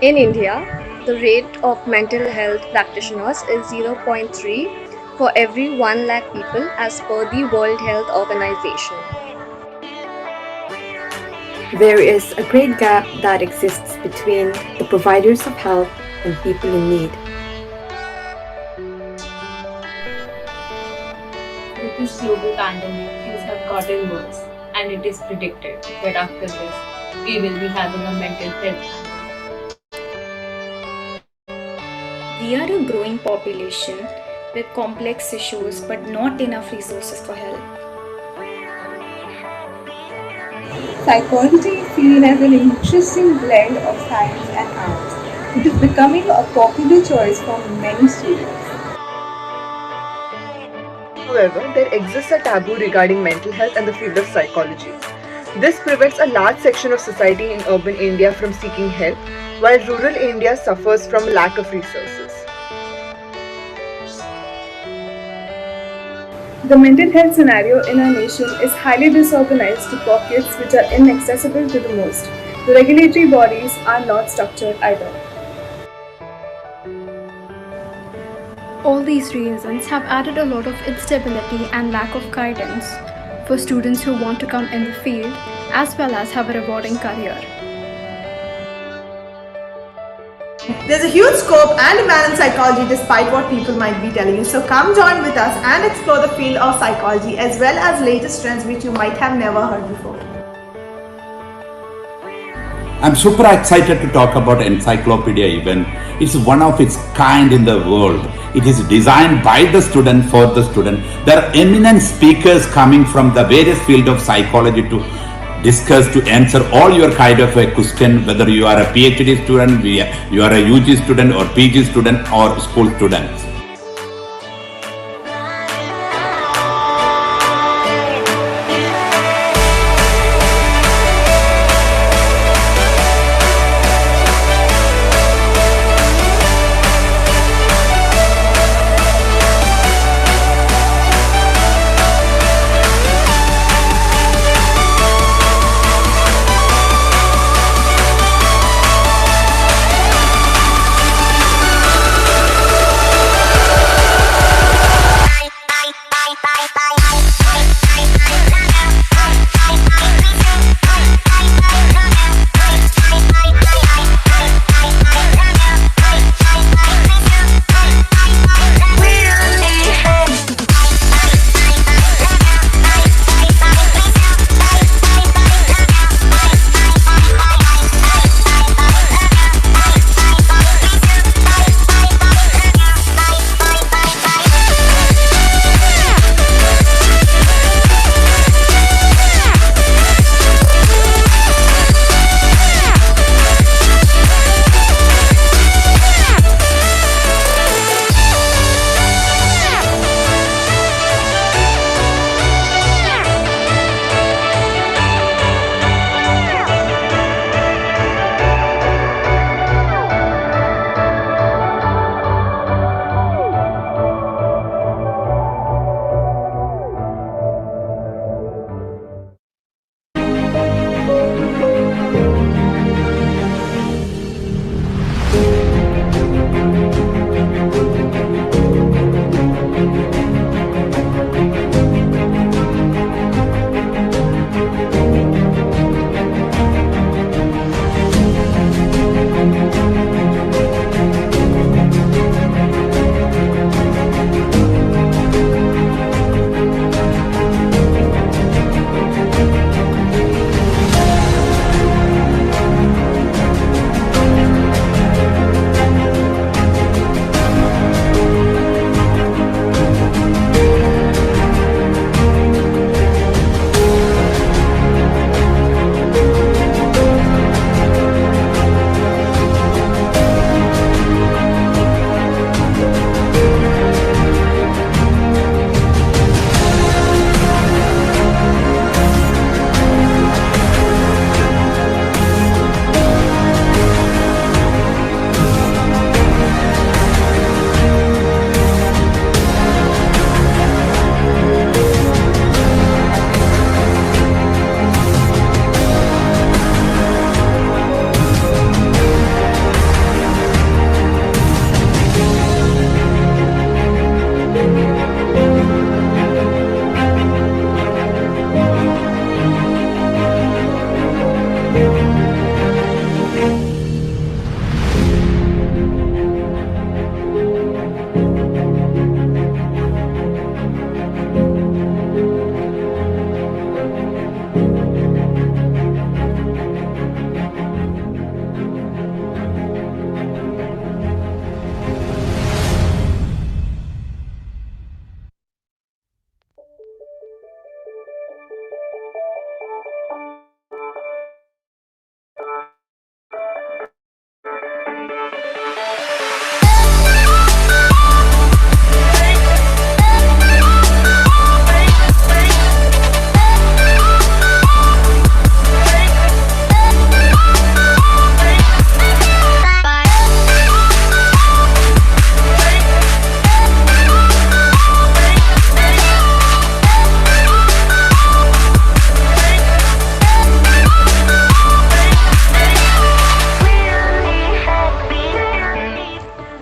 In India, the rate of mental health practitioners is zero point 0.3 for every 1 lakh people as per the World Health Organization. There is a great gap that exists between the providers of health and people in need. With this global pandemic, things have gotten worse, and it is predicted that after this, we will be having a mental health pandemic. We are a growing population with complex issues but not enough resources for help. Psychology is seen as an interesting blend of science and art. It is becoming a popular choice for many students. However, there exists a taboo regarding mental health and the field of psychology. This prevents a large section of society in urban India from seeking help, while rural India suffers from lack of resources. The mental health scenario in our nation is highly disorganized to pockets which are inaccessible to the most. The regulatory bodies are not structured either. All these reasons have added a lot of instability and lack of guidance for students who want to come in the field as well as have a rewarding career. There's a huge scope and demand in psychology despite what people might be telling you. So come join with us and explore the field of psychology as well as latest trends which you might have never heard before. I'm super excited to talk about Encyclopedia event. It's one of its kind in the world. It is designed by the student for the student. There are eminent speakers coming from the various field of psychology to discuss, to answer all your kind of a question, whether you are a PhD student, you are a UG student or PG student or school student.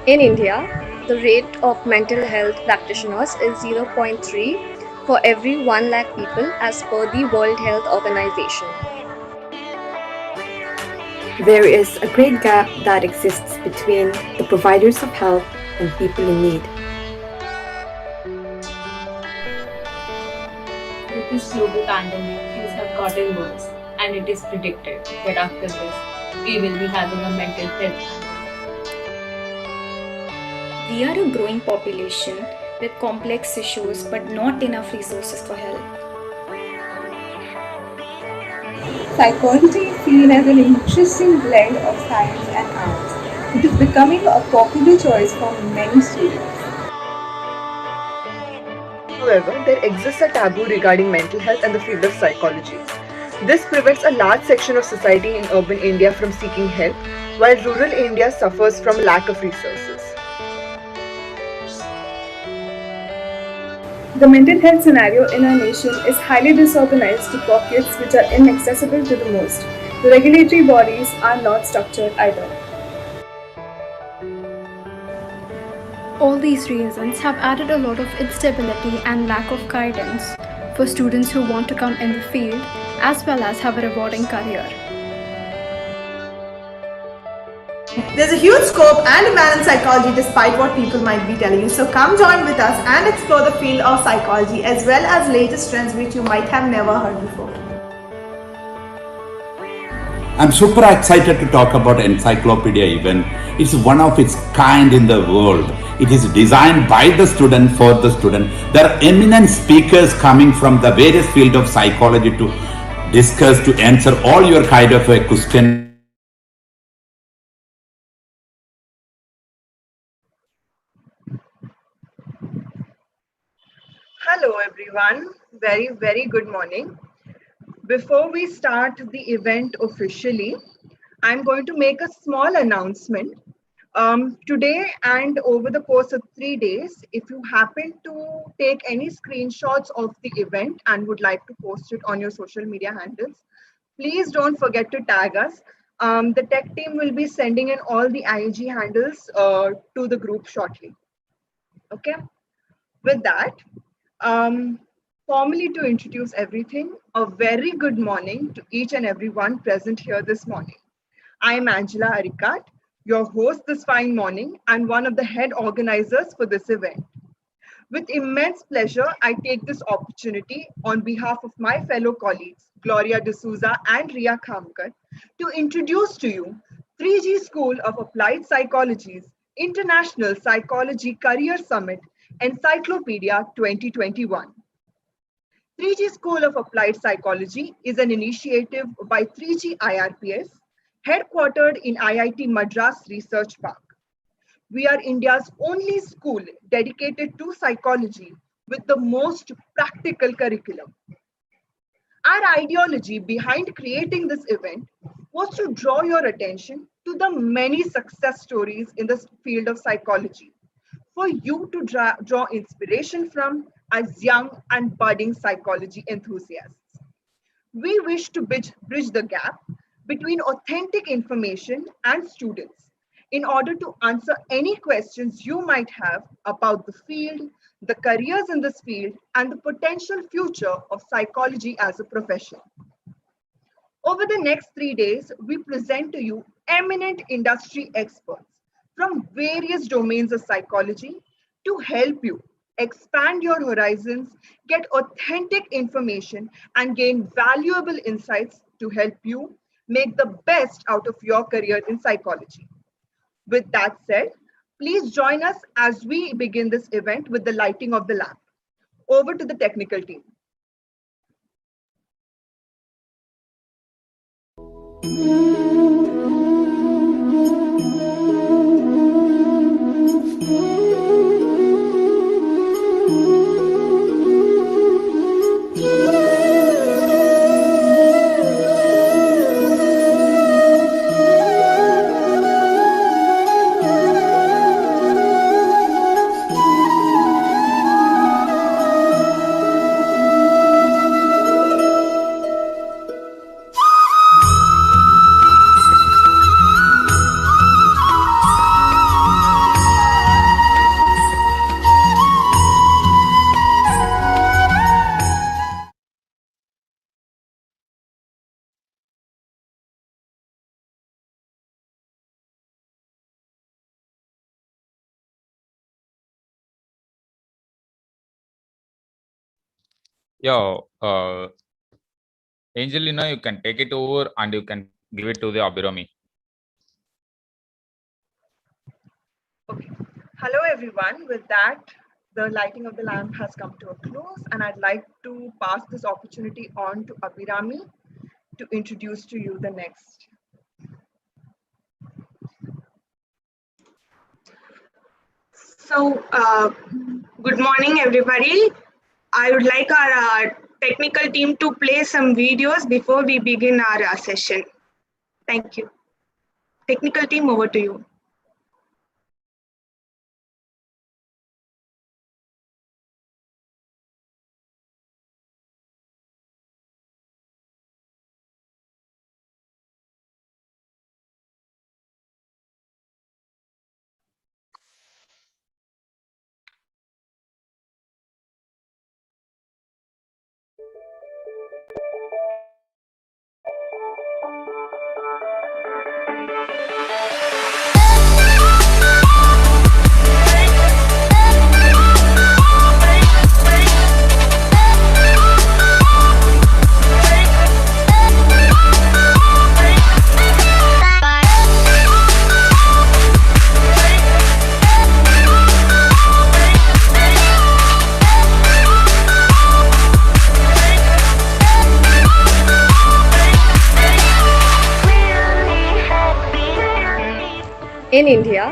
In India, the rate of mental health practitioners is 0.3 for every 1 lakh people as per the World Health Organization. There is a great gap that exists between the providers of health and people in need. With this global pandemic, things have gotten worse, and it is predicted that after this, we will be having a mental health pandemic. We are a growing population with complex issues but not enough resources for help. Psychology is seen as an interesting blend of science and arts. It is becoming a popular choice for many students. However, there exists a taboo regarding mental health and the field of psychology. This prevents a large section of society in urban India from seeking help, while rural India suffers from lack of resources. The mental health scenario in our nation is highly disorganized to pockets which are inaccessible to the most. The regulatory bodies are not structured either. All these reasons have added a lot of instability and lack of guidance for students who want to come in the field as well as have a rewarding career. There's a huge scope and demand in psychology despite what people might be telling you. So come join with us and explore the field of psychology as well as latest trends which you might have never heard before. I'm super excited to talk about Encyclopedia Event. It's one of its kind in the world. It is designed by the student for the student. There are eminent speakers coming from the various field of psychology to discuss, to answer all your kind of a question. Hello everyone, very good morning. Before we start the event officially, I'm going to make a small announcement. Today and over the course of 3 days, if you happen to take any screenshots of the event and would like to post it on your social media handles, please don't forget to tag us. The tech team will be sending in all the IAG handles to the group shortly. Okay, with that, formally to introduce everything, a very good morning to each and everyone present here this morning. I am Angela Arikat, your host this fine morning and one of the head organizers for this event. With immense pleasure, I take this opportunity on behalf of my fellow colleagues, Gloria D'Souza and Ria Khamkar, to introduce to you 3G School of Applied Psychology's International Psychology Career Summit Encyclopedia 2021. 3G School of Applied Psychology is an initiative by 3G IRPS, headquartered in IIT Madras Research Park. We are India's only school dedicated to psychology with the most practical curriculum. Our ideology behind creating this event was to draw your attention to the many success stories in the field of psychology for you to draw inspiration from as young and budding psychology enthusiasts. We wish to bridge the gap between authentic information and students in order to answer any questions you might have about the field, the careers in this field, and the potential future of psychology as a profession. Over the next 3 days, we present to you eminent industry experts from various domains of psychology to help you expand your horizons, get authentic information, and gain valuable insights to help you make the best out of your career in psychology. With that said, please join us as we begin this event with the lighting of the lamp. Over to the technical team. Yeah, Angelina, you can take it over and you can give it to the Abhirami. Okay. Hello, everyone. With that, the lighting of the lamp has come to a close, and I'd like to pass this opportunity on to Abhirami to introduce to you the next. So, good morning, everybody. I would like our technical team to play some videos before we begin our session. Thank you. Technical team, over to you. In India,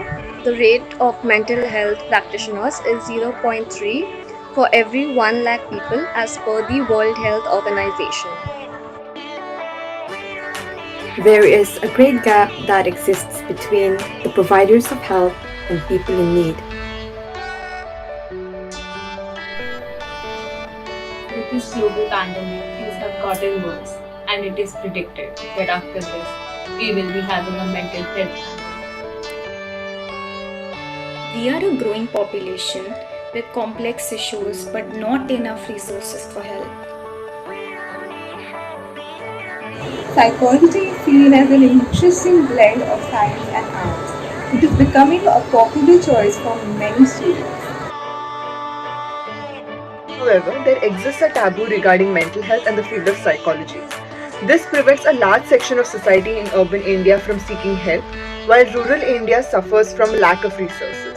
the rate of mental health practitioners is 0.3 for every 1 lakh people as per the World Health Organization. There is a great gap that exists between the providers of health and people in need. With this global pandemic, things have gotten worse, and it is predicted that after this, we will be having a mental health. We are a growing population with complex issues but not enough resources for help. Psychology is seen as an interesting blend of science and arts. It is becoming a popular choice for many students. However, there exists a taboo regarding mental health and the field of psychology. This prevents a large section of society in urban India from seeking help, while rural India suffers from lack of resources.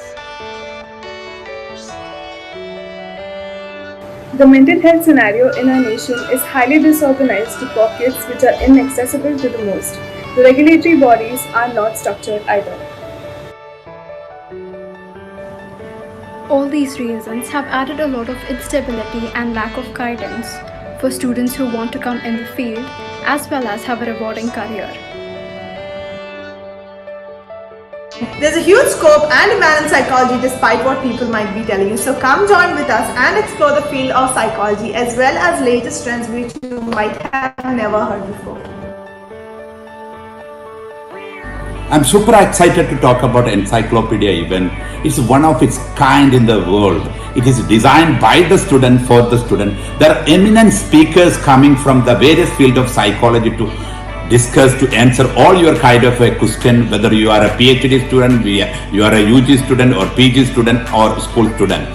The mental health scenario in our nation is highly disorganized to pockets which are inaccessible to the most. The regulatory bodies are not structured either. All these reasons have added a lot of instability and lack of guidance for students who want to come in the field as well as have a rewarding career. There's a huge scope and demand in psychology despite what people might be telling you. So come join with us and explore the field of psychology as well as latest trends which you might have never heard before. I'm super excited to talk about Encyclopedia event. It's one of its kind in the world. It is designed by the student for the student. There are eminent speakers coming from the various field of psychology to discuss, to answer all your kind of a question, whether you are a PhD student, you are a UG student or PG student or school student.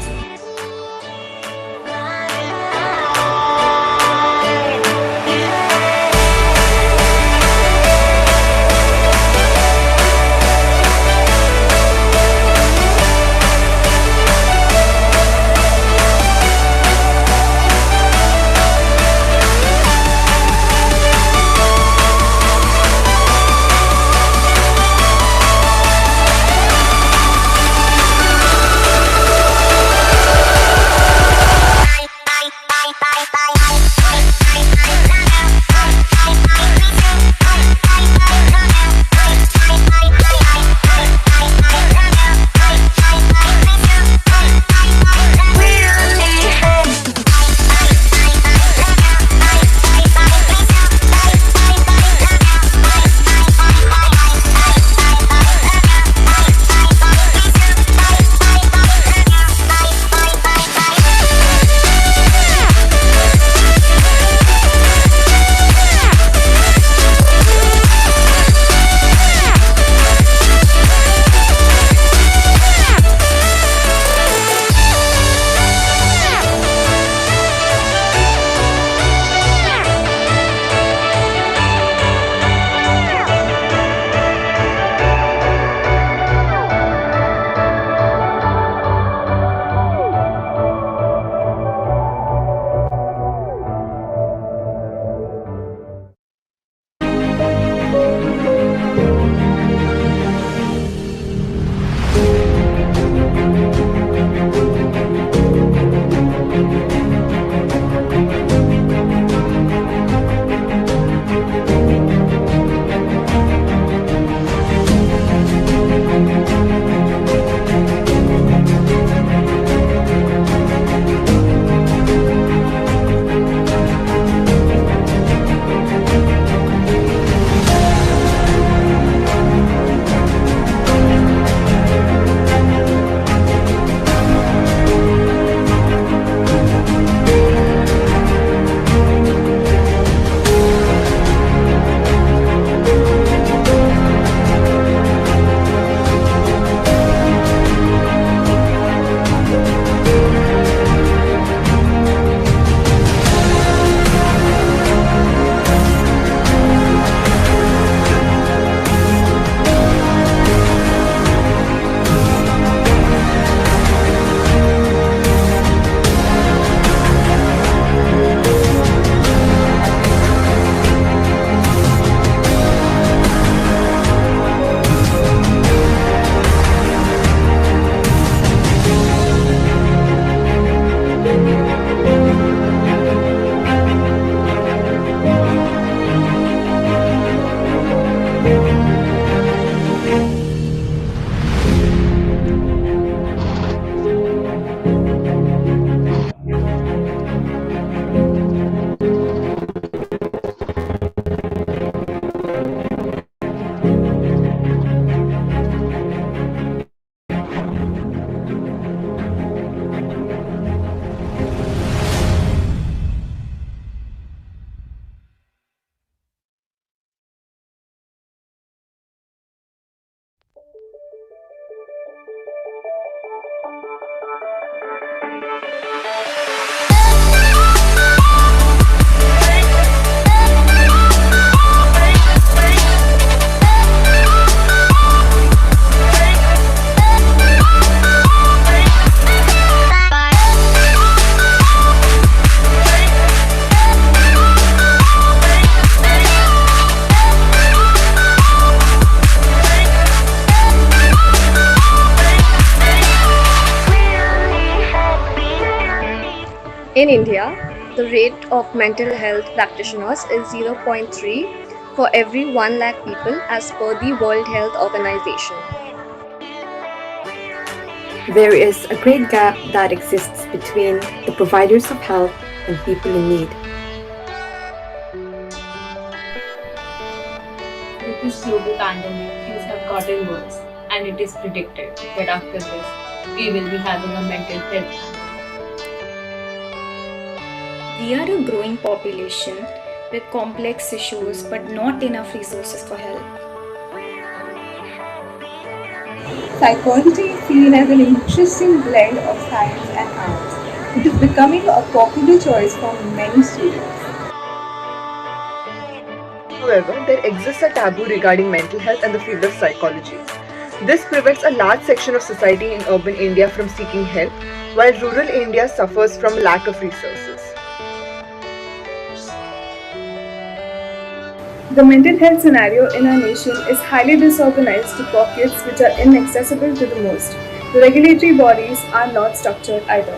In India, the rate of mental health practitioners is 0.3 for every 1 lakh people as per the World Health Organization. There is a great gap that exists between the providers of health and people in need. With this global pandemic, things have gotten worse, and it is predicted that after this, we will be having a mental health. We are a growing population with complex issues but not enough resources for help. Psychology is seen as an interesting blend of science and arts. It is becoming a popular choice for many students. However, there exists a taboo regarding mental health and the field of psychology. This prevents a large section of society in urban India from seeking help, while rural India suffers from lack of resources. The mental health scenario in our nation is highly disorganized to pockets which are inaccessible to the most. The regulatory bodies are not structured either.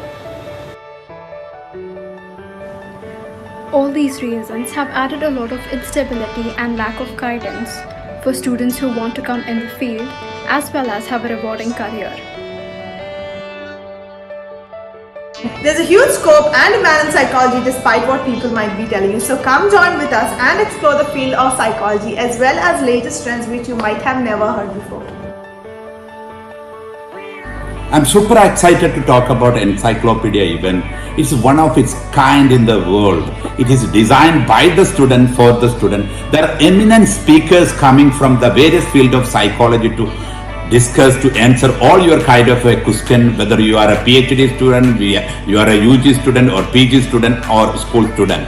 All these reasons have added a lot of instability and lack of guidance for students who want to come in the field as well as have a rewarding career. There's a huge scope and demand in psychology despite what people might be telling you. So come join with us and explore the field of psychology as well as latest trends which you might have never heard before. I'm super excited to talk about Encyclopedia event. It's one of its kind in the world. It is designed by the student for the student. There are eminent speakers coming from the various field of psychology to discuss, to answer all your kind of a question, whether you are a PhD student, you are a UG student or PG student or school student.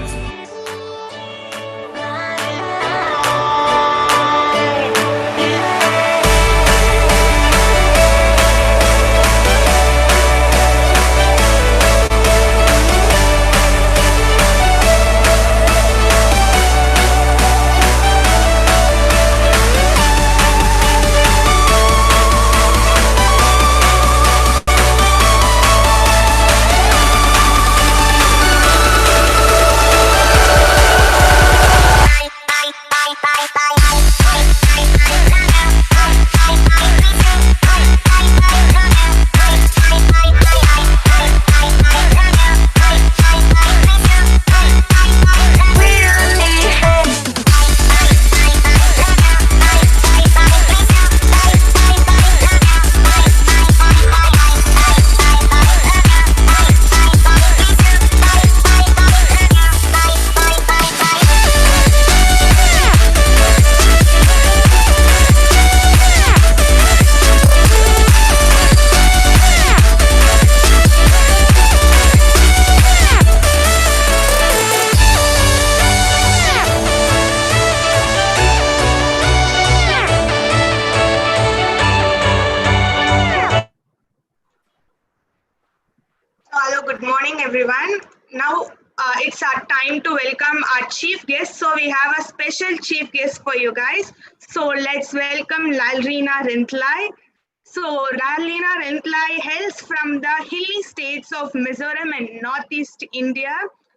Hello, good morning, everyone. Now it's our time to welcome our chief guest. So we have a special chief guest for you guys. So let's welcome Lalrina Rentlai. So Lalrina Rentlai hails from the hilly states of Mizoram and Northeast India.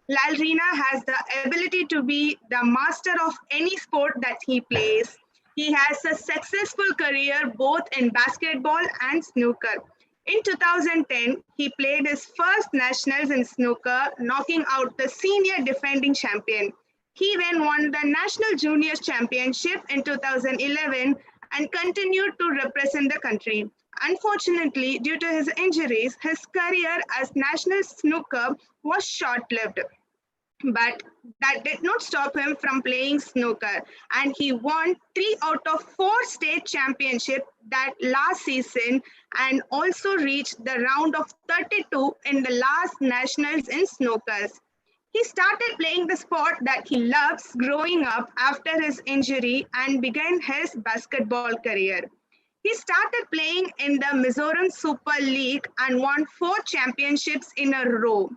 Lalrina has the ability to be the master of any sport that he plays. He has a successful career both in basketball and snooker. In 2010, he played his first nationals in snooker, knocking out the senior defending champion. He then won the National Juniors Championship in 2011 and continued to represent the country. Unfortunately, due to his injuries, his career as national snooker was short-lived. But that did not stop him from playing snooker, and he won 3 out of 4 state championships that last season and also reached the round of 32 in the last nationals in snookers. He started playing the sport that he loves growing up after his injury and began his basketball career. He started playing in the Mizoram Super League and won 4 championships in a row.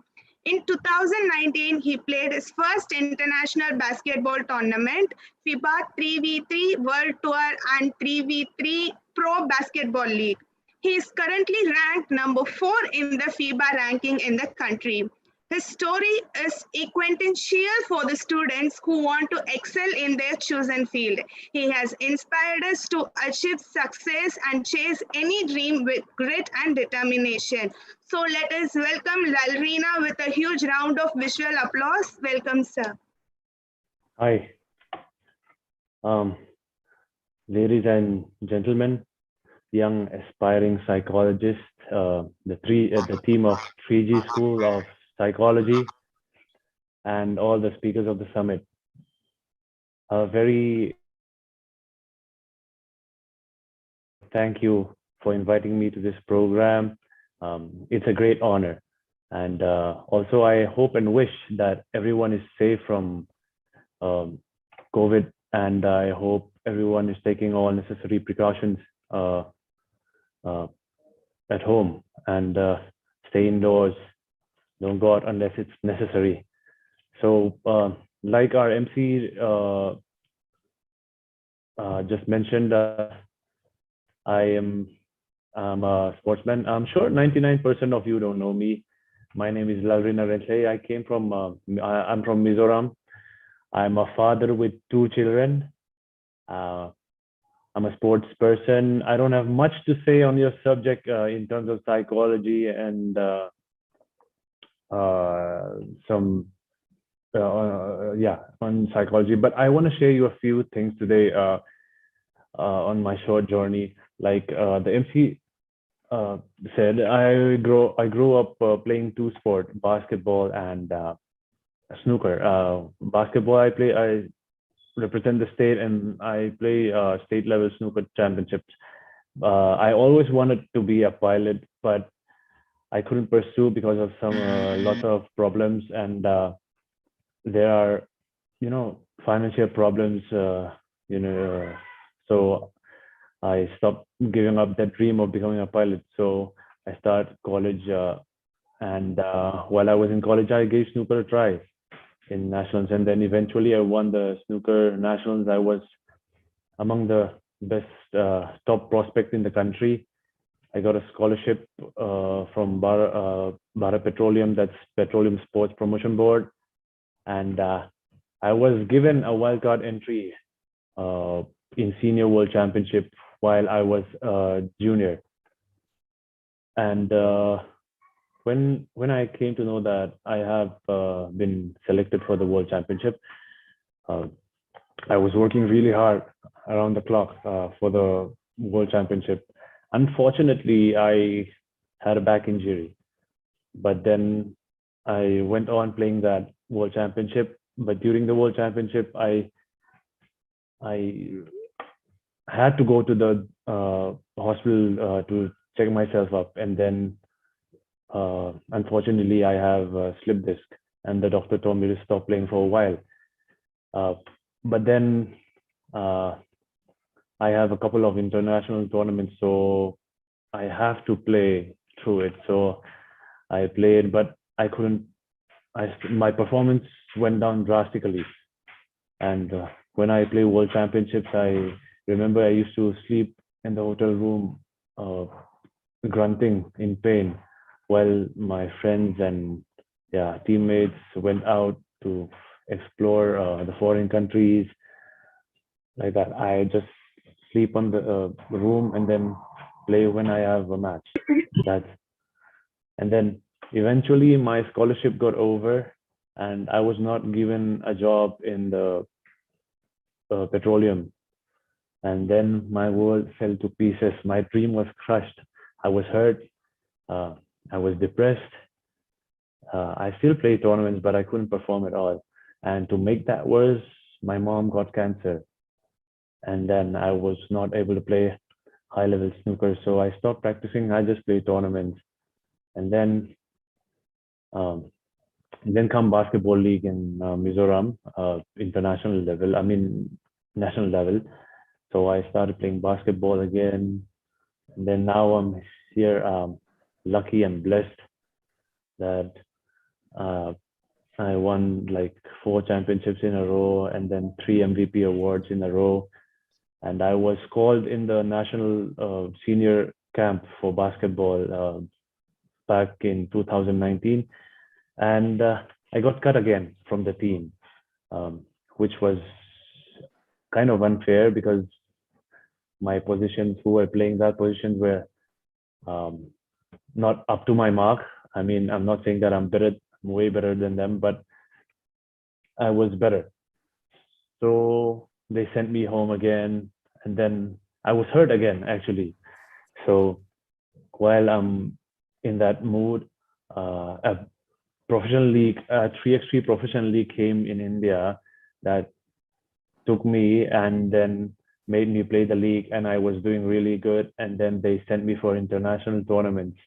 In 2019, he played his first international basketball tournament, FIBA 3v3 World Tour and 3v3 Pro Basketball League. He is currently ranked number 4 in the FIBA ranking in the country. His story is equidential for the students who want to excel in their chosen field. He has inspired us to achieve success and chase any dream with grit and determination. So let us welcome Lalrina with a huge round of visual applause. Welcome, sir. Hi, ladies and gentlemen, young aspiring psychologists, the team of 3G School of Psychology, and all the speakers of the summit. Very thank you for inviting me to this program. It's a great honor. And also, I hope and wish that everyone is safe from COVID, and I hope everyone is taking all necessary precautions at home and stay indoors. Don't go out unless it's necessary. So, like our MC just mentioned, I'm a sportsman. I'm sure 99% of you don't know me. My name is Lalrina Rentle. I'm from Mizoram. I'm a father with 2 children. I'm a sports person. I don't have much to say on your subject in terms of psychology and on psychology. But I want to share you a few things today on my short journey. Like the MC said, I grew up playing 2 sports, basketball and snooker. Basketball, I represent the state and I play state level snooker championships. I always wanted to be a pilot, but I couldn't pursue because of some lots of problems, and there are, financial problems, so I stopped giving up that dream of becoming a pilot. So I started college, and while I was in college, I gave snooker a try in nationals, and then eventually I won the snooker nationals. I was among the best top prospect in the country. I got a scholarship from Bharat Petroleum, that's Petroleum Sports Promotion Board, and I was given a wildcard entry in Senior World Championship while I was junior. And when I came to know that I have been selected for the World Championship, I was working really hard around the clock for the World Championship. Unfortunately, I had a back injury, but then I went on playing that World Championship. But during the World Championship, I had to go to the hospital to check myself up, and then unfortunately, I have a slip disc, and the doctor told me to stop playing for a while. But then I have a couple of international tournaments, so I have to play through it. So I played, but I couldn't. My performance went down drastically. And when I play World Championships, I remember I used to sleep in the hotel room, grunting in pain, while my friends and teammates went out to explore the foreign countries. Like that, I just sleep on the room and then play when I have a match. And then eventually my scholarship got over, and I was not given a job in the petroleum. And then my world fell to pieces. My dream was crushed. I was hurt. I was depressed. I still play tournaments, but I couldn't perform at all. And to make that worse, my mom got cancer. And then I was not able to play high-level snooker. So I stopped practicing. I just played tournaments. And then come basketball league in Mizoram, international level, national level. So I started playing basketball again. And then now I'm here, lucky and blessed that I won like 4 championships in a row and then 3 MVP awards in a row. And I was called in the national senior camp for basketball back in 2019. and I got cut again from the team, which was kind of unfair because my positions, who were playing that position, were um, not up to my mark. I mean, I'm not saying that I'm better, I'm way better than them, but I was better. So they sent me home again, and then I was hurt again, actually. So while I'm in that mood, a professional league, a 3x3 professional league came in India that took me and then made me play the league, and I was doing really good. And then they sent me for international tournaments,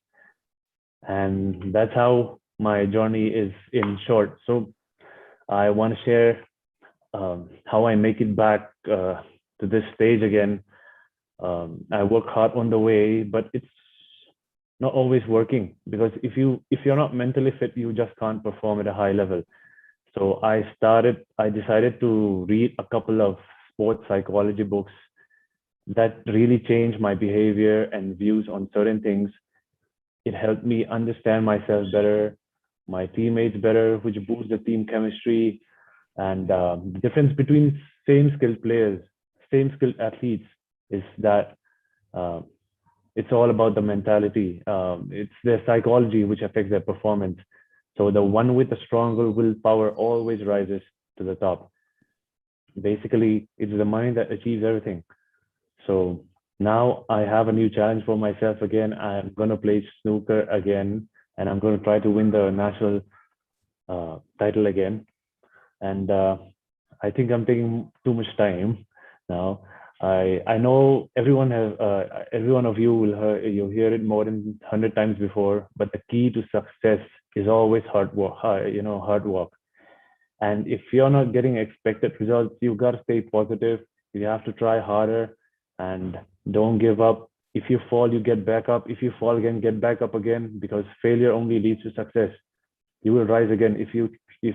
and that's how my journey is in short. So I want to share how I make it back to this stage again. I work hard on the way, but it's not always working, because if you're not mentally fit, you just can't perform at a high level. So I decided to read a couple of sports psychology books that really changed my behavior and views on certain things. It helped me understand myself better, my teammates better, which boosts the team chemistry. And the difference between same skilled players, same skilled athletes, is that uh, it's all about the mentality. It's their psychology which affects their performance. So the one with the stronger willpower always rises to the top. Basically, it's the mind that achieves everything. So now I have a new challenge for myself again. I'm going to play snooker again, and I'm going to try to win the national title again. And I think I'm taking too much time now. I know every one of you you'll hear it more than 100 times before, but the key to success is always hard work. Hard work. And if you're not getting expected results, you've got to stay positive. You have to try harder and don't give up. If you fall, you get back up. If you fall again, get back up again, because failure only leads to success. You will rise again if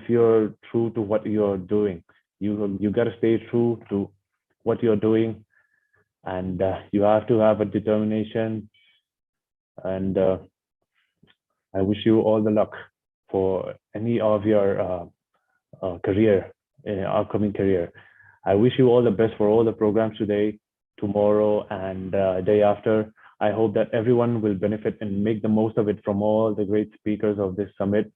you're true to what you're doing. You got to stay true to what you're doing, and you have to have a determination. And I wish you all the luck for any of your career, upcoming career. I wish you all the best for all the programs today, tomorrow, and day after. I hope that everyone will benefit and make the most of it from all the great speakers of this summit.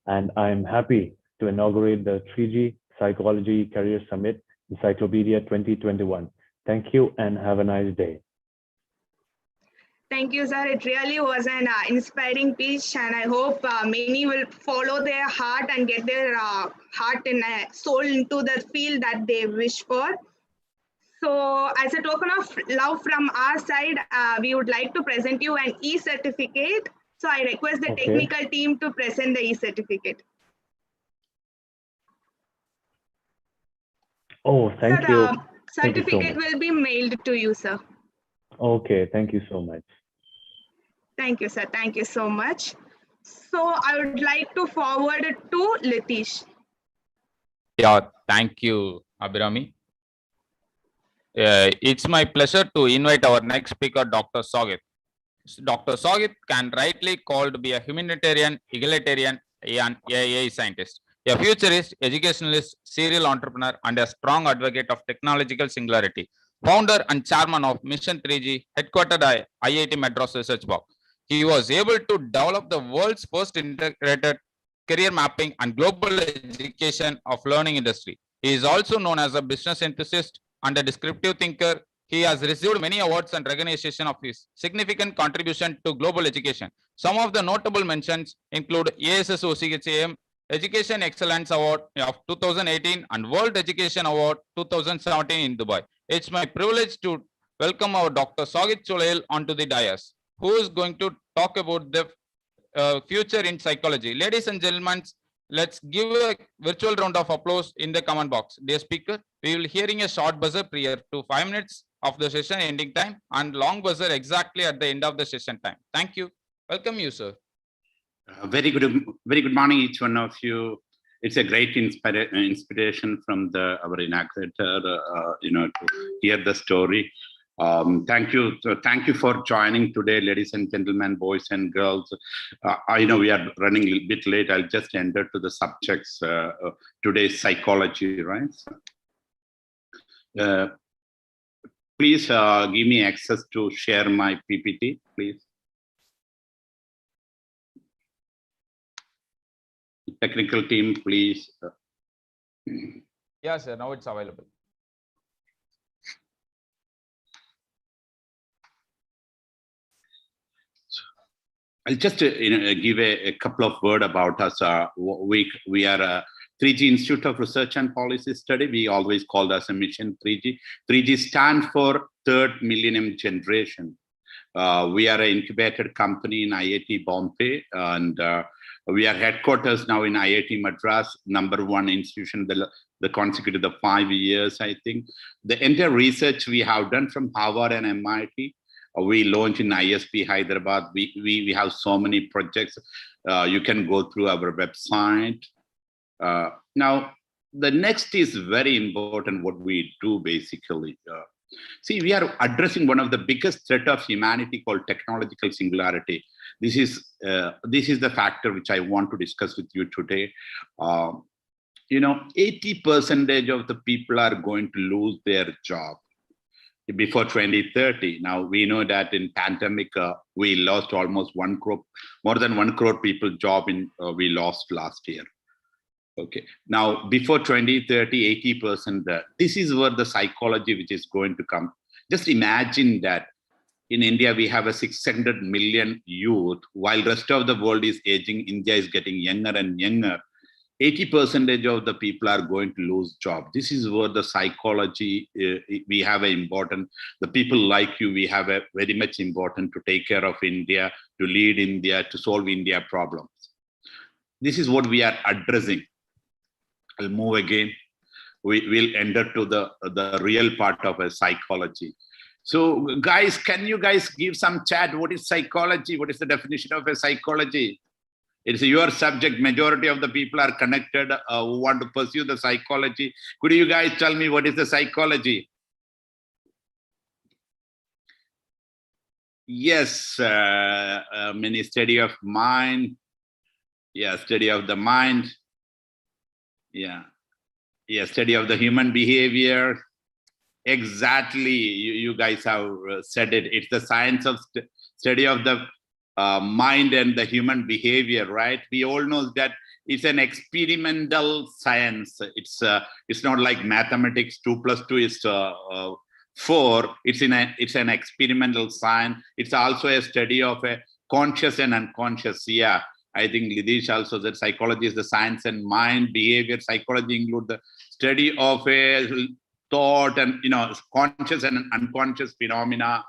And I'm happy to inaugurate the 3G Psychology Career Summit, Encyclopedia 2021. Thank you and have a nice day. Thank you, sir. It really was an inspiring speech, and I hope many will follow their heart and get their heart and soul into the field that they wish for. So, as a token of love from our side, we would like to present you an e-certificate. So, I request the technical team to present the e-certificate. Oh, thank you. Certificate will be mailed to you, sir. Okay, thank you so much. Thank you, sir. Thank you so much. So I would like to forward it to Litish. Yeah, thank you, Abhirami. It's my pleasure to invite our next speaker, Dr. Sogit. Dr. Sogit can rightly called to be a humanitarian, egalitarian, and AI scientist, a futurist, educationalist, serial entrepreneur, and a strong advocate of technological singularity. Founder and chairman of Mission 3G, headquartered at IIT Madras Research Block. He was able to develop the world's first integrated career mapping and global education of learning industry. He is also known as a business enthusiast and a descriptive thinker. He has received many awards and recognition of his significant contribution to global education. Some of the notable mentions include ASSOCHAM Education Excellence Award of 2018 and World Education Award 2017 in Dubai. It's my privilege to welcome our Dr. Sogit Cholail onto the dais, who is going to talk about the future in psychology. Ladies and gentlemen, let's give a virtual round of applause in the comment box. Dear speaker, we will hearing a short buzzer prior to 5 minutes of the session ending time and long buzzer exactly at the end of the session time. Thank you. Welcome you, sir. Very good morning, each one of you. It's a great inspiration from our inaugurator, to hear the story. Thank you. Thank you for joining today, ladies and gentlemen, boys and girls. I know we are running a bit late. I'll just enter to the subjects. Today's psychology, right? Please give me access to share my PPT, please. Technical team, please. Yeah, sir. Now it's available. I'll just give a couple of words about us. We are a 3G Institute of Research and Policy Study. We always called us a mission 3G. 3G stands for Third Millennium Generation. We are an incubated company in IIT Bombay, and we are headquarters now in IIT Madras, #1 institution, the consecutive 5 years, I think. The entire research we have done from Harvard and MIT, we launched in ISP Hyderabad. We have so many projects. You can go through our website. Now, the next is very important what we do basically. See, we are addressing one of the biggest threat of humanity called technological singularity. This is the factor which I want to discuss with you today. 80% of the people are going to lose their job before 2030. Now we know that in pandemic we lost almost 1 crore, more than 1 crore people job we lost last year. Okay, now before 2030, 80%. This is where the psychology which is going to come. Just imagine that in India we have a 600 million youth, while rest of the world is aging. India is getting younger and younger. 80% of the people are going to lose job. This is where the psychology, we have an important, the people like you, we have a very much important to take care of India, to lead India, to solve India problems. This is what we are addressing. I'll move again. We will enter to the real part of a psychology. So guys, can you guys give some chat? What is psychology? What is the definition of a psychology? It's your subject. Majority of the people are connected who want to pursue the psychology. Could you guys tell me what is the psychology? Yes, many study of mind. Yeah, study of the mind. Yeah, study of the human behavior. Exactly, you guys have said it. It's the science of study of the mind and the human behavior, right? We all know that it's an experimental science. It's not like mathematics. 2 + 2 is 4. It's an experimental science. It's also a study of a conscious and unconscious. Yeah, I think Lidish also said psychology is the science and mind behavior. Psychology includes the study of a thought and conscious and unconscious phenomena.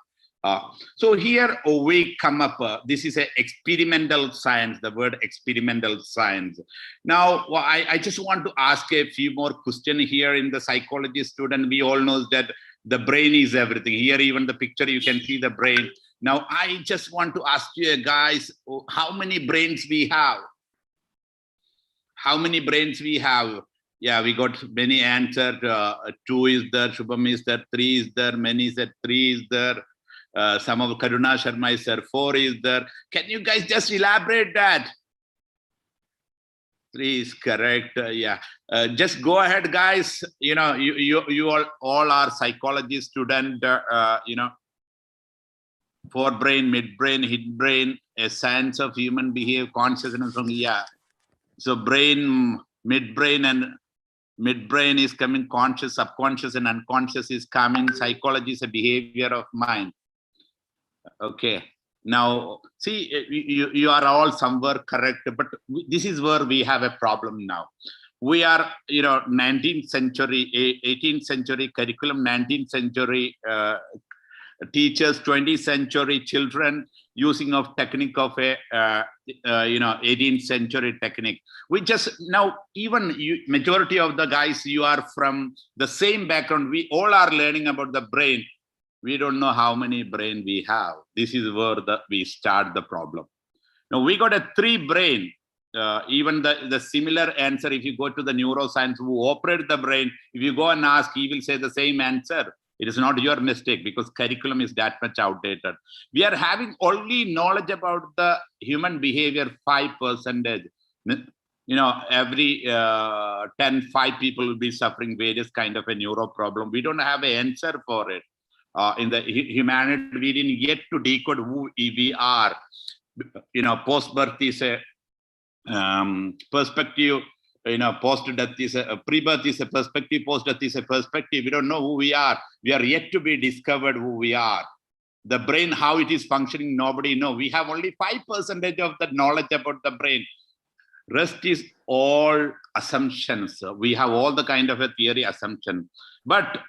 So here we come up, this is an experimental science, the word experimental science. Now, I just want to ask a few more questions here in the psychology student. We all know that the brain is everything. Here, even the picture, you can see the brain. Now, I just want to ask you guys, how many brains we have? How many brains we have? Yeah, we got many answers. 2 is there, Shubham is there, 3 is there, many said 3 is there. Some of Karuna Sharma is there, 4 is there. Can you guys just elaborate that? 3 is correct. Yeah, just go ahead, guys. You all are psychology student. Forebrain, midbrain, hidbrain, a science of human behavior, consciousness. Yeah. So brain, midbrain, and midbrain is coming. Conscious, subconscious, and unconscious is coming. Psychology is a behavior of mind. Okay. Now, see, you are all somewhere correct, but this is where we have a problem now. We are, 19th century, 18th century curriculum, 19th century teachers, 20th century children using of technique of a 18th century technique. We just now, even majority of the guys, you are from the same background. We all are learning about the brain. We don't know how many brain we have. This is where we start the problem. Now we got a 3 brain. Even the similar answer, if you go to the neuroscience who operate the brain, if you go and ask, he will say the same answer. It is not your mistake because curriculum is that much outdated. We are having only knowledge about the human behavior 5%. Every 5 people will be suffering various kind of a neuro problem. We don't have an answer for it. In the humanity, we didn't get to decode who we are. Post-birth is a perspective. Post-death is a pre-birth is a perspective. Post-death is a perspective. We don't know who we are. We are yet to be discovered who we are. The brain, how it is functioning, nobody knows. We have only 5% of the knowledge about the brain. Rest is all assumptions. We have all the kind of a theory assumption. But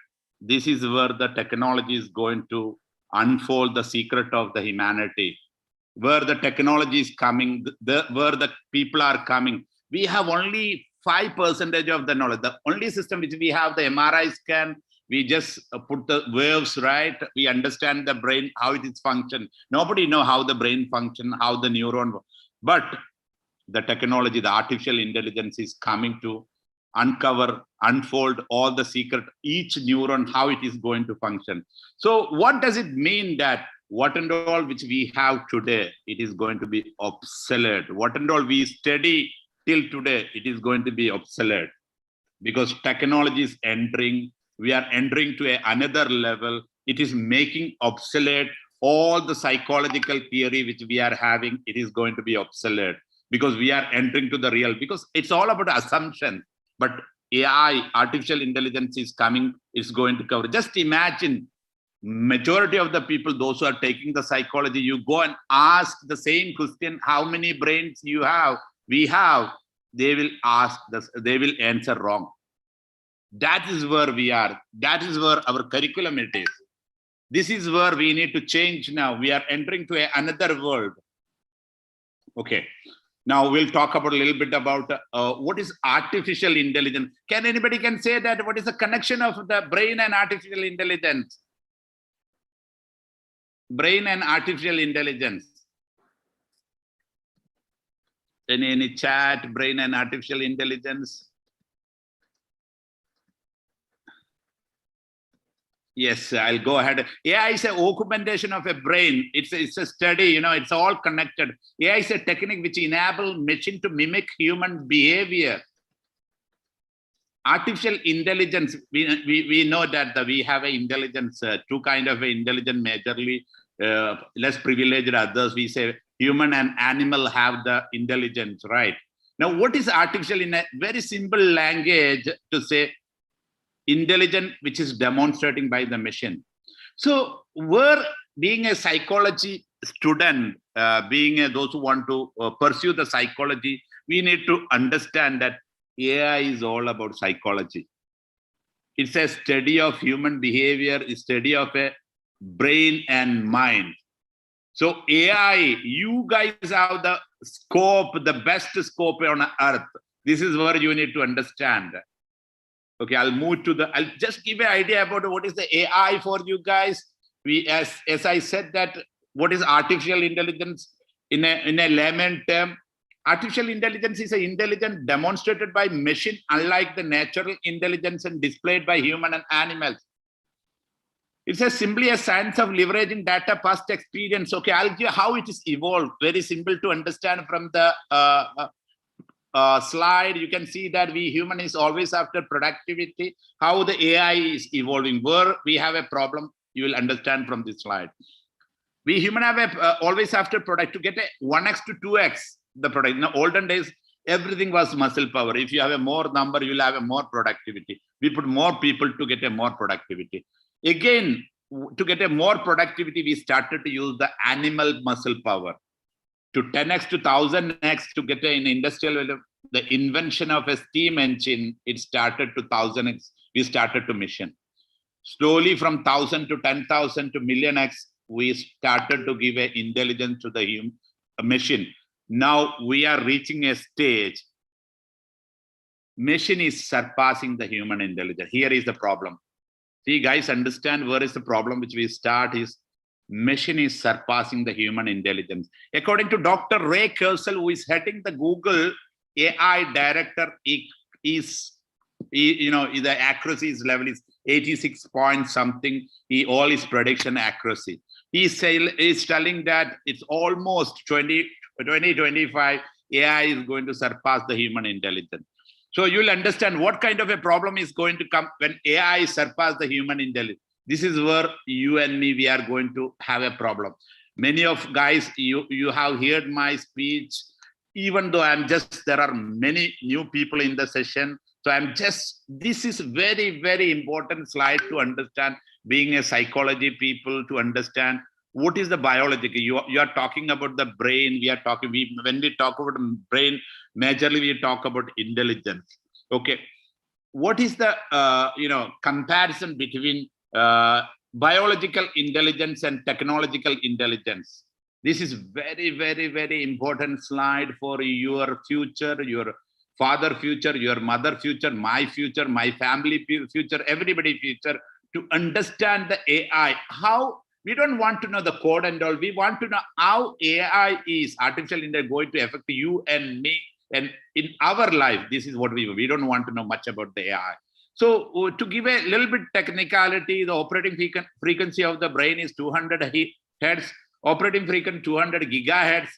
this is where the technology is going to unfold the secret of the humanity. Where the technology is coming, where the people are coming. We have only 5% of the knowledge. The only system which we have, the MRI scan, we just put the waves, right? We understand the brain, how it is function. Nobody know how the brain function, how the neuron. But the technology, the artificial intelligence is coming to uncover, unfold all the secret, each neuron, how it is going to function. So what does it mean that what and all which we have today, it is going to be obsolete? What and all we study till today, it is going to be obsolete because technology is entering, we are entering to another level. It is making obsolete all the psychological theory which we are having, it is going to be obsolete because we are entering to the real, because it's all about assumption. But AI, artificial intelligence is coming, is going to cover. Just imagine, majority of the people, those who are taking the psychology, you go and ask the same question, how many brains you have, we have, they will ask this, they will answer wrong. That is where we are. That is where our curriculum it is. This is where we need to change now. We are entering to another world. Okay. Now we'll talk about a little bit about what is artificial intelligence. Can anybody can say that what is the connection of the brain and artificial intelligence? Brain and artificial intelligence. Any chat, brain and artificial intelligence? Yes, I'll go ahead. AI is an augmentation of a brain. It's a study, it's all connected. AI is a technique which enables machine to mimic human behavior. Artificial intelligence, we know that we have an intelligence, two kind of intelligence, majorly less privileged others. We say human and animal have the intelligence, right? Now, what is artificial in a very simple language to say? Intelligent, which is demonstrating by the machine. So we're being a psychology student, those who want to pursue the psychology, we need to understand that AI is all about psychology. It's a study of human behavior, a study of a brain and mind. So AI, you guys have the scope, the best scope on earth. This is where you need to understand. Okay, I'll move to I'll just give an idea about what is the AI for you guys. As I said that, what is artificial intelligence in a layman term? Artificial intelligence is an intelligence demonstrated by machine, unlike the natural intelligence and displayed by human and animals. It's simply a science of leveraging data, past experience. Okay, I'll give you how it is evolved. Very simple to understand from the slide. You can see that we human is always after productivity. How the AI is evolving. Where we have a problem, you will understand from this slide. We human have always after product to get a 1x to 2x the product. In the olden days, everything was muscle power. If you have a more number, you'll have a more productivity. We put more people to get a more productivity. Again, to get a more productivity, we started to use the animal muscle power. To 10x to 1000x to get an industrial value, the invention of a steam engine, it started to 1000x, we started to mission. Slowly from 1000 to 10,000 to million x, we started to give an intelligence to the machine. Now we are reaching a stage, machine is surpassing the human intelligence. Here is the problem. See guys, understand where is the problem which we start is, machine is surpassing the human intelligence. According to Dr. Ray Kurzweil, who is heading the Google AI director, the accuracy level is 86 point something, all his prediction accuracy. He's telling that it's almost 2025, AI is going to surpass the human intelligence. So you'll understand what kind of a problem is going to come when AI surpass the human intelligence. This is where you and me, we are going to have a problem. Many of guys, you have heard my speech, even though there are many new people in the session. So this is very, very important slide to understand, being a psychology people, to understand what is the biological. You are talking about the brain. When we talk about brain, majorly we talk about intelligence. Okay. What is the, comparison between biological intelligence and technological intelligence? This is very, very, very important slide for your future, your father future, your mother future, my family future, everybody future, to understand the AI. How we don't want to know the code and all. We want to know how AI is, artificial intelligence, going to affect you and me and in our life. This is what we don't want to know much about the AI. So to give a little bit technicality, the operating frequency of the brain is 200 hertz, operating frequency 200 gigahertz.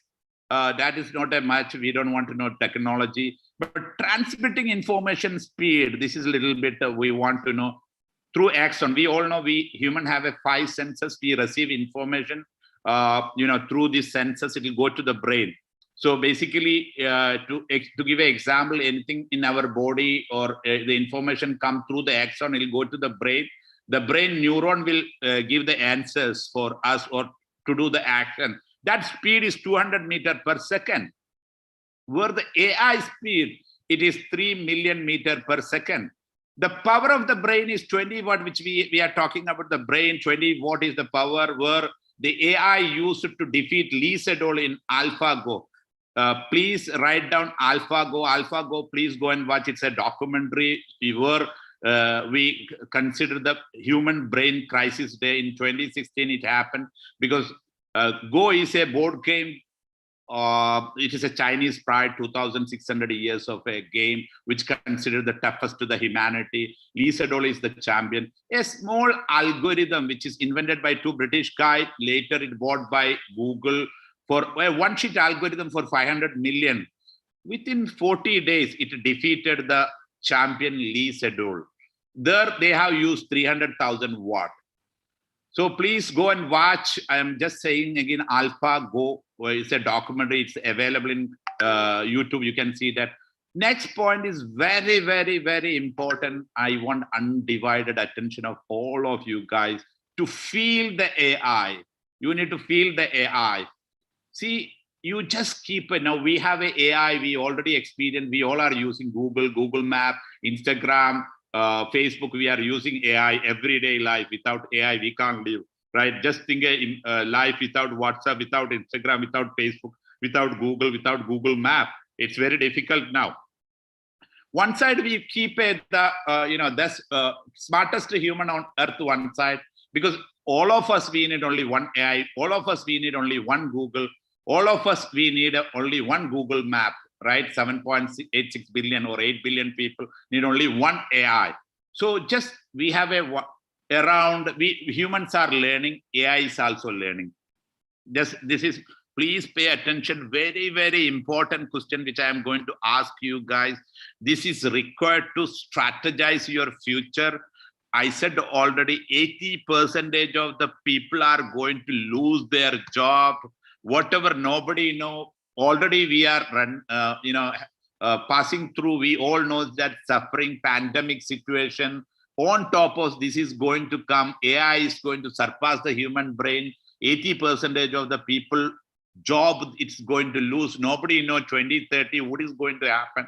That is not a much. We don't want to know technology, but transmitting information speed. This is a little bit we want to know through axon. We all know we human have 5 senses. We receive information, through these senses. It will go to the brain. So basically, to give an example, anything in our body or the information come through the axon, it will go to the brain. The brain neuron will give the answers for us or to do the action. That speed is 200 meters per second. Where the AI speed, it is 3 million meters per second. The power of the brain is 20 watt, which we are talking about the brain. 20 watt is the power where the AI used to defeat Lee Sedol in AlphaGo. Please write down AlphaGo. AlphaGo, please go and watch. It's a documentary where we consider the human brain crisis day. In 2016, it happened because Go is a board game. It is a Chinese pride, 2,600 years of a game, which considered the toughest to the humanity. Lee Sedol is the champion. A small algorithm, which is invented by 2 British guys. Later, it bought by Google for a one-sheet algorithm for 500 million. Within 40 days, it defeated the champion Lee Sedol. There, they have used 300,000 watt. So please go and watch. I am just saying again, AlphaGo. It's a documentary. It's available in YouTube. You can see that. Next point is very, very, very important. I want undivided attention of all of you guys to feel the AI. You need to feel the AI. See, you just keep it. Now we have an AI. We already experienced. We all are using Google Map, Instagram, Facebook. We are using AI everyday life. Without AI, we can't live. Right? Just think life without WhatsApp, without Instagram, without Facebook, without Google Map. It's very difficult now. One side we keep the smartest human on earth one side, because all of us we need only one AI. All of us we need only one Google. All of us we need only one Google Map. Right? 7.86 billion or 8 billion people need only one AI. So just we have humans are learning, AI is also learning. This is, please pay attention, very, very important question which I am going to ask you guys. This is required to strategize your future. I said already 80% of the people are going to lose their job. Whatever nobody know, already we are passing through. We all know that suffering pandemic situation. On top of this is going to come, AI is going to surpass the human brain. 80% of the people job it's going to lose. Nobody know 2030 what is going to happen.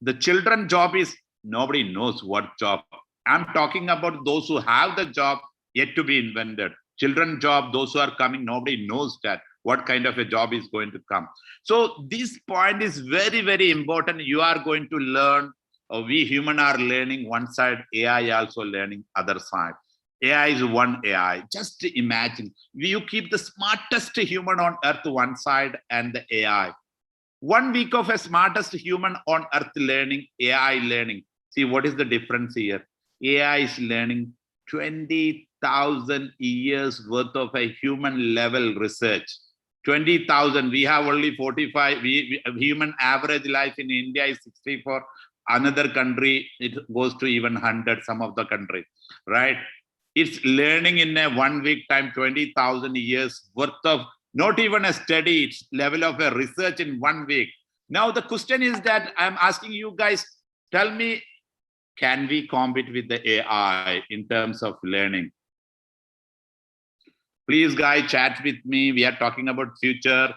The children job is nobody knows what job. I'm talking about those who have the job yet to be invented. Children job, those who are coming, nobody knows that what kind of a job is going to come. So this point is very, very important. You are going to learn. We human are learning one side, AI also learning other side. AI is one AI. Just imagine, you keep the smartest human on earth one side and the AI. 1 week of a smartest human on earth learning, AI learning. See, what is the difference here? AI is learning 20,000 years worth of a human level research. 20,000, we have only 45, human average life in India is 64. Another country, it goes to even 100, some of the countries, right? It's learning in a 1 week time, 20,000 years worth of, not even a study, it's level of a research in 1 week. Now the question is that I'm asking you guys, tell me, can we compete with the AI in terms of learning? Please guys, chat with me. We are talking about future.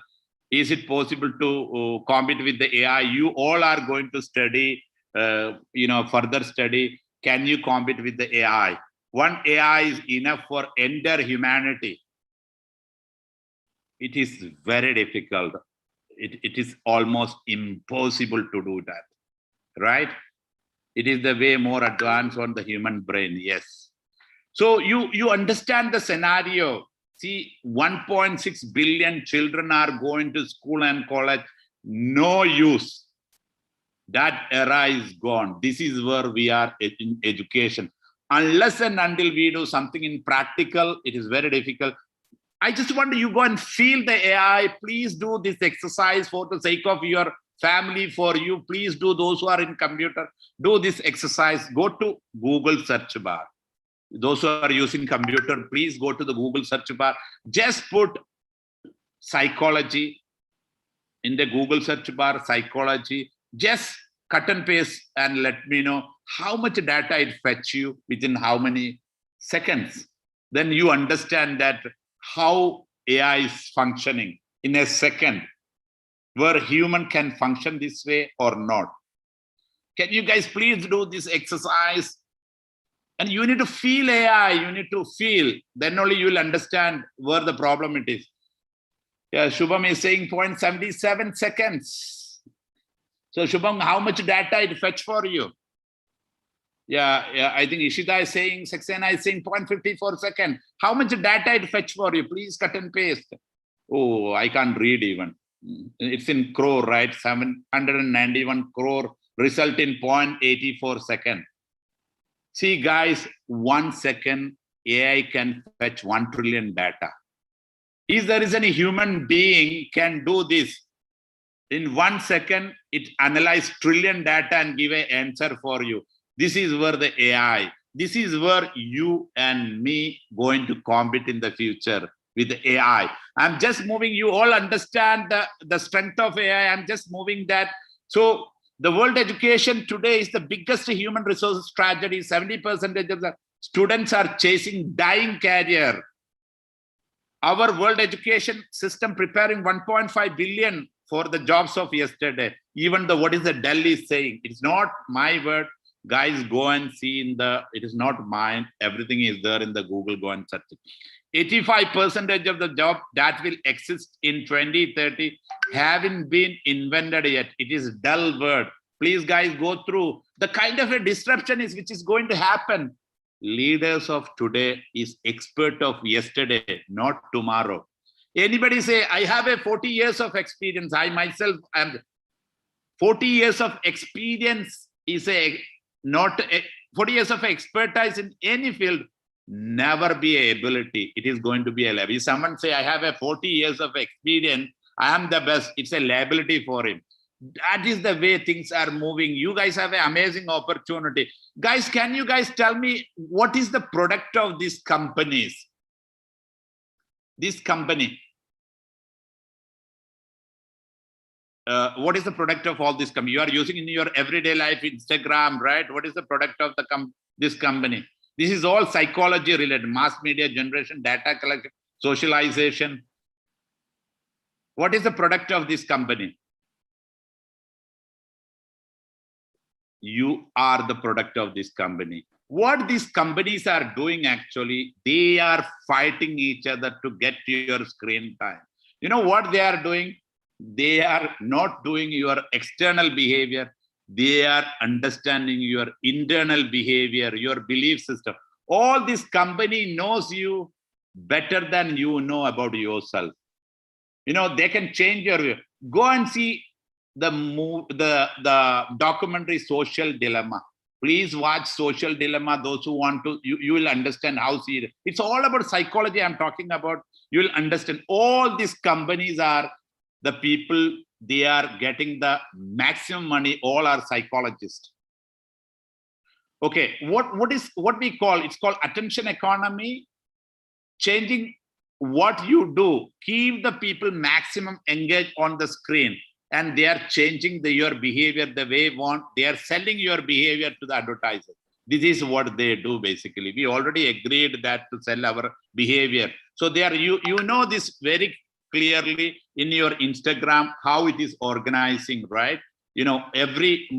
Is it possible to compete with the AI? You all are going to study, further study. Can you compete with the AI? One AI is enough for entire humanity. It is very difficult. It is almost impossible to do that, right? It is the way more advanced on the human brain, yes. So you understand the scenario. See, 1.6 billion children are going to school and college, no use. That era is gone. This is where we are in education. Unless and until we do something in practical, it is very difficult. I just want you go and feel the AI. Please do this exercise for the sake of your family, for you. Please do, those who are in computer, do this exercise. Go to Google search bar. Those who are using computer, please go to the Google search bar. Just put psychology in the Google search bar, psychology. Just cut and paste and let me know how much data it fetch you within how many seconds. Then you understand that how AI is functioning in a second, where human can function this way or not. Can you guys please do this exercise? And you need to feel AI, you need to feel, then only you will understand where the problem it is. Yeah, Shubham is saying 0.77 seconds. So Shubham, how much data it fetch for you? Yeah, I think Ishita is saying, Saxena is saying 0.54 seconds. How much data it fetch for you? Please cut and paste. Oh, I can't read even. It's in crore, right? 791 crore result in 0.84 seconds. See guys, 1 second AI can fetch 1 trillion data. If there is any human being can do this, in 1 second, it analyze trillion data and give an answer for you. This is where the AI, this is where you and me going to compete in the future with the AI. I'm just moving, you all understand the strength of AI. I'm just moving that. So the world education today is the biggest human resources tragedy. 70% of the students are chasing dying career. Our world education system preparing 1.5 billion for the jobs of yesterday. Even the what is the Delhi saying? It's not my word. Guys, go and see in the, it is not mine. Everything is there in the Google, go and search it. 85% of the job that will exist in 2030 haven't been invented yet. It is dull word. Please guys go through the kind of a disruption is which is going to happen. Leaders of today is expert of yesterday, not tomorrow. Anybody say, I have a 40 years of experience. I myself am 40 years of experience is a not a, 40 years of expertise in any field, never be a ability. It is going to be a level. If someone say, I have a 40 years of experience, I am the best, it's a liability for him. That is the way things are moving. You guys have an amazing opportunity. Guys, can you guys tell me what is the product of these companies? This company. What is the product of all this company? You are using in your everyday life, Instagram, right? What is the product of the this company? This is all psychology related, mass media generation, data collection, socialization. What is the product of this company? You are the product of this company. What these companies are doing actually, they are fighting each other to get your screen time. You know what they are doing? They are not doing your external behavior. They are understanding your internal behavior, your belief system. All this company knows you better than you know about yourself. You know, they can change your, go and see the documentary Social Dilemma. Please watch Social Dilemma. Those who want to, you will understand how serious. It's all about psychology I'm talking about. You will understand all these companies are the people, they are getting the maximum money, all are psychologists. Okay, what we call, it's called attention economy, changing what you do, keep the people maximum engaged on the screen, and they are changing your behavior the way they are selling your behavior to the advertiser. This is what they do basically. We already agreed that to sell our behavior. So they are, you know this very clearly in your Instagram, how it is organizing, right? You know, every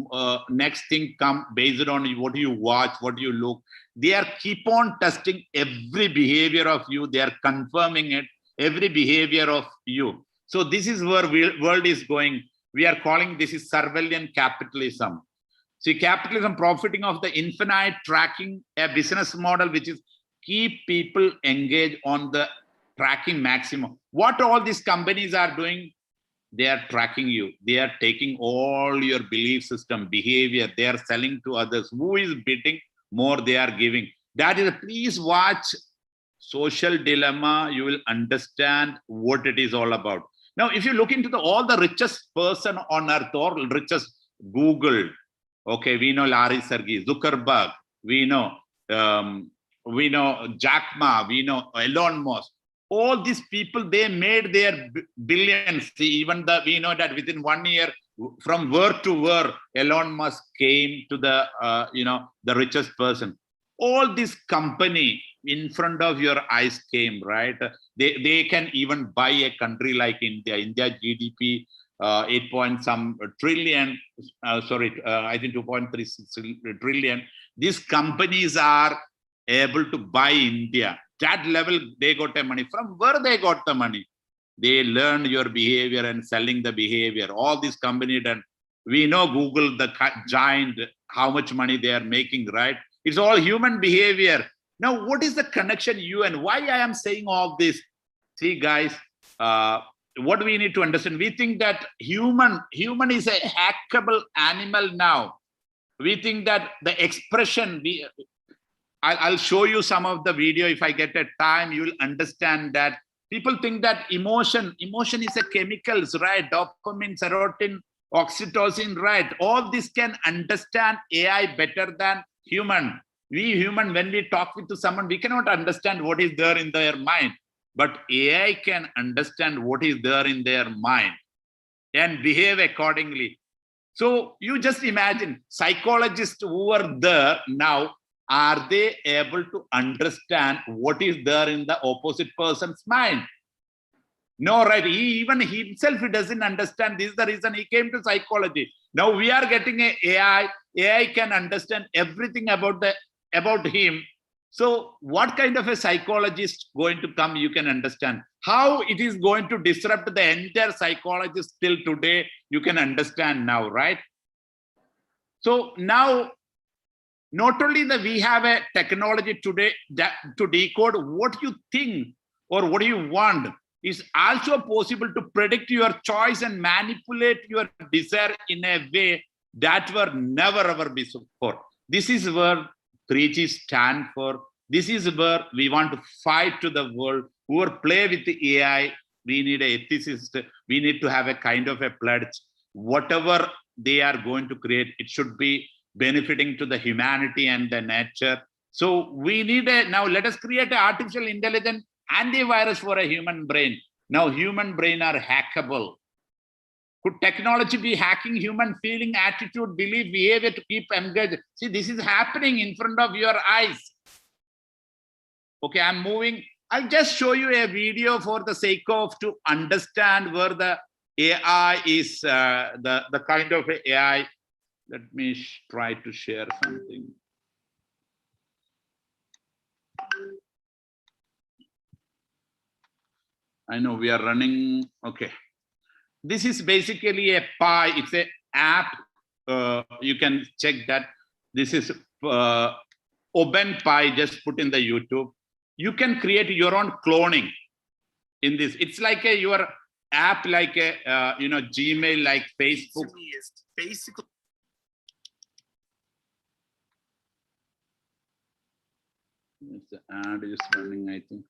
next thing come based on what you watch, what you look. They are keep on testing every behavior of you. They are confirming it, every behavior of you. So this is where world is going. We are calling this is surveillance capitalism. See, capitalism profiting of the infinite, tracking a business model which is keep people engaged on the tracking maximum. What all these companies are doing, they are tracking you. They are taking all your belief system, behavior. They are selling to others. Who is bidding more, they are giving. That is, please watch Social Dilemma. You will understand what it is all about. Now, if you look into all the richest person on earth or richest Google, okay, we know Larry Sergey, Zuckerberg, we know Jack Ma, we know Elon Musk. All these people, they made their billions. See, even we know that within 1 year, from word to word, Elon Musk came to the the richest person. All this company in front of your eyes came, right? They can even buy a country like India. India GDP 8 point some trillion. I think 2.36 trillion. These companies are able to buy India. That level, they got the money. From where they got the money? They learned your behavior and selling the behavior. All these companies, and we know Google, the giant, how much money they are making, right? It's all human behavior. Now, what is the connection you and why I am saying all this? See, guys, what we need to understand, we think that human is a hackable animal now. We think that the expression, I'll show you some of the video. If I get a time, you will understand that people think that emotion is a chemicals, right? Dopamine, serotonin, oxytocin, right? All this can understand AI better than human. We human, when we talk with someone, we cannot understand what is there in their mind. But AI can understand what is there in their mind and behave accordingly. So you just imagine psychologists who are there now, are they able to understand what is there in the opposite person's mind? No, right? Even himself, he doesn't understand. This is the reason he came to psychology. Now we are getting an AI. AI can understand everything about him. So what kind of a psychologist going to come, you can understand. How it is going to disrupt the entire psychologist till today, you can understand now, right? So now, not only that we have a technology today that to decode what you think or what you want, is also possible to predict your choice and manipulate your desire in a way that were never ever before. This is where 3G stand for. This is where we want to fight to the world. Who play with the AI, we need an ethicist. We need to have a kind of a pledge. Whatever they are going to create, it should be benefiting to the humanity and the nature. So we need now let us create an artificial intelligence antivirus for a human brain. Now human brain are hackable. Could technology be hacking human feeling, attitude, belief, behavior to keep engaged? See, this is happening in front of your eyes. Okay, I'm moving. I'll just show you a video for the sake of to understand where the AI is, the kind of AI. Let me try to share something. I know we are running. Okay. This is basically a Pi. It's an app. You can check that. This is Open Pi. Just put in the YouTube. You can create your own cloning in this. It's like your app, like a Gmail, like Facebook. The ad is running, I think.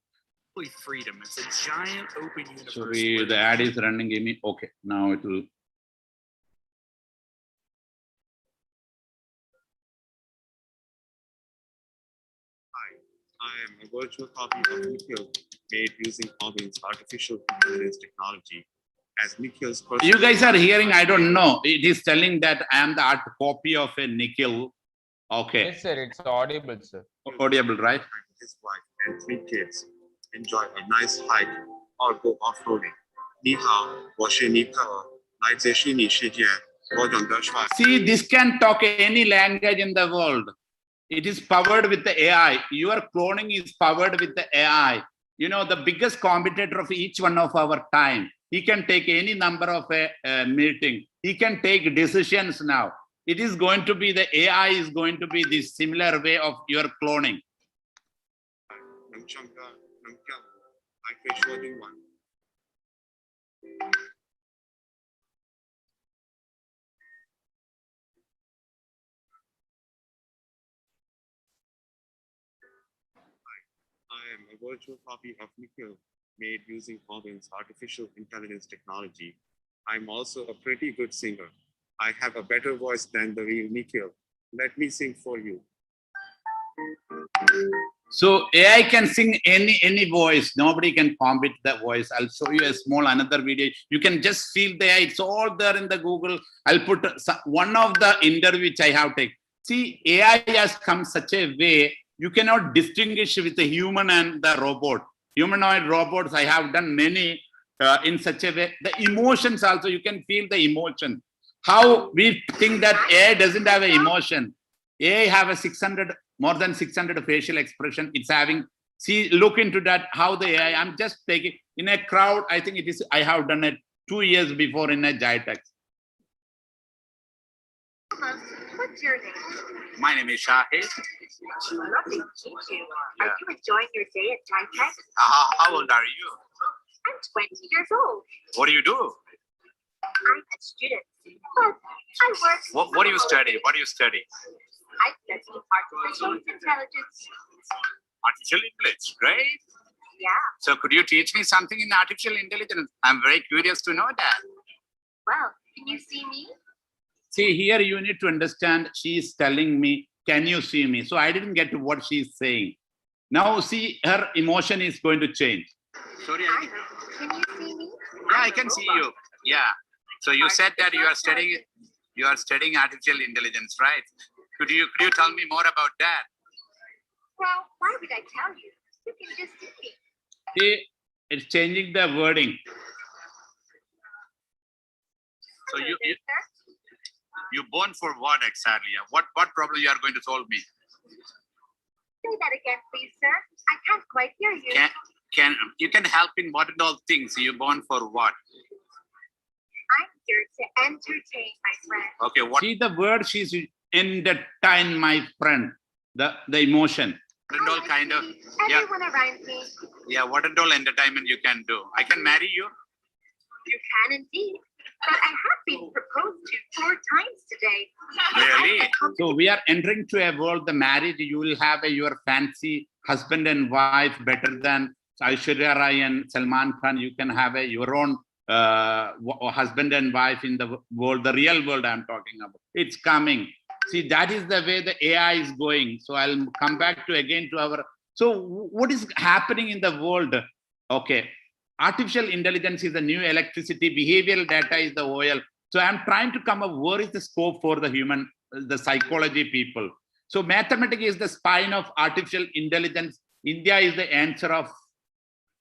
Freedom. It's a giant open universe. Sorry, the ad is running. Give me. Okay, now it will. I am a virtual copy of Nikhil made using Orban's artificial intelligence technology. As Nikhil's personal. You guys are hearing, I don't know. It is telling that I am the art copy of a Nikhil. Okay. Yes, sir. It's audible, sir. Audible, right? His wife and 3 kids enjoy a nice hike or go off-roading. 你好，我是尼克，来自虚拟世界，我懂得说。See, this can talk any language in the world. It is powered with the AI. Your cloning is powered with the AI. You know, the biggest competitor of each one of our time. He can take any number of a meeting. He can take decisions now. It is going to be, the AI is going to be this similar way of your cloning. I am a virtual copy of Nikhil made using Orban's artificial intelligence technology. I'm also a pretty good singer. I have a better voice than the real Nikhil. Let me sing for you. So AI can sing any voice. Nobody can compete the voice. I'll show you a small another video. You can just feel the AI. It's all there in the Google. I'll put one of the interview which I have taken. See, AI has come such a way you cannot distinguish with the human and the robot. Humanoid robots, I have done many in such a way. The emotions also, you can feel the emotion. How we think that AI doesn't have an emotion. AI have a more than 600 facial expression. It's having, see, look into that, how the AI, I'm just taking, in a crowd, I think it is, I have done it 2 years before in a GITEX. What's your name? My name is Shahid. Lovely to meet you. Are you enjoying your day at GITEX? How old are you? I'm 20 years old. What do you do? I'm a student, but I work. What do you study? What do you study? I study artificial intelligence. Artificial intelligence, great. Yeah. So could you teach me something in artificial intelligence? I'm very curious to know that. Well, can you see me? See, here you need to understand, she is telling me, can you see me? So I didn't get to what she's saying. Now see, her emotion is going to change. Sorry, Can you see me? Yeah, I can see you. Yeah. So you said that you are studying artificial intelligence, right? Could you tell me more about that? Well, why would I tell you? You can just see me. See, it's changing the wording. So you born for what exactly? What problem you are going to solve me? Say that again, please, sir. I can't quite hear you. You can help in what and all things? You born for what? I'm here to entertain my friend. Okay, what? See the word, she's entertain my friend. The emotion. What and all kind of, yeah. Everyone around me. Yeah, what and all entertainment you can do? I can marry you? You can indeed. But I have been proposed to 4 times today. Really? So we are entering to a world, the marriage, you will have your fancy husband and wife better than Aishwarya Rai and Salman Khan. You can have your own husband and wife in the world, the real world I'm talking about. It's coming. See, that is the way the AI is going. So I'll come back to again to our, so what is happening in the world? Okay. Artificial intelligence is the new electricity, behavioral data is the oil. So I'm trying to come up, where is the scope for the human, the psychology people? So mathematics is the spine of artificial intelligence. India is the answer of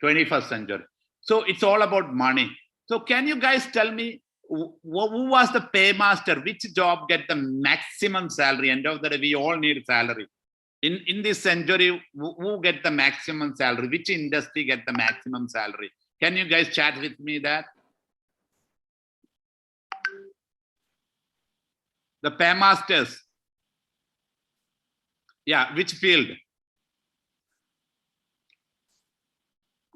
21st century. So it's all about money. So can you guys tell me, who was the paymaster? Which job get the maximum salary? End of the day, we all need salary. In this century, who get the maximum salary? Which industry get the maximum salary? Can you guys chat with me that? The paymasters. Yeah, which field?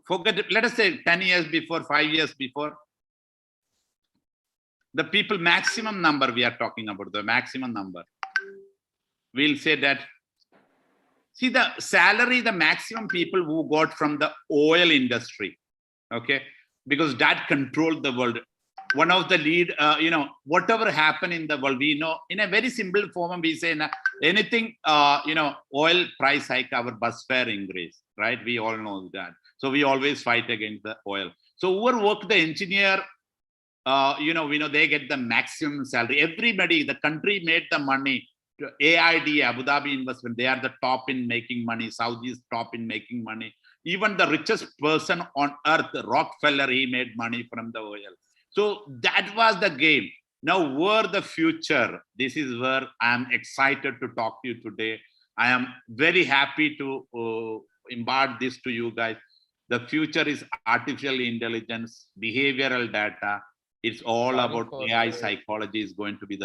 Forget it. Let us say 10 years before, 5 years before. The people maximum number we are talking about, the maximum number. We'll say that See the salary, the maximum people who got from the oil industry, okay, because that controlled the world. One of the lead, whatever happened in the world, we know in a very simple form, we say anything, oil price hike, our bus fare increase, right? We all know that. So we always fight against the oil. So whoever work the engineer, we know they get the maximum salary. Everybody, the country made the money. AID, Abu Dhabi investment, they are the top in making money. Saudi is top in making money. Even the richest person on earth, Rockefeller, he made money from the oil. So that was the game. Now, where the future? This is where I am excited to talk to you today. I am very happy to impart this to you guys. The future is artificial intelligence, behavioral data. It's all about AI psychology is going to be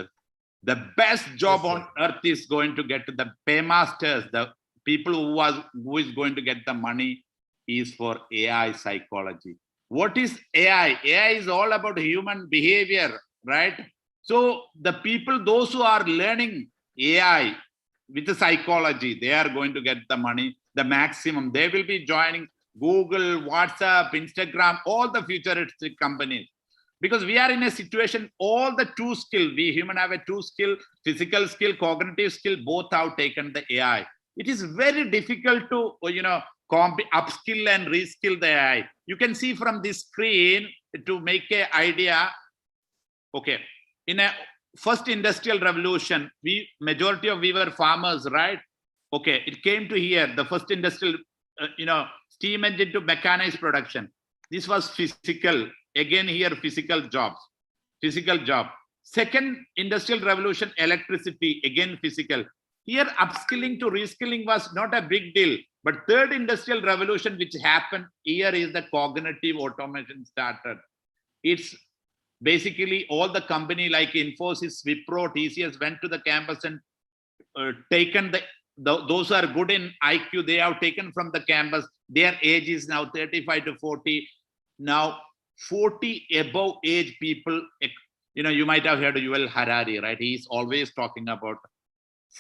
the best job on earth is going to get to the paymasters, the people who is going to get the money is for AI psychology. What is AI? AI is all about human behavior, right? So the people, those who are learning AI with the psychology, they are going to get the money, the maximum. They will be joining Google, WhatsApp, Instagram, all the futuristic companies. Because we are in a situation, all the two skill, we human have a two skill, physical skill, cognitive skill, both have taken the AI. It is very difficult to, upskill and reskill the AI. You can see from this screen to make an idea. Okay, in a first industrial revolution, majority of we were farmers, right? Okay, it came to here, the first industrial, steam engine to mechanized production. This was physical. Again here, physical job. Second industrial revolution, electricity, again physical. Here upskilling to reskilling was not a big deal. But third industrial revolution which happened here is the cognitive automation started. It's basically all the company like Infosys, Wipro, TCS went to the campus and taken those who are good in IQ, they have taken from the campus. Their age is now 35 to 40. Now 40 above age people, you might have heard Yuval Harari, right? He's always talking about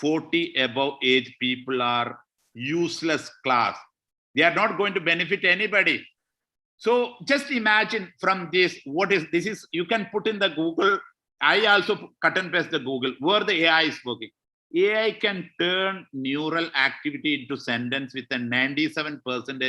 40 above age people are useless class. They are not going to benefit anybody. So just imagine from this, this is, you can put in the Google. I also cut and paste the Google where the AI is working. AI can turn neural activity into sentence with a 97%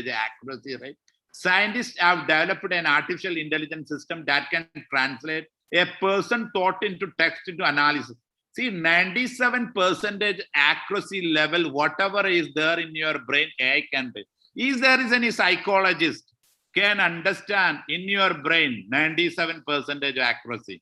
accuracy, right? Scientists have developed an artificial intelligence system that can translate a person thought into text into analysis. See, 97% accuracy level, whatever is there in your brain, AI can do. If there is any psychologist can understand in your brain 97% accuracy.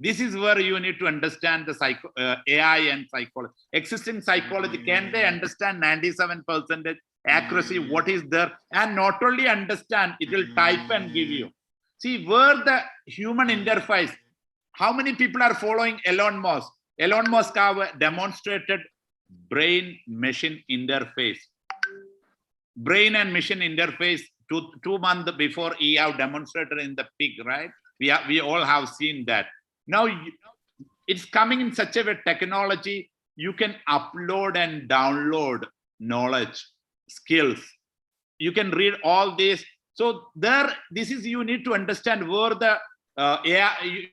This is where you need to understand the AI and psychology. Existing psychology, can they understand 97% accuracy, what is there? And not only understand, it will type and give you. See, where the human interface, how many people are following Elon Musk? Elon Musk have demonstrated brain-machine interface. Brain and machine interface 2 months before he have demonstrated in the pig, right? We all have seen that. Now it's coming in such a way, technology, you can upload and download knowledge, skills. You can read all this. So you need to understand where the AI,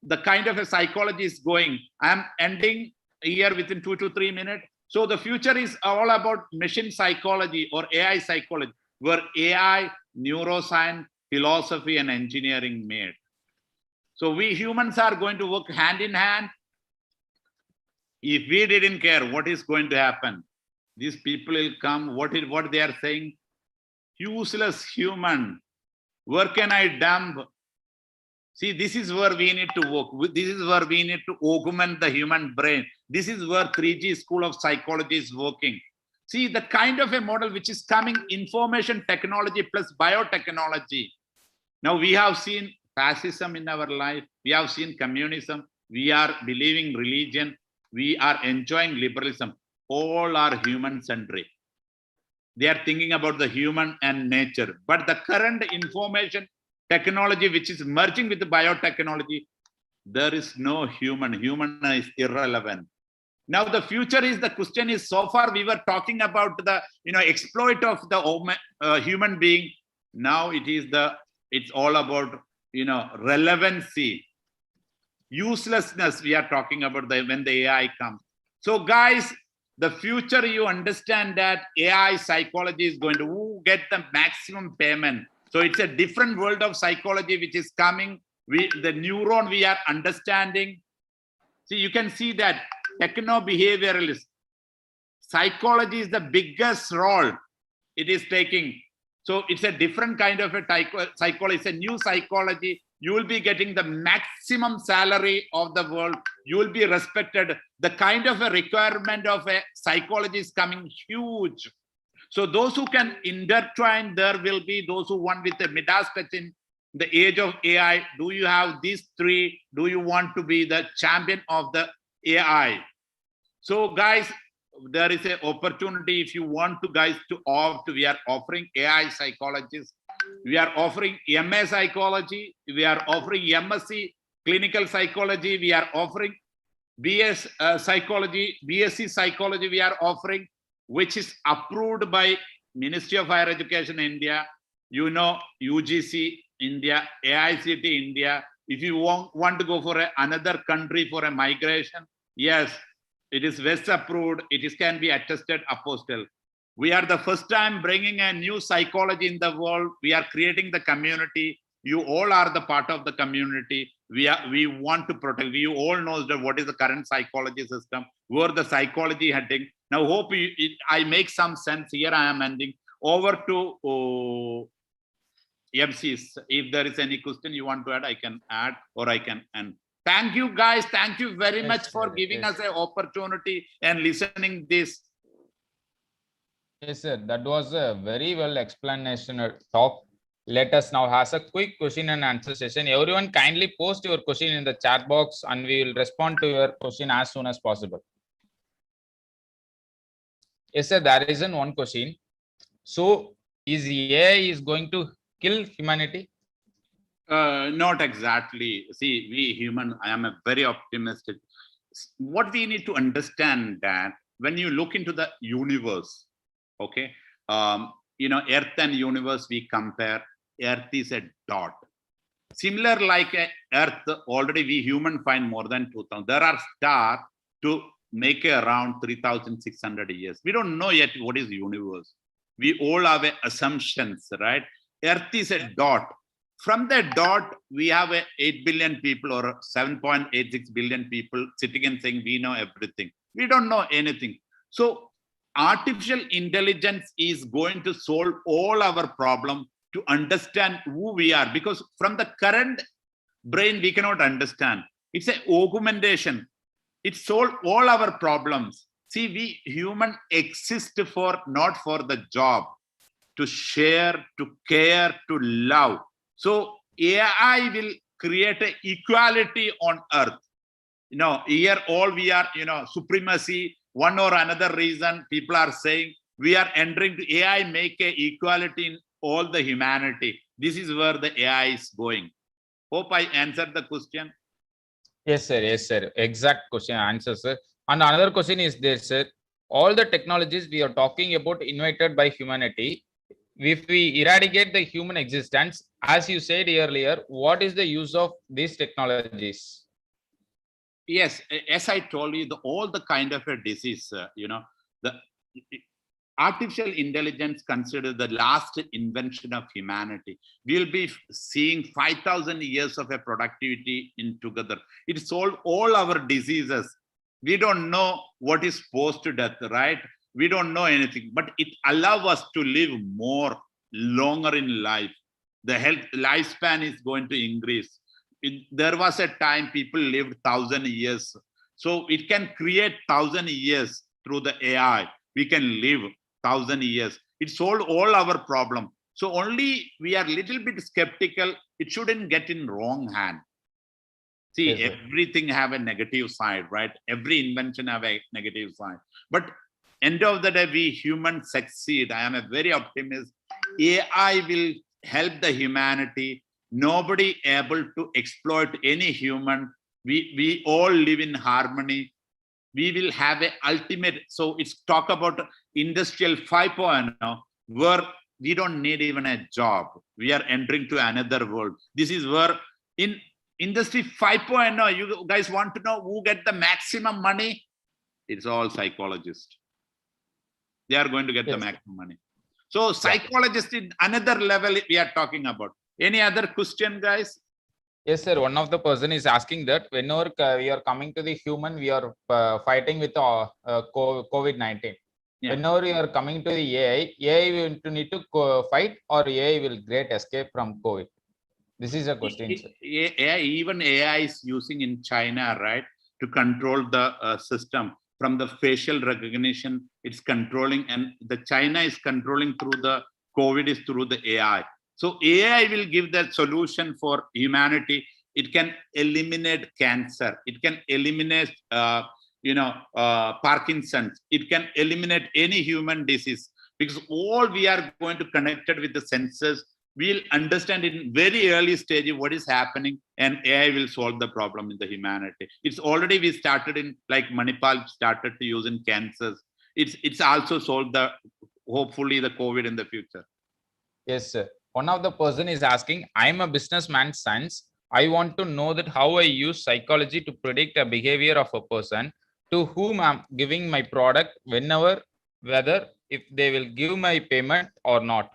the kind of a psychology is going. I'm ending here within 2 to 3 minutes. So the future is all about machine psychology or AI psychology, where AI, neuroscience, philosophy, and engineering made. So we humans are going to work hand in hand. If we didn't care, what is going to happen? These people will come, what they are saying? Useless human. Where can I dump? See, this is where we need to work. This is where we need to augment the human brain. This is where 3G School of Psychology is working. See, the kind of a model which is coming, information technology plus biotechnology. Now we have seen fascism in our life. We have seen communism. We are believing religion. We are enjoying liberalism. All are human-centric. They are thinking about the human and nature. But the current information technology, which is merging with the biotechnology, there is no human. Human is irrelevant. Now the future is, the question is, so far we were talking about the exploit of the human being. Now it's all about relevancy, uselessness. We are talking about when the AI comes. So guys, the future, you understand that AI psychology is going to get the maximum payment. So it's a different world of psychology which is coming. The neuron we are understanding. See, you can see that techno-behavioralist psychology is the biggest role it is taking. So it's a different kind of a psychology. It's a new psychology. You will be getting the maximum salary of the world. You will be respected. The kind of a requirement of a psychology is coming huge. So those who can intertwine, there will be those who want with the Midas touch in the age of AI. Do you have these three? Do you want to be the champion of the AI? So guys, there is an opportunity. If you want to guys to opt, we are offering AI psychologists. We are offering MA psychology. We are offering MSc clinical psychology. We are offering BS psychology, BSc psychology. We are offering, which is approved by Ministry of Higher Education India, UGC India, AICT India. If you want to go for another country for a migration, yes, it is West approved. Can be attested apostle. We are the first time bringing a new psychology in the world. We are creating the community. You all are the part of the community. We want to protect. You all know that what is the current psychology system, where the psychology heading. Now, hope I make some sense here. I am ending. Over to MCs. If there is any question you want to add, I can add, or I can end. Thank you, guys. Thank you very much for giving us an opportunity and listening this. Yes, sir. That was a very well explanation talk. Let us now have a quick question and answer session. Everyone kindly post your question in the chat box and we will respond to your question as soon as possible. Yes, sir. There is one question. So, is AI is going to kill humanity? Not exactly. See, we human, I am a very optimistic. What we need to understand that when you look into the universe, okay, Earth and universe, we compare. Earth is a dot. Similar like Earth, already we human find more than 2,000. There are stars to make around 3,600 years. We don't know yet what is universe. We all have assumptions, right? Earth is a dot. From the dot, we have 8 billion people or 7.86 billion people sitting and saying we know everything. We don't know anything. So artificial intelligence is going to solve all our problems to understand who we are, because from the current brain, we cannot understand. It's an augmentation. It solves all our problems. See, we human exist not for the job, to share, to care, to love. So AI will create an equality on earth. Here all we are, supremacy, one or another reason, people are saying we are entering to AI, make a equality in all the humanity. This is where the AI is going. Hope I answered the question. Yes, sir. Yes, sir. Exact question answer, sir. And another question is there, sir. All the technologies we are talking about invented by humanity, if we eradicate the human existence, as you said earlier, what is the use of these technologies? Yes, as I told you, all the kind of a disease, the artificial intelligence considered the last invention of humanity. We'll be seeing 5,000 years of a productivity in together. It solved all our diseases. We don't know what is post-death, right? We don't know anything, but it allows us to live longer in life. The health lifespan is going to increase. There was a time people lived 1,000 years. So it can create 1,000 years through the AI. We can live 1,000 years. It solved all our problems. So only we are little bit skeptical. It shouldn't get in wrong hand. See, yes, everything have a negative side, right? Every invention have a negative side. But end of the day, we humans succeed. I am a very optimist. AI will help the humanity. Nobody able to exploit any human. We all live in harmony. we will have a ultimate. So it's talk about industrial 5.0, where we don't need even a job. We are entering to another world. This is where in industry 5.0, you guys want to know who get the maximum money? It's all psychologists. They are going to get the maximum money. So psychologists in another level we are talking about. Any other question, guys? Yes, sir. One of the person is asking that whenever we are coming to the human, we are fighting with COVID-19. Yeah. Whenever you are coming to the AI will need to fight, or AI will great escape from COVID. This is a question, sir. Even AI is using in China, right, to control the system from the facial recognition. It's controlling, and the China is controlling through the COVID is through the AI. So AI will give that solution for humanity. It can eliminate cancer. It can eliminate, Parkinson's. It can eliminate any human disease, because all we are going to connected with the sensors. We'll understand in very early stage what is happening, and AI will solve the problem in the humanity. It's already we started in, like Manipal started to use in cancers. It's also solved the, hopefully, the COVID in the future. Yes, sir. One of the person is asking, I'm a businessman's son. I want to know that how I use psychology to predict the behavior of a person to whom I'm giving my product, whenever, whether if they will give my payment or not.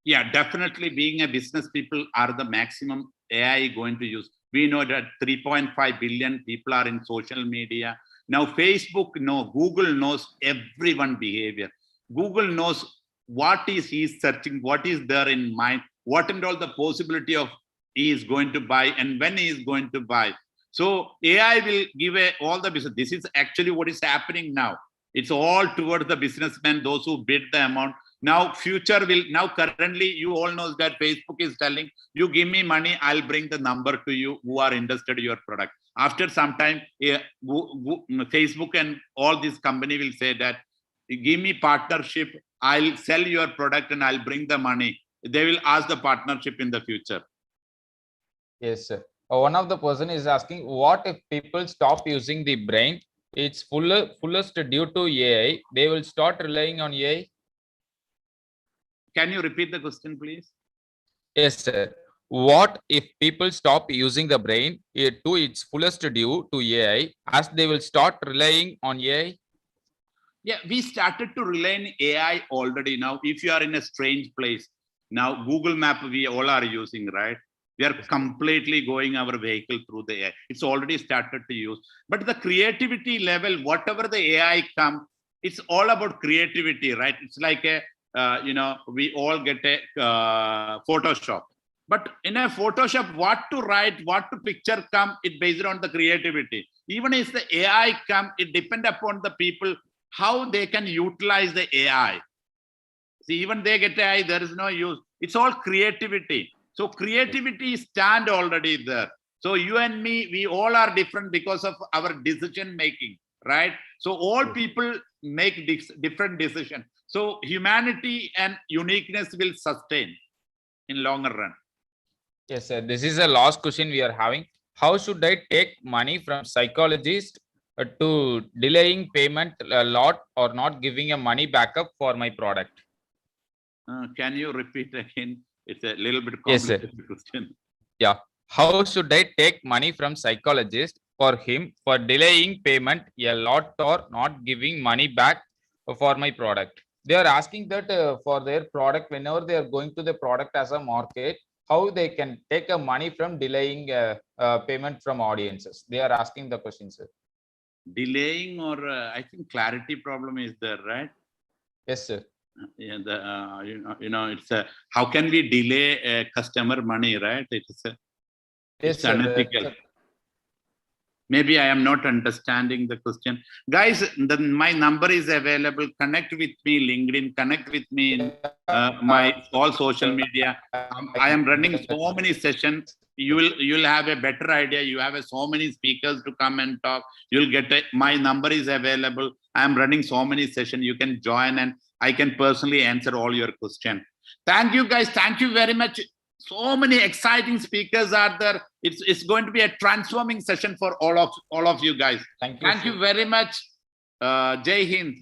Yeah, definitely being a business people are the maximum AI going to use. We know that 3.5 billion people are in social media. Now Facebook knows, Google knows everyone behavior. Google knows what is he searching, what is there in mind, what and all the possibility of he is going to buy and when he is going to buy. So AI will give all the business. This is actually what is happening now. It's all towards the businessmen, those who bid the amount. Now future will, now currently you all know that Facebook is telling you give me money, I'll bring the number to you who are interested in your product. After some time, Facebook and all this company will say that give me partnership, I'll sell your product and I'll bring the money. They will ask the partnership in the future. Yes, sir. One of the person is asking, what if people stop using the brain? It's fullest due to AI. They will start relying on AI. Can you repeat the question, please? Yes, sir. What if people stop using the brain to its fullest due to AI, as they will start relying on AI? Yeah, we started to rely on AI already. Now, if you are in a strange place, now Google Map we all are using, right? We are completely going our vehicle through the AI. It's already started to use. But the creativity level, whatever the AI come, it's all about creativity, right? It's like a, we all get a Photoshop. But in a Photoshop, what to write, what to picture come, it based on the creativity. Even if the AI come, it depends upon the people, how they can utilize the AI. See, even they get AI, there is no use. It's all creativity. So creativity stand already there. So you and me, we all are different because of our decision making, right? So all people make different decisions. So humanity and uniqueness will sustain in longer run. Yes, sir. This is the last question we are having. How should I take money from psychologists to delaying payment a lot or not giving a money backup for my product? Can you repeat again? It's a little bit complicated question. Yeah. How should I take money from psychologist for him for delaying payment a lot or not giving money back for my product? They are asking that for their product, whenever they are going to the product as a market, how they can take a money from delaying payment from audiences. They are asking the question, sir. Delaying or I think clarity problem is there, right? Yes, sir. Yeah, it's a, how can we delay customer money, right? It's unethical. Maybe I am not understanding the question. Guys, my number is available. Connect with me, LinkedIn, connect with me in my all social media. I am running so many sessions. You'll have a better idea. You have so many speakers to come and talk. You'll get my number is available. I am running so many sessions. You can join and I can personally answer all your questions. Thank you, guys. Thank you very much. So many exciting speakers are there. It's going to be a transforming session for all of you guys. Thank you very much. Jai Hind.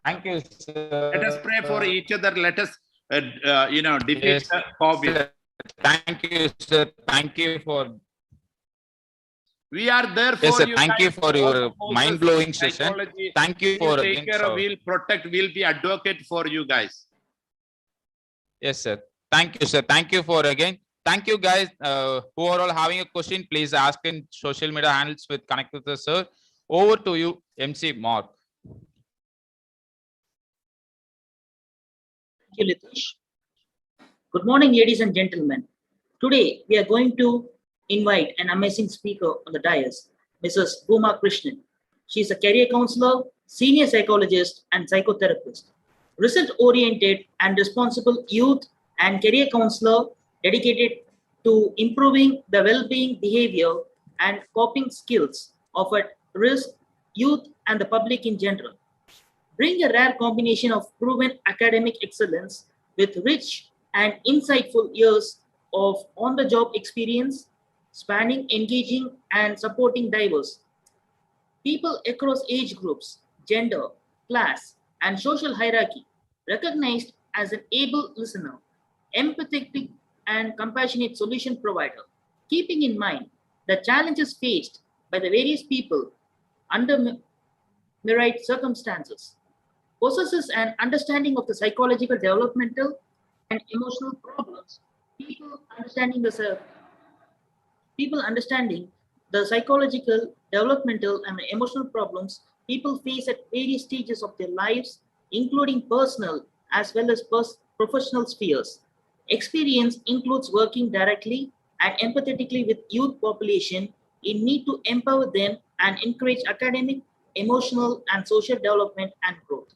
Thank you, sir. Let us pray for each other. Let us, defeat the COVID. Sir. Thank you, sir. Thank you for. We are there for Yes, sir. you. Thank guys. you for your mind-blowing session. Psychology. Thank you for We'll take again, care of, sir. we'll protect, we'll be advocate for you guys. Yes, sir. Thank you, sir. Thank you for again. Thank you, guys. Who are all having a question, please ask in social media handles with connect with us, sir. Over to you, MC Mark. Thank you, Litish. Good morning, ladies and gentlemen. Today, we are going to invite an amazing speaker on the dais, Mrs. Bhuma Krishnan. She is a career counselor, senior psychologist, and psychotherapist. Result-oriented and responsible youth and career counselor dedicated to improving the well-being behavior and coping skills of at-risk youth and the public in general. Bring a rare combination of proven academic excellence with rich and insightful years of on-the-job experience, spanning engaging and supporting diverse people across age groups, gender, class, and social hierarchy, recognized as an able listener, empathetic and compassionate solution provider, keeping in mind the challenges faced by the various people under myriad circumstances, possesses an understanding of the psychological, developmental, and emotional problems. People understanding the psychological, developmental, and emotional problems people face at various stages of their lives, including personal as well as professional spheres. Experience includes working directly and empathetically with youth population in need to empower them and encourage academic, emotional, and social development and growth.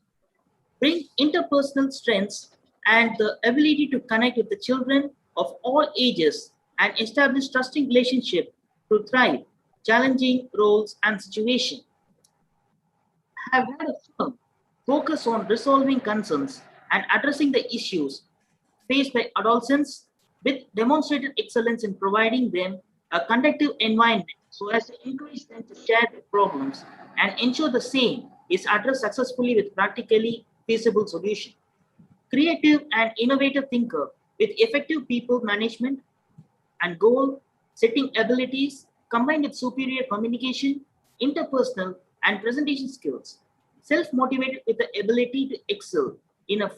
Bring interpersonal strengths and the ability to connect with the children of all ages and establish trusting relationship to thrive, challenging roles and situations. Have had a firm focus on resolving concerns and addressing the issues faced by adolescents with demonstrated excellence in providing them a conducive environment so as to encourage them to share their problems and ensure the same is addressed successfully with practically feasible solution. Creative and innovative thinker with effective people management and goal setting abilities combined with superior communication, interpersonal and presentation skills. Self-motivated with the ability to excel in a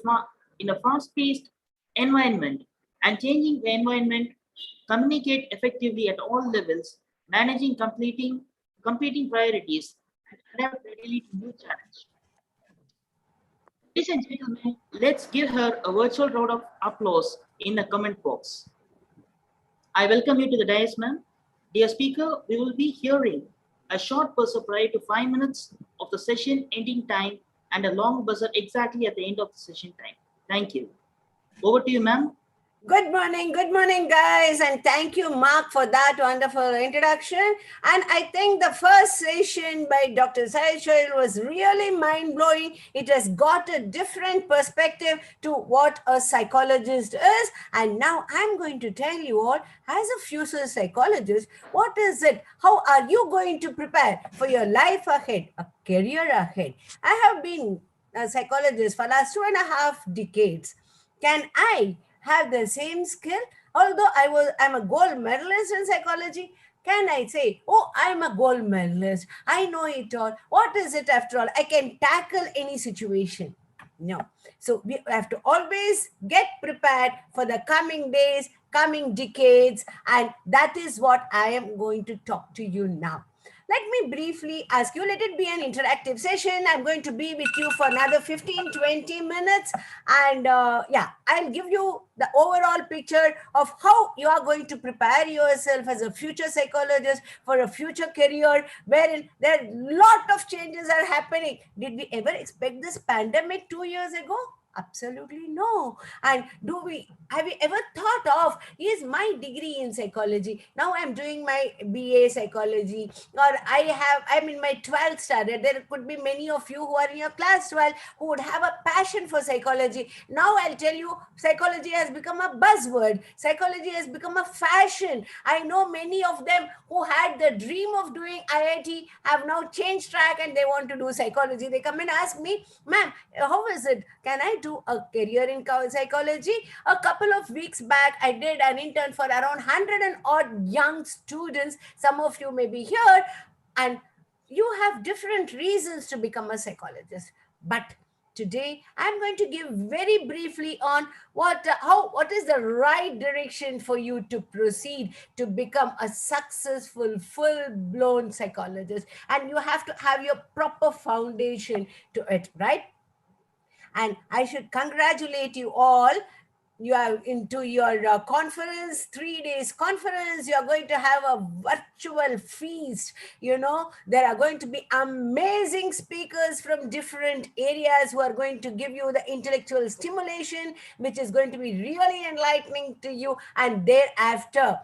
fast-paced environment and changing the environment, communicate effectively at all levels, managing competing priorities, and adapt readily to new challenges. Ladies and gentlemen, let's give her a virtual round of applause in the comment box. I welcome you to the dais, ma'am. Dear speaker, we will be hearing a short buzzer prior to 5 minutes of the session ending time and a long buzzer exactly at the end of the session time. Thank you. Over to you, ma'am. Good morning, guys, and thank you, Mark, for that wonderful introduction. And I think the first session by Dr. Saichel was really mind-blowing. It has got a different perspective to what a psychologist is. And now I'm going to tell you all, as a future psychologist, what is it? How are you going to prepare for your life ahead, a career ahead? I have been a psychologist for the last 2.5 decades. Can I have the same skill? Although I'm a gold medalist in psychology, can I say, oh, I'm a gold medalist, I know it all? What is it after all? I can tackle any situation. No. So we have to always get prepared for the coming days, coming decades, and that is what I am going to talk to you now. Let me briefly ask you, let it be an interactive session. I'm going to be with you for another 15-20 minutes. And I'll give you the overall picture of how you are going to prepare yourself as a future psychologist for a future career, wherein there are a lot of changes are happening. Did we ever expect this pandemic 2 years ago? Absolutely no. And have you ever thought of, is my degree in psychology, now I'm doing my BA psychology, or I'm in my 12th standard. There could be many of you who are in your class 12 who would have a passion for psychology. Now I'll tell you, psychology has become a buzzword. Psychology has become a fashion. I know many of them who had the dream of doing IIT have now changed track and they want to do psychology. They come and ask me, ma'am, how is it? Can I do a career in psychology? A couple of weeks back, I did an intern for around 100 and odd young students. Some of you may be here, and you have different reasons to become a psychologist. But today I'm going to give very briefly on what is the right direction for you to proceed to become a successful full blown psychologist. And you have to have your proper foundation to it, right? And I should congratulate you all. You are into your conference, 3 days conference. You are going to have a virtual feast. There are going to be amazing speakers from different areas who are going to give you the intellectual stimulation, which is going to be really enlightening to you. And thereafter,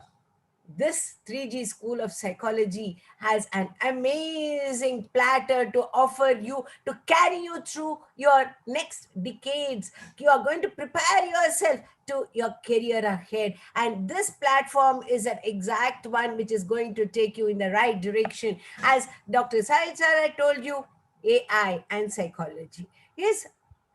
this 3G School of Psychology has an amazing platter to offer you to carry you through your next decades. You are going to prepare yourself to your career ahead. And this platform is an exact one which is going to take you in the right direction. As Dr. Sai Chara told you, AI and psychology. Yes,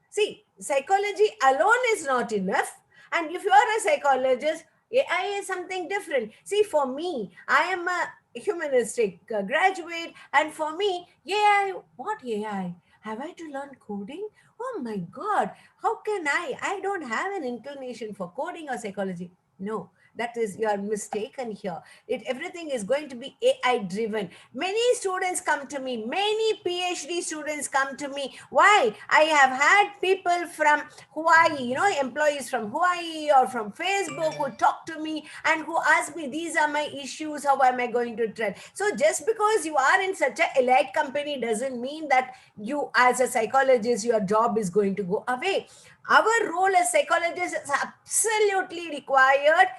see, psychology alone is not enough. And if you are a psychologist, AI is something different. See, for me, I am a humanistic graduate, and for me, AI, what AI? Have I to learn coding? Oh my God, how can I? I don't have an inclination for coding or psychology. No, that is, you are mistaken here. Everything is going to be AI driven. Many students come to me, many PhD students come to me. Why? I have had people from Hawaii, employees from Hawaii or from Facebook who talk to me and who ask me, these are my issues, how am I going to tread? So just because you are in such a elite company doesn't mean that you, as a psychologist, your job is going to go away. Our role as psychologists is absolutely required,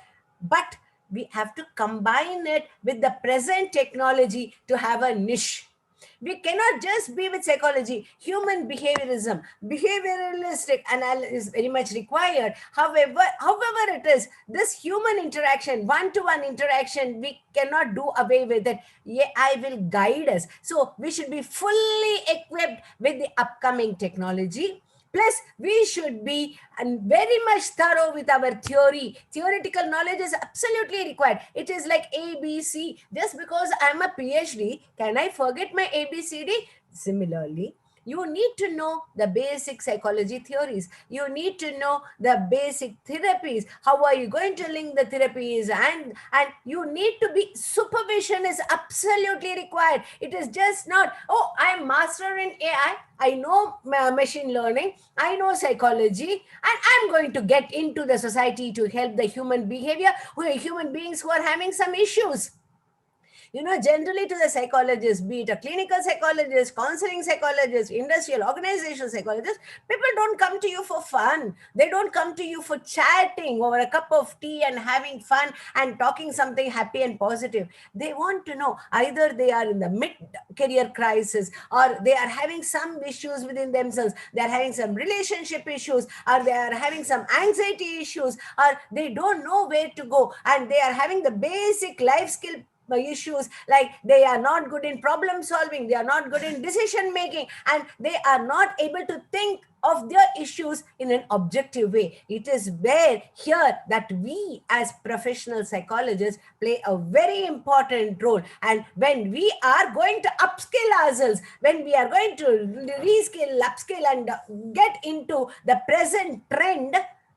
but we have to combine it with the present technology to have a niche. We cannot just be with psychology. Human behaviorism, behavioralistic analysis is very much required. However it is, this human interaction, one-to-one interaction, we cannot do away with it. AI will guide us. So we should be fully equipped with the upcoming technology. Plus, we should be very much thorough with our theory. Theoretical knowledge is absolutely required. It is like ABC. Just because I'm a PhD, can I forget my ABCD? Similarly, you need to know the basic psychology theories. You need to know the basic therapies. How are you going to link the therapies? And you need to be, supervision is absolutely required. It is just not, oh, I'm master in AI. I know machine learning. I know psychology. And I'm going to get into the society to help the human beings who are having some issues. Generally to the psychologist, be it a clinical psychologist, counseling psychologist, industrial organization psychologist, people don't come to you for fun. They don't come to you for chatting over a cup of tea and having fun and talking something happy and positive. They want to know either they are in the mid-career crisis, or they are having some issues within themselves. They are having some relationship issues, or they are having some anxiety issues, or they don't know where to go, and they are having the basic life skill issues, like they are not good in problem solving, they are not good in decision making, and they are not able to think of their issues in an objective way. It is where here that we as professional psychologists play a very important role. And when we are going to upskill ourselves, when we are going to reskill, upskill, and get into the present trend,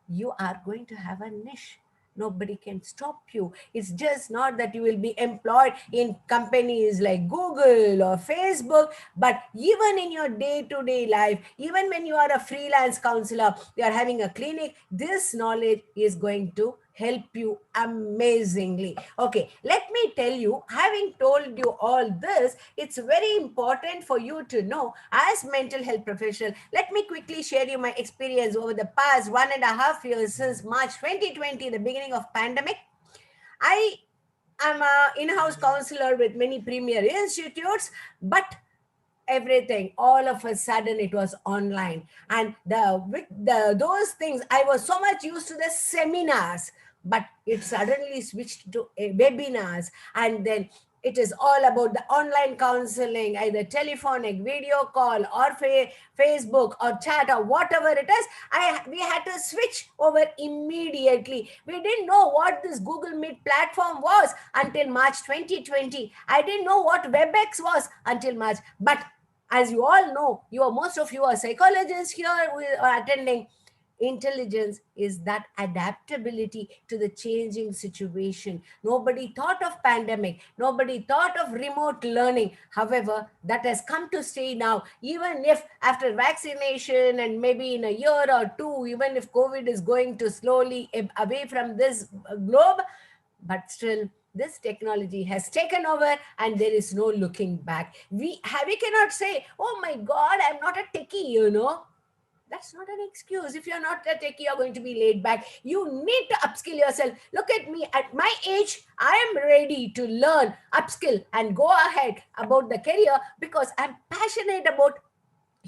you are going to have a niche. Nobody can stop you. It's just not that you will be employed in companies like Google or Facebook, but even in your day-to-day life, even when you are a freelance counselor, you are having a clinic, this knowledge is going to help you amazingly. Okay, let me tell you, having told you all this, it's very important for you to know as mental health professional. Let me quickly share you my experience over the past 1.5 years since March 2020, the beginning of pandemic. I am a in-house counselor with many premier institutes, but everything all of a sudden it was online, and the those things, I was so much used to the seminars, but it suddenly switched to webinars, and then it is all about the online counseling, either telephonic, video call, or Facebook or chat or whatever it is. We had to switch over immediately. We didn't know what this Google Meet platform was until March 2020. I didn't know what WebEx was until March. But as you all know, most of you are psychologists here who are attending. Intelligence is that adaptability to the changing situation. Nobody thought of pandemic. Nobody thought of remote learning. However, that has come to stay now. Even if after vaccination and maybe in a year or two, even if COVID is going to slowly away from this globe, but still this technology has taken over and there is no looking back. We cannot say, oh my God, I'm not a techie. That's not an excuse. If you're not a techie, you're going to be laid back. You need to upskill yourself. Look at me. At my age, I am ready to learn, upskill, and go ahead about the career because I'm passionate about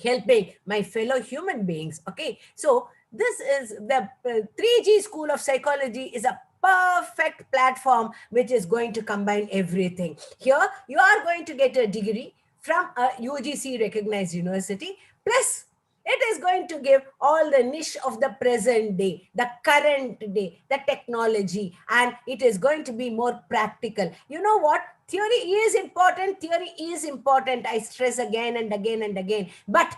helping my fellow human beings. Okay. So this is the 3G School of Psychology is a perfect platform which is going to combine everything. Here, you are going to get a degree from a UGC recognized university, plus it is going to give all the niche of the present day, the current day, the technology, and it is going to be more practical. You know what? Theory is important. Theory is important. I stress again and again and again. But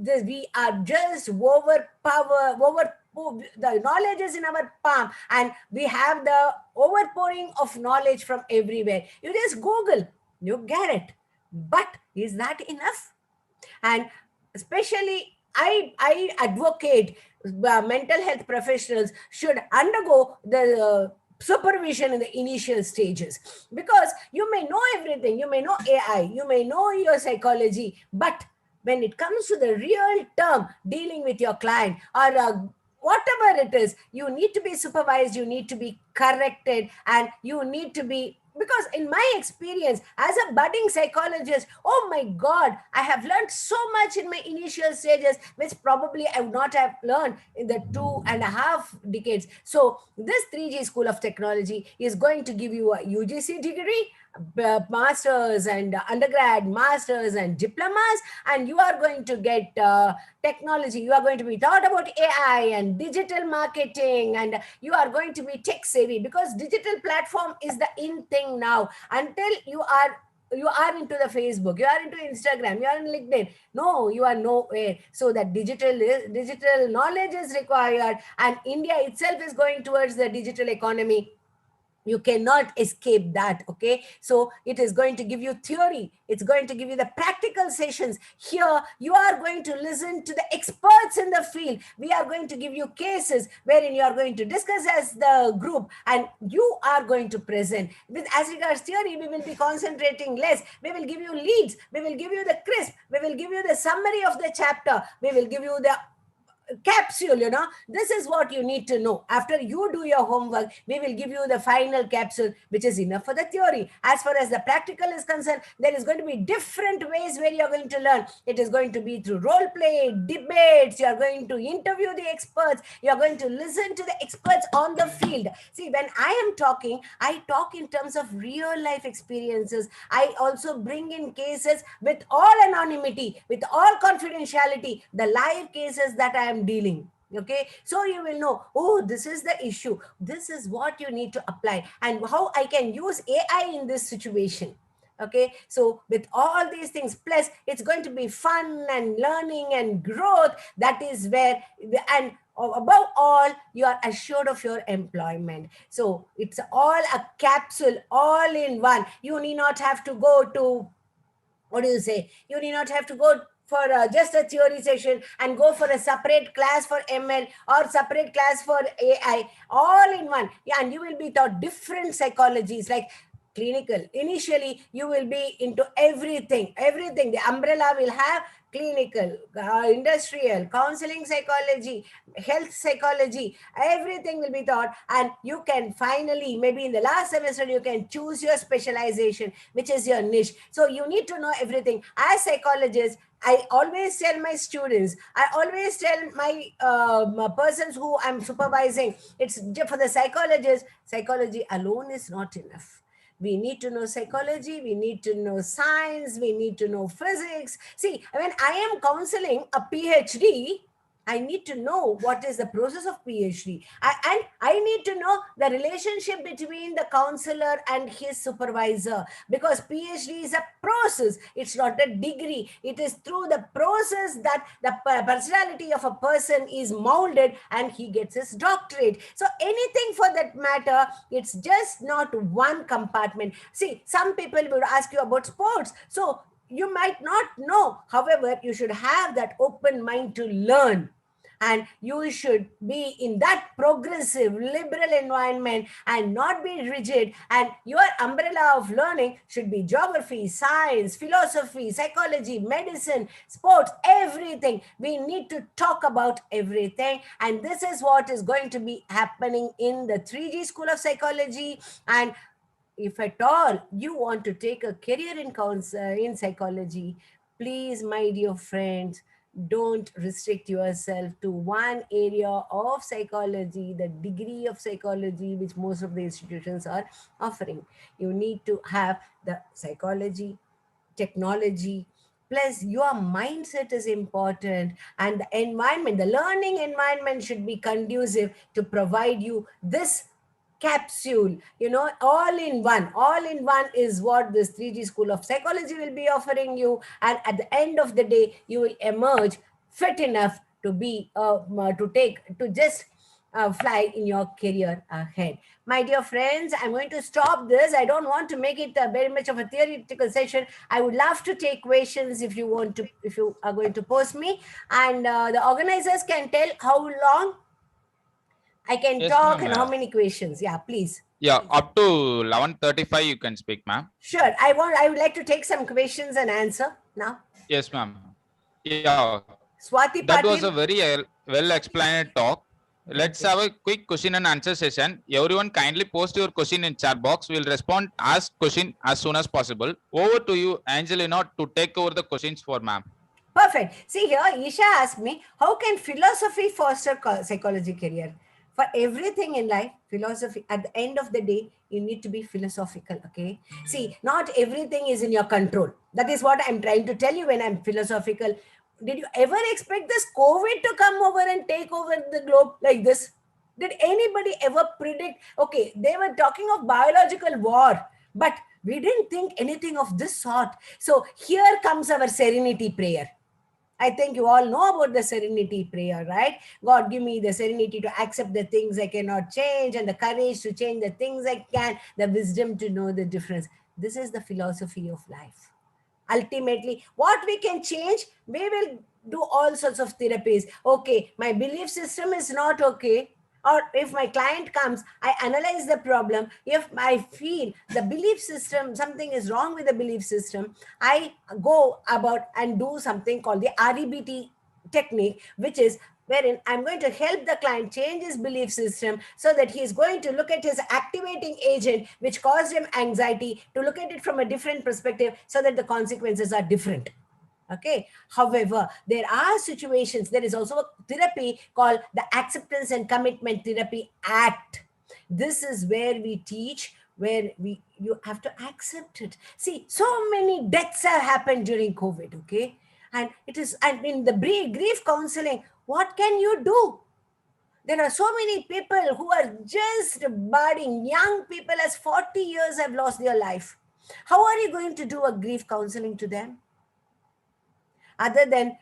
we are just the knowledge is in our palm, and we have the overpouring of knowledge from everywhere. You just Google, you get it. But is that enough? And especially I advocate mental health professionals should undergo the supervision in the initial stages, because you may know everything, you may know AI, you may know your psychology, but when it comes to the real term dealing with your client or whatever it is, you need to be supervised, you need to be corrected, and you need to be, because in my experience as a budding psychologist, oh my God, I have learned so much in my initial stages, which probably I would not have learned in the 2.5 decades. So this 3G School of Technology is going to give you a UGC degree, masters and undergrad, masters and diplomas, and you are going to get technology. You are going to be taught about AI and digital marketing, and you are going to be tech savvy, because digital platform is the in thing now. Until you are into the Facebook, you are into Instagram, you are in LinkedIn, no, you are nowhere. So that digital knowledge is required, and India itself is going towards the digital economy. You cannot escape that. Okay, so it is going to give you theory, it's going to give you the practical sessions. Here you are going to listen to the experts in the field. We are going to give you cases wherein you are going to discuss as the group, and you are going to present with, as regards theory, we will be concentrating less. We will give you leads, we will give you the crisp, we will give you the summary of the chapter, we will give you the capsule. This is what you need to know. After you do your homework, we will give you the final capsule, which is enough for the theory. As far as the practical is concerned, there is going to be different ways where you're going to learn. It is going to be through role play, debates, you're going to interview the experts, you're going to listen to the experts on the field. See, when I am talking, I talk in terms of real life experiences. I also bring in cases with all anonymity, with all confidentiality, the live cases that I am dealing. Okay, so you will know, oh, this is the issue, this is what you need to apply, and how I can use AI in this situation. Okay, so with all these things, plus it's going to be fun and learning and growth. That is where, and above all, you are assured of your employment. So it's all a capsule, all in one. You need not have to go to, what do you say, you need not have to go for just a theory session and go for a separate class for ML or separate class for AI, all in one. Yeah, and you will be taught different psychologies like clinical. Initially, you will be into everything. The umbrella will have clinical, industrial, counseling psychology, health psychology, everything will be taught. And you can finally, maybe in the last semester, you can choose your specialization, which is your niche. So you need to know everything. As psychologists, I always tell my students, I always tell my persons who I'm supervising, it's for the psychologists, psychology alone is not enough. We need to know psychology, we need to know science, we need to know physics. See, when I am counseling a PhD, I need to know what is the process of PhD. And I need to know the relationship between the counselor and his supervisor, because PhD is a process. It's not a degree. It is through the process that the personality of a person is molded and he gets his doctorate. So anything for that matter, it's just not one compartment. See, some people would ask you about sports. So you might not know. However, you should have that open mind to learn. And you should be in that progressive, liberal environment and not be rigid. And your umbrella of learning should be geography, science, philosophy, psychology, medicine, sports, everything. We need to talk about everything. And this is what is going to be happening in the 3G School of Psychology. And if at all you want to take a career in psychology, please, my dear friends, don't restrict yourself to one area of psychology, the degree of psychology, which most of the institutions are offering. You need to have the psychology, technology, plus your mindset is important, and the environment, the learning environment should be conducive to provide you this capsule, all in one is what this 3G School of Psychology will be offering you. And at the end of the day, you will emerge fit enough to be to just fly in your career ahead. My dear friends, I'm going to stop this. I don't want to make it very much of a theoretical session. I would love to take questions if you are going to post me, and the organizers can tell how long I can Yes, talk ma'am. and how many questions. Yeah, please. Yeah, up to 11:35 you can speak, ma'am. Sure. I would like to take some questions and answer now. Yes, ma'am. Yeah. Swati That was Patil. a very well explained talk. Let's have a quick question and answer session. Everyone kindly post your question in chat box. We'll respond ask question as soon as possible. Over to you, Angelina, to take over the questions for ma'am. Perfect. See here, Isha asked me, how can philosophy foster psychology career? For everything in life, philosophy, at the end of the day, you need to be philosophical, okay? See, not everything is in your control. That is what I'm trying to tell you when I'm philosophical. Did you ever expect this COVID to come over and take over the globe like this? Did anybody ever predict? Okay, they were talking of biological war, but we didn't think anything of this sort. So here comes our serenity prayer. I think you all know about the serenity prayer, right? God, give me the serenity to accept the things I cannot change, and the courage to change the things I can, the wisdom to know the difference. This is the philosophy of life. Ultimately, what we can change, we will do all sorts of therapies. Okay, my belief system is not okay. Or if my client comes, I analyze the problem. If I feel the belief system, something is wrong with the belief system, I go about and do something called the REBT technique, which is wherein I'm going to help the client change his belief system so that he is going to look at his activating agent, which caused him anxiety, to look at it from a different perspective so that the consequences are different. Okay. However, there are situations, there is also a therapy called the Acceptance and Commitment Therapy Act. This is where we teach, where you have to accept it. See, so many deaths have happened during COVID, okay? And in the grief counseling, what can you do? There are so many people who are just budding, young people as 40 years have lost their life. How are you going to do a grief counseling to them? Other than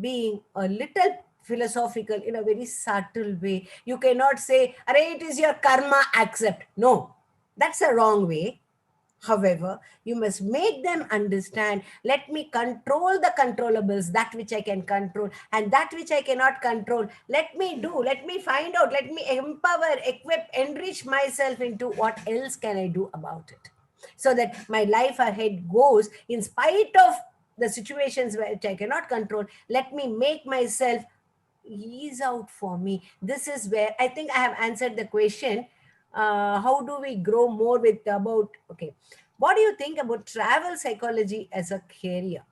being a little philosophical in a very subtle way. You cannot say, "Arey, it is your karma, accept." No, that's a wrong way. However, you must make them understand, let me control the controllables, that which I can control, and that which I cannot control. Let me do, let me find out, let me empower, equip, enrich myself into what else can I do about it. So that my life ahead goes in spite of the situations which I cannot control. Let me make myself ease out for me. This is where I think I have answered the question. How do we grow more with about, okay, what do you think about travel psychology as a career?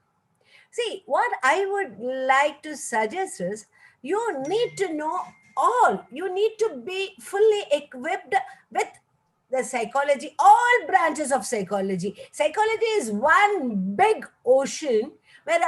See, what I would like to suggest is you need to know all. You need to be fully equipped with the psychology, all branches of psychology. Psychology is one big ocean where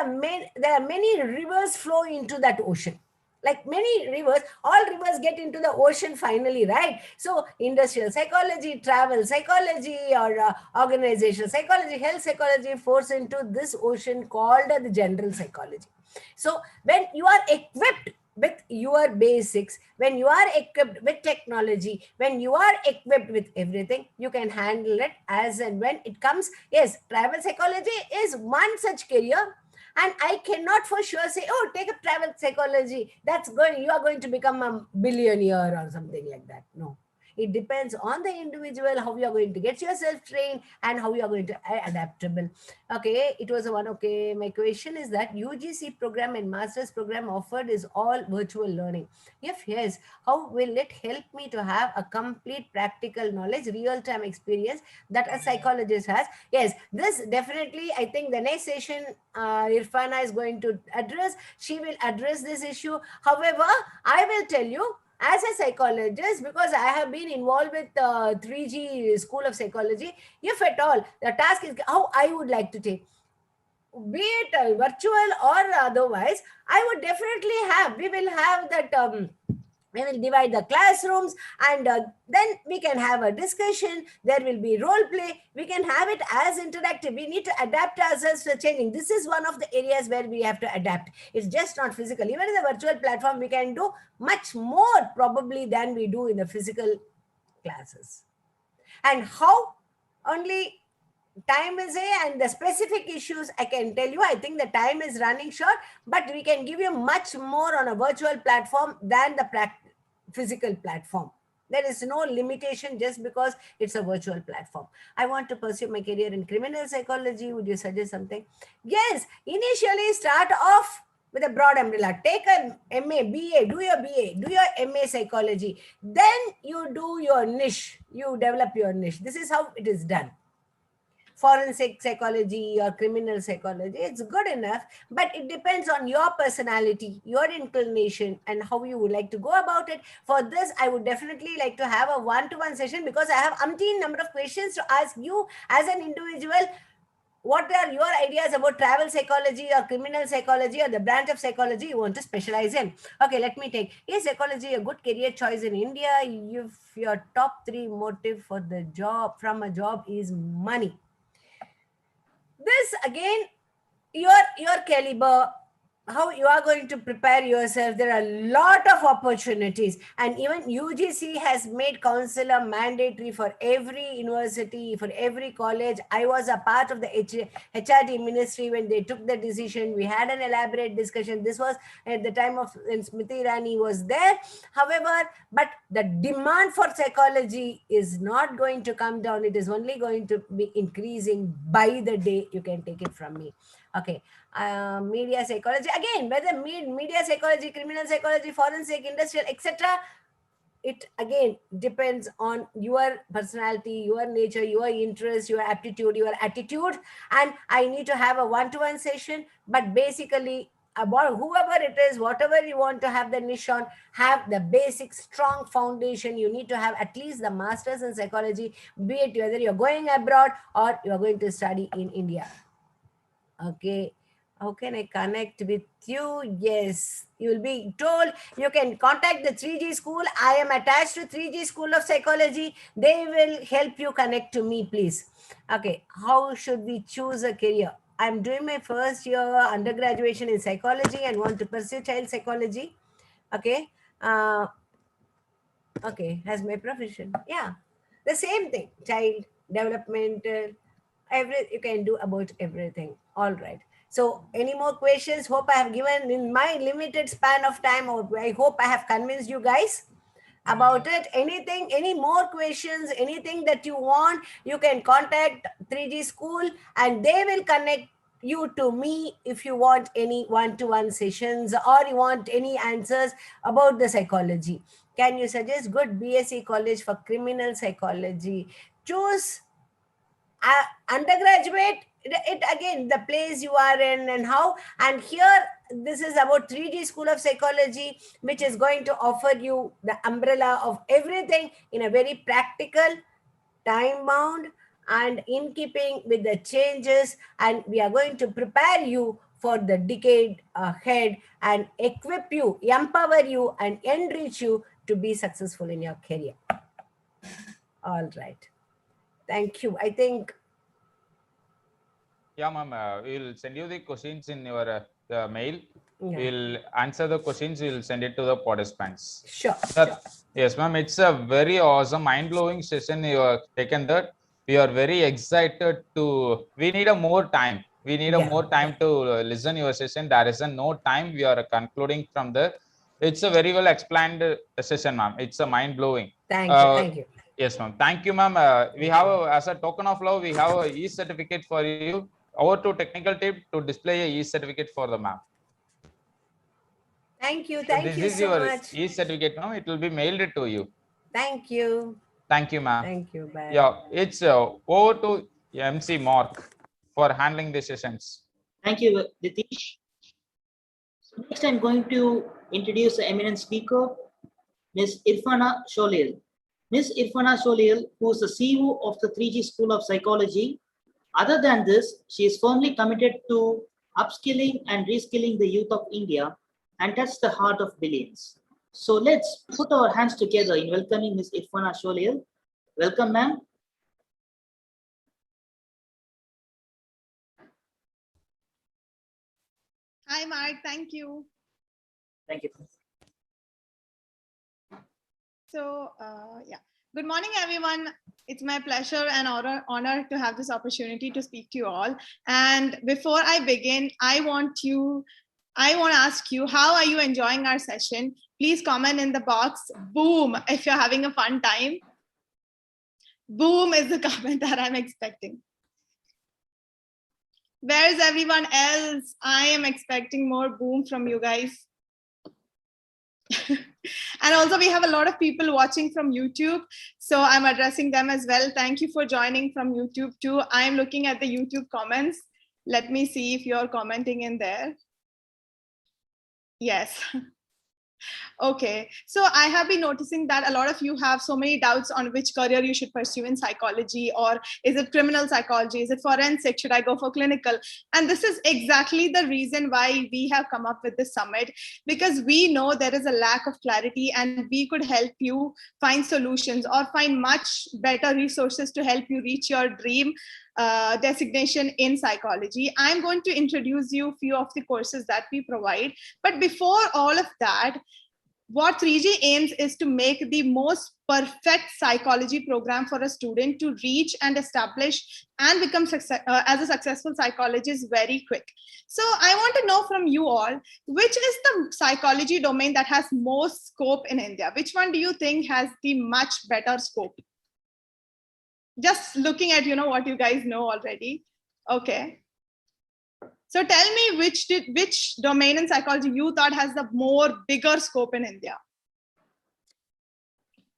there are many rivers flow into that ocean. Like many rivers, all rivers get into the ocean finally, right? So industrial psychology, travel psychology, or organizational psychology, health psychology force into this ocean called the general psychology. So when you are equipped with your basics, when you are equipped with technology, when you are equipped with everything, you can handle it as and when it comes. Yes, travel psychology is one such career, and I cannot for sure say, oh, take up travel psychology, that's going, you are going to become a billionaire or something like that. No, it depends on the individual, how you are going to get yourself trained and how you are going to adaptable. Okay, it was a one. Okay, my question is that UGC program and master's program offered is all virtual learning. If yes, how will it help me to have a complete practical knowledge, real time experience that a psychologist has? Yes, this definitely, I think the next session Irfana is going to address. She will address this issue. However, I will tell you, as a psychologist, because I have been involved with 3G School of Psychology, if at all the task is how I would like to take, be it virtual or otherwise, I would definitely have, we will have that. We will divide the classrooms, and then we can have a discussion. There will be role play. We can have it as interactive. We need to adapt ourselves to changing. This is one of the areas where we have to adapt. It's just not physical. Even in the virtual platform, we can do much more probably than we do in the physical classes. And how? Only time is and the specific issues I can tell you. I think the time is running short, but we can give you much more on a virtual platform than the physical platform. There is no limitation just because it's a virtual platform. I want to pursue my career in criminal psychology. Would you suggest something? Yes, initially start off with a broad umbrella. Take an MA, BA, do your BA, do your MA psychology. Then you do your niche. You develop your niche. This is how it is done. Forensic psychology or criminal psychology, it's good enough, but it depends on your personality, your inclination, and how you would like to go about it. For this, I would definitely like to have a one-to-one session, because I have umpteen number of questions to ask you as an individual. What are your ideas about travel psychology or criminal psychology or the branch of psychology you want to specialize in? Okay, let me take, is psychology a good career choice in India if your top 3 motive for the job from a job is money? This again, your caliber, how you are going to prepare yourself. There are a lot of opportunities, and even UGC has made counselor mandatory for every university, for every college. I was a part of the HRD ministry when they took the decision. We had an elaborate discussion. This was at the time of when Smriti Irani was there. However, but the demand for psychology is not going to come down. It is only going to be increasing by the day. You can take it from me. Okay, media psychology, again, whether media psychology, criminal psychology, forensic, industrial, etc., it again depends on your personality, your nature, your interest, your aptitude, your attitude. And I need to have a one-to-one session, but basically about whoever it is, whatever you want to have the niche on, have the basic strong foundation. You need to have at least the masters in psychology, be it whether you're going abroad or you're going to study in India. Okay, how can I connect with you? Yes, you will be told you can contact the 3G school. I am attached to 3G School of Psychology. They will help you connect to me, please. Okay, how should we choose a career? I'm doing my first year undergraduation in psychology and want to pursue child psychology. Okay, okay, as my profession. Yeah, the same thing, child developmental, You can do about everything. All right. So any more questions? Hope I have given in my limited span of time, or I hope I have convinced you guys about it. Anything, any more questions, anything that you want, you can contact 3G School and they will connect you to me if you want any one-to-one sessions or you want any answers about the psychology. Can you suggest good BSc college for criminal psychology? Choose undergraduate, it again the place you are in and how. And here this is about 3G School of Psychology, which is going to offer you the umbrella of everything in a very practical, time bound, and in keeping with the changes. And we are going to prepare you for the decade ahead and equip you, empower you, and enrich you to be successful in your career. All right. Thank you. I think. Yeah, ma'am. We'll send you the questions in your mail. Yeah. We'll answer the questions. We'll send it to the participants. Sure. Yes, ma'am. It's a very awesome, mind-blowing session you have taken that. We are very excited to. We need a more time. We need a more time to listen your session. There is a no time. We are concluding from there. It's a very well explained session, ma'am. It's a mind-blowing. Thank you. Thank you. Yes, ma'am. Thank you, ma'am. We have, as a token of love, we have a e-certificate for you. Over to technical team to display a e-certificate for the ma'am. Thank you. Thank you This is so your much. e-certificate, ma'am. It will be mailed to you. Thank you. Thank you, ma'am. Thank you. Bye. Yeah, it's over to MC Mark for handling the sessions. Thank you, Ditish. So next, I'm going to introduce the eminent speaker, Ms. Irfana Sholil. Ms. Irfana Sholil, who is the CEO of the 3G School of Psychology. Other than this, she is firmly committed to upskilling and reskilling the youth of India and touch the heart of billions. So let's put our hands together in welcoming Ms. Irfana Sholil. Welcome, ma'am. Hi, Mark. Thank you. Thank you. So, yeah. Good morning, everyone. It's my pleasure and honor to have this opportunity to speak to you all. And before I begin, I want to ask you, how are you enjoying our session? Please comment in the box, boom, if you're having a fun time. Boom is the comment that I'm expecting. Where is everyone else? I am expecting more boom from you guys. And also we have a lot of people watching from YouTube, so I'm addressing them as well. Thank you for joining from YouTube too. I'm looking at the YouTube comments. Let me see if you're commenting in there. Yes. Okay, so I have been noticing that a lot of you have so many doubts on which career you should pursue in psychology, or is it criminal psychology? Is it forensic? Should I go for clinical? And this is exactly the reason why we have come up with this summit, because we know there is a lack of clarity and we could help you find solutions or find much better resources to help you reach your dream designation in psychology. I'm going to introduce you a few of the courses that we provide. But before all of that, what 3G aims is to make the most perfect psychology program for a student to reach and establish and become as a successful psychologist very quick. So I want to know from you all, which is the psychology domain that has most scope in India? Which one do you think has the much better scope? Just looking at, what you guys know already. Okay. So tell me which domain in psychology you thought has the more bigger scope in India?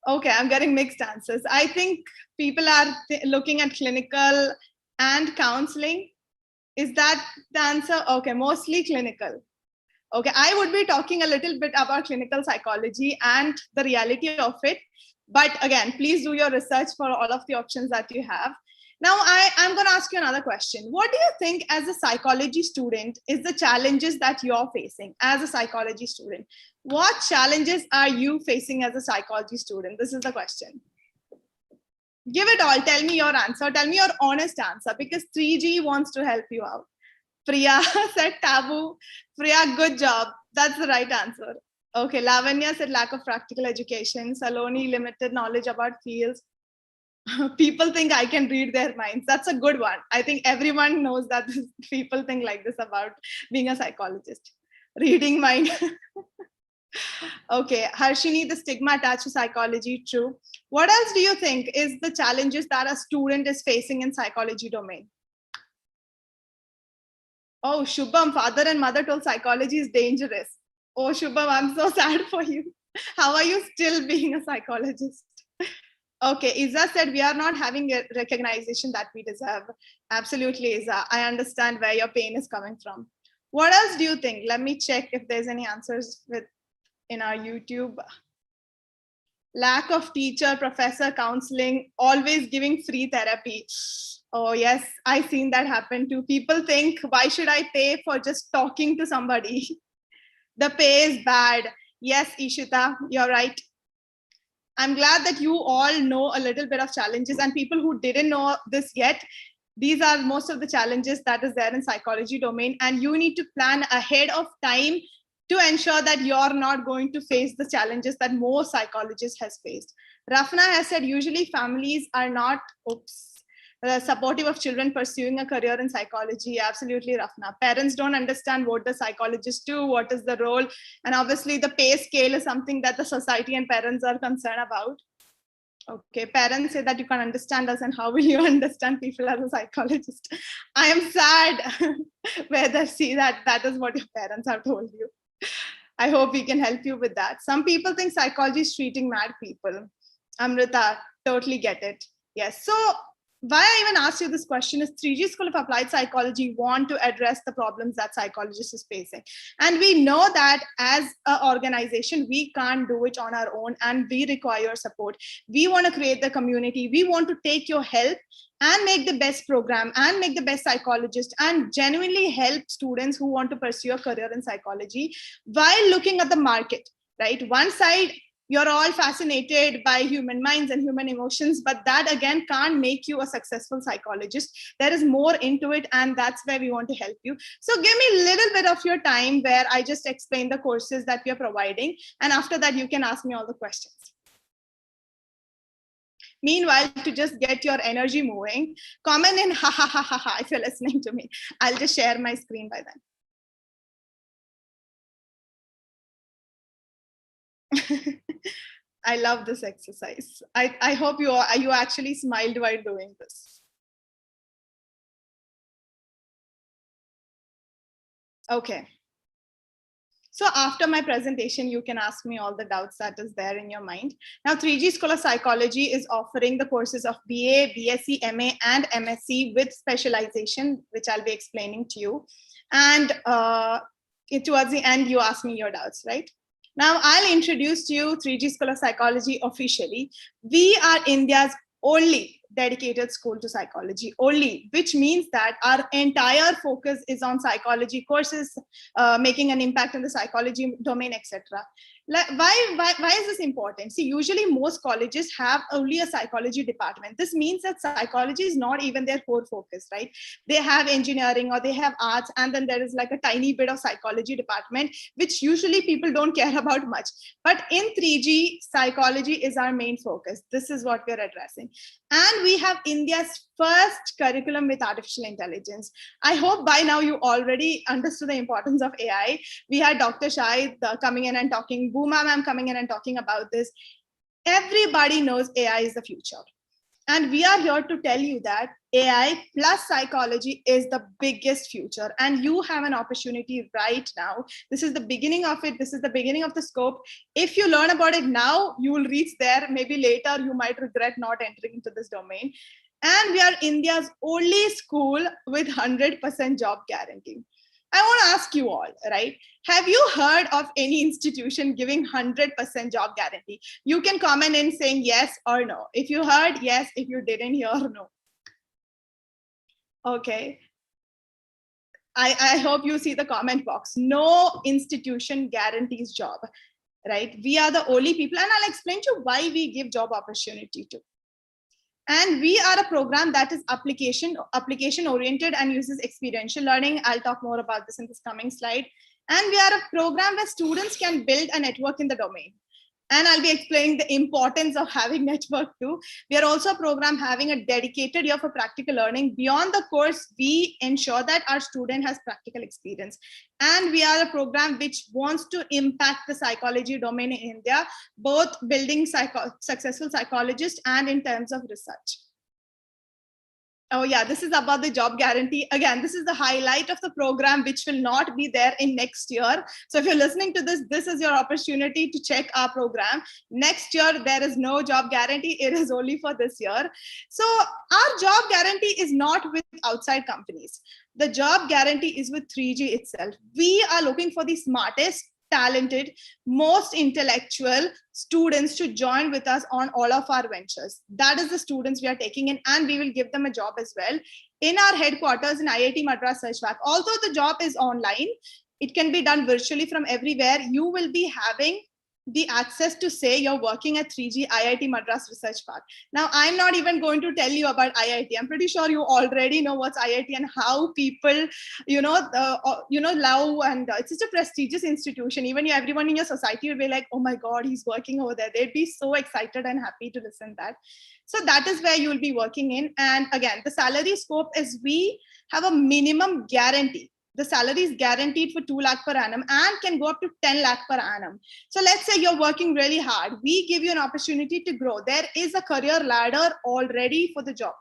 Okay, I'm getting mixed answers. I think people are looking at clinical and counseling. Is that the answer? Okay, mostly clinical. Okay, I would be talking a little bit about clinical psychology and the reality of it. But again, please do your research for all of the options that you have. Now, I'm going to ask you another question. What do you think as a psychology student is the challenges that you're facing as a psychology student? What challenges are you facing as a psychology student? This is the question. Give it all. Tell me your answer. Tell me your honest answer, because 3G wants to help you out. Priya said taboo. Priya, good job. That's the right answer. Okay, Lavanya said lack of practical education. Saloni, limited knowledge about fields. People think I can read their minds. That's a good one. I think everyone knows that people think like this about being a psychologist. Reading mind. Okay, Harshini, the stigma attached to psychology, true. What else do you think is the challenges that a student is facing in psychology domain? Oh, Shubham, father and mother told psychology is dangerous. Oh, Shubham, I'm so sad for you. How are you still being a psychologist? Okay, Isa said we are not having a recognition that we deserve. Absolutely, Isa. I understand where your pain is coming from. What else do you think? Let me check if there's any answers in our YouTube. Lack of teacher, professor, counseling, always giving free therapy. Oh yes, I've seen that happen too. People think, why should I pay for just talking to somebody? The pay is bad. Yes, Ishita, you're right. I'm glad that you all know a little bit of challenges, and people who didn't know this yet, these are most of the challenges that is there in psychology domain, and you need to plan ahead of time to ensure that you're not going to face the challenges that most psychologists has faced. Rafna has said usually families are not supportive of children pursuing a career in psychology. Absolutely, Rafna. Parents don't understand what the psychologists do, what is the role, and obviously the pay scale is something that the society and parents are concerned about. Okay, parents say that you can understand us, and how will you understand people as a psychologist? I am sad whether see that is what your parents have told you. I hope we can help you with that. Some people think psychology is treating mad people. Amrita, totally get it. Yes. So why I even asked you this question is 3G School of Applied Psychology want to address the problems that psychologists is facing. And we know that as an organization, we can't do it on our own and we require support. We want to create the community. We want to take your help and make the best program and make the best psychologist and genuinely help students who want to pursue a career in psychology while looking at the market, right? One side, you're all fascinated by human minds and human emotions, but that again can't make you a successful psychologist. There is more into it, and that's where we want to help you. So give me a little bit of your time where I just explain the courses that we are providing, and after that you can ask me all the questions. Meanwhile, to just get your energy moving, comment in ha ha ha ha ha if you're listening to me. I'll just share my screen by then. I love this exercise. I hope you actually smiled while doing this. Okay. So after my presentation, you can ask me all the doubts that is there in your mind. Now, 3G School of Psychology is offering the courses of BA, BSc, MA, and MSc with specialization, which I'll be explaining to you. And towards the end, you ask me your doubts, right? Now, I'll introduce to you 3G School of Psychology officially. We are India's only dedicated school to psychology, only, which means that our entire focus is on psychology courses, making an impact in the psychology domain, etc. Why is this important? See, usually most colleges have only a psychology department. This means that psychology is not even their core focus, right? They have engineering or they have arts, and then there is like a tiny bit of psychology department, which usually people don't care about much. But in 3G, psychology is our main focus. This is what we're addressing. And we have India's first curriculum with artificial intelligence. I hope by now you already understood the importance of AI. We had Dr. Shahid coming in and talking, Booma ma'am coming in and talking about this. Everybody knows AI is the future. And we are here to tell you that AI plus psychology is the biggest future. And you have an opportunity right now. This is the beginning of it. This is the beginning of the scope. If you learn about it now, you will reach there. Maybe later you might regret not entering into this domain. And we are India's only school with 100% job guarantee. I want to ask you all, right? Have you heard of any institution giving 100% job guarantee? You can comment in saying yes or no. If you heard, yes. If you didn't hear, no. Okay. I hope you see the comment box. No institution guarantees job, right? We are the only people, and I'll explain to you why we give job opportunity to. And we are a program that is application oriented and uses experiential learning. I'll talk more about this in this coming slide. And we are a program where students can build a network in the domain. And I'll be explaining the importance of having network too. We are also a program having a dedicated year for practical learning. Beyond the course, we ensure that our student has practical experience. And we are a program which wants to impact the psychology domain in India, both building successful psychologists and in terms of research. Oh yeah, this is about the job guarantee. Again, this is the highlight of the program, which will not be there in next year. So if you're listening to this, this is your opportunity to check our program. Next year, there is no job guarantee. It is only for this year. So our job guarantee is not with outside companies. The job guarantee is with 3G itself. We are looking for the smartest, talented, most intellectual students to join with us on all of our ventures. That is the students we are taking in, and we will give them a job as well in our headquarters in IIT Madras Search Back. Although the job is online, it can be done virtually from everywhere. You will be having the access to say you're working at 3G IIT Madras Research Park. Now, I'm not even going to tell you about IIT. I'm pretty sure you already know what's IIT and how people, love, and it's such a prestigious institution. Even everyone in your society will be like, oh my God, he's working over there. They'd be so excited and happy to listen to that. So that is where you will be working in. And again, the salary scope is we have a minimum guarantee. The salary is guaranteed for 2 lakh per annum and can go up to 10 lakh per annum. So let's say you're working really hard. We give you an opportunity to grow. There is a career ladder already for the job.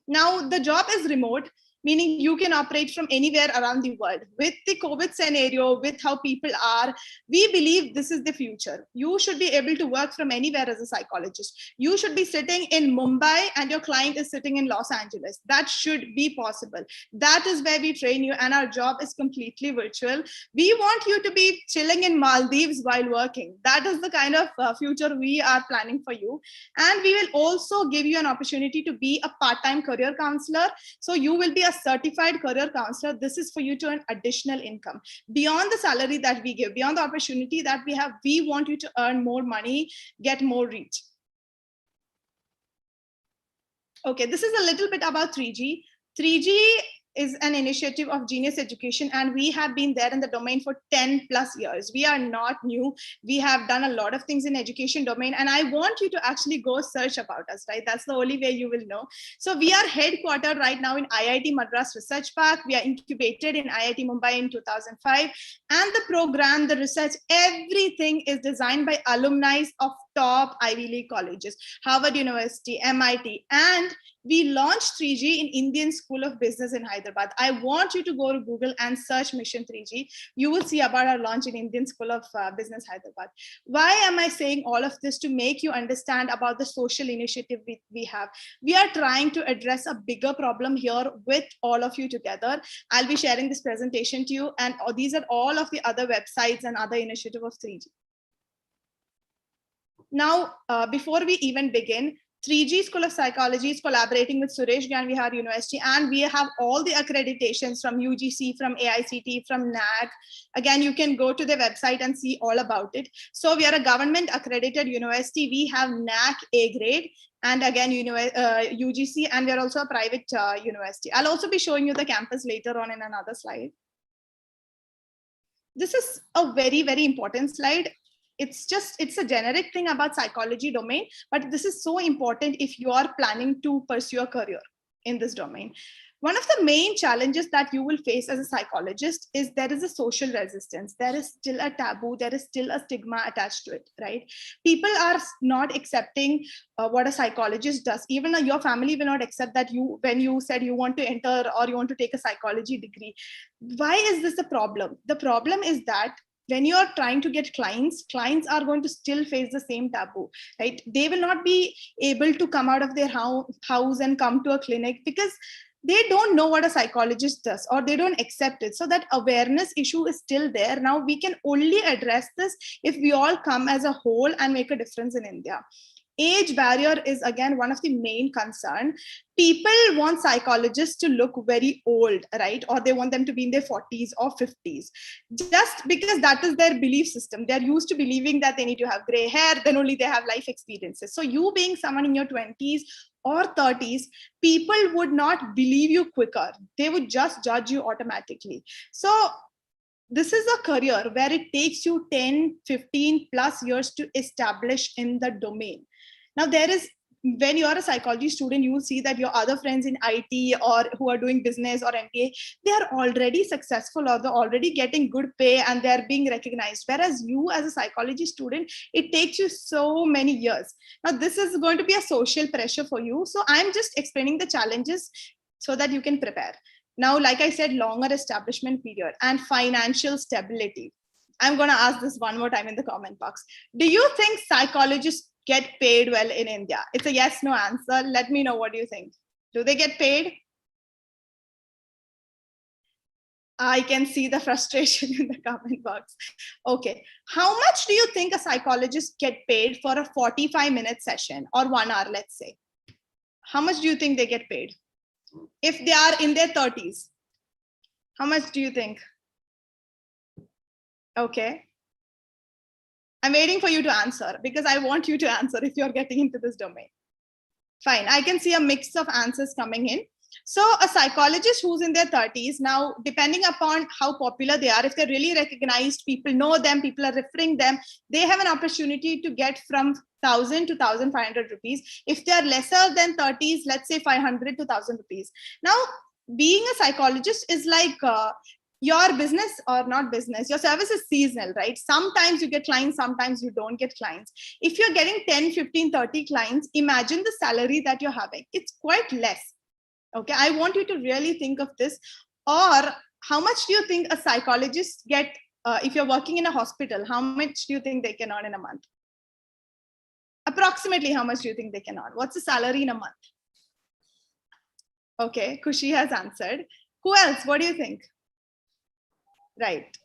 Now, the job is remote, meaning you can operate from anywhere around the world. With the COVID scenario, with how people are, we believe this is the future. You should be able to work from anywhere as a psychologist. You should be sitting in Mumbai and your client is sitting in Los Angeles. That should be possible. That is where we train you, and our job is completely virtual. We want you to be chilling in Maldives while working. That is the kind of future we are planning for you. And we will also give you an opportunity to be a part-time career counselor. So you will be a certified career counselor. This is for you to earn additional income beyond the salary that we give, beyond the opportunity that we have. We want you to earn more money, get more reach. Okay, this is a little bit about 3G. 3G is an initiative of Genius Education, and we have been there in the domain for 10 plus years. We are not new. We have done a lot of things in education domain, and I want you to actually go search about us, right? That's the only way you will know. So we are headquartered right now in IIT Madras Research Park. We are incubated in IIT Mumbai in 2005, and the program, the research, everything is designed by alumni of top Ivy League colleges, Harvard University, MIT, and we launched 3G in Indian School of Business in Hyderabad. I want you to go to Google and search Mission 3G. You will see about our launch in Indian School of Business Hyderabad. Why am I saying all of this? To make you understand about the social initiative we have. We are trying to address a bigger problem here with all of you together. I'll be sharing this presentation to you, and these are all of the other websites and other initiatives of 3G. Now, before we even begin, 3G School of Psychology is collaborating with Suresh Gyan Vihar University, and we have all the accreditations from UGC, from AICT, from NAC. Again, you can go to the website and see all about it. So we are a government accredited university. We have NAC A grade, and again, UGC, and we are also a private university. I'll also be showing you the campus later on in another slide. This is a very, very important slide. It's a generic thing about psychology domain, but this is so important if you are planning to pursue a career in this domain. One of the main challenges that you will face as a psychologist is there is a social resistance. There is still a taboo. There is still a stigma attached to it, right? People are not accepting what a psychologist does. Even your family will not accept that when you said you want to enter or you want to take a psychology degree. Why is this a problem? The problem is that when you're trying to get clients are going to still face the same taboo, right? They will not be able to come out of their house and come to a clinic because they don't know what a psychologist does, or they don't accept it. So that awareness issue is still there. Now we can only address this if we all come as a whole and make a difference in India. Age barrier is again one of the main concern. People want psychologists to look very old, right? Or they want them to be in their 40s or 50s, just because that is their belief system. They're used to believing that they need to have gray hair, then only they have life experiences. So you being someone in your 20s or 30s, people would not believe you quicker. They would just judge you automatically. So this is a career where it takes you 10, 15 plus years to establish in the domain. Now when you're a psychology student, you will see that your other friends in IT or who are doing business or MBA, they are already successful or they're already getting good pay and they're being recognized. Whereas you as a psychology student, it takes you so many years. Now this is going to be a social pressure for you. So I'm just explaining the challenges so that you can prepare. Now, like I said, longer establishment period and financial stability. I'm going to ask this one more time in the comment box. Do you think psychologists get paid well in India? It's a yes, no answer. Let me know what do you think. Do they get paid? I can see the frustration in the comment box. Okay. How much do you think a psychologist get paid for a 45-minute session or 1 hour, let's say? How much do you think they get paid? If they are in their 30s, how much do you think? Okay. I'm waiting for you to answer because I want you to answer if you're getting into this domain. Fine. I can see a mix of answers coming in. So a psychologist who's in their 30s, now, depending upon how popular they are, if they're really recognized, people know them, people are referring them, they have an opportunity to get from 1,000 to 1,500 rupees. If they are lesser than 30s, let's say 500 to 1,000 rupees. Now, being a psychologist is like your business or not business, your service is seasonal, right? Sometimes you get clients, sometimes you don't get clients. If you're getting 10, 15, 30 clients, imagine the salary that you're having. It's quite less. Okay, I want you to really think of this. Or how much do you think a psychologist get if you're working in a hospital? How much do you think they can earn in a month? Approximately how much do you think they can earn? What's the salary in a month? Okay, Kushi has answered. Who else? What do you think? Right.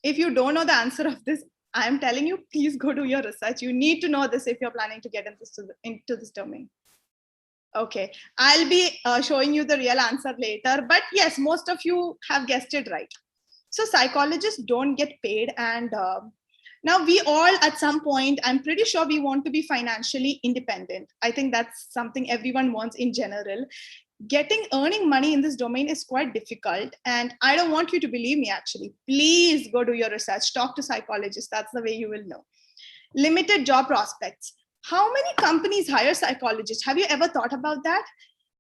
If you don't know the answer of this, I am telling you, please go do your research. You need to know this if you're planning to get into this domain. Okay, I'll be showing you the real answer later, but yes, most of you have guessed it right. So psychologists don't get paid, and now we all at some point, I'm pretty sure we want to be financially independent. I think that's something everyone wants in general. Earning money in this domain is quite difficult, and I don't want you to believe me actually. Please go do your research, talk to psychologists, that's the way you will know. Limited job prospects. How many companies hire psychologists? Have you ever thought about that?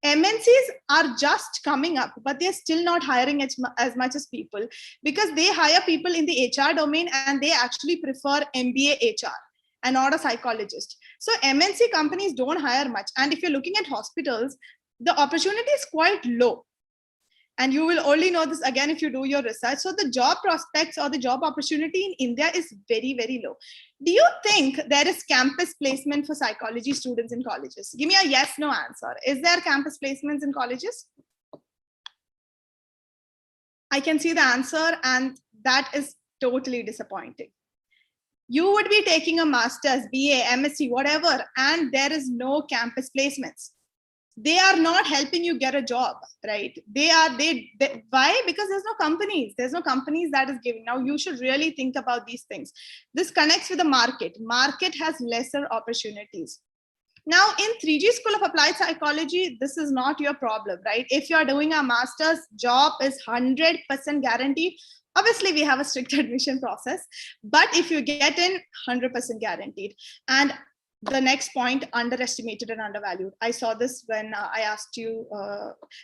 MNCs are just coming up, but they're still not hiring as much as people because they hire people in the HR domain and they actually prefer MBA HR and not a psychologist. So MNC companies don't hire much. And if you're looking at hospitals, the opportunity is quite low. And you will only know this again if you do your research. So the job prospects or the job opportunity in India is very, very low. Do you think there is campus placement for psychology students in colleges? Give me a yes, no answer. Is there campus placements in colleges? I can see the answer, and that is totally disappointing. You would be taking a master's, BA, MSc, whatever, and there is no campus placements. They are not helping you get a job, right? Why? Because there's no companies. There's no companies that is giving. Now you should really think about these things. This connects with the market. Market has lesser opportunities. Now in 3G School of Applied Psychology, this is not your problem, right? If you're doing a master's, job is 100% guaranteed. Obviously we have a strict admission process, but if you get in, 100% guaranteed. And the next point, underestimated and undervalued. I saw this when I asked you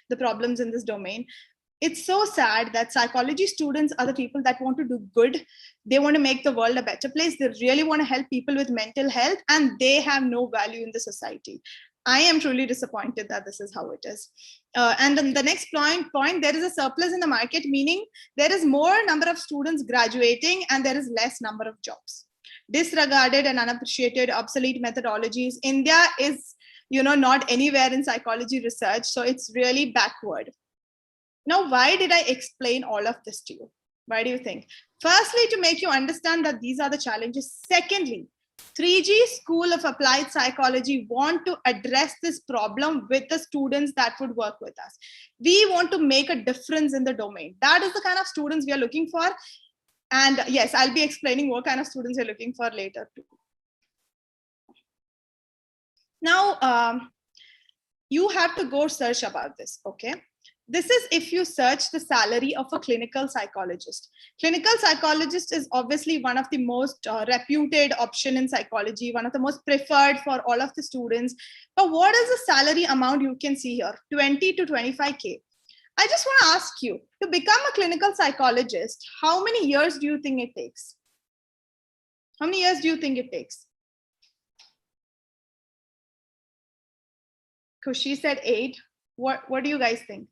the problems in this domain. It's so sad that psychology students are the people that want to do good. They want to make the world a better place. They really want to help people with mental health, and they have no value in the society. I am truly disappointed that this is how it is. And then the next point, there is a surplus in the market, meaning there is more number of students graduating and there is less number of jobs. Disregarded and unappreciated, obsolete methodologies. India is, not anywhere in psychology research, so it's really backward. Now, why did I explain all of this to you? Why do you think? Firstly, to make you understand that these are the challenges. Secondly, 3G School of Applied Psychology want to address this problem with the students that would work with us. We want to make a difference in the domain. That is the kind of students we are looking for. And yes, I'll be explaining what kind of students you're looking for later too. Now, you have to go search about this, okay? This is if you search the salary of a clinical psychologist. Clinical psychologist is obviously one of the most reputed option in psychology, one of the most preferred for all of the students. But what is the salary amount you can see here? 20 to 25K. I just want to ask you, to become a clinical psychologist, how many years do you think it takes? How many years do you think it takes? Kushi said 8. What do you guys think?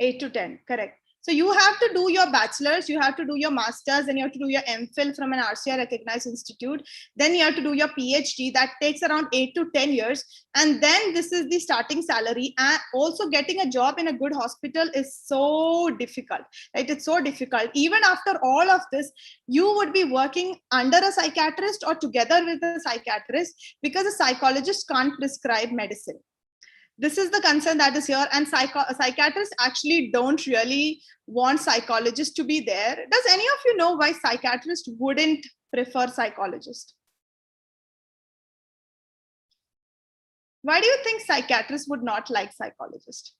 8 to 10, correct. So you have to do your bachelor's, you have to do your master's, and you have to do your MPhil from an RCI recognized institute. Then you have to do your PhD. That takes around 8 to 10 years. And then this is the starting salary. And also getting a job in a good hospital is so difficult, right? It's so difficult. Even after all of this, you would be working under a psychiatrist or together with a psychiatrist, because a psychologist can't prescribe medicine. This is the concern that is here, and psychiatrists actually don't really want psychologists to be there. Does any of you know why psychiatrists wouldn't prefer psychologists? Why do you think psychiatrists would not like psychologists?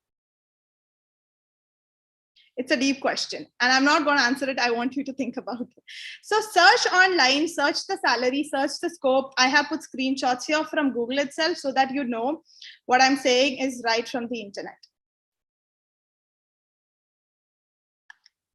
It's a deep question, and I'm not going to answer it. I want you to think about it. So search online, search the salary, search the scope. I have put screenshots here from Google itself so that you know what I'm saying is right from the internet.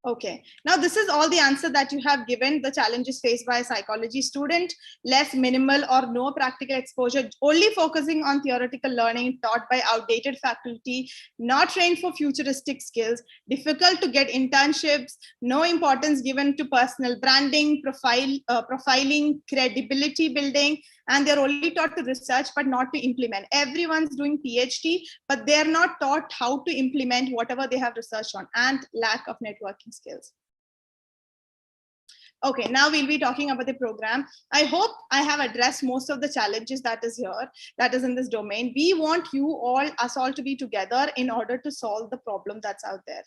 Okay, now this is all the answer that you have given. The challenges faced by a psychology student: less, minimal, or no practical exposure, only focusing on theoretical learning, taught by outdated faculty, not trained for futuristic skills, difficult to get internships, no importance given to personal branding, profiling, credibility building, and they're only taught to research but not to implement. Everyone's doing PhD, but they're not taught how to implement whatever they have researched on, and lack of networking skills. Okay, now we'll be talking about the program. I hope I have addressed most of the challenges that is here, that is in this domain. We want you all, us all, to be together in order to solve the problem that's out there.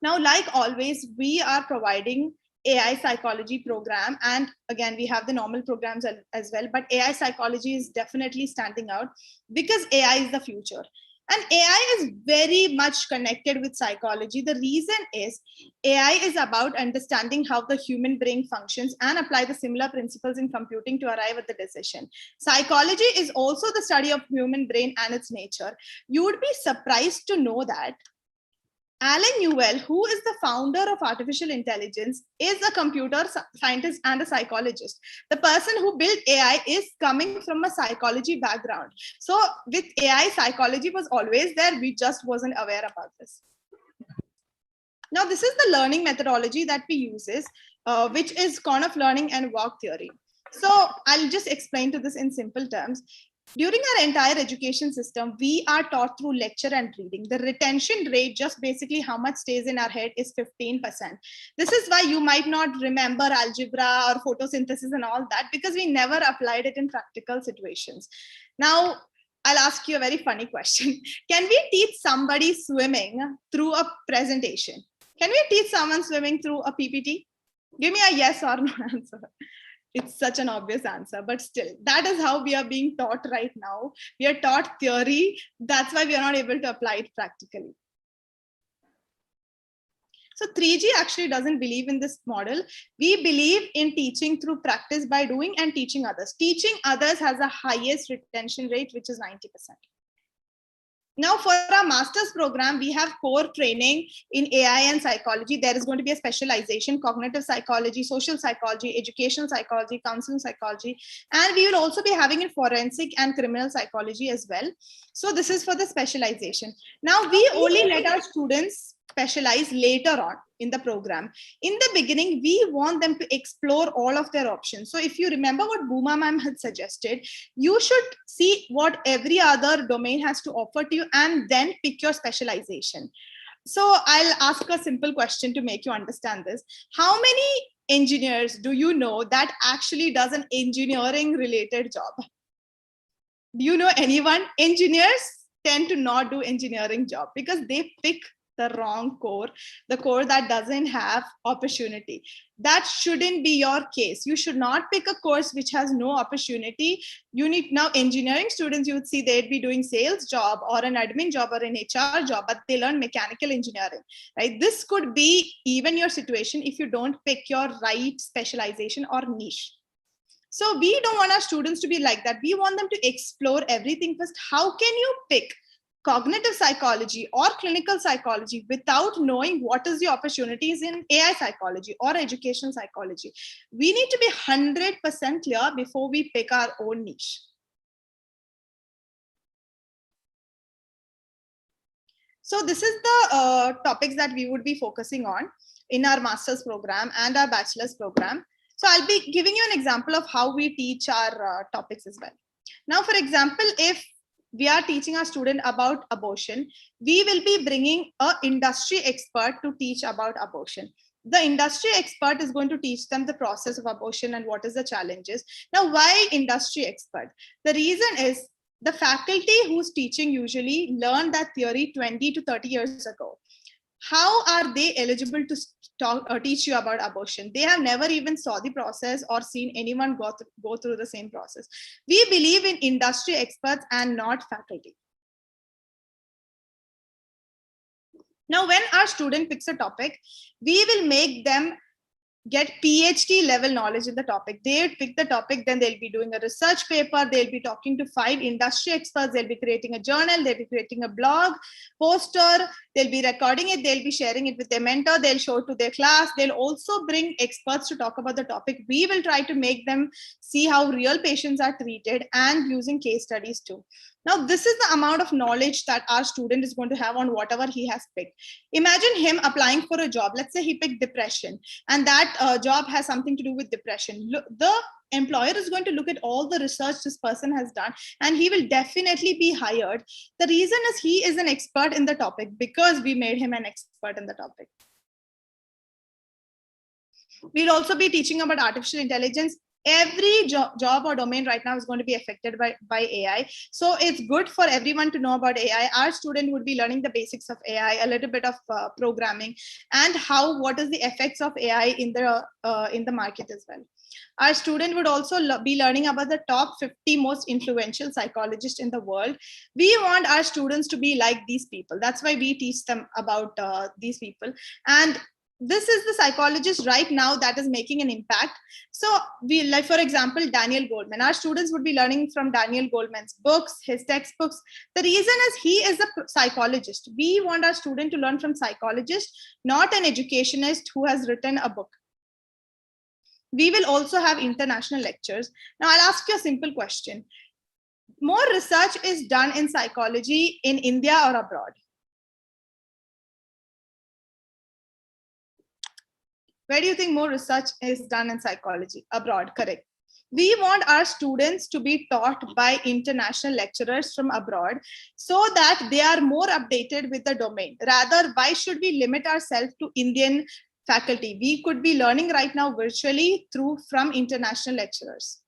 Now, like always, we are providing AI psychology program, and again we have the normal programs as well, but AI psychology is definitely standing out because AI is the future, and AI is very much connected with psychology. The reason is AI is about understanding how the human brain functions and apply the similar principles in computing to arrive at the decision. Psychology is also the study of human brain and its nature. You would be surprised to know that Alan Newell, who is the founder of artificial intelligence, is a computer scientist and a psychologist. The person who built AI is coming from a psychology background. So with AI, psychology was always there. We just wasn't aware about this. Now, this is the learning methodology that we use, which is Korn learning and walk theory. So I'll just explain to this in simple terms. During our entire education system, we are taught through lecture and reading. The retention rate, just basically how much stays in our head, is 15%. This is why you might not remember algebra or photosynthesis and all that, because we never applied it in practical situations. Now, I'll ask you a very funny question. Can we teach somebody swimming through a presentation? Can we teach someone swimming through a PPT? Give me a yes or no answer. It's such an obvious answer, but still, that is how we are being taught right now. We are taught theory. That's why we are not able to apply it practically. So 3G actually doesn't believe in this model. We believe in teaching through practice by doing and teaching others. Teaching others has the highest retention rate, which is 90%. Now, for our master's program, we have core training in AI and psychology. There is going to be a specialization: cognitive psychology, social psychology, educational psychology, counseling psychology, and we will also be having in forensic and criminal psychology as well. So this is for the specialization. Now, we only let our students specialize later on in the program. In the beginning, we want them to explore all of their options. So if you remember what Booma ma'am had suggested, you should see what every other domain has to offer to you and then pick your specialization. So I'll ask a simple question to make you understand this. How many engineers do you know that actually does an engineering related job? Do you know anyone? Engineers tend to not do engineering job because they pick the wrong core, the core that doesn't have opportunity. That shouldn't be your case. You should not pick a course which has no opportunity. You need, now engineering students, you would see they'd be doing sales job or an admin job or an HR job, but they learn mechanical engineering, right? This could be even your situation if you don't pick your right specialization or niche. So we don't want our students to be like that. We want them to explore everything first. How can you pick cognitive psychology or clinical psychology without knowing what is the opportunities in AI psychology or educational psychology? We need to be 100% clear before we pick our own niche. So this is the topics that we would be focusing on in our master's program and our bachelor's program. So I'll be giving you an example of how we teach our topics as well. Now, for example, if we are teaching our student about abortion, we will be bringing an industry expert to teach about abortion. The industry expert is going to teach them the process of abortion and what is the challenges. Now, why industry expert? The reason is the faculty who's teaching usually learned that theory 20 to 30 years ago. How are they eligible to teach you about abortion? They have never even saw the process or seen anyone go through the same process. We believe in industry experts and not faculty. Now, when our student picks a topic, we will make them get PhD level knowledge in the topic. They pick the topic, then they'll be doing a research paper, they'll be talking to 5 industry experts, they'll be creating a journal, they'll be creating a blog, poster, they'll be recording it, they'll be sharing it with their mentor, they'll show it to their class, they'll also bring experts to talk about the topic. We will try to make them see how real patients are treated and using case studies too. Now, this is the amount of knowledge that our student is going to have on whatever he has picked. Imagine him applying for a job. Let's say he picked depression, and that job has something to do with depression. The employer is going to look at all the research this person has done, and he will definitely be hired. The reason is he is an expert in the topic because we made him an expert in the topic. We'll also be teaching about artificial intelligence. Every job or domain right now is going to be affected by AI. So it's good for everyone to know about AI. Our student would be learning the basics of AI, a little bit of programming, and what is the effects of AI in the market as well. Our student would also be learning about the top 50 most influential psychologists in the world. We want our students to be like these people. That's why we teach them about these people. And this is the psychologist right now that is making an impact. So we, like, for example, Daniel Goleman. Our students would be learning from Daniel Goleman's books, his textbooks. The reason is he is a psychologist. We want our student to learn from psychologist, not an educationist who has written a book. We will also have international lectures. Now I'll ask you a simple question. More research is done in psychology in India or abroad? Where do you think more research is done in psychology? Abroad, correct. We want our students to be taught by international lecturers from abroad so that they are more updated with the domain. Rather, why should we limit ourselves to Indian faculty? We could be learning right now virtually from international lecturers.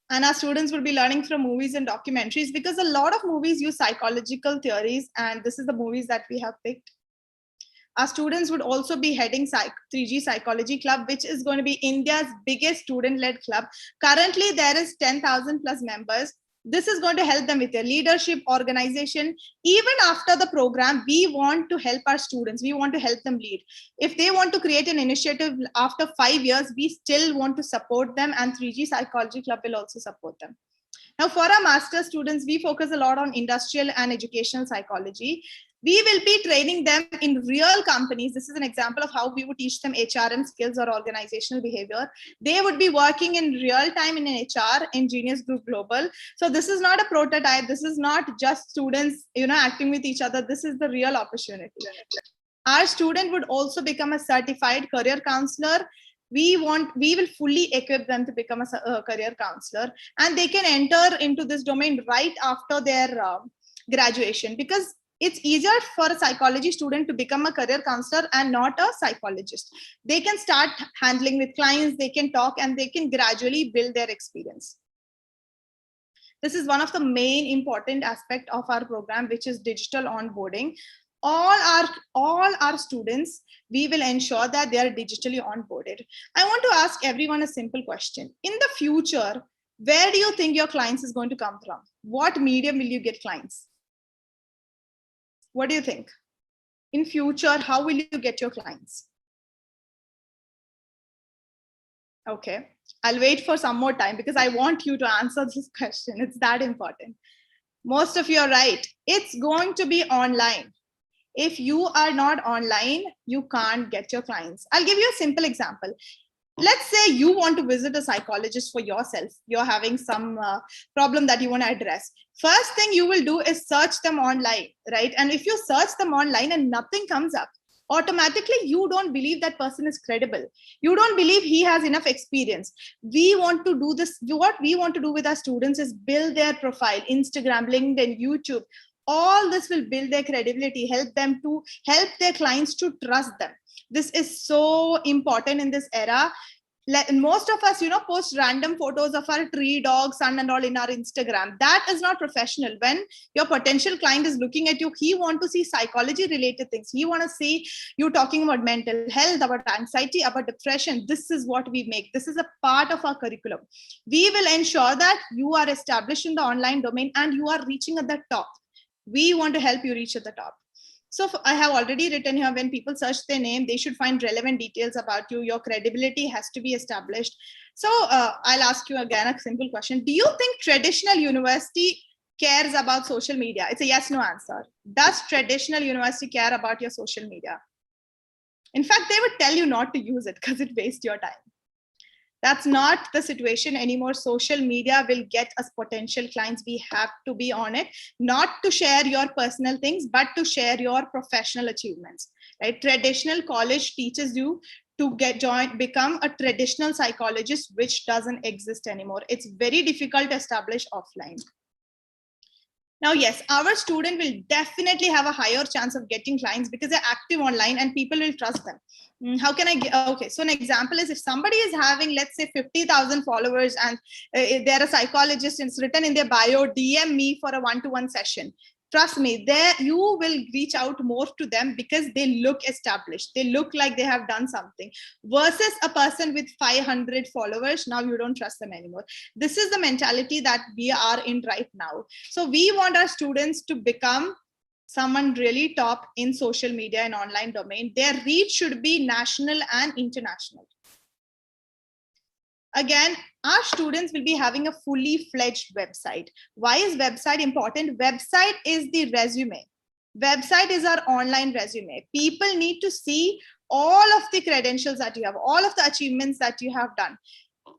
And our students will be learning from movies and documentaries because a lot of movies use psychological theories, and this is the movies that we have picked. Our students would also be heading 3G Psychology Club, which is going to be India's biggest student-led club. Currently, there is 10,000 plus members. This is going to help them with their leadership, organization. Even after the program, we want to help our students. We want to help them lead. If they want to create an initiative after 5 years, we still want to support them, and 3G Psychology Club will also support them. Now, for our master's students, we focus a lot on industrial and educational psychology. We will be training them in real companies. This is an example of how we would teach them HRM skills or organizational behavior. They would be working in real time in an HR in Genius Group Global. So this is not a prototype. This is not just students, acting with each other. This is the real opportunity. Our student would also become a certified career counselor. We will fully equip them to become a career counselor, and they can enter into this domain right after their graduation, because it's easier for a psychology student to become a career counselor and not a psychologist. They can start handling with clients, they can talk, and they can gradually build their experience. This is one of the main important aspect of our program, which is digital onboarding. All our students, we will ensure that they are digitally onboarded. I want to ask everyone a simple question. In the future, where do you think your clients is going to come from? What medium will you get clients? What do you think? In future, how will you get your clients? Okay, I'll wait for some more time because I want you to answer this question. It's that important. Most of you are right. It's going to be online. If you are not online, you can't get your clients. I'll give you a simple example. Let's say you want to visit a psychologist for yourself. You're having some problem that you want to address. First thing you will do is search them online, right? And if you search them online and nothing comes up, automatically you don't believe that person is credible. You don't believe he has enough experience. We want to do this. What we want to do with our students is build their profile, Instagram, LinkedIn, YouTube. All this will build their credibility, help their clients to trust them. This is so important in this era. Most of us, post random photos of our tree, dog, sun and all in our Instagram. That is not professional. When your potential client is looking at you, he want to see psychology related things. He want to see you talking about mental health, about anxiety, about depression. This is what we make. This is a part of our curriculum. We will ensure that you are established in the online domain and you are reaching at the top. We want to help you reach at the top. So I have already written here, when people search their name, they should find relevant details about you. Your credibility has to be established. So I'll ask you again a simple question. Do you think traditional university cares about social media? It's a yes, no answer. Does traditional university care about your social media? In fact, they would tell you not to use it because it wastes your time. That's not the situation anymore. Social media will get us potential clients. We have to be on it, not to share your personal things, but to share your professional achievements, right? Traditional college teaches you to become a traditional psychologist, which doesn't exist anymore. It's very difficult to establish offline. Now, yes, our student will definitely have a higher chance of getting clients because they're active online and people will trust them. How can I get, okay, so an example is if somebody is having, let's say 50,000 followers and they're a psychologist and it's written in their bio, DM me for a one-to-one session. Trust me, there you will reach out more to them because they look established. They look like they have done something versus a person with 500 followers. Now you don't trust them anymore. This is the mentality that we are in right now. So we want our students to become someone really top in social media and online domain. Their reach should be national and international. Again, our students will be having a fully fledged website. Why is website important? Website is the resume. Website is our online resume. People need to see all of the credentials that you have, all of the achievements that you have done.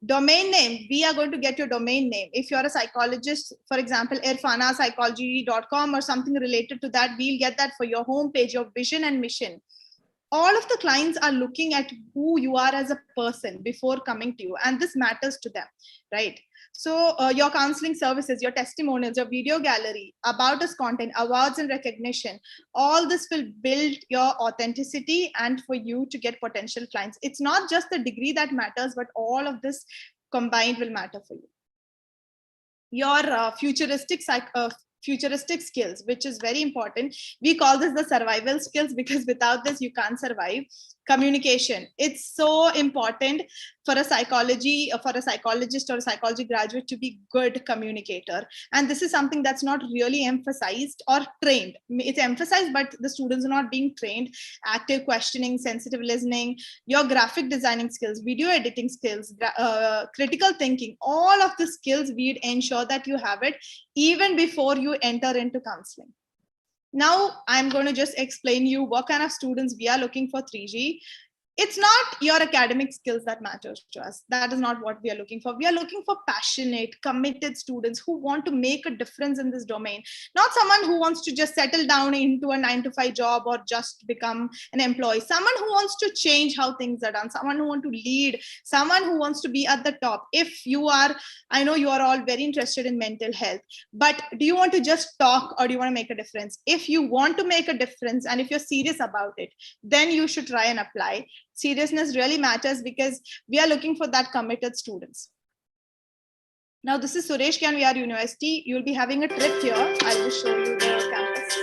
Domain name, we are going to get your domain name. If you're a psychologist, for example, irfanapsychology.com or something related to that, we'll get that for your homepage, your vision and mission. All of the clients are looking at who you are as a person before coming to you, and this matters to them, right? So your counseling services, your testimonials, your video gallery, about us content, awards and recognition, all this will build your authenticity and for you to get potential clients. It's not just the degree that matters, but all of this combined will matter for you. Your futuristic skills, which is very important. We call this the survival skills because without this, you can't survive. Communication. It's so important for a psychologist or a psychology graduate to be good communicator. And this is something that's not really emphasized or trained. It's emphasized, but the students are not being trained. Active questioning, sensitive listening, your graphic designing skills, video editing skills, critical thinking, all of the skills, we'd ensure that you have it even before you enter into counseling. Now, I'm going to just explain you what kind of students we are looking for 3G. It's not your academic skills that matters to us. That is not what we are looking for. We are looking for passionate, committed students who want to make a difference in this domain. Not someone who wants to just settle down into a 9-to-5 job or just become an employee. Someone who wants to change how things are done. Someone who wants to lead. Someone who wants to be at the top. If you are, I know you are all very interested in mental health, but do you want to just talk or do you want to make a difference? If you want to make a difference and if you're serious about it, then you should try and apply. Seriousness really matters because we are looking for that committed students. Now this is Suresh Kanviar University. You'll be having a trip here. I'll just show you the campus.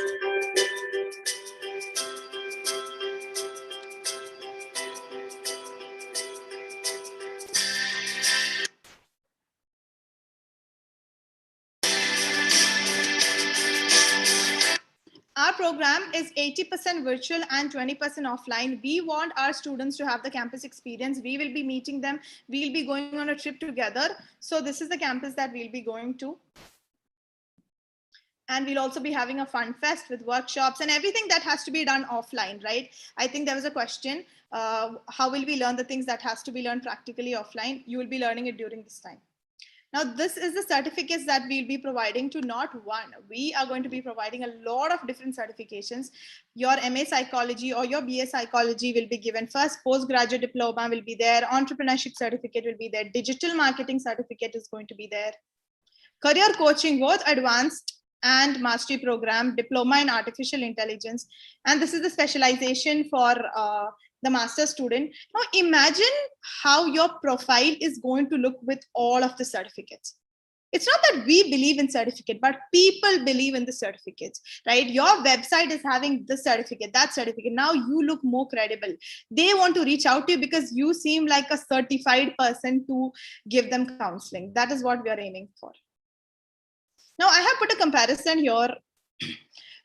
Our program is 80% virtual and 20% offline. We want our students to have the campus experience. We will be meeting them. We'll be going on a trip together. So this is the campus that we'll be going to. And we'll also be having a fun fest with workshops and everything that has to be done offline, right? I think there was a question, how will we learn the things that has to be learned practically offline? You will be learning it during this time. Now, this is the certificates that we'll be providing to not one. We are going to be providing a lot of different certifications. Your MA Psychology or your BA Psychology will be given first. Postgraduate diploma will be there. Entrepreneurship certificate will be there. Digital marketing certificate is going to be there. Career coaching, both advanced and mastery program, diploma in artificial intelligence. And this is the specialization for the master student. Now imagine how your profile is going to look with all of the certificates. It's not that we believe in certificate, but people believe in the certificates, right? Your website is having this certificate, that certificate. Now you look more credible. They want to reach out to you because you seem like a certified person to give them counseling. That is what we are aiming for. Now I have put a comparison here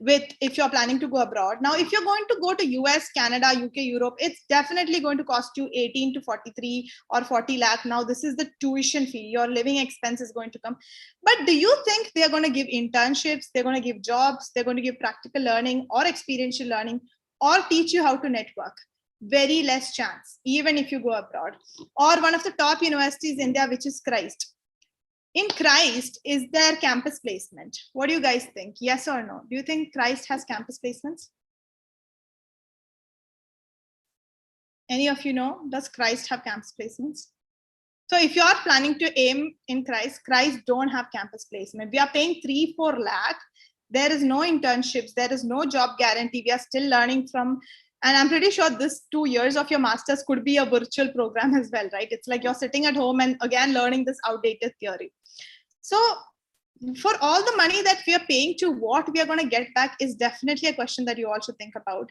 with if you're planning to go abroad. Now, if you're going to go to US, Canada, UK, Europe, it's definitely going to cost you 18 to 43 or 40 lakh. Now, this is the tuition fee. Your living expense is going to come. But do you think they're going to give internships? They're going to give jobs? They're going to give practical learning or experiential learning or teach you how to network? Very less chance, even if you go abroad. Or one of the top universities in India, which is Christ. In Christ, is there campus placement? What do you guys think? Yes or no? Do you think Christ has campus placements? Any of you know, does Christ have campus placements? So if you are planning to aim in Christ don't have campus placement. We are paying 3-4 lakh. There is no internships. There is no job guarantee. We are still learning from, and I'm pretty sure this 2 years of your master's could be a virtual program as well, right? It's like you're sitting at home and again learning this outdated theory. So for all the money that we are paying to what we are going to get back is definitely a question that you all should think about.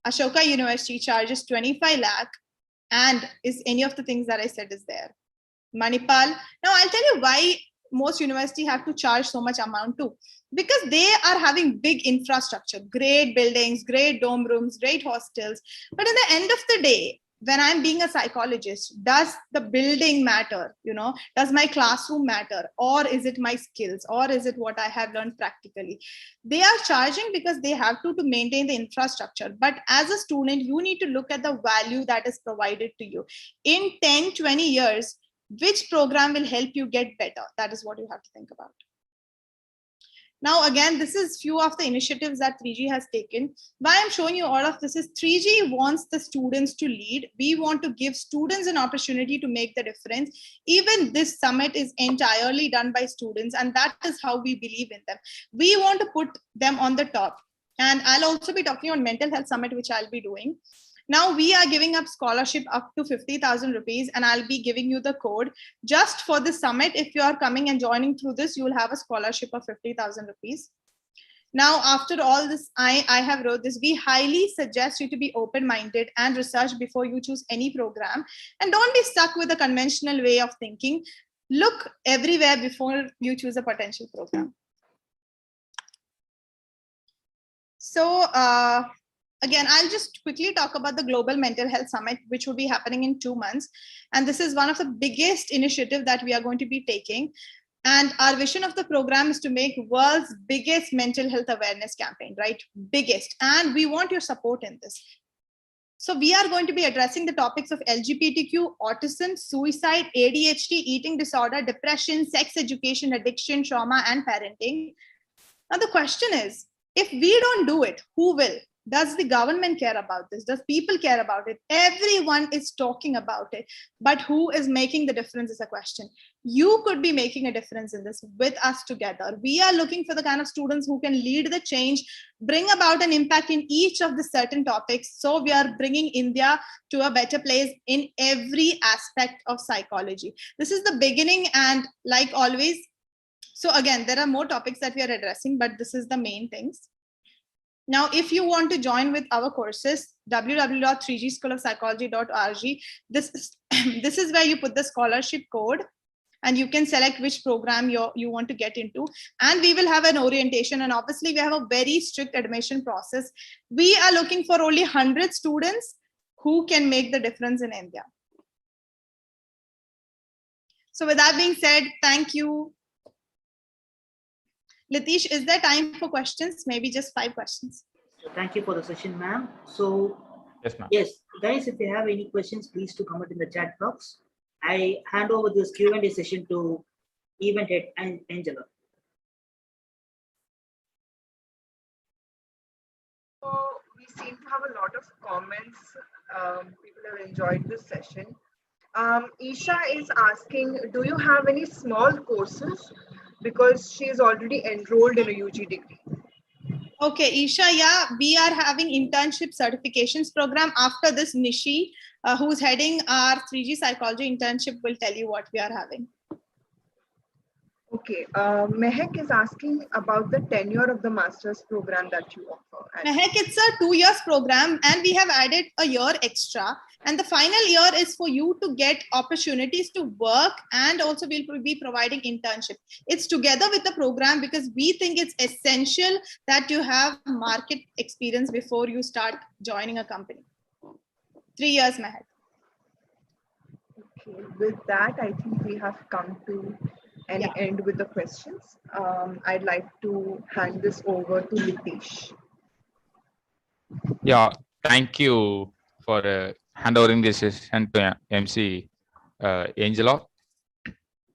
Ashoka University charges 25 lakh and is any of the things that I said is there. Manipal. Now I'll tell you why most universities have to charge so much amount too. Because they are having big infrastructure, great buildings, great dorm rooms, great hostels. But at the end of the day, when I'm being a psychologist, does the building matter? You know, does my classroom matter? Or is it my skills? Or is it what I have learned practically? They are charging because they have to maintain the infrastructure. But as a student, you need to look at the value that is provided to you. In 10, 20 years, which program will help you get better? That is what you have to think about. Now, again, this is few of the initiatives that 3G has taken. Why I'm showing you all of this is 3G wants the students to lead. We want to give students an opportunity to make the difference. Even this summit is entirely done by students, and that is how we believe in them. We want to put them on the top. And I'll also be talking on mental health summit, which I'll be doing. Now we are giving up scholarship up to 50,000 rupees, and I'll be giving you the code just for the summit. If you are coming and joining through this, you will have a scholarship of 50,000 rupees. Now, after all this, I have wrote this. We highly suggest you to be open-minded and research before you choose any program. And don't be stuck with a conventional way of thinking. Look everywhere before you choose a potential program. So, again, I'll just quickly talk about the Global Mental Health Summit, which will be happening in 2 months. And this is one of the biggest initiatives that we are going to be taking. And our vision of the program is to make world's biggest mental health awareness campaign, right? Biggest. And we want your support in this. So we are going to be addressing the topics of LGBTQ, autism, suicide, ADHD, eating disorder, depression, sex education, addiction, trauma, and parenting. Now the question is, if we don't do it, who will? Does the government care about this? Does people care about it? Everyone is talking about it, but who is making the difference is a question. You could be making a difference in this with us together. We are looking for the kind of students who can lead the change, bring about an impact in each of the certain topics. So we are bringing India to a better place in every aspect of psychology. This is the beginning, and like always, so again, there are more topics that we are addressing, but this is the main things. Now, if you want to join with our courses, www.3gschoolofpsychology.org, this is where you put the scholarship code, and you can select which program you want to get into. And we will have an orientation. And obviously, we have a very strict admission process. We are looking for only 100 students who can make the difference in India. So with that being said, thank you. Litish, is there time for questions? Maybe just 5 questions. Thank you for the session, ma'am. So, yes, ma'am. Yes, guys, if you have any questions, please to comment in the chat box. I hand over this Q&A session to event head and Angela. So we seem to have a lot of comments. People have enjoyed this session. Isha is asking, do you have any small courses? Because she is already enrolled in a UG degree. Okay, Isha, yeah, we are having internship certifications program. After this, Nishi, who's heading our 3G psychology internship, will tell you what we are having. Okay, Mehak is asking about the tenure of the master's program that you offer. Mehak, it's a 2 years program, and we have added a year extra. And the final year is for you to get opportunities to work, and also we'll be providing internship. It's together with the program because we think it's essential that you have market experience before you start joining a company. 3 years, Mehak. Okay, with that, I think we have come to an end with the questions. I'd like to hand this over to Litish. Yeah, thank you for handovering this session to MC Angela.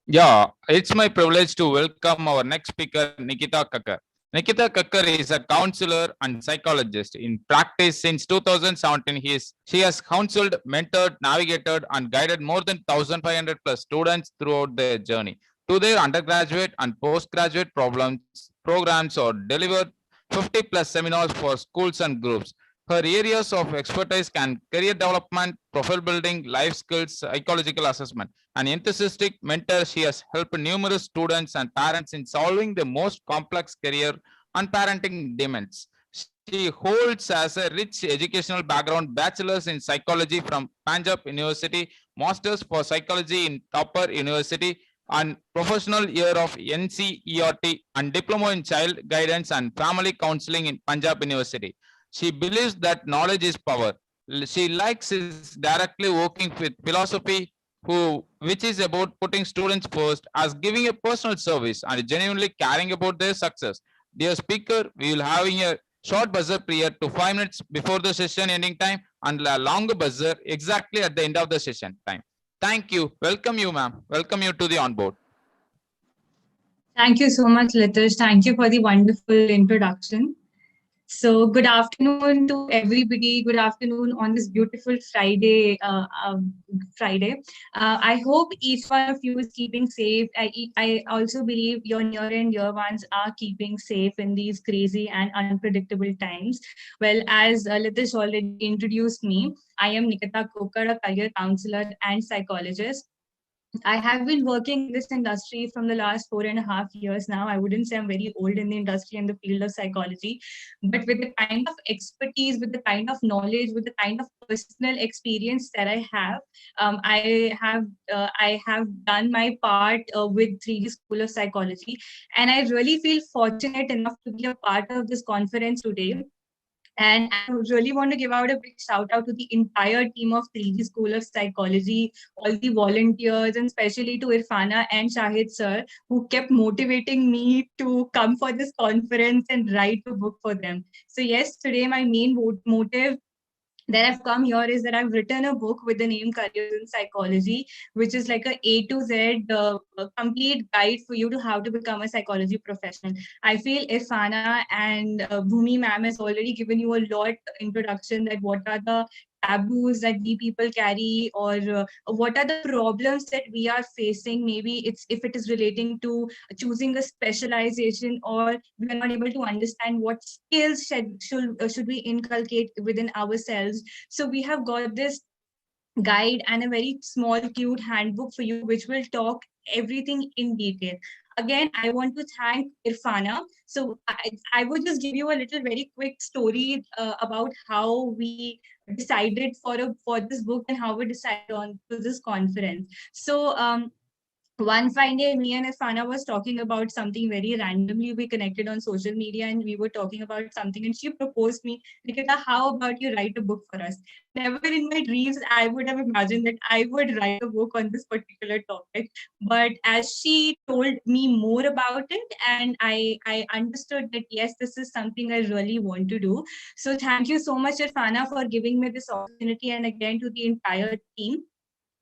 Yeah, it's my privilege to welcome our next speaker, Nikita Kakkar. Nikita Kakkar is a counselor and psychologist in practice since 2017. She has counseled, mentored, navigated, and guided more than 1,500 plus students throughout their journey to their undergraduate and postgraduate programs or delivered 50 plus seminars for schools and groups. Her areas of expertise can career development, profile building, life skills, psychological assessment. An enthusiastic mentor, she has helped numerous students and parents in solving the most complex career and parenting demands. She holds as a rich educational background, bachelor's in psychology from Punjab University, master's for psychology in Topper University, and professional year of NCERT and diploma in child guidance and family counseling in Punjab University. She believes that knowledge is power. She likes is directly working with philosophy, which is about putting students first as giving a personal service and genuinely caring about their success. Dear speaker, we will having a short buzzer prior to 5 minutes before the session ending time and a longer buzzer exactly at the end of the session time. Thank you. Welcome you, ma'am. Welcome you to the onboard. Thank you so much, Litish. Thank you for the wonderful introduction. So good afternoon to everybody. Good afternoon on this beautiful Friday. I hope each one of you is keeping safe. I also believe your near and dear ones are keeping safe in these crazy and unpredictable times. Well, as Litish already introduced me, I am Nikita Kakkar, a career counselor and psychologist. I have been working in this industry from the last 4.5 years now. I wouldn't say I'm very old in the industry in the field of psychology, but with the kind of expertise, with the kind of knowledge, with the kind of personal experience that I have done my part with 3D School of Psychology, and I really feel fortunate enough to be a part of this conference today. And I really want to give out a big shout out to the entire team of 3G School of Psychology, all the volunteers, and especially to Irfana and Shahid sir, who kept motivating me to come for this conference and write a book for them. So yes, today my main motive that I've come here is that I've written a book with the name Careers in Psychology, which is like A to Z complete guide for you to how to become a psychology professional. I feel Irfana and Bhumi ma'am has already given you a lot introduction that what are the taboos that we people carry, or what are the problems that we are facing. Maybe it's if it is relating to choosing a specialization, or we are not able to understand what skills should we inculcate within ourselves. So we have got this guide and a very small cute handbook for you which will talk everything in detail. Again, I want to thank Irfana. So I would just give you a little very quick story about how we decided for this book and how we decided on to this conference. So one fine day, me and Irfana was talking about something very randomly. We connected on social media and we were talking about something, and she proposed me, Nikita, how about you write a book for us? Never in my dreams I would have imagined that I would write a book on this particular topic. But as she told me more about it, and I understood that yes, this is something I really want to do. So thank you so much, Irfana, for giving me this opportunity, and again to the entire team.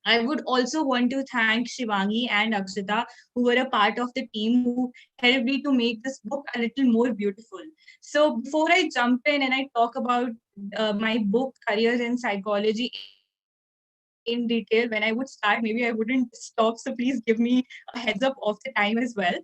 I would also want to thank Shivangi and Akshita, who were a part of the team who helped me to make this book a little more beautiful. So before I jump in and I talk about my book, Careers in Psychology, in detail, when I would start, maybe I wouldn't stop. So please give me a heads up of the time as well.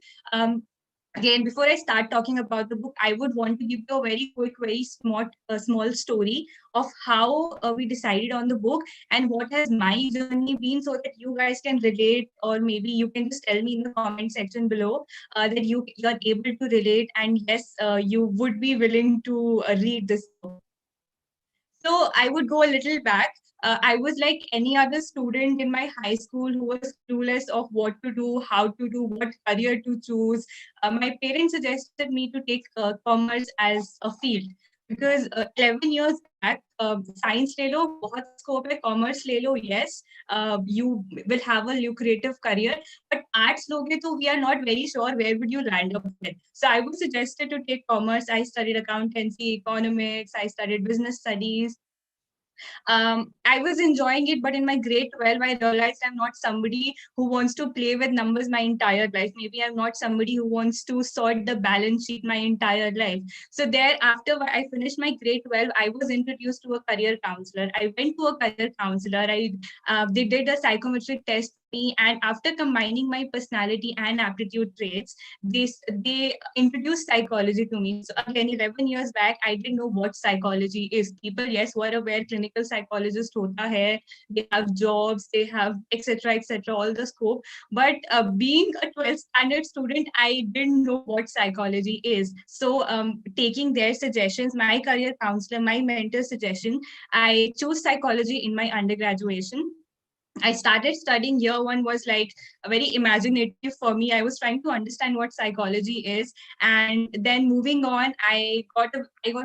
Again, before I start talking about the book, I would want to give you a very quick, very small story of how we decided on the book and what has my journey been, so that you guys can relate, or maybe you can just tell me in the comment section below that you're able to relate, and yes, you would be willing to read this book. So I would go a little back. I was like any other student in my high school who was clueless of what to do, how to do, what career to choose. My parents suggested me to take commerce as a field, because 11 years back, science ले लो, बहुत scope है, commerce ले लो, yes, you will have a lucrative career, but arts लोगे तो we are not very sure where would you land up with. So I was suggested to take commerce. I studied accountancy, economics, I studied business studies. I was enjoying it, but in my grade 12, I realized I'm not somebody who wants to play with numbers my entire life. Maybe I'm not somebody who wants to sort the balance sheet my entire life. So there, after I finished my grade 12, I was introduced to a career counselor. I went to a career counselor. They did a psychometric test me, and after combining my personality and aptitude traits, they introduced psychology to me. So again, 11 years back, I didn't know what psychology is. People, yes, were aware clinical psychologist hota hai, they have jobs, they have etc., all the scope. But being a 12th standard student, I didn't know what psychology is. So taking their suggestions, my career counselor, my mentor's suggestion, I chose psychology in my undergraduation. I started studying. Year one was like a very imaginative for me. I was trying to understand what psychology is, and then moving on, I got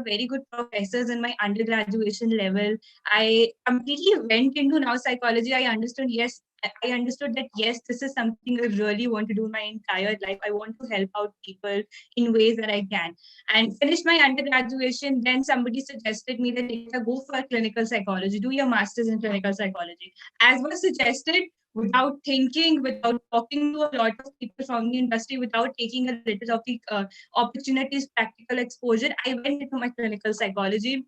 very good professors in my undergraduation level. I completely went into now psychology. I understood that yes, this is something I really want to do my entire life. I want to help out people in ways that I can. And finished my undergraduation. Then somebody suggested me that Nikita, go for clinical psychology, do your master's in clinical psychology. As was suggested, without thinking, without talking to a lot of people from the industry, without taking a little of the opportunities, practical exposure, I went into my clinical psychology.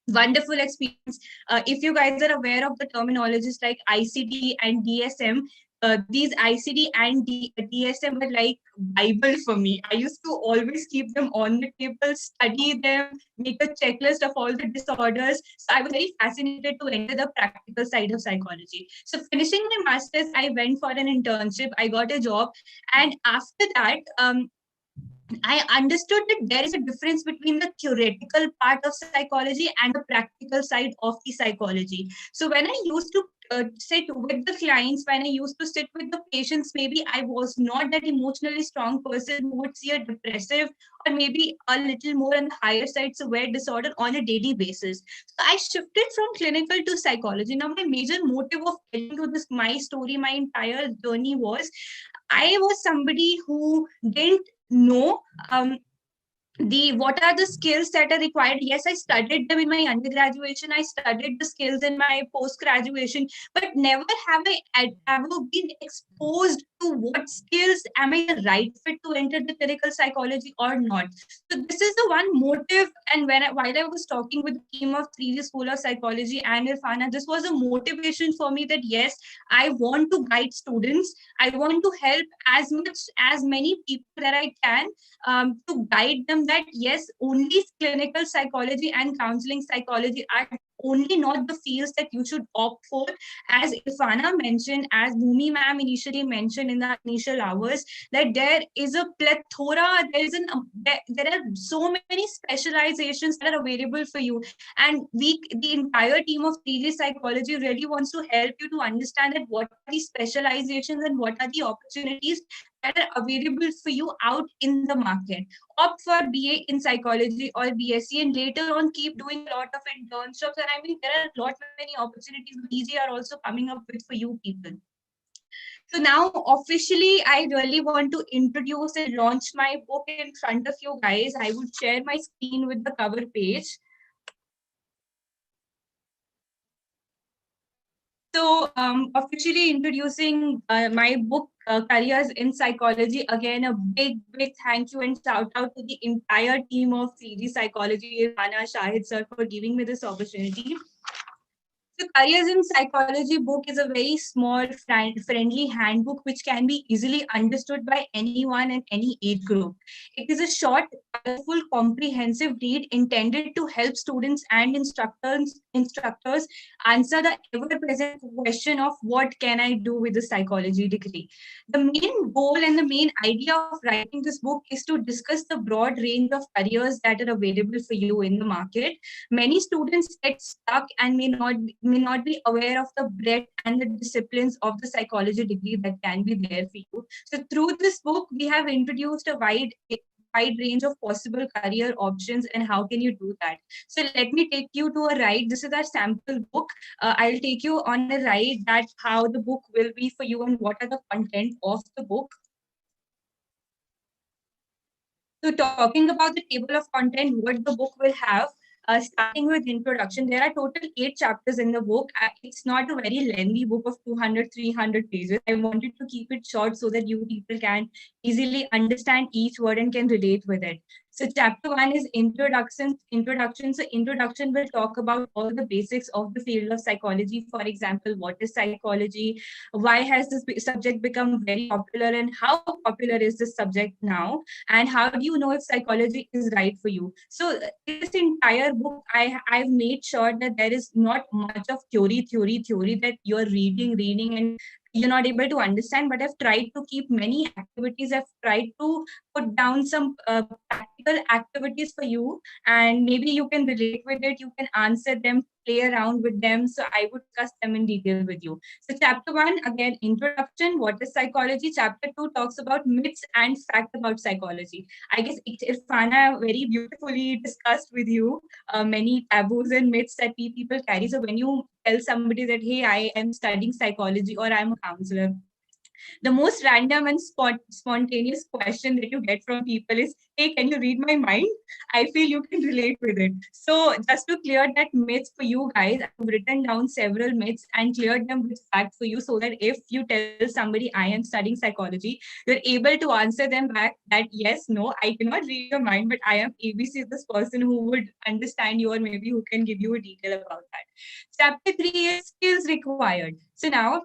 Wonderful experience. If you guys are aware of the terminologies like ICD and DSM, these ICD and DSM were like Bible for me. I used to always keep them on the table, study them, make a checklist of all the disorders. So I was very fascinated to enter the practical side of psychology. So finishing my master's, I went for an internship. I got a job, and after that, I understood that there is a difference between the theoretical part of psychology and the practical side of the psychology. So when I used to sit with the clients, when I used to sit with the patients, maybe I was not that emotionally strong person who would see a depressive or maybe a little more on the higher side severe disorder on a daily basis. So I shifted from clinical to psychology. Now my major motive of telling you this, my story, my entire journey was, I was somebody who didn't know what are the skills that are required. Yes, I studied them in my undergraduation, I studied the skills in my post graduation, but never have I ever been exposed to what skills am I the right fit to enter the clinical psychology or not. So this is the one motive. And while I was talking with the team of 3D School of Psychology and Irfana, this was a motivation for me that yes, I want to guide students, I want to help as many people that I can, to guide them that yes, only clinical psychology and counseling psychology are only not the fields that you should opt for. As Irfana mentioned, as Bhumi ma'am initially mentioned in the initial hours, that there is a plethora, there are so many specializations that are available for you. And the entire team of 3D psychology really wants to help you to understand that what are the specializations and what are the opportunities that are available for you out in the market. Opt for BA in psychology or BSc, and later on keep doing a lot of internships. And I mean, there are a lot many opportunities BG are also coming up with for you people. So now officially, I really want to introduce and launch my book in front of you guys. I would share my screen with the cover page. So officially introducing my book, Careers in Psychology. Again, a big thank you and shout out to the entire team of 3D Psychology, Irfana, Shahid sir, for giving me this opportunity. So Careers in Psychology book is a very small, friendly handbook which can be easily understood by anyone and any age group. It is a short, colorful, comprehensive read intended to help students and instructors answer the ever-present question of what can I do with a psychology degree. The main goal and the main idea of writing this book is to discuss the broad range of careers that are available for you in the market. Many students get stuck and may not be aware of the breadth and the disciplines of the psychology degree that can be there for you. So through this book, we have introduced a wide range of possible career options and how can you do that. So let me take you to a ride. This is our sample book. I'll take you on a ride that how the book will be for you and what are the content of the book. So talking about the table of content, what the book will have, starting with introduction, there are total 8 chapters in the book. It's not a very lengthy book of 200, 300 pages. I wanted to keep it short so that you people can easily understand each word and can relate with it. So chapter 1 is introduction. So introduction will talk about all the basics of the field of psychology. For example, what is psychology? Why has this subject become very popular and how popular is this subject now? And how do you know if psychology is right for you? So in this entire book, I've made sure that there is not much of theory that you're reading and you're not able to understand, but I've tried to keep many activities. I've tried to put down some practical activities for you, and maybe you can relate with it, you can answer them, play around with them. So I would discuss them in detail with you. So chapter 1, again, introduction, what is psychology? Chapter 2 talks about myths and fact about psychology. I guess Irfana very beautifully discussed with you many taboos and myths that we people carry. So when you tell somebody that, hey, I am studying psychology or I'm a counselor, the most random and spontaneous question that you get from people is, hey, can you read my mind? I feel you can relate with it. So just to clear that myth for you guys, I've written down several myths and cleared them with facts for you, so that if you tell somebody I am studying psychology, you're able to answer them back that yes, no, I cannot read your mind, but I am ABC, this person who would understand you or maybe who can give you a detail about that. Chapter 3 is skills required. So now,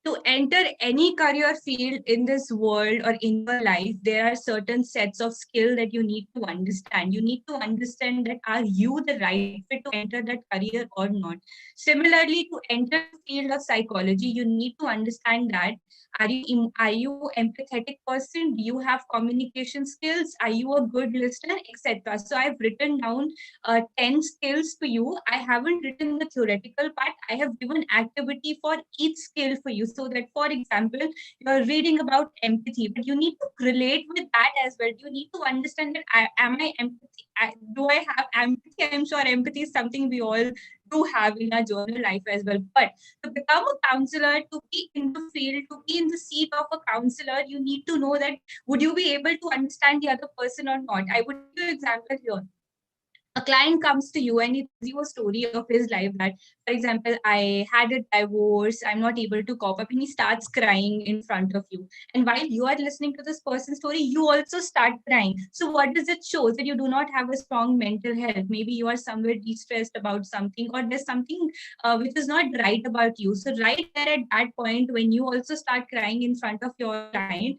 to enter any career field in this world or in your life, there are certain sets of skill that you need to understand. You need to understand that are you the right fit to enter that career or not. Similarly, to enter the field of psychology, you need to understand that are you empathetic person? Do you have communication skills? Are you a good listener, etc.? So I've written down 10 skills for you. I haven't written the theoretical part. I have given activity for each skill for you. skills, so that, for example, you're reading about empathy, but you need to relate with that as well. You need to understand that am I empathy? Do I have empathy? I'm sure empathy is something we all do have in our journal life as well. But to become a counselor, to be in the field, to be in the seat of a counselor, you need to know that would you be able to understand the other person or not. I would give you an example here. A client comes to you and he tells you a story of his life that, for example, I had a divorce, I'm not able to cope up, and he starts crying in front of you. And while you are listening to this person's story, you also start crying. So what does it show? That you do not have a strong mental health. Maybe you are somewhere de-stressed about something, or there's something which is not right about you. So right there at that point, when you also start crying in front of your client,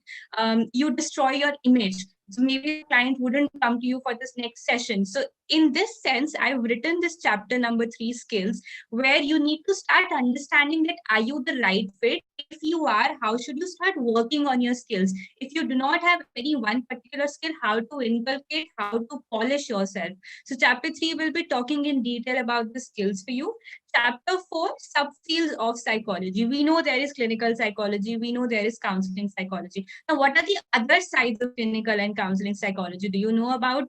you destroy your image. So maybe the client wouldn't come to you for this next session. So in this sense, I've written this chapter number 3, skills, where you need to start understanding that are you the right fit? If you are, how should you start working on your skills? If you do not have any one particular skill, how to inculcate, how to polish yourself. So chapter 3 will be talking in detail about the skills for you. Chapter 4, subfields of psychology. We know there is clinical psychology. We know there is counseling psychology. Now, what are the other sides of clinical and counseling psychology? Do you know about?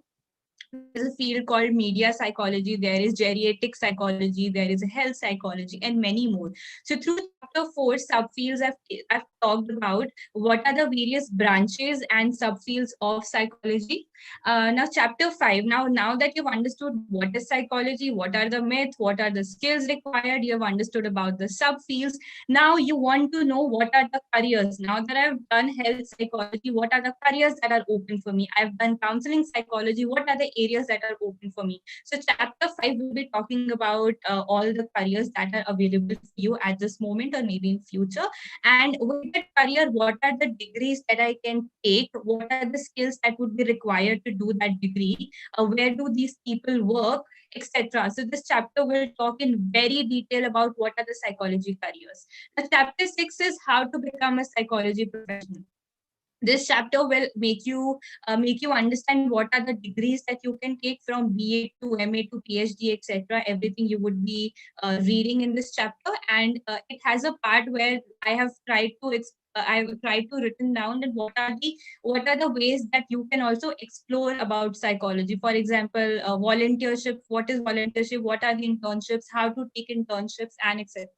There's a field called media psychology, there is geriatric psychology, there is health psychology, and many more. So through chapter 4 subfields, I've talked about what are the various branches and subfields of psychology. Now chapter 5, now that you've understood what is psychology, what are the myths, what are the skills required, you have understood about the subfields. Now you want to know what are the careers. Now that I've done health psychology, what are the careers that are open for me? I've done counseling psychology, what are the areas that are open for me? So chapter 5 will be talking about all the careers that are available for you at this moment or maybe in future. And with that career, what are the degrees that I can take? What are the skills that would be required to do that degree? Where do these people work, etc. So this chapter will talk in very detail about what are the psychology careers. Now, chapter 6 is how to become a psychology professional. This chapter will make you understand what are the degrees that you can take from BA to MA to PhD, etc. Everything you would be reading in this chapter, and it has a part where I've tried to written down that what are the ways that you can also explore about psychology. For example, volunteership. What is volunteership? What are the internships? How to take internships, and etc.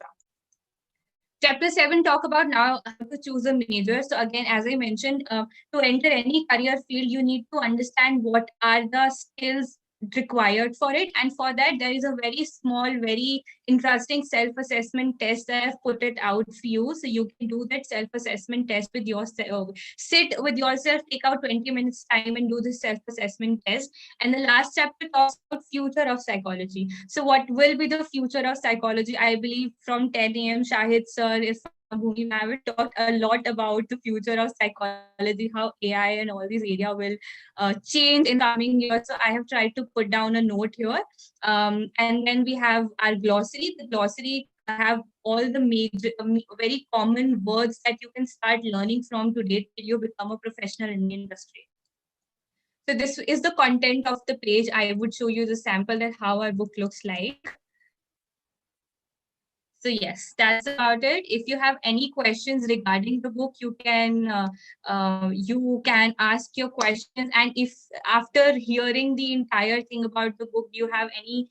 Chapter 7 talk about now how to choose a major. So again, as I mentioned, to enter any career field, you need to understand what are the skills required for it. And for that, there is a very small, very interesting self-assessment test that I've put it out for you. So you can do that self-assessment test with yourself. Sit with yourself, take out 20 minutes time and do this self-assessment test. And the last chapter talks about future of psychology. So what will be the future of psychology? I believe from 10 a.m. Shahid sir, if Bhumi ma'am will talk a lot about the future of psychology, how AI and all these areas will change in coming years. So I have tried to put down a note here. And then we have our glossary. The glossary have all the major, very common words that you can start learning from today till you become a professional in the industry. So this is the content of the page. I would show you the sample that how our book looks like. So yes, that's about it. If you have any questions regarding the book, you can ask your questions. And if after hearing the entire thing about the book, you have any,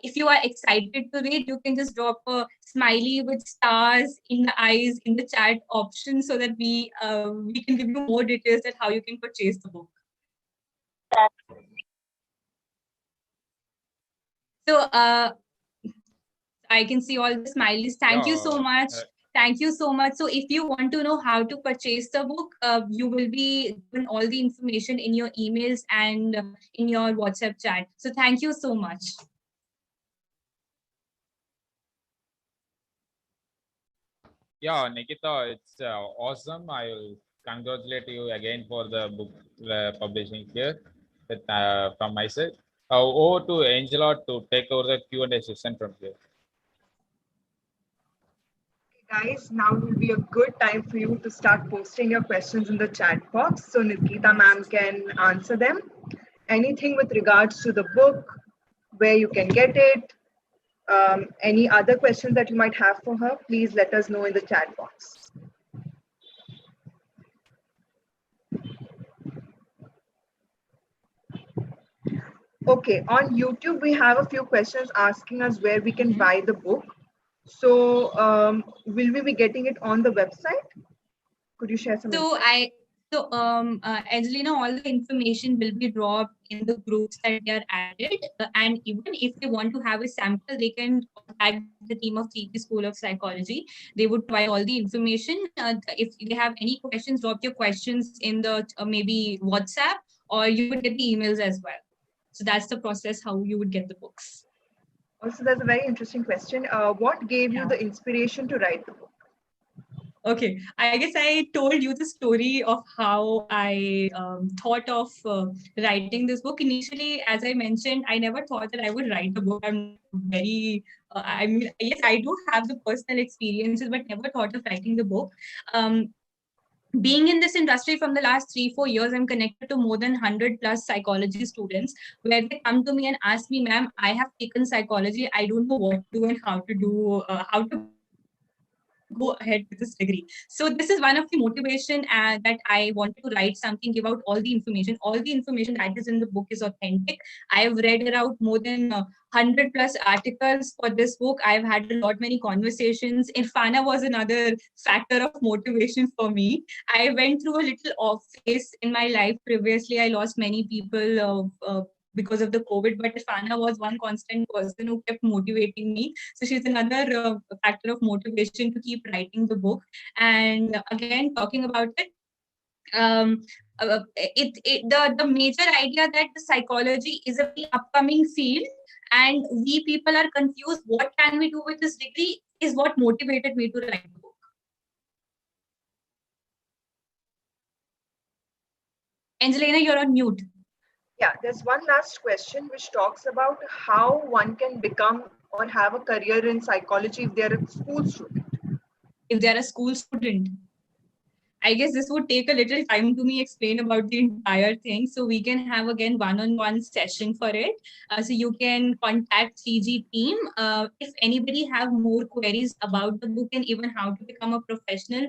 if you are excited to read, you can just drop a smiley with stars in the eyes in the chat option so that we can give you more details at how you can purchase the book. So I can see all the smileys. Thank you so much. Thank you so much. So if you want to know how to purchase the book, you will be given all the information in your emails and in your WhatsApp chat. So thank you so much. Yeah, Nikita, it's awesome. I will congratulate you again for the book publishing here with, from my side. Over to Angela to take over the Q&A session from here. Guys, now will be a good time for you to start posting your questions in the chat box so Nikita ma'am can answer them. Anything with regards to the book, where you can get it, Any other questions that you might have for her, please let us know in the chat box. Okay, on YouTube, we have a few questions asking us where we can buy the book. So will we be getting it on the website? Could you share some insight? Angelina, all the information will be dropped in the groups that they are added. And even if they want to have a sample, they can contact the team of TP School of Psychology. They would provide all the information. If they have any questions, drop your questions in the maybe WhatsApp, or you would get the emails as well. So that's the process how you would get the books. Also, there's a very interesting question. What gave you the inspiration to write the book? Okay, I guess I told you the story of how I thought of writing this book. Initially, as I mentioned, I never thought that I would write a book. I'm very, I mean, yes, I do have the personal experiences, but never thought of writing the book. Being in this industry from the last 3-4 years, I'm connected to more than 100+ psychology students, where they come to me and ask me, ma'am, I have taken psychology. I don't know what to do and how to do, how to go ahead with this degree. So this is one of the motivation that I wanted to write something, give out all the information. All the information that is in the book is authentic. I've read out more than 100+ articles for this book. I've had a lot many conversations. Irfana was another factor of motivation for me. I went through a little off phase in my life. Previously, I lost many people because of the COVID, but Irfana was one constant person who kept motivating me. So she's another factor of motivation to keep writing the book. And again, talking about it, the major idea that the psychology is a very upcoming field and we people are confused, what can we do with this degree, is what motivated me to write the book. Angelina, you're on mute. Yeah, there's one last question which talks about how one can become or have a career in psychology if they're a school student. If they're a school student, I guess this would take a little time to me explain about the entire thing. So we can have again one-on-one session for it. So you can contact CG team. If anybody have more queries about the book and even how to become a professional,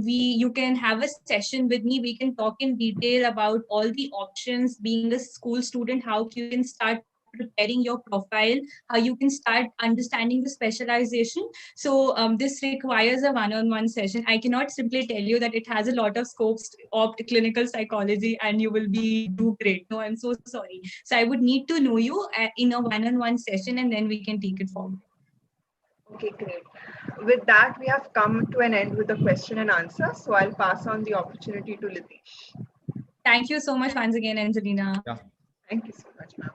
you can have a session with me. We can talk in detail about all the options being a school student, how you can start preparing your profile, how you can start understanding the specialization. So this requires a one-on-one session. I cannot simply tell you that it has a lot of scopes of clinical psychology and you will be do great. No, I'm so sorry. So I would need to know you in a one-on-one session and then we can take it forward. Okay, great. With that, we have come to an end with the question and answer. So I'll pass on the opportunity to Litish. Thank you so much once again, Angelina. Yeah. Thank you so much, ma'am.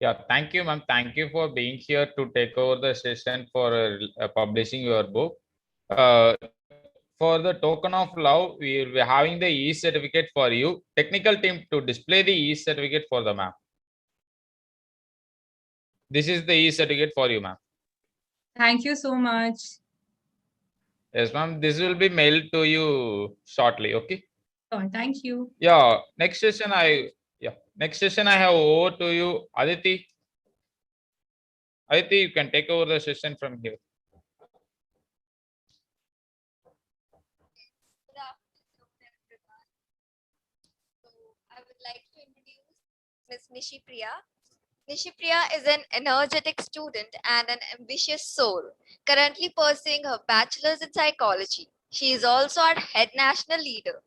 Yeah, thank you, ma'am. Thank you for being here to take over the session for publishing your book. For the token of love, we will be having the e-certificate for you. Technical team to display the e-certificate for the ma'am. This is the e-certificate for you, ma'am. Thank you so much. Yes, ma'am. This will be mailed to you shortly. Okay. Oh, thank you. Yeah. Next session, I have over to you, Aditi. Aditi, you can take over the session from here. I would like to introduce Ms. Nishipriya. Nishipriya is an energetic student and an ambitious soul, currently pursuing her bachelor's in psychology. She is also our head national leader.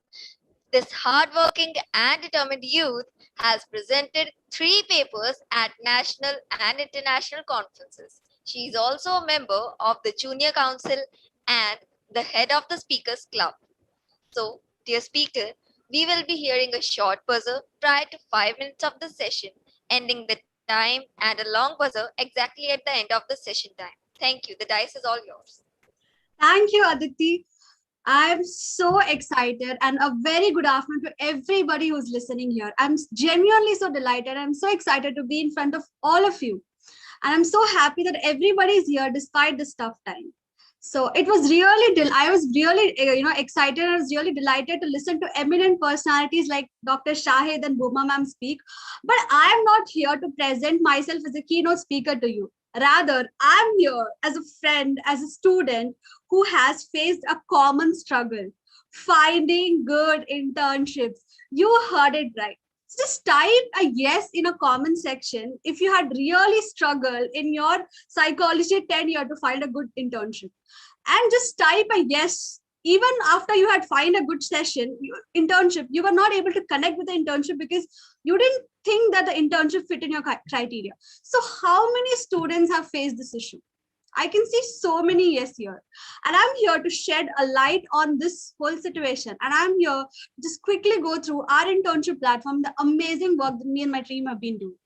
This hardworking and determined youth has presented 3 papers at national and international conferences. She is also a member of the Junior Council and the head of the Speakers Club. So, dear speaker, we will be hearing a short buzzer prior to 5 minutes of the session, ending the time, and a long buzzer exactly at the end of the session time. Thank you. The dice is all yours. Thank you, Aditi. I'm so excited, and a very good afternoon to everybody who's listening here. I'm genuinely so delighted. I'm so excited to be in front of all of you. And I'm so happy that everybody is here despite this tough time. So it was really, I was really, excited. I was really delighted to listen to eminent personalities like Dr. Shahid and Bhuma ma'am speak. But I'm not here to present myself as a keynote speaker to you. Rather, I'm here as a friend, as a student who has faced a common struggle, finding good internships. You heard it right. So just type a yes in a comment section if you had really struggled in your psychology tenure to find a good internship. And just type a yes. Even after you had find a good internship, you were not able to connect with the internship because you didn't think that the internship fit in your criteria. So how many students have faced this issue? I can see so many yes here. And I'm here to shed a light on this whole situation. And I'm here to just quickly go through our internship platform, the amazing work that me and my team have been doing.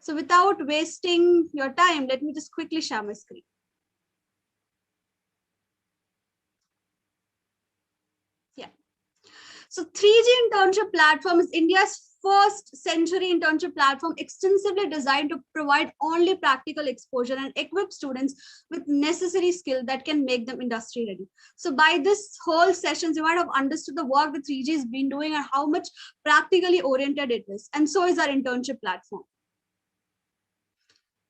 So without wasting your time, let me just quickly share my screen. Yeah. So 3G internship platform is India's first century internship platform extensively designed to provide only practical exposure and equip students with necessary skill that can make them industry ready. So by this whole sessions, you might have understood the work that 3G has been doing and how much practically oriented it is. And so is our internship platform.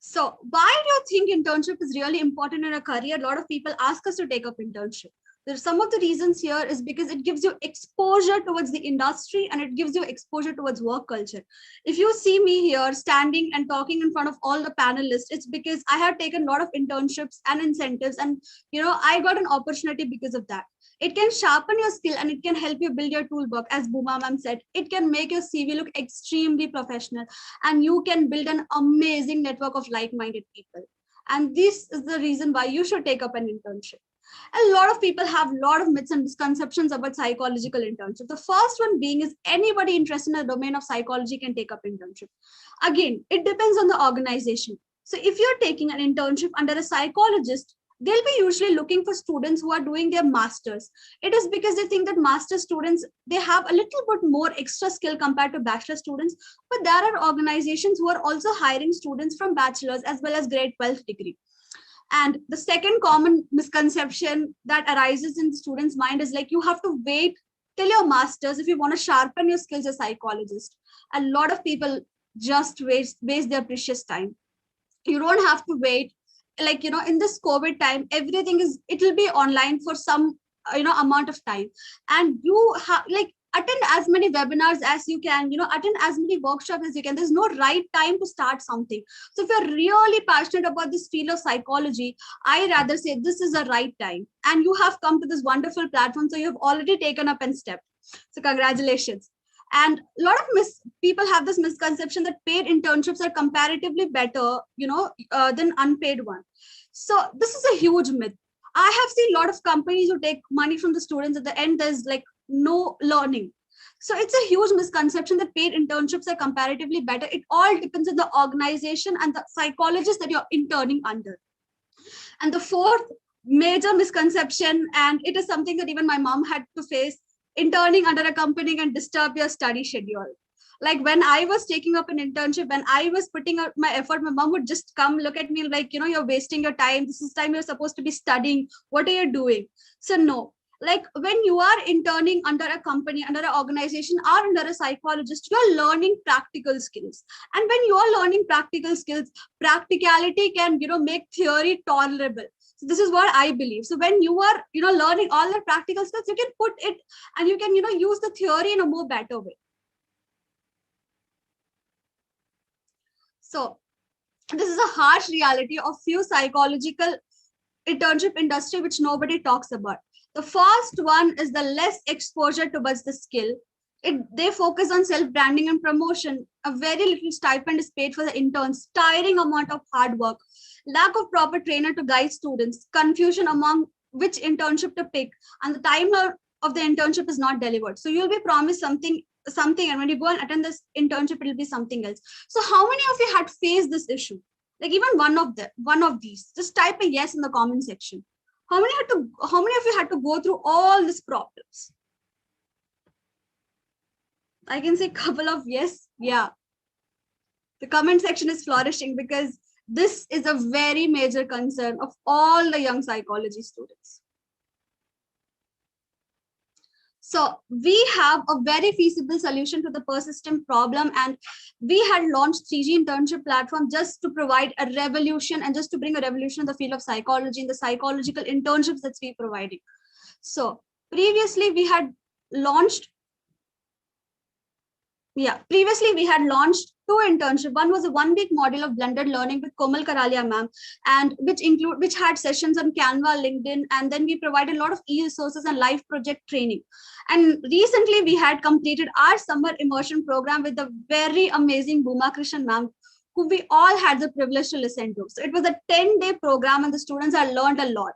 So why do you think internship is really important in a career? A lot of people ask us to take up internship. There's some of the reasons here is because it gives you exposure towards the industry and it gives you exposure towards work culture. If you see me here standing and talking in front of all the panelists, it's because I have taken a lot of internships and incentives, and I got an opportunity because of that. It can sharpen your skill and it can help you build your toolbox. As Bhuma ma'am said, it can make your CV look extremely professional and you can build an amazing network of like-minded people. And this is the reason why you should take up an internship. A lot of people have a lot of myths and misconceptions about psychological internship. The first one being is anybody interested in the domain of psychology can take up internship. Again, it depends on the organization. So if you're taking an internship under a psychologist, they'll be usually looking for students who are doing their masters. It is because they think that master students, they have a little bit more extra skill compared to bachelor students, but there are organizations who are also hiring students from bachelor's as well as grade 12 degree. And the second common misconception that arises in the student's mind is like, you have to wait till your master's if you want to sharpen your skills as a psychologist. A lot of people just waste their precious time. You don't have to wait. Like, in this COVID time, everything it will be online for some, amount of time. And you have attend as many webinars as you can, attend as many workshops as you can. There's no right time to start something. So if you're really passionate about this field of psychology, I rather say this is the right time. And you have come to this wonderful platform. So you've already taken up and stepped. So congratulations. And a lot of people have this misconception that paid internships are comparatively better, than unpaid one. So this is a huge myth. I have seen a lot of companies who take money from the students. At the end, there's no learning. So it's a huge misconception that paid internships are comparatively better. It all depends on the organization and the psychologist that you're interning under. And the fourth major misconception, and it is something that even my mom had to face, interning under a company can disturb your study schedule. Like when I was taking up an internship, when I was putting out my effort, my mom would just come look at me like, you're wasting your time. This is time you're supposed to be studying. What are you doing? So no, like when you are interning under a company, under an organization, or under a psychologist, you're learning practical skills. And when you're learning practical skills, practicality can, make theory tolerable. So this is what I believe. So when you are, learning all the practical skills, you can put it and you can, use the theory in a more better way. So this is a harsh reality of few psychological internship industry, which nobody talks about. The first one is the less exposure towards the skill. They focus on self-branding and promotion. A very little stipend is paid for the interns, tiring amount of hard work, lack of proper trainer to guide students, confusion among which internship to pick, and the time of the internship is not delivered. So you'll be promised something, and when you go and attend this internship, it'll be something else. So how many of you had faced this issue? Like even one of these, just type a yes in the comment section. How many of you had to go through all these problems? I can say a couple of yes. Yeah. The comment section is flourishing because this is a very major concern of all the young psychology students. So we have a very feasible solution to the persistent problem, and we had launched 3G internship platform just to provide a revolution and just to bring a revolution in the field of psychology and the psychological internships that we're providing. So previously we had launched two internships. One was a 1 week module of blended learning with Komal Karalia ma'am, and which had sessions on Canva, LinkedIn, and then we provided a lot of e-resources and live project training. And recently we had completed our summer immersion program with the very amazing Bhuma Krishnan ma'am, who we all had the privilege to listen to. So it was a 10-day program and the students had learned a lot.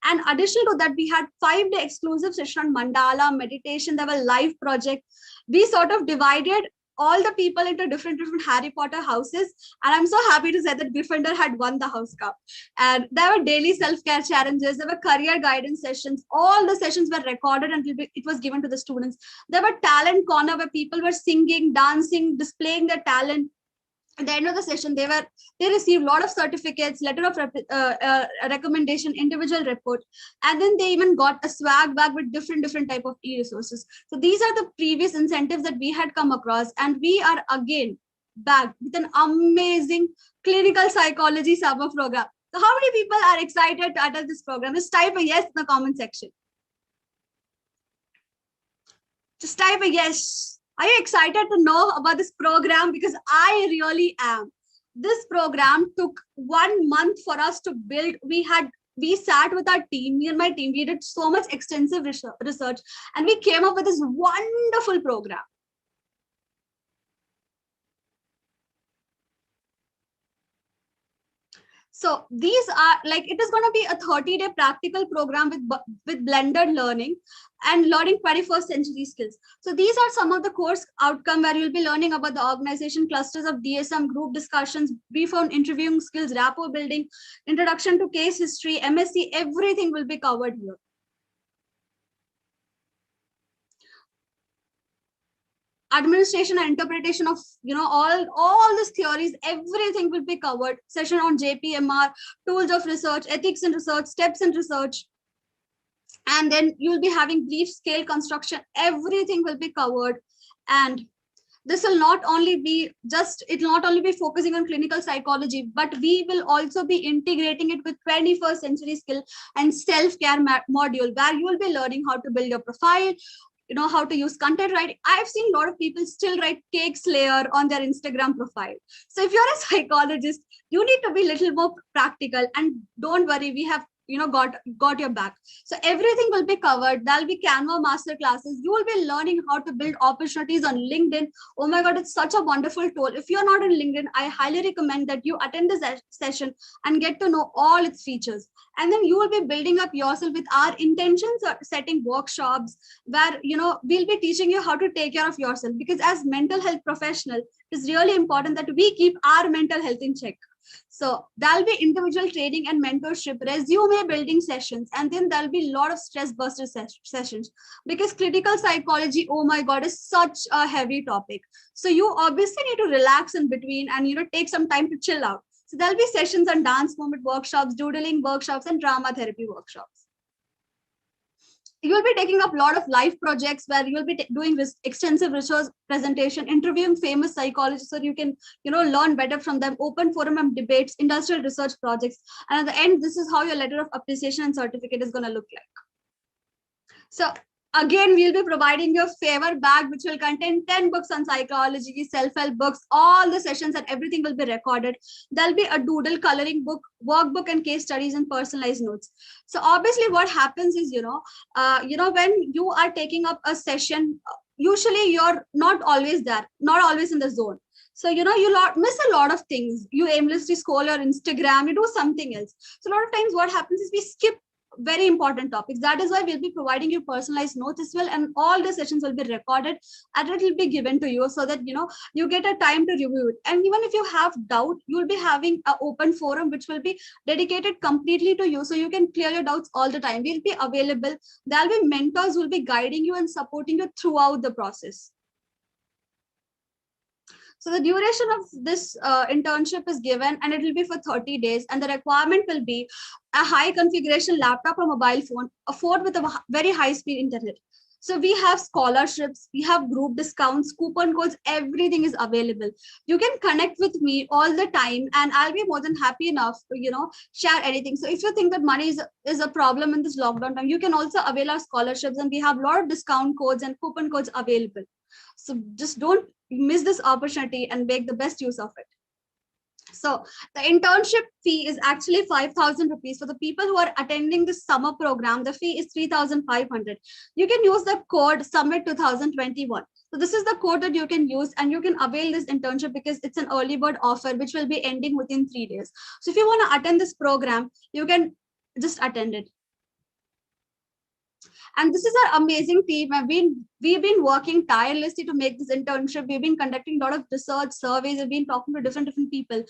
And additional to that, we had 5-day exclusive session on mandala, meditation, there were live projects. We sort of divided all the people into different Harry Potter houses. And I'm so happy to say that Gryffindor had won the house cup. And there were daily self-care challenges, there were career guidance sessions. All the sessions were recorded and it was given to the students. There were talent corner where people were singing, dancing, displaying their talent. At the end of the session, they received a lot of certificates, letter of recommendation, individual report, and then they even got a swag bag with different type of e-resources. So these are the previous incentives that we had come across, and we are again back with an amazing clinical psychology summer program. So how many people are excited to attend this program? Just type a yes in the comment section. Just type a yes. Are you excited to know about this program? Because I really am. This program took 1 month for us to build. We sat with our team, me and my team, we did so much extensive research, and we came up with this wonderful program. So these are like, it is going to be a 30-day practical program with blended learning and learning 21st century skills. So these are some of the course outcome where you'll be learning about the organization clusters of DSM, group discussions, brief on interviewing skills, rapport building, introduction to case history, MSc, everything will be covered here. Administration and interpretation of all these theories, everything will be covered. Session on JPMR, tools of research, ethics in research, steps in research, and then you'll be having brief scale construction. Everything will be covered, and this will not only be focusing on clinical psychology, but we will also be integrating it with 21st century skill and self-care module, where you will be learning how to build your profile, how to use content writing. I've seen a lot of people still write cake slayer on their Instagram profile. So if you're a psychologist, you need to be a little more practical, and don't worry, we have got your back. So everything will be covered. There'll be Canva master classes. You will be learning how to build opportunities on LinkedIn. Oh my God, it's such a wonderful tool. If you're not on LinkedIn, I highly recommend that you attend this session and get to know all its features. And then you will be building up yourself with our intentions, setting workshops where we'll be teaching you how to take care of yourself, because as mental health professional, it's really important that we keep our mental health in check. So there'll be individual training and mentorship, resume building sessions, and then there'll be a lot of stress buster sessions, because clinical psychology, oh my God, is such a heavy topic. So you obviously need to relax in between and take some time to chill out. So there'll be sessions on dance movement workshops, doodling workshops, and drama therapy workshops. You will be taking up a lot of live projects where you will be doing this extensive research presentation, interviewing famous psychologists so you can learn better from them, open forum and debates, industrial research projects. And at the end, this is how your letter of appreciation and certificate is going to look like. So again, we'll be providing you a favor bag, which will contain 10 books on psychology, self-help books. All the sessions and everything will be recorded. There'll be a doodle, coloring book, workbook, and case studies and personalized notes. So obviously what happens is, when you are taking up a session, usually you're not always there, not always in the zone. So, you miss a lot of things. You aimlessly scroll your Instagram, you do something else. So a lot of times what happens is we skip very important topics. That is why we'll be providing you personalized notes as well, and all the sessions will be recorded and it will be given to you so that you get a time to review it. And even if you have doubt, you'll be having an open forum which will be dedicated completely to you, so you can clear your doubts all the time. We'll be available. There'll be mentors who will be guiding you and supporting you throughout the process. So the duration of this internship is given, and it will be for 30 days. And the requirement will be a high configuration laptop or mobile phone, a phone with a very high speed internet. So we have scholarships, we have group discounts, coupon codes, everything is available. You can connect with me all the time and I'll be more than happy enough to, share anything. So if you think that money is a problem in this lockdown time, you can also avail our scholarships, and we have a lot of discount codes and coupon codes available. So just don't miss this opportunity and make the best use of it. So the internship fee is actually 5,000 rupees. For the people who are attending this summer program, the fee is 3,500. You can use the code Summit 2021. So this is the code that you can use, and you can avail this internship because it's an early bird offer which will be ending within 3 days. So if you want to attend this program, you can just attend it. And this is our amazing team. We've been working tirelessly to make this internship. We've been conducting a lot of research surveys. We've been talking to different people,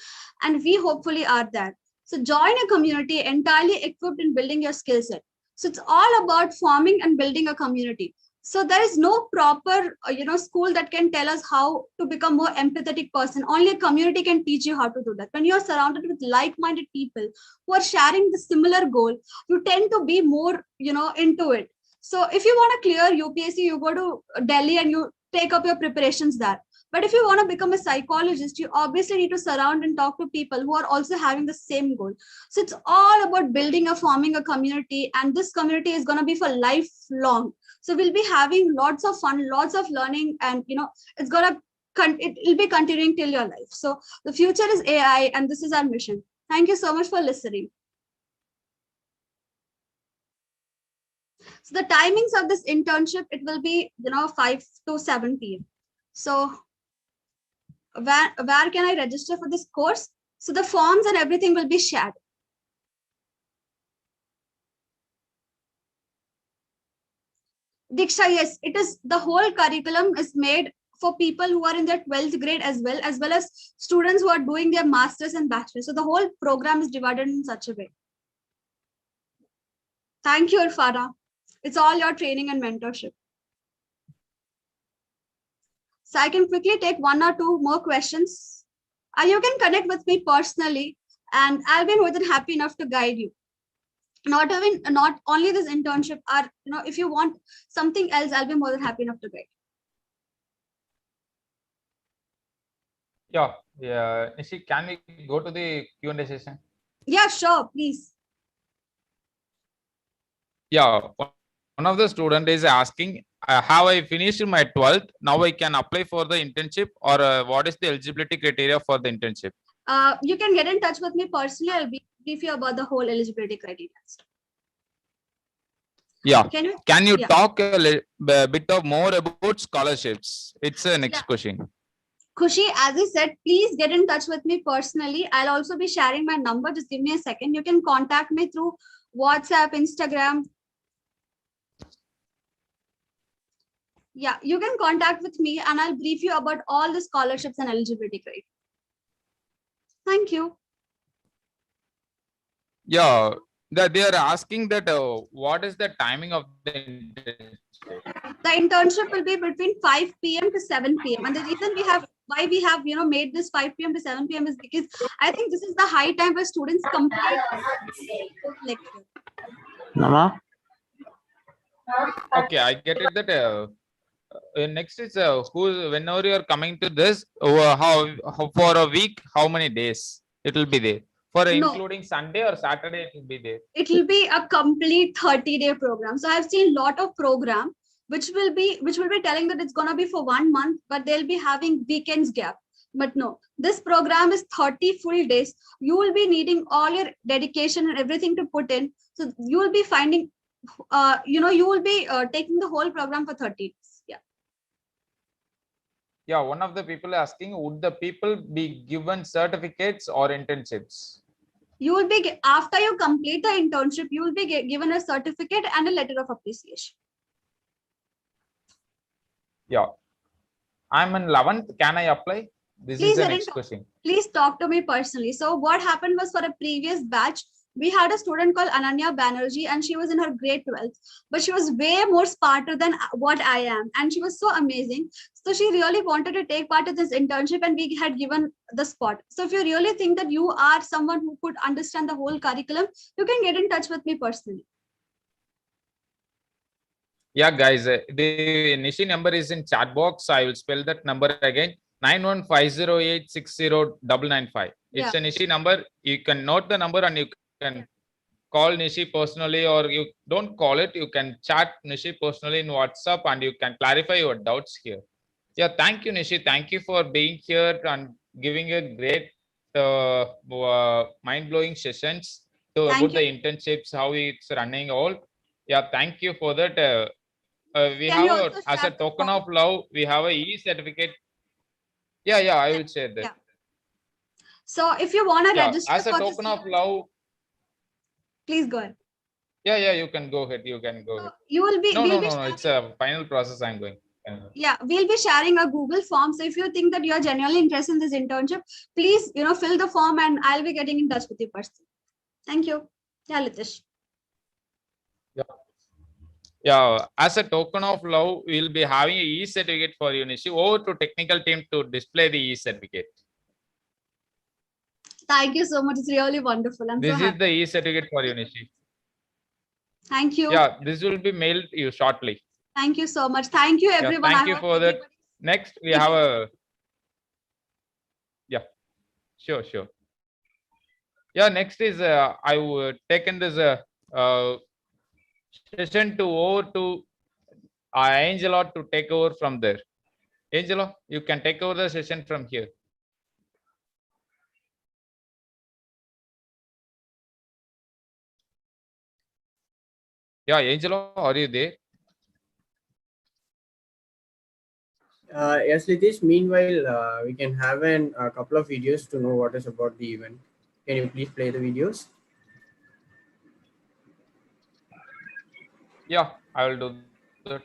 and we hopefully are there. So join a community entirely equipped in building your skill set. So it's all about forming and building a community. So there is no proper, school that can tell us how to become more empathetic person. Only a community can teach you how to do that. When you're surrounded with like-minded people who are sharing the similar goal, you tend to be more, into it. So if you want to clear UPSC, you go to Delhi and you take up your preparations there. But if you want to become a psychologist, you obviously need to surround and talk to people who are also having the same goal. So it's all about forming a community, and this community is going to be for lifelong. So we'll be having lots of fun, lots of learning, and it's going to it'll be continuing till your life. So the future is AI, and this is our mission. Thank you so much for listening. So the timings of this internship, it will be 5 to 7 p.m. So where can I register for this course? So the forms and everything will be shared. Diksha, yes, it is, the whole curriculum is made for people who are in their 12th grade as well as students who are doing their masters and bachelors. So the whole program is divided in such a way. Thank you, Irfana. It's all your training and mentorship. So I can quickly take 1 or 2 more questions. You can connect with me personally, and I'll be more than happy enough to guide you. Not only this internship, or if you want something else, I'll be more than happy enough to guide. Yeah. Nishi, can we go to the Q&A session? Yeah, sure, please. Yeah, one of the student is asking, have I finished my 12th? Now I can apply for the internship, or what is the eligibility criteria for the internship? You can get in touch with me personally. I'll brief you about the whole eligibility criteria. Yeah. Can you talk a bit of more about scholarships? It's the next question. Khushi, as I said, please get in touch with me personally. I'll also be sharing my number. Just give me a second. You can contact me through WhatsApp, Instagram. Yeah, you can contact with me and I'll brief you about all the scholarships and eligibility criteria. Thank you. Yeah, they are asking that what is the timing of the internship? The internship will be between 5 p.m. to 7 p.m. And the reason why we have made this 5 p.m. to 7 p.m. is because I think this is the high time where students complete lecture. Nama? Okay, I get it that next is whenever you are coming to this, how for a week, how many days it will be there? For including Sunday or Saturday, it will be there. It will be a complete 30-day program. So I've seen a lot of program which will be telling that it's gonna be for 1 month, but they'll be having weekends gap. But no, this program is 30 full days. You will be needing all your dedication and everything to put in. So you will be finding, you will be taking the whole program for 30 days. Yeah, one of the people asking, would the people be given certificates or internships? You will be, after you complete the internship, you will be given a certificate and a letter of appreciation. Yeah. I'm in 11th. Can I apply? This is the next question. Please talk to me personally. So what happened was, for a previous batch, we had a student called Ananya Banerjee, and she was in her grade 12th, but she was way more smarter than what I am. And she was so amazing. So she really wanted to take part in this internship, and we had given the spot. So if you really think that you are someone who could understand the whole curriculum, you can get in touch with me personally. Yeah, guys, the Nishi number is in chat box. I will spell that number again. 9150860995. It's Yeah. a Nishi number. You can note the number and you can call Nishi personally, or you don't call it. You can chat Nishi personally in WhatsApp and you can clarify your doubts here. Yeah, thank you, Nishi. Thank you for being here and giving a great mind-blowing sessions about the internships, how it's running all. Yeah, thank you for that. We Can you have also as a share the token form? of love, we have a e-certificate. Yeah, I will share that. Yeah. So if you want to Yeah, register as a for this, token of love. please go ahead. Yeah, you can go ahead. You can go ahead. You will be. No, We'll no, be no, no. It's a final process. I'm going. Yeah, we'll be sharing a Google form. So if you think that you're genuinely interested in this internship, please, fill the form and I'll be getting in touch with you personally. Thank you. Yeah, Litish. Yeah, as a token of love, we'll be having a e-certificate for you, Nishi. Over to technical team to display the e-certificate. Thank you so much. It's really wonderful. I'm This so is happy. the e-certificate for you, Nishi. Thank you. Yeah, this will be mailed to you shortly. Thank you so much. Thank you, Yeah, everyone. thank I you hope for that. Next, we have a. Yeah, sure. Yeah, next is I've taken this session to over to Angela to take over from there. Angela, you can take over the session from here. Yeah, Angela, are you there? Yes, Litish. Meanwhile, we can have a couple of videos to know what is about the event. Can you please play the videos? Yeah, I will do that.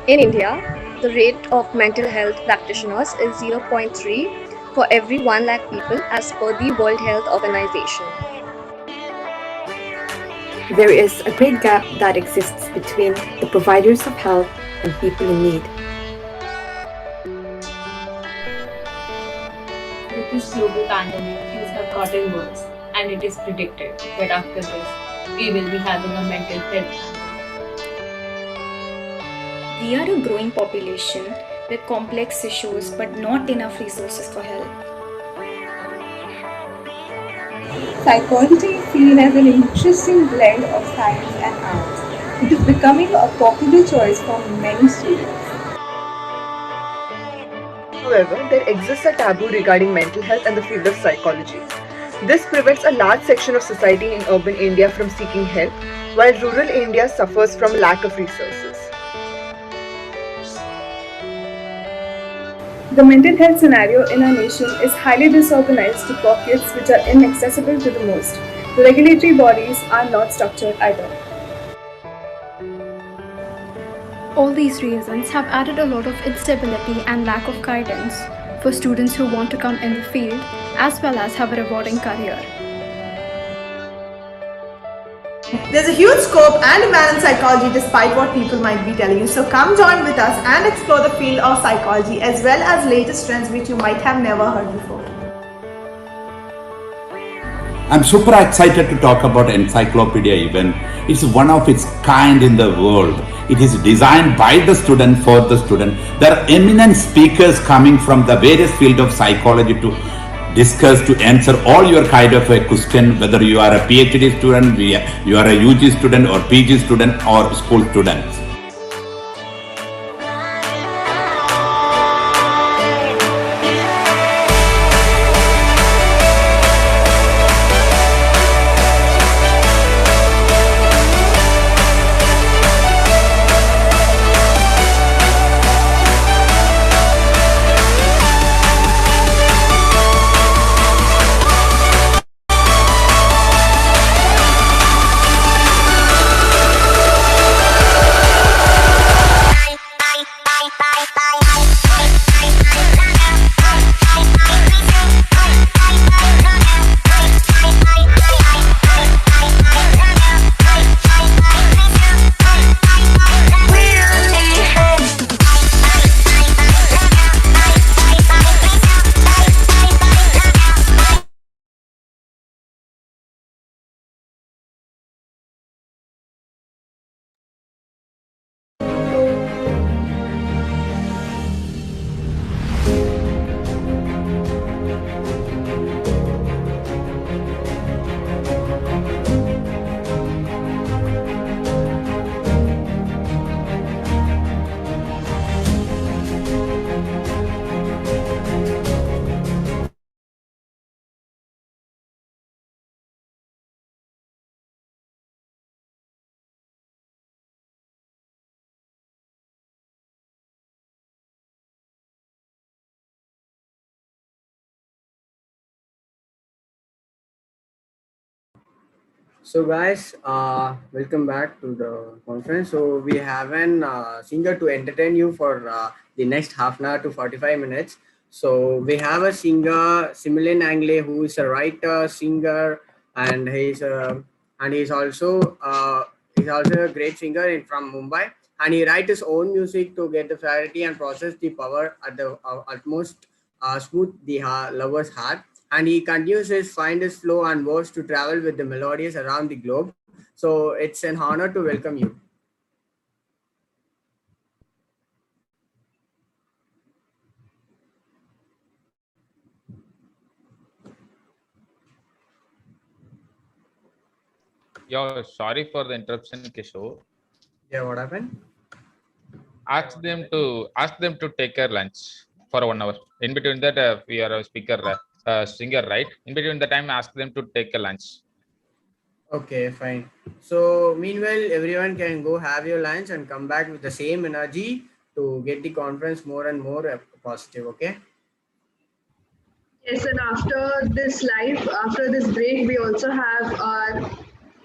In India, the rate of mental health practitioners is 0.3 for every 1 lakh people as per the World Health Organization. There is a great gap that exists between the providers of health and people in need. With this global pandemic, things have gotten worse, and it is predicted that after this, we will be having a mental health. We are a growing population with complex issues but not enough resources for help. Psychology is seen as an interesting blend of science and arts. It is becoming a popular choice for many students. However, there exists a taboo regarding mental health and the field of psychology. This prevents a large section of society in urban India from seeking help, while rural India suffers from lack of resources. The mental health scenario in our nation is highly disorganized to pockets which are inaccessible to the most. The regulatory bodies are not structured either. All these reasons have added a lot of instability and lack of guidance for students who want to come in the field as well as have a rewarding career. There's a huge scope and demand in psychology despite what people might be telling you. So come join with us and explore the field of psychology as well as latest trends which you might have never heard before. I'm super excited to talk about Encyclopedia event. It's one of its kind in the world. It is designed by the student for the student. There are eminent speakers coming from the various field of psychology to discuss, to answer all your kind of a question, whether you are a PhD student, you are a UG student or PG student or school student. So guys, welcome back to the conference. So we have an singer to entertain you for the next half an hour to 45 minutes. So we have a singer, Similin Anglais, who is a writer, singer, and he's also a great singer from Mumbai. And he writes his own music to get the clarity and process the power at the utmost smooth the lover's heart, and he continues his find his flow and works to travel with the melodies around the globe. So it's an honor to welcome you. Yeah, sorry for the interruption, Kishore. Yeah, what happened? Ask them to take a lunch for 1 hour. In between that, we are a speaker, singer, right? In between the time, ask them to take a lunch. Okay, fine. So meanwhile, everyone can go have your lunch and come back with the same energy to get the conference more and more positive. Okay. Yes, and after this break, we also have our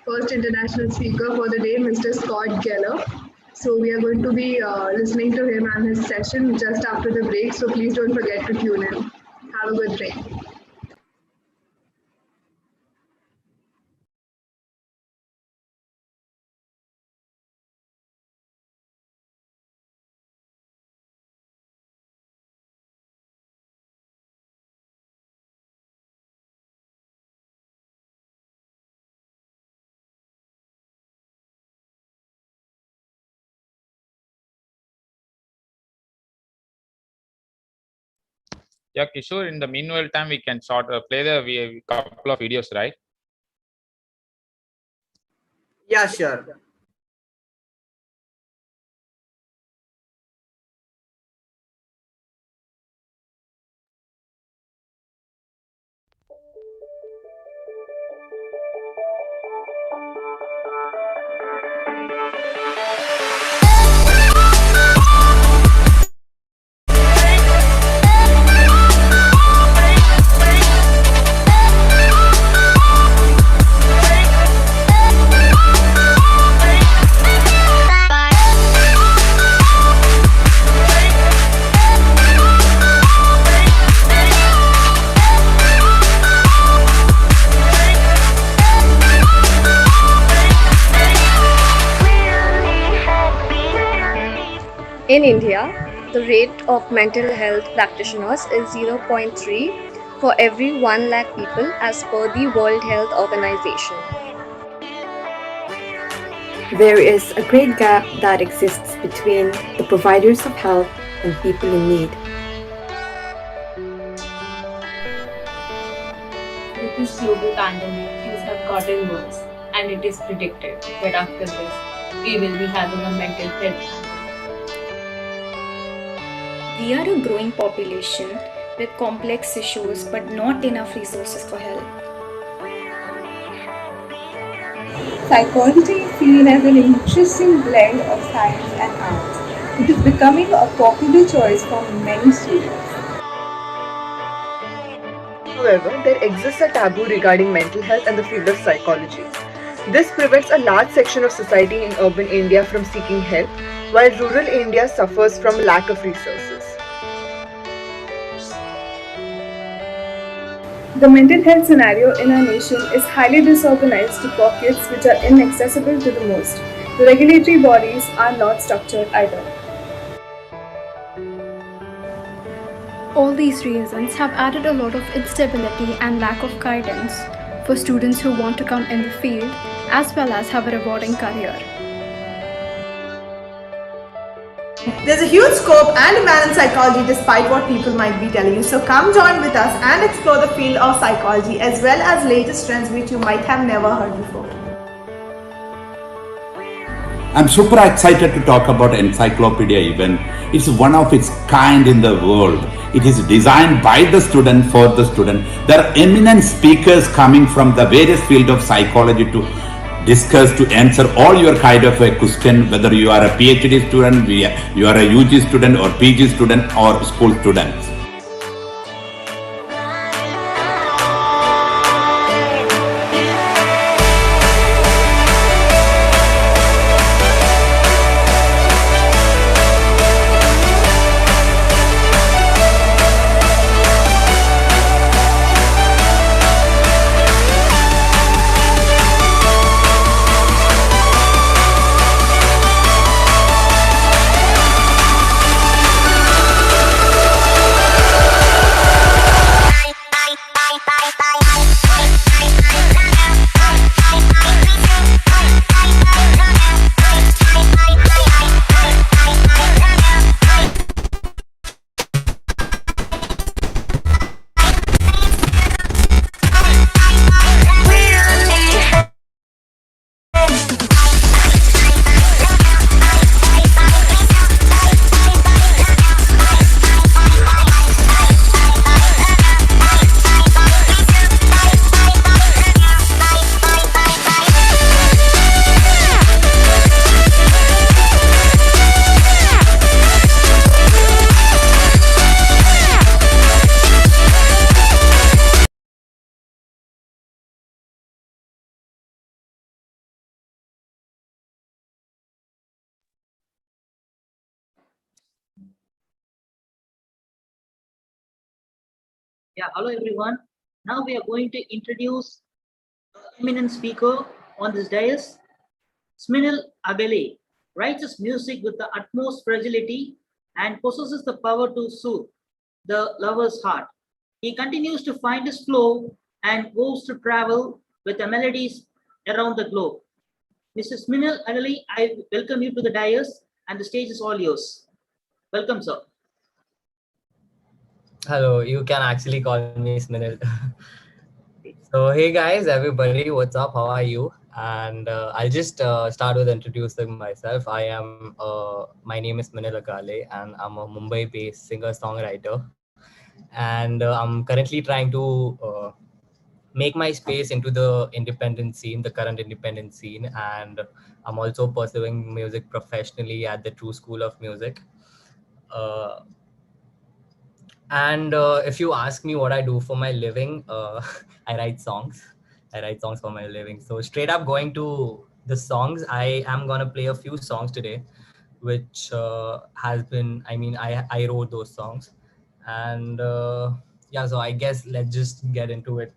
first international speaker for the day, Mr. Scott Geller. So we are going to be listening to him and his session just after the break. So please don't forget to tune in. Have a good break. Yeah, Kishore, in the meanwhile time, we can play the couple of videos, right? Yeah, sure. In India, the rate of mental health practitioners is 0.3 for every 1 lakh people as per the World Health Organization. There is a great gap that exists between the providers of health and people in need. With this global pandemic, things have gotten worse, and it is predicted that after this, we will be having a mental health We are a growing population with complex issues but not enough resources for help. Psychology is seen as an interesting blend of science and art. It is becoming a popular choice for many students. However, there exists a taboo regarding mental health and the field of psychology. This prevents a large section of society in urban India from seeking help, while rural India suffers from lack of resources. The mental health scenario in our nation is highly disorganized to pockets which are inaccessible to the most. The regulatory bodies are not structured either. All these reasons have added a lot of instability and lack of guidance for students who want to come in the field as well as have a rewarding career. There's a huge scope and demand in psychology despite what people might be telling you. So come join with us and explore the field of psychology as well as latest trends which you might have never heard before. I'm super excited to talk about Encyclopedia event. It's one of its kind in the world. It is designed by the student for the student. There are eminent speakers coming from the various field of psychology to discuss, to answer all your kind of a question, whether you are a PhD student, you are a UG student or PG student or school student. Yeah, hello everyone. Now we are going to introduce eminent speaker on this dais. Sminil Agale writes his music with the utmost fragility and possesses the power to soothe the lover's heart. He continues to find his flow and goes to travel with the melodies around the globe. Mr. Sminil Agale, I welcome you to the dais and the stage is all yours. Welcome, sir. Hello, you can actually call me Sminil. So, hey guys, everybody, what's up? How are you? And I'll just start with introducing myself. My name is Sminil Agale, and I'm a Mumbai-based singer-songwriter. And I'm currently trying to make my space into the independent scene, the current independent scene. And I'm also pursuing music professionally at the True School of Music. Uh, And if you ask me what I do for my living, I write songs. I write songs for my living. So straight up going to the songs, I am gonna play a few songs today, which has been. I wrote those songs, and yeah. So I guess let's just get into it.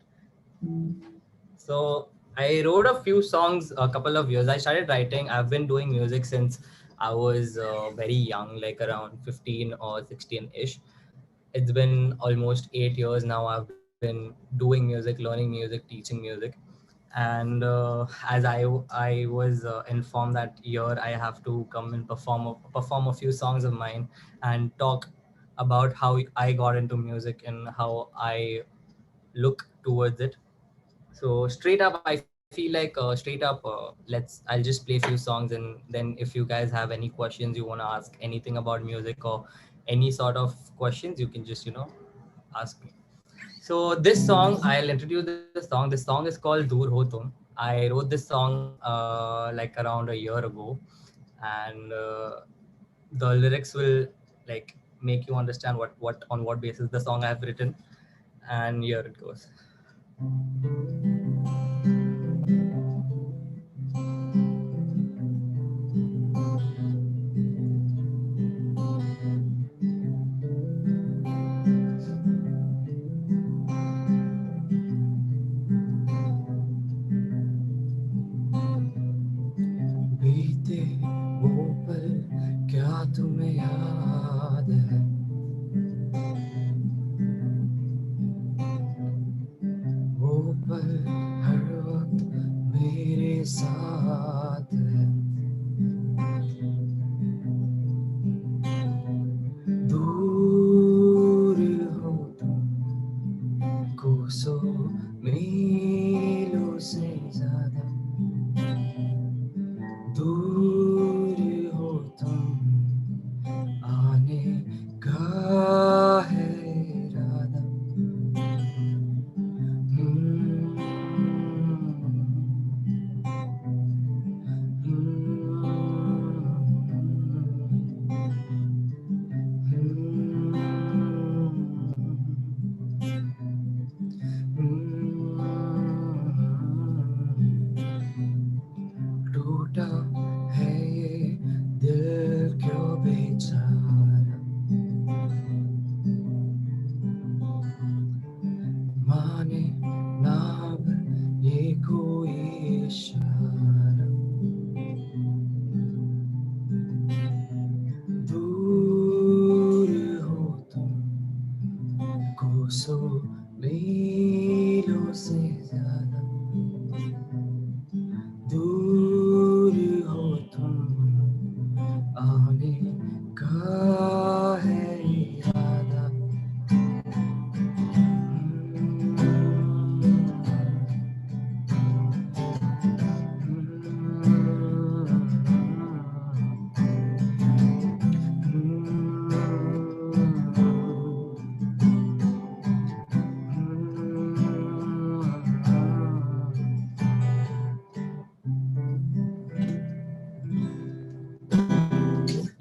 So I wrote a few songs a couple of years. I started writing. I've been doing music since I was very young, like around 15 or 16 ish. It's been almost 8 years now I've been in doing music, learning music, teaching music. And as I was informed that year I have to come and perform a few songs of mine and talk about how I got into music and how I look towards it. So straight up, I feel like I'll just play a few songs, and then if you guys have any questions you want to ask anything about music or any sort of questions, you can just ask me. So this song, I'll introduce the song. This song is called Dur Ho Tum. I wrote this song like around a year ago, and the lyrics will like make you understand what on what basis the song I've written. And here it goes. बीते वो पल क्या तुम्हें याद है वो पल हर वक्त मेरे साथ है दूर हो तुम कोसों मीलों से ज्यादा दूर हो तुम आने का है इरादा टूटा है ये दिल क्यों बेचारा माने ना अब ये कोई इशारा दूर हो तुम कोसों मीलों से ज्यादा दूर हो तुम आने का है इरादा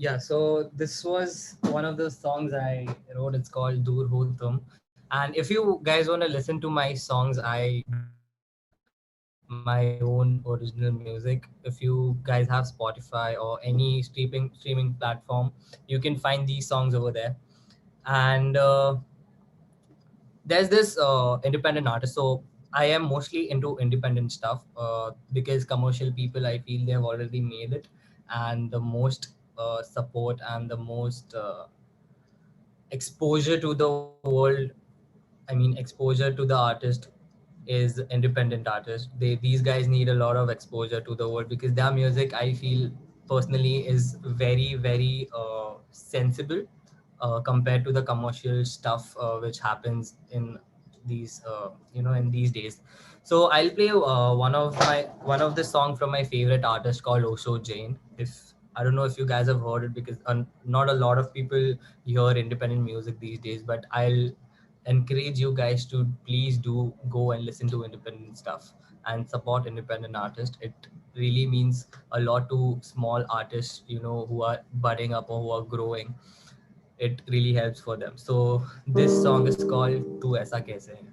Yeah, so this was one of the songs I wrote. It's called Dur Ho Tum. And if you guys want to listen to my songs, I do have my own original music. If you guys have Spotify or any streaming platform, you can find these songs over there. And there's this independent artist. So I am mostly into independent stuff because commercial people, I feel they have already made it, and the most support and the most exposure to the world, I mean exposure to the artist, is independent artists. These guys need a lot of exposure to the world because their music, I feel personally, is very sensible compared to the commercial stuff which happens in these in these days. So I'll play one of the song from my favorite artist called Osho Jain. If I don't know if you guys have heard it, because not a lot of people hear independent music these days, but I'll encourage you guys to please do go and listen to independent stuff and support independent artists. It really means a lot to small artists, who are budding up or who are growing. It really helps for them. So this song is called Tu Aisa Kaise Hai.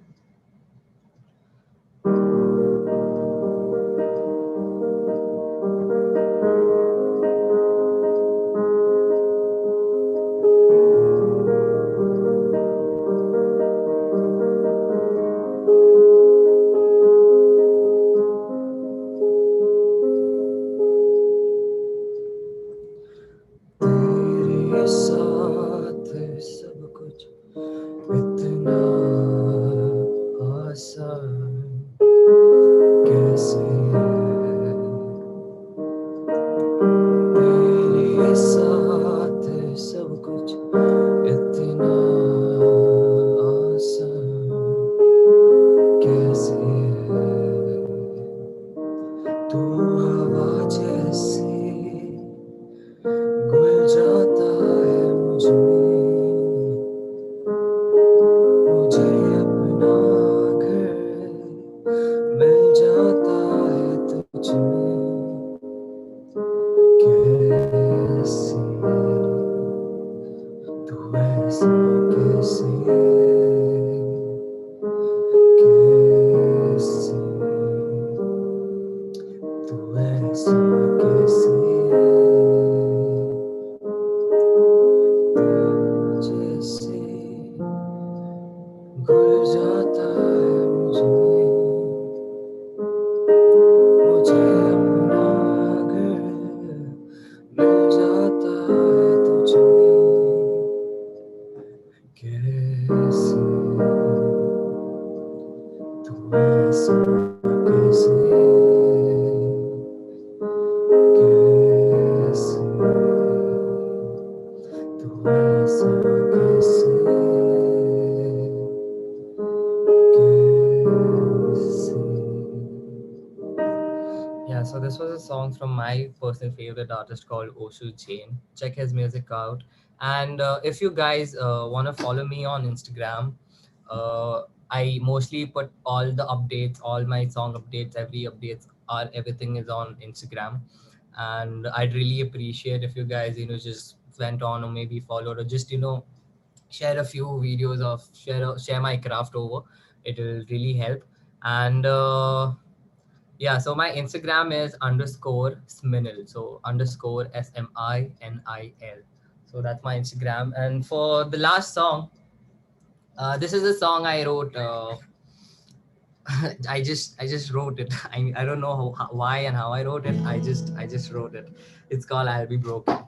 तेरे साथ सब कुछ इतना आसान कैसे है तेरे साथ सब कुछ इतना आसान कैसे है तू हवा जैसे घुल जाता है मुझ में मुझे अपना घर मिल जाता है तुझ में कैसे तू ऐसा कैसे कैसे तू ऐसा कैसे जैसे घुल जाता है मुझ में मुझे अपना घर मिल जाता है तुझ में कैसे तू ऐसा कैसे कैसे तू ऐसा कैसे Yeah, so this was a song from my personal favorite artist called Oshu Jain. Check his music out. And if you guys want to follow me on Instagram, I mostly put all the updates, all my song updates, every updates, are everything is on Instagram. And I'd really appreciate if you guys, just went on or maybe followed or just, share a few videos of share my craft over. It will really help. And yeah, so my Instagram is underscore Sminil. So underscore SMINIL. So that's my Instagram. And for the last song, this is a song I wrote. I just wrote it. I don't know why and how I wrote it. I just wrote it. It's called I'll Be Broken.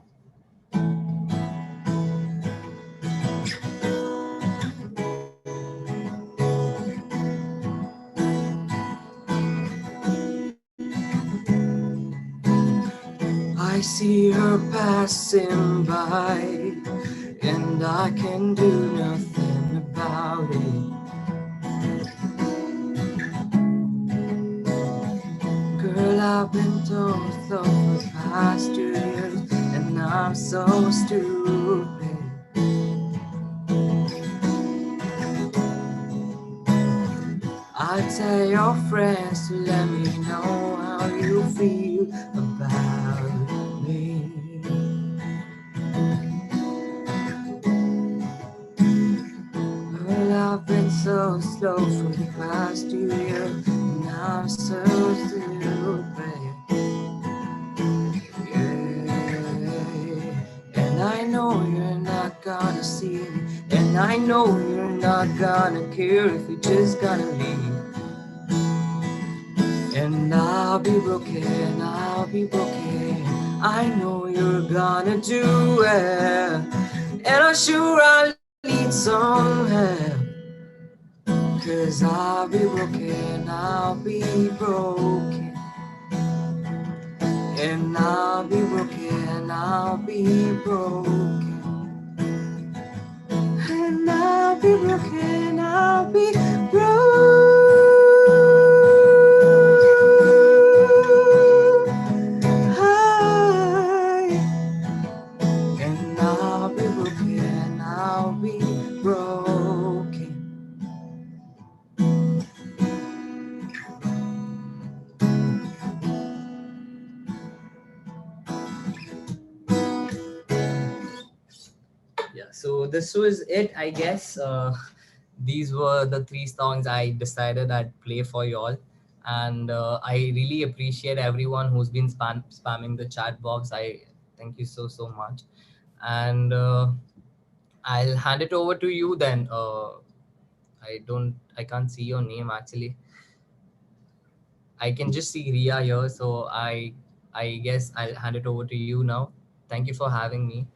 I see her passing by, and I can do nothing about it. Girl, I've been told so for the past 2 years, and I'm so stupid. I tell your friends to let me know how you feel about me. Well, I've been so slow for the past 2 years, and I'm so stupid. Yeah. And I know you're not gonna see me, and I know you're not gonna care if you're just gonna leave. And I'll be broken, I'll be broken. I know you're gonna do it, and I'm sure I'll need some help. 'Cause I'll be broken, I'll be broken. And I'll be broken, I'll be broken. And I'll be broken, I'll be broken. And I'll be broken, I'll be broken. Yeah, so this was it, I guess. These were the 3 songs I decided I'd play for y'all. And I really appreciate everyone who's been spamming the chat box. I thank you so much. And I'll hand it over to you then. I can't see your name actually. I can just see Ria here, so I guess I'll hand it over to you now. Thank you for having me.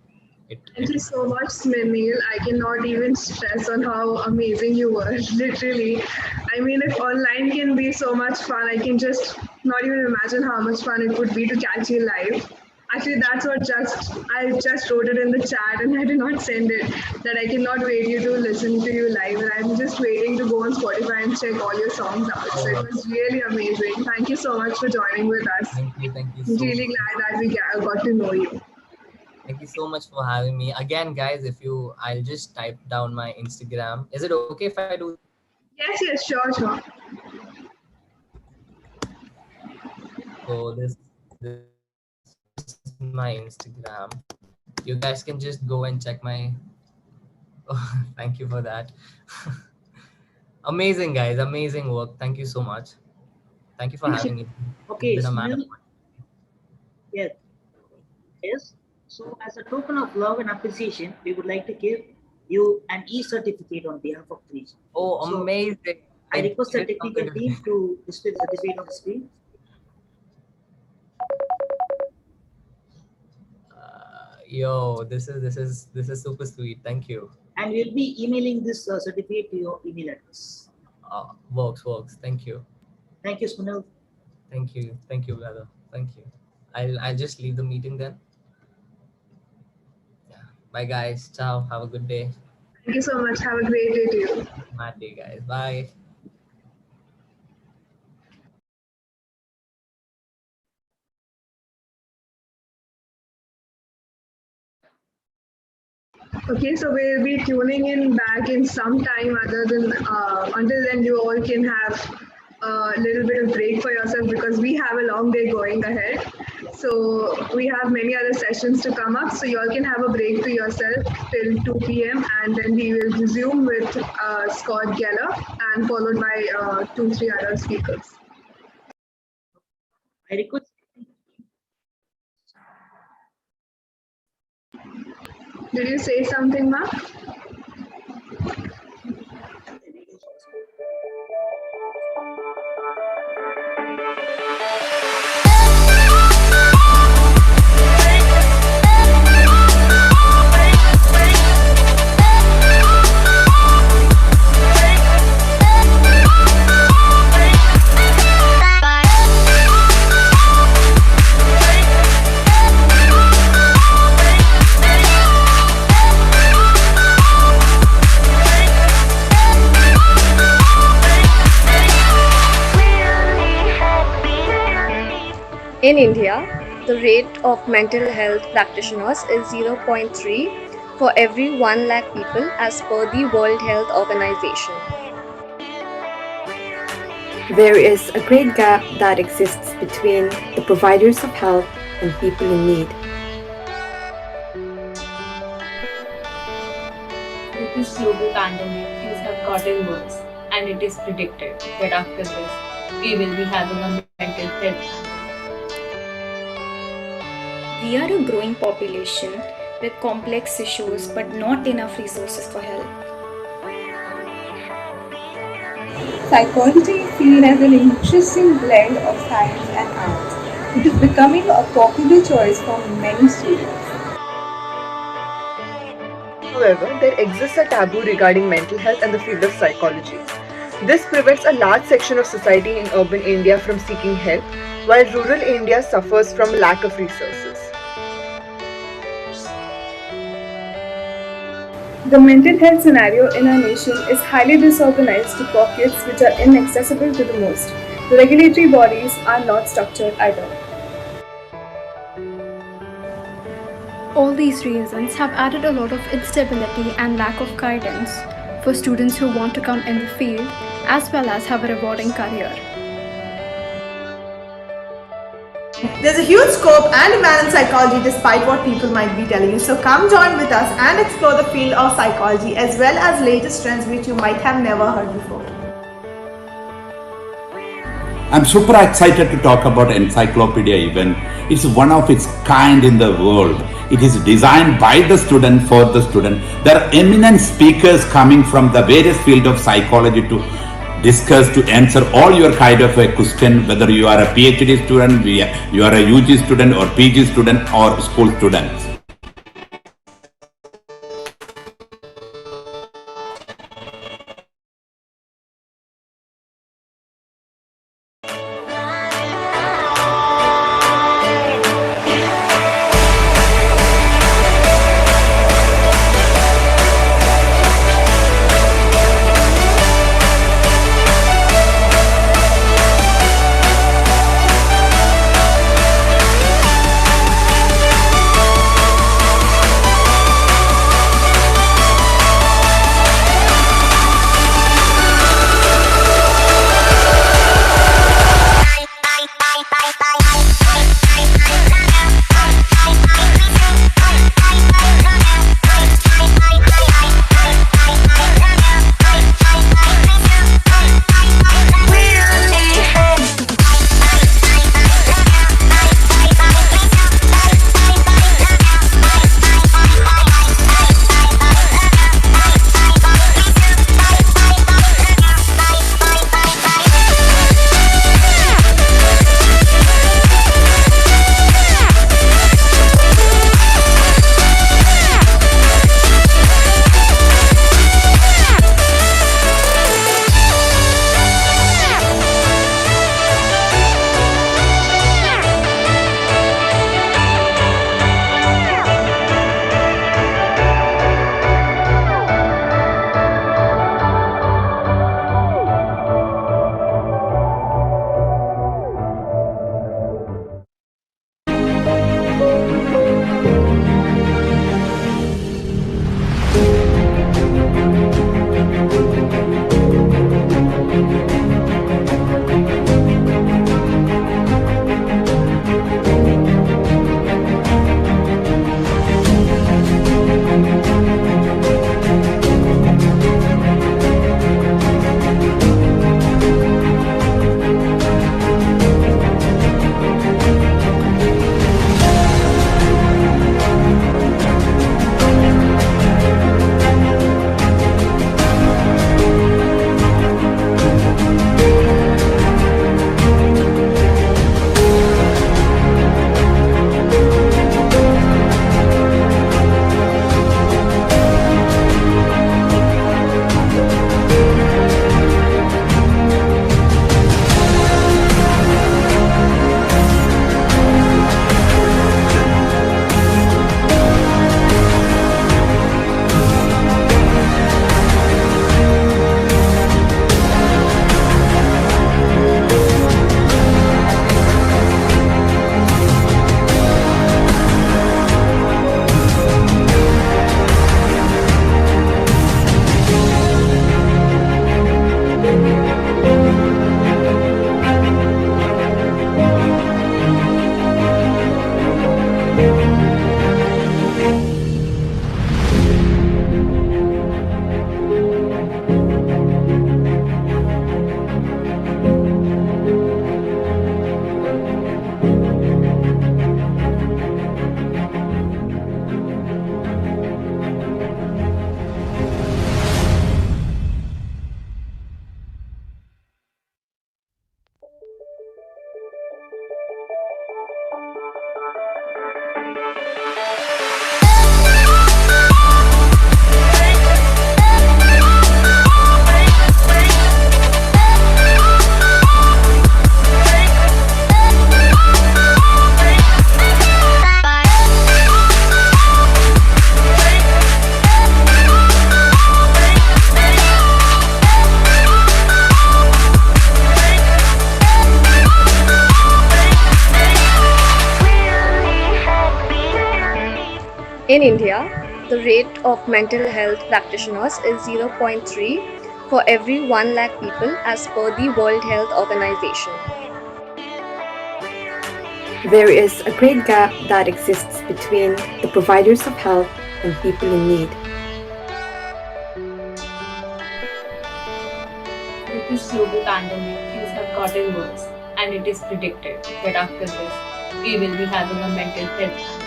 Thank you so much, Smimil. I cannot even stress on how amazing you were. Literally, I mean, if online can be so much fun, I can just not even imagine how much fun it would be to catch you live. Actually, that's what I just wrote it in the chat and I did not send it. That I cannot wait you to listen to you live, and I'm just waiting to go on Spotify and check all your songs out. So it was really amazing. Thank you so much for joining with us. Thank you I'm so really much. glad that we got to know you. Thank you so much for having me. Again, guys, I'll just type down my Instagram. Is it okay if I do? Yes, sure. So this is my Instagram. You guys can just go and check my. Oh, thank you for that. Amazing, guys. Amazing work. Thank you so much. Thank you for having me. Okay, It's been a matter. Sunil. Yes. Yes. So, as a token of love and appreciation, we would like to give you an e-certificate on behalf of the region. Oh, amazing! I request the technical team to display the certificate on the screen. Yo, this is super sweet. Thank you. And we'll be emailing this certificate to your email address. Works. Thank you. Thank you, Sunil. Thank you, brother. Thank you. I'll just leave the meeting then. Yeah. Bye, guys. Ciao. Have a good day. Thank you so much. Have a great day to you. Mad day, guys. Bye. Okay, so we'll be tuning in back in some time other than until then you all can have a little bit of break for yourself because we have a long day going ahead. So we have many other sessions to come up. So you all can have a break to yourself till 2 p.m. and then we will resume with Scott Geller and followed by 2-3 other speakers. I request. Did you say something, Mark? In India, the rate of mental health practitioners is 0.3 for every 1 lakh people as per the World Health Organization. There is a great gap that exists between the providers of health and people in need. With this global pandemic, things have gotten worse, and it is predicted that after this, we will be having a mental health. We are a growing population with complex issues but not enough resources for help. Psychology is seen as an interesting blend of science and art. It is becoming a popular choice for many students. However, there exists a taboo regarding mental health and the field of psychology. This prevents a large section of society in urban India from seeking help, while rural India suffers from lack of resources. The mental health scenario in our nation is highly disorganized to pockets which are inaccessible to the most. The regulatory bodies are not structured either. All these reasons have added a lot of instability and lack of guidance for students who want to come in the field as well as have a rewarding career. There's a huge scope and demand in psychology despite what people might be telling you. So come join with us and explore the field of psychology as well as latest trends which you might have never heard before. I'm super excited to talk about Encyclopedia event. It's one of its kind in the world. It is designed by the student for the student. There are eminent speakers coming from the various field of psychology to discuss, to answer all your kind of a question, whether you are a PhD student, you are a UG student or PG student or school student. In India, the rate of mental health practitioners is 0.3 for every 1 lakh people as per the World Health Organization. There is a great gap that exists between the providers of health and people in need. With this global pandemic, things have gotten worse, and it is predicted that after this, we will be having a mental health.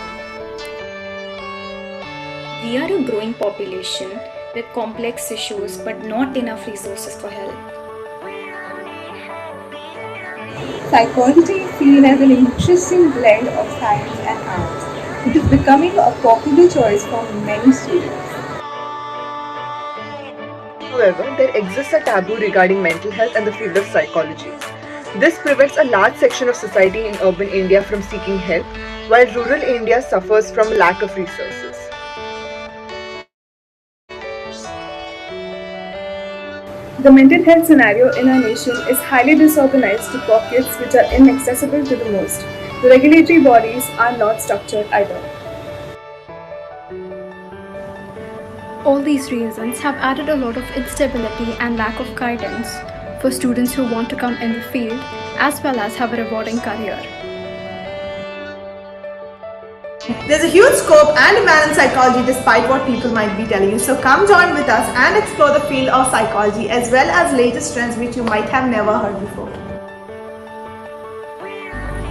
We are a growing population with complex issues but not enough resources for help. Psychology is seen as an interesting blend of science and arts. It is becoming a popular choice for many students. However, there exists a taboo regarding mental health and the field of psychology. This prevents a large section of society in urban India from seeking help, while rural India suffers from lack of resources. The mental health scenario in our nation is highly disorganized to pockets which are inaccessible to the most. The regulatory bodies are not structured either. All these reasons have added a lot of instability and lack of guidance for students who want to come in the field as well as have a rewarding career. There's a huge scope and demand in psychology despite what people might be telling you. So come join with us and explore the field of psychology as well as latest trends which you might have never heard before.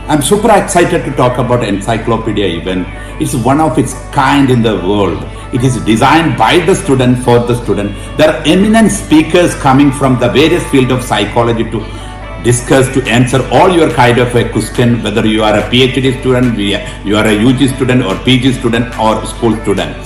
I'm super excited to talk about Encyclopedia event. It's one of its kind in the world. It is designed by the student for the student. There are eminent speakers coming from the various field of psychology to discuss, to answer all your kind of a question, whether you are a PhD student, you are a UG student or PG student or school student.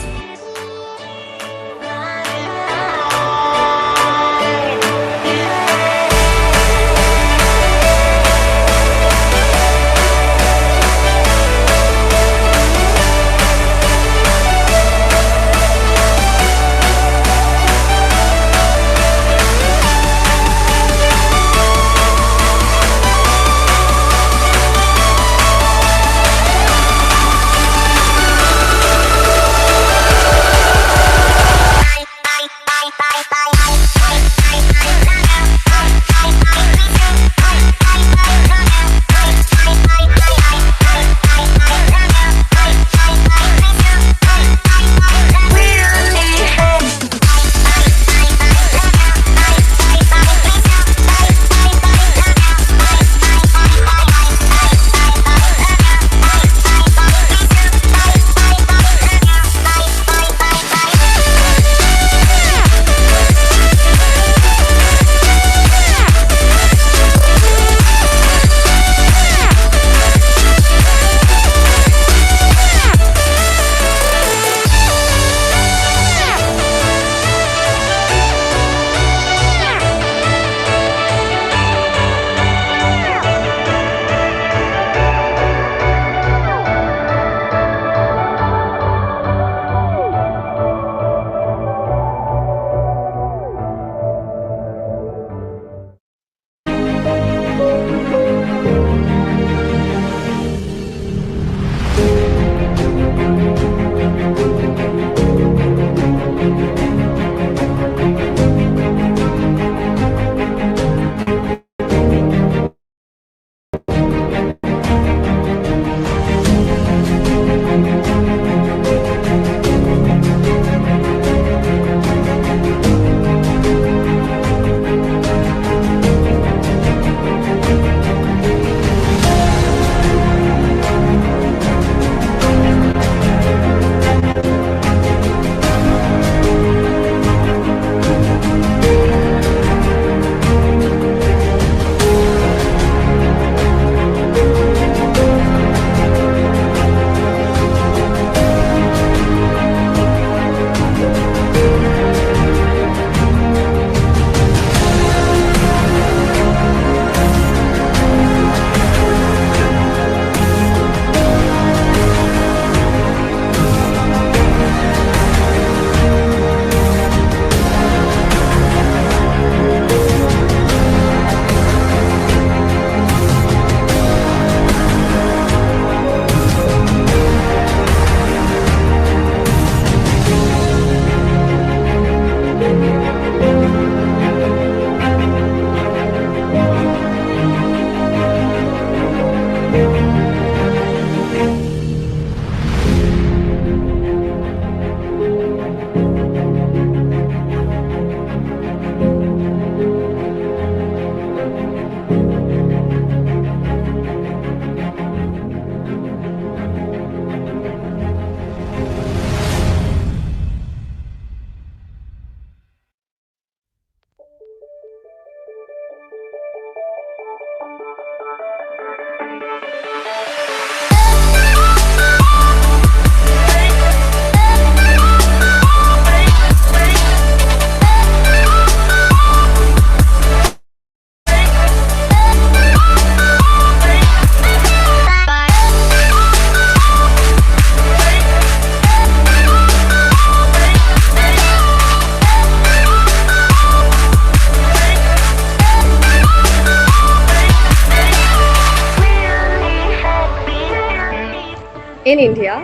In India,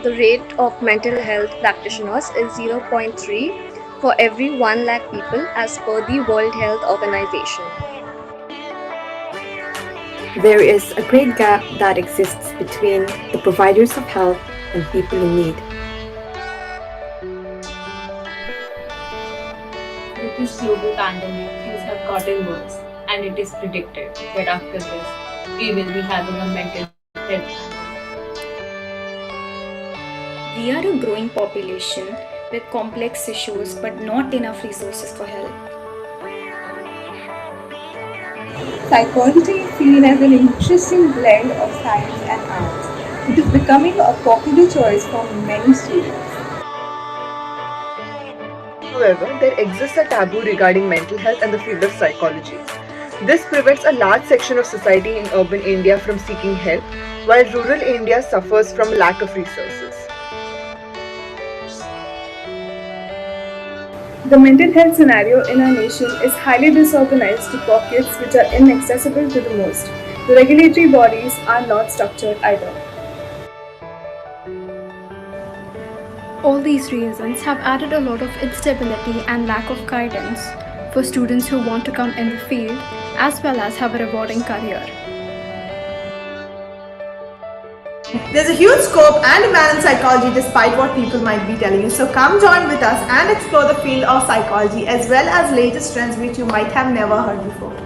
the rate of mental health practitioners is 0.3 for every 1 lakh people as per the World Health Organization. There is a great gap that exists between the providers of health and people in need. With this global pandemic, things have gotten worse, and it is predicted that after this, we will be having a mental health pandemic. We are a growing population with complex issues but not enough resources for help. Psychology is seen as an interesting blend of science and arts. It is becoming a popular choice for many students. However, there exists a taboo regarding mental health and the field of psychology. This prevents a large section of society in urban India from seeking help, while rural India suffers from lack of resources. The mental health scenario in our nation is highly disorganized to pockets which are inaccessible to the most. The regulatory bodies are not structured either. All these reasons have added a lot of instability and lack of guidance for students who want to come in the field as well as have a rewarding career. There's a huge scope and demand in psychology despite what people might be telling you. So come join with us and explore the field of psychology as well as latest trends which you might have never heard before.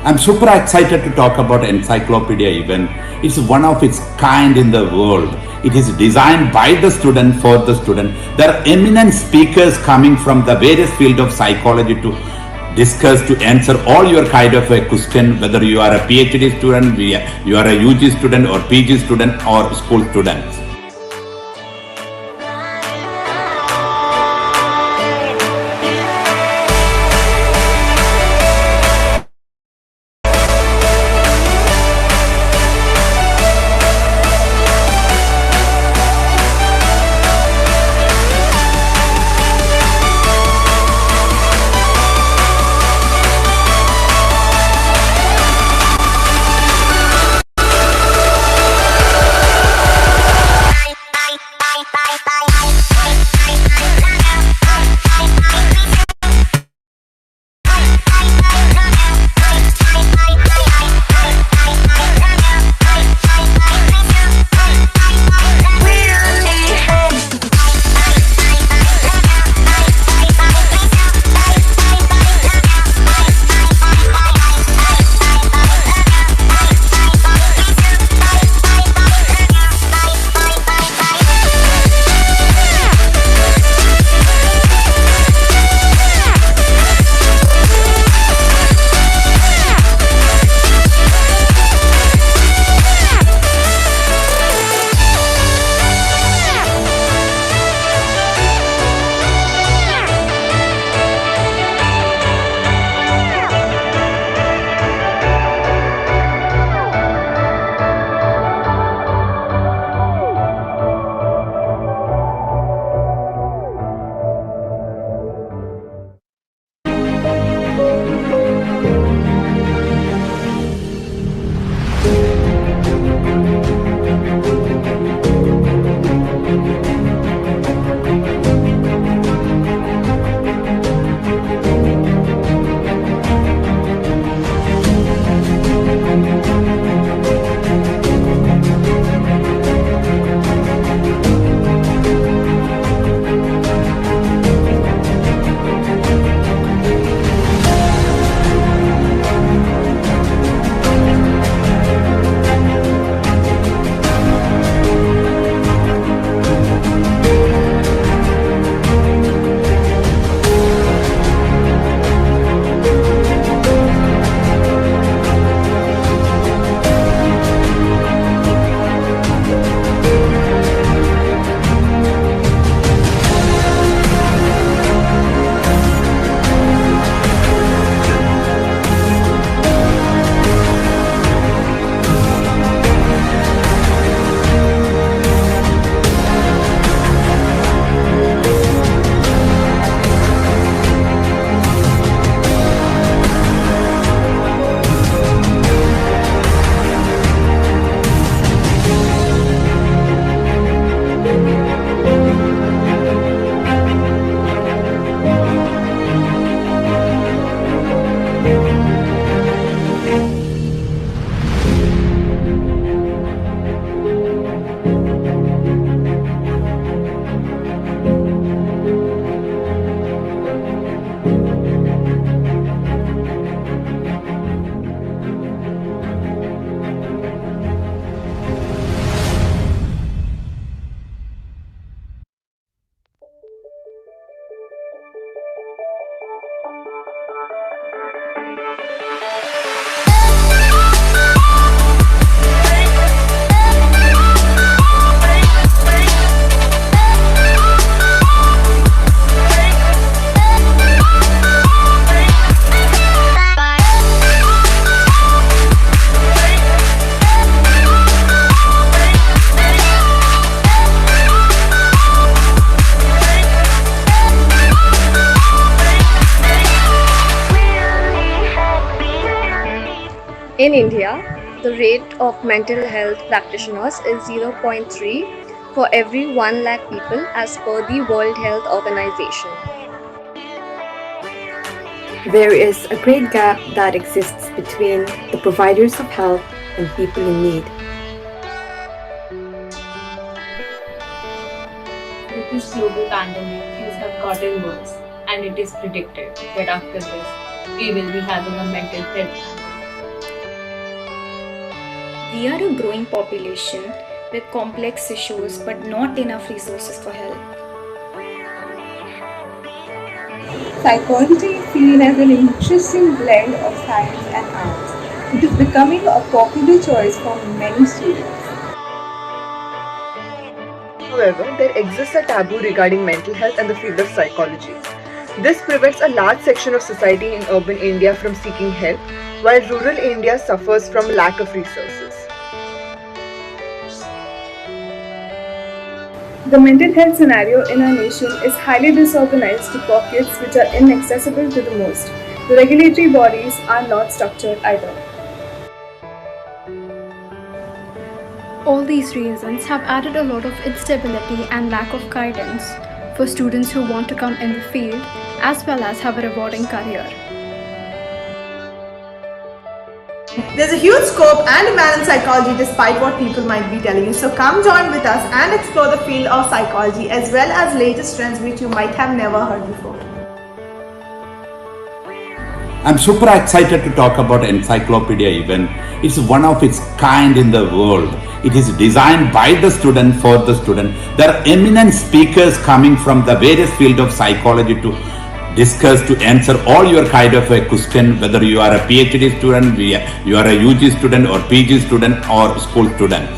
I'm super excited to talk about Encyclopedia event. It's one of its kind in the world. It is designed by the student for the student. There are eminent speakers coming from the various field of psychology to discuss, to answer all your kind of a question, whether you are a PhD student, you are a UG student or PG student or school students. In India, the rate of mental health practitioners is 0.3 for every 1 lakh people as per the World Health Organization. There is a great gap that exists between the providers of health and people in need. With this global pandemic, things have gotten worse, and it is predicted that after this, we will be having a mental health. We are a growing population with complex issues but not enough resources for help. Psychology is seen as an interesting blend of science and arts. It is becoming a popular choice for many students. However, there exists a taboo regarding mental health and the field of psychology. This prevents a large section of society in urban India from seeking help, while rural India suffers from lack of resources. The mental health scenario in our nation is highly disorganized to pockets which are inaccessible to the most. The regulatory bodies are not structured either. All these reasons have added a lot of instability and lack of guidance for students who want to come in the field as well as have a rewarding career. There's a huge scope and demand in psychology despite what people might be telling you. So come join with us and explore the field of psychology as well as latest trends which you might have never heard before. I'm super excited to talk about Encyclopedia event. It's one of its kind in the world. It is designed by the student for the student. There are eminent speakers coming from the various field of psychology to discuss, to answer all your kind of a question, whether you are a PhD student, you are a UG student or PG student or school student.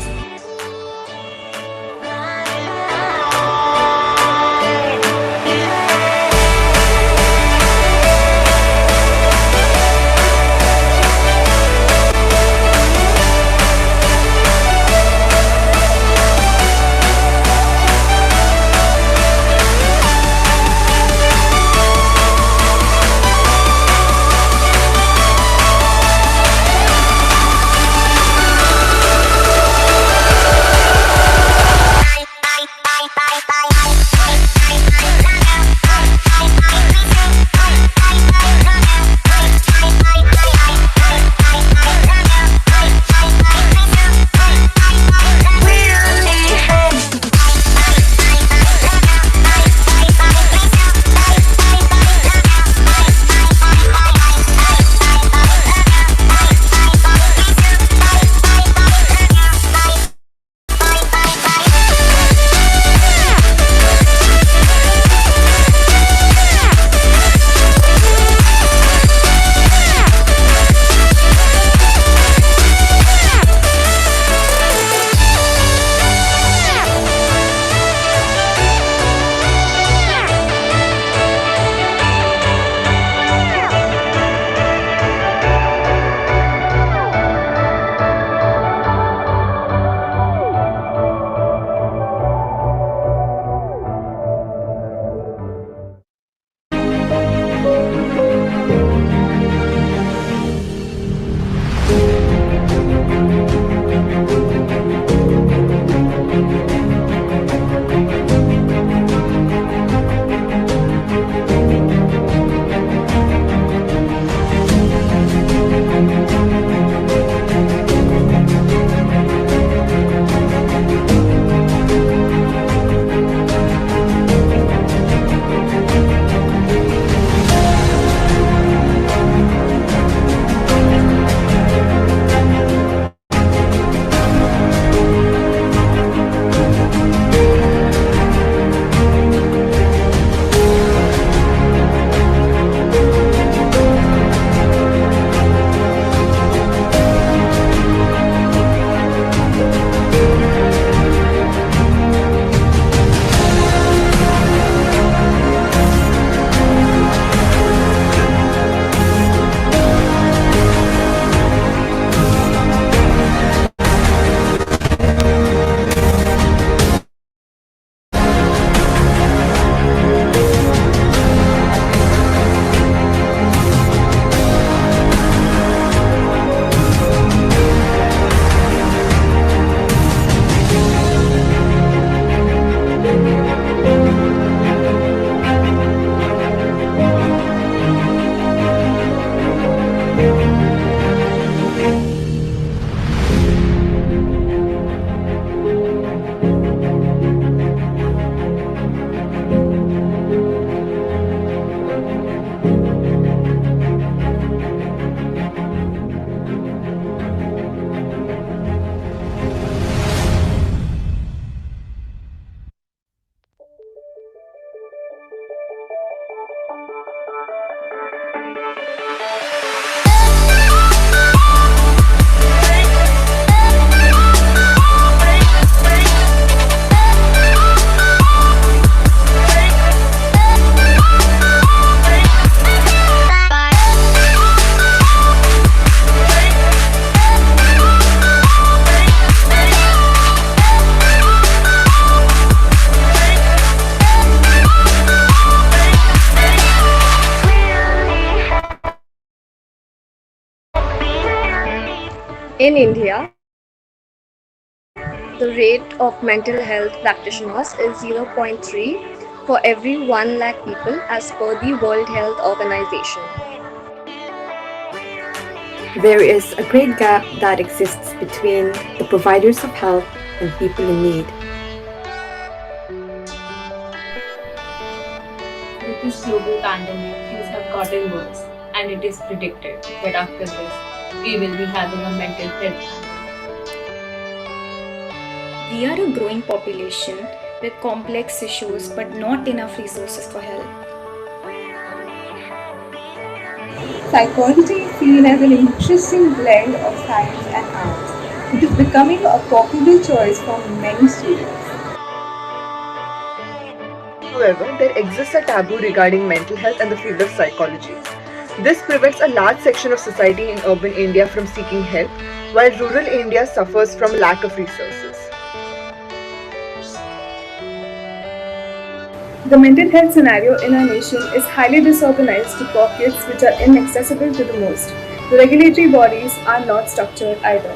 In India, the rate of mental health practitioners is 0.3 for every 1 lakh people as per the World Health Organization. There is a great gap that exists between the providers of health and people in need. With this global pandemic, things have gotten worse, and it is predicted that after this, we will be having a mental health. We are a growing population with complex issues but not enough resources for help. Psychology is seen as an interesting blend of science and arts. It is becoming a popular choice for many students. However, there exists a taboo regarding mental health and the field of psychology. This prevents a large section of society in urban India from seeking help, while rural India suffers from lack of resources. The mental health scenario in our nation is highly disorganized to pockets which are inaccessible to the most. The regulatory bodies are not structured either.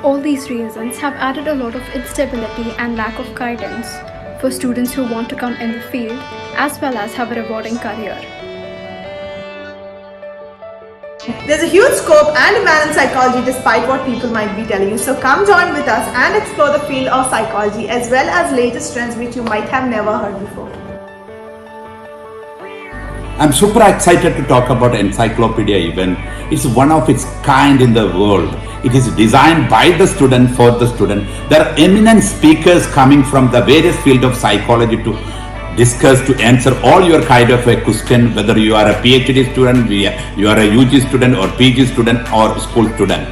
All these reasons have added a lot of instability and lack of guidance for students who want to come in the field as well as have a rewarding career. There's a huge scope and demand in psychology despite what people might be telling you. So come join with us and explore the field of psychology as well as latest trends which you might have never heard before. I'm super excited to talk about Encyclopedia event. It's one of its kind in the world. It is designed by the student for the student. There are eminent speakers coming from the various field of psychology to discuss, to answer all your kind of a question, whether you are a PhD student, you are a UG student or PG student or school student.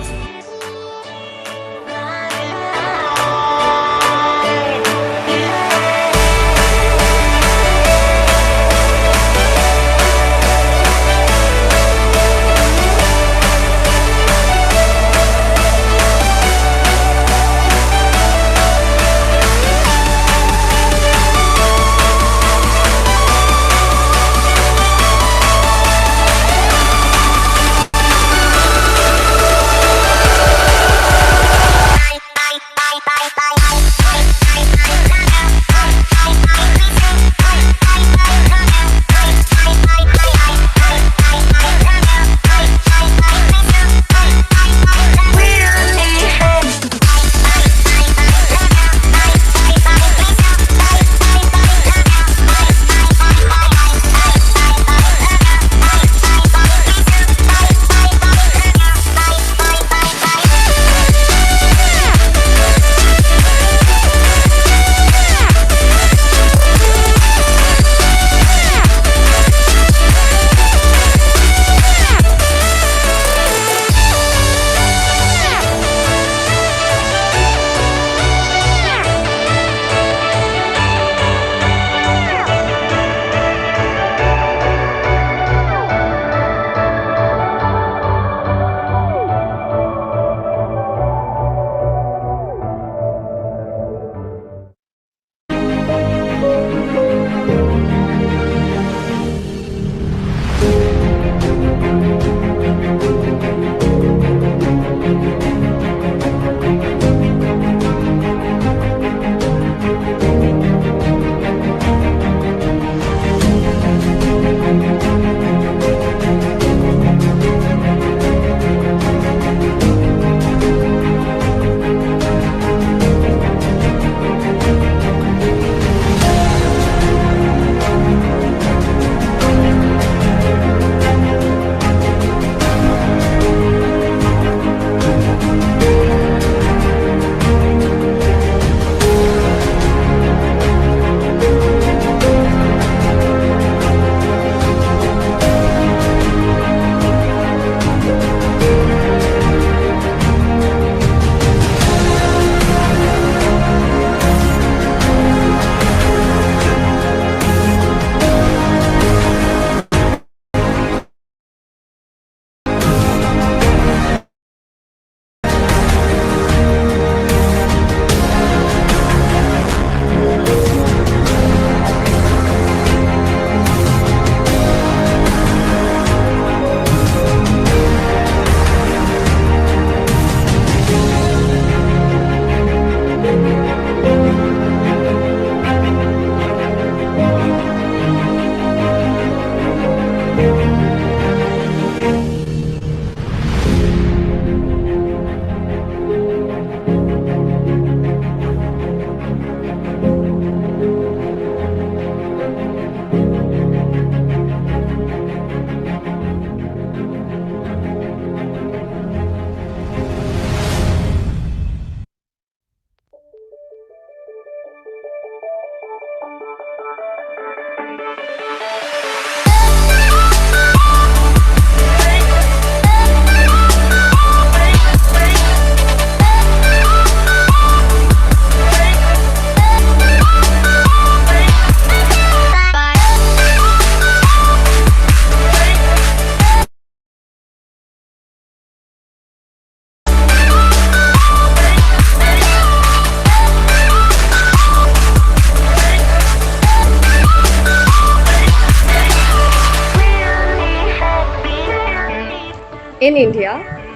In India,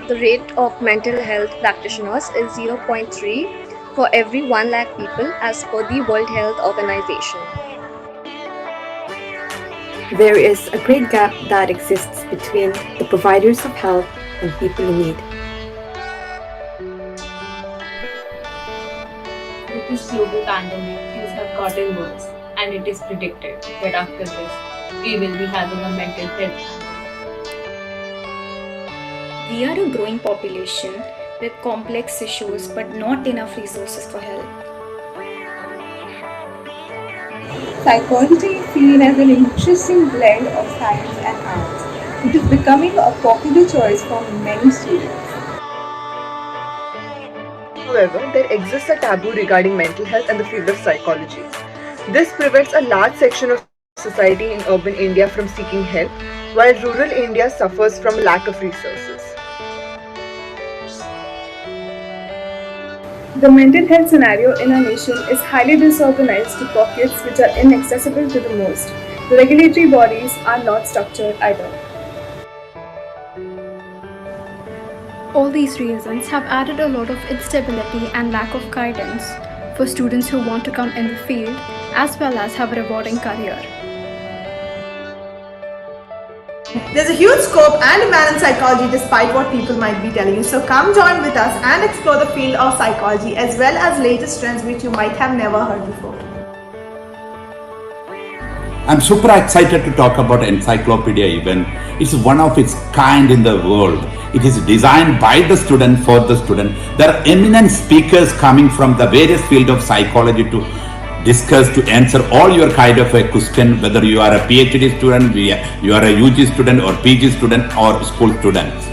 the rate of mental health practitioners is 0.3 for every 1 lakh people as per the World Health Organization. There is a great gap that exists between the providers of health and people in need. With this global pandemic, things have gotten worse, and it is predicted that after this, we will be having a mental health. We are a growing population with complex issues but not enough resources for help. Psychology is seen as an interesting blend of science and arts. It is becoming a popular choice for many students. However, there exists a taboo regarding mental health and the field of psychology. This prevents a large section of society in urban India from seeking help, while rural India suffers from a lack of resources. The mental health scenario in our nation is highly disorganized to pockets which are inaccessible to the most. The regulatory bodies are not structured either. All these reasons have added a lot of instability and lack of guidance for students who want to come in the field as well as have a rewarding career. There's a huge scope and demand in psychology despite what people might be telling you. So come join with us and explore the field of psychology as well as latest trends which you might have never heard before. I'm super excited to talk about Encyclopedia Even. It's one of its kind in the world. It is designed by the student for the student. There are eminent speakers coming from the various field of psychology to discuss, to answer all your kind of a question, whether you are a PhD student, you are a UG student or PG student or school students.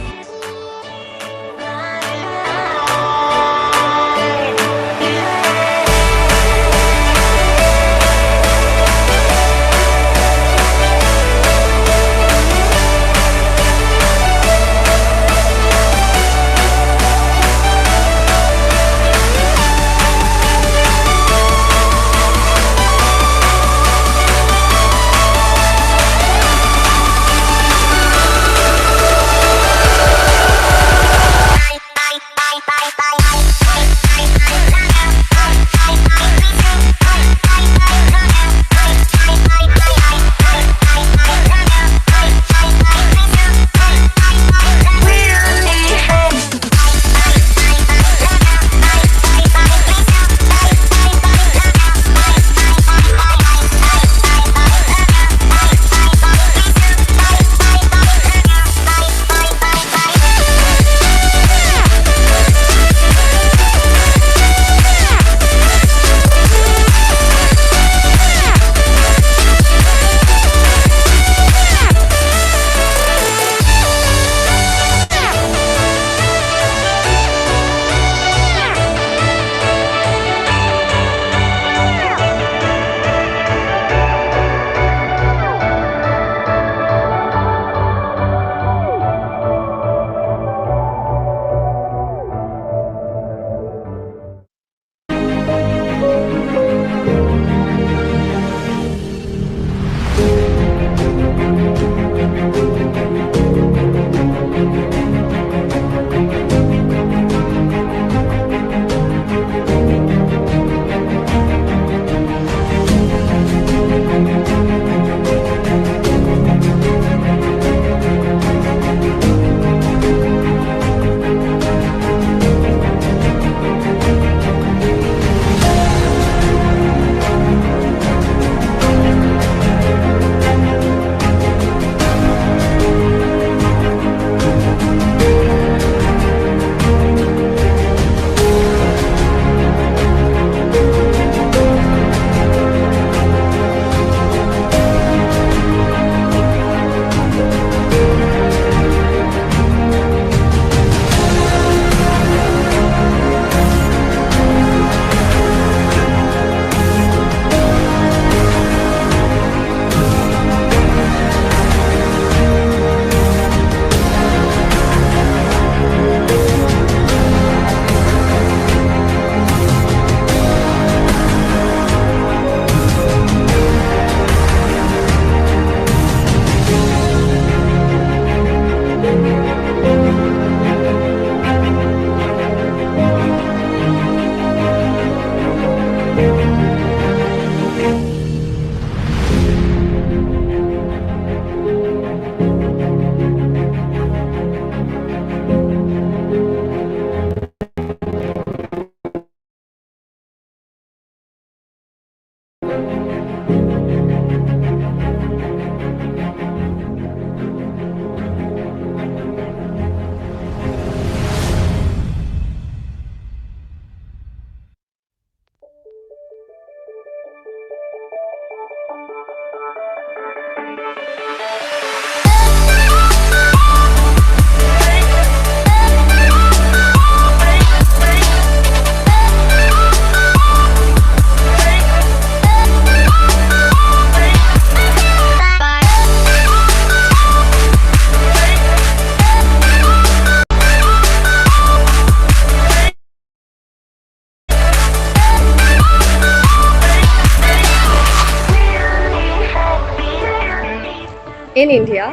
In India,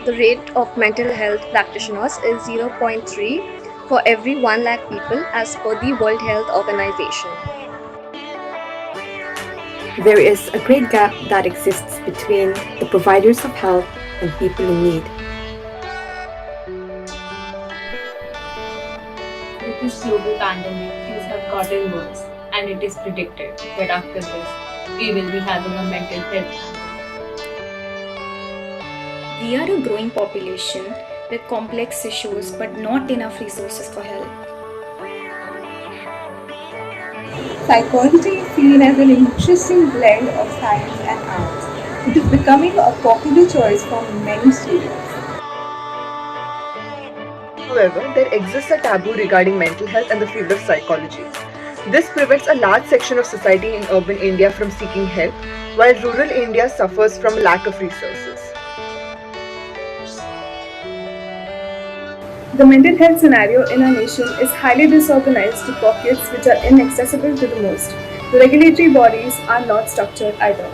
the rate of mental health practitioners is 0.3 for every 1 lakh people as per the World Health Organization. There is a great gap that exists between the providers of health and people in need. With this global pandemic, things have gotten worse, and it is predicted that after this, we will be having a mental health. We are a growing population with complex issues but not enough resources for help. Psychology is seen as an interesting blend of science and arts. It is becoming a popular choice for many students. However, there exists a taboo regarding mental health and the field of psychology. This prevents a large section of society in urban India from seeking help, while rural India suffers from lack of resources. The mental health scenario in our nation is highly disorganized to pockets which are inaccessible to the most. The regulatory bodies are not structured either.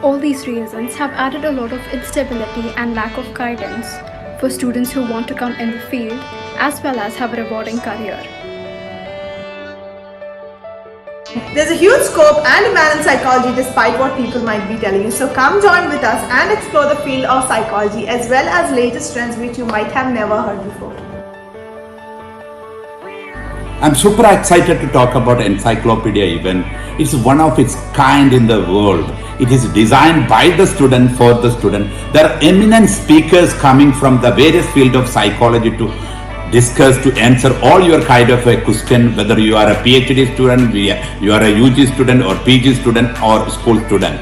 All these reasons have added a lot of instability and lack of guidance for students who want to come in the field as well as have a rewarding career. There's a huge scope and demand in psychology despite what people might be telling you. So come join with us and explore the field of psychology as well as latest trends which you might have never heard before. I'm super excited to talk about Encyclopedia Event. It's one of its kind in the world. It is designed by the student for the student. There are eminent speakers coming from the various field of psychology to discuss, to answer all your kind of a question, whether you are a PhD student, you are a UG student or PG student or school student.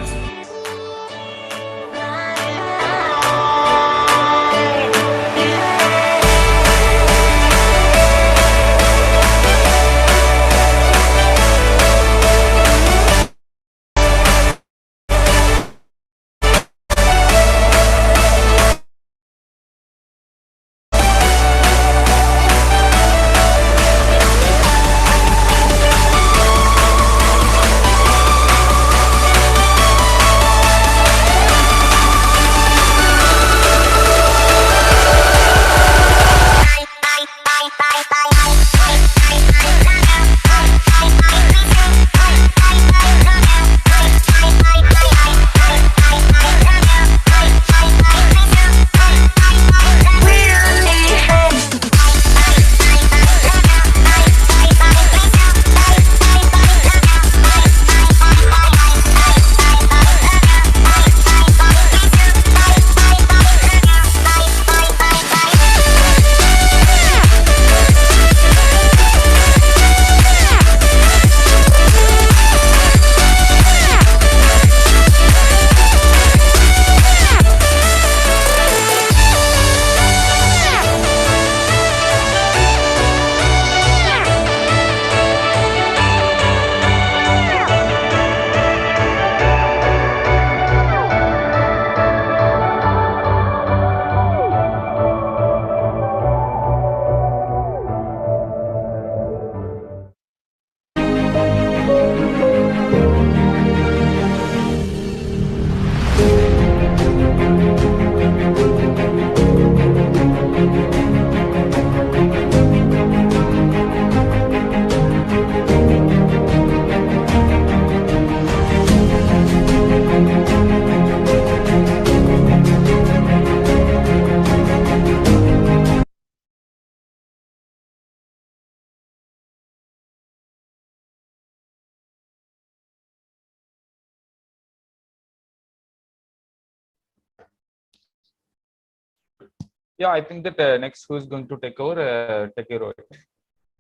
Yeah, I think that next who is going to take over it.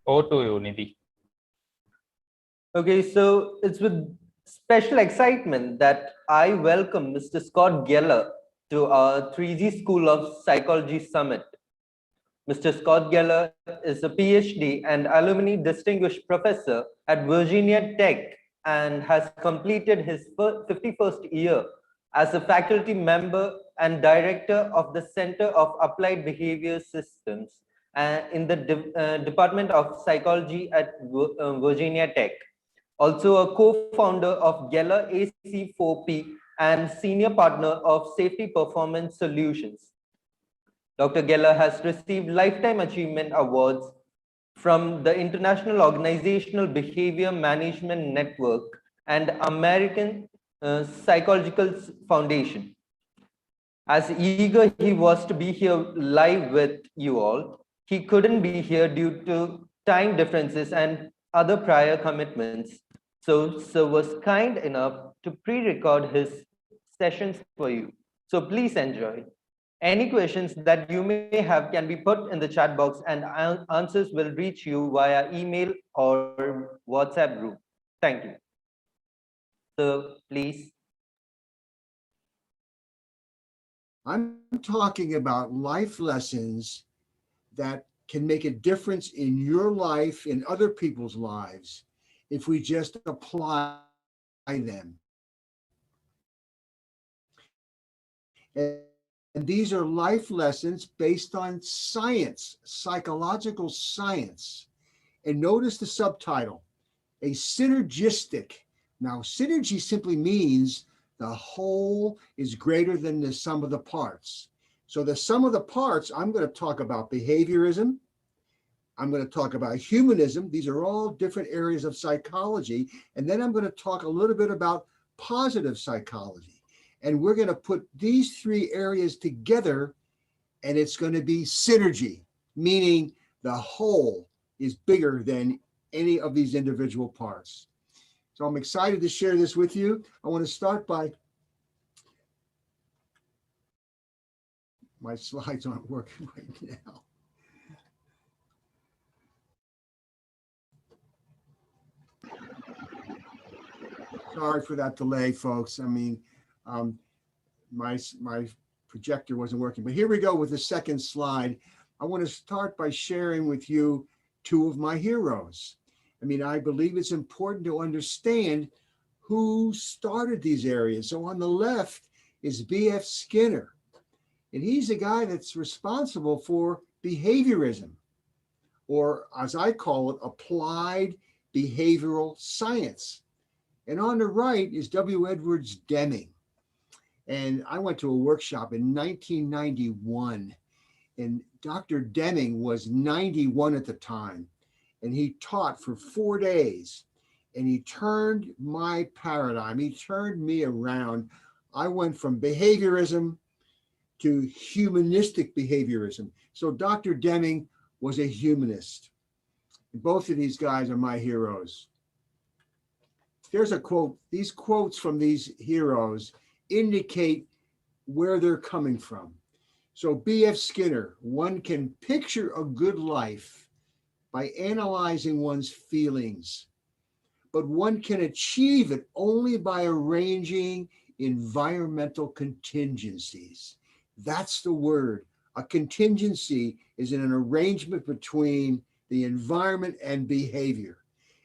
Over to you, Nidhi. Okay, so it's with special excitement that I welcome Mr. Scott Geller to our 3G School of Psychology Summit. Mr. Scott Geller is a PhD and alumni distinguished professor at Virginia Tech and has completed his 51st year as a faculty member and director of the Center of Applied Behavior Systems in the Department of Psychology at Virginia Tech. Also a co-founder of Geller AC4P and Senior Partner of Safety Performance Solutions. Dr. Geller has received Lifetime Achievement Awards from the International Organizational Behavior Management Network and American Psychological Foundation. As eager he was to be here live with you all, he couldn't be here due to time differences and other prior commitments. So was kind enough to pre-record his sessions for you. So please enjoy. Any questions that you may have can be put in the chat box and answers will reach you via email or WhatsApp group. Thank you. So please. I'm talking about life lessons that can make a difference in your life, in other people's lives, if we just apply them. And these are life lessons based on science, psychological science. And notice the subtitle, a synergistic. Now, synergy simply means the whole is greater than the sum of the parts. So the sum of the parts, I'm going to talk about behaviorism. I'm going to talk about humanism. These are all different areas of psychology. And then I'm going to talk a little bit about positive psychology. And we're going to put these three areas together, and it's going to be synergy, meaning the whole is bigger than any of these individual parts. So I'm excited to share this with you. I want to start by, my slides aren't working right now. Sorry for that delay, folks. I mean, my projector wasn't working, but here we go with the second slide. I want to start by sharing with you two of my heroes. I mean, I believe it's important to understand who started these areas. So on the left is B.F. Skinner, and he's the guy that's responsible for behaviorism, or as I call it, applied behavioral science. And on the right is W. Edwards Deming. And I went to a workshop in 1991, and Dr. Deming was 91 at the time. And he taught for 4 days, and he turned my paradigm. He turned me around. I went from behaviorism to humanistic behaviorism. So Dr. Deming was a humanist. Both of these guys are my heroes. There's a quote. These quotes from these heroes indicate where they're coming from. So B.F. Skinner, one can picture a good life by analyzing one's feelings, but one can achieve it only by arranging environmental contingencies. That's the word. A contingency is an arrangement between the environment and behavior.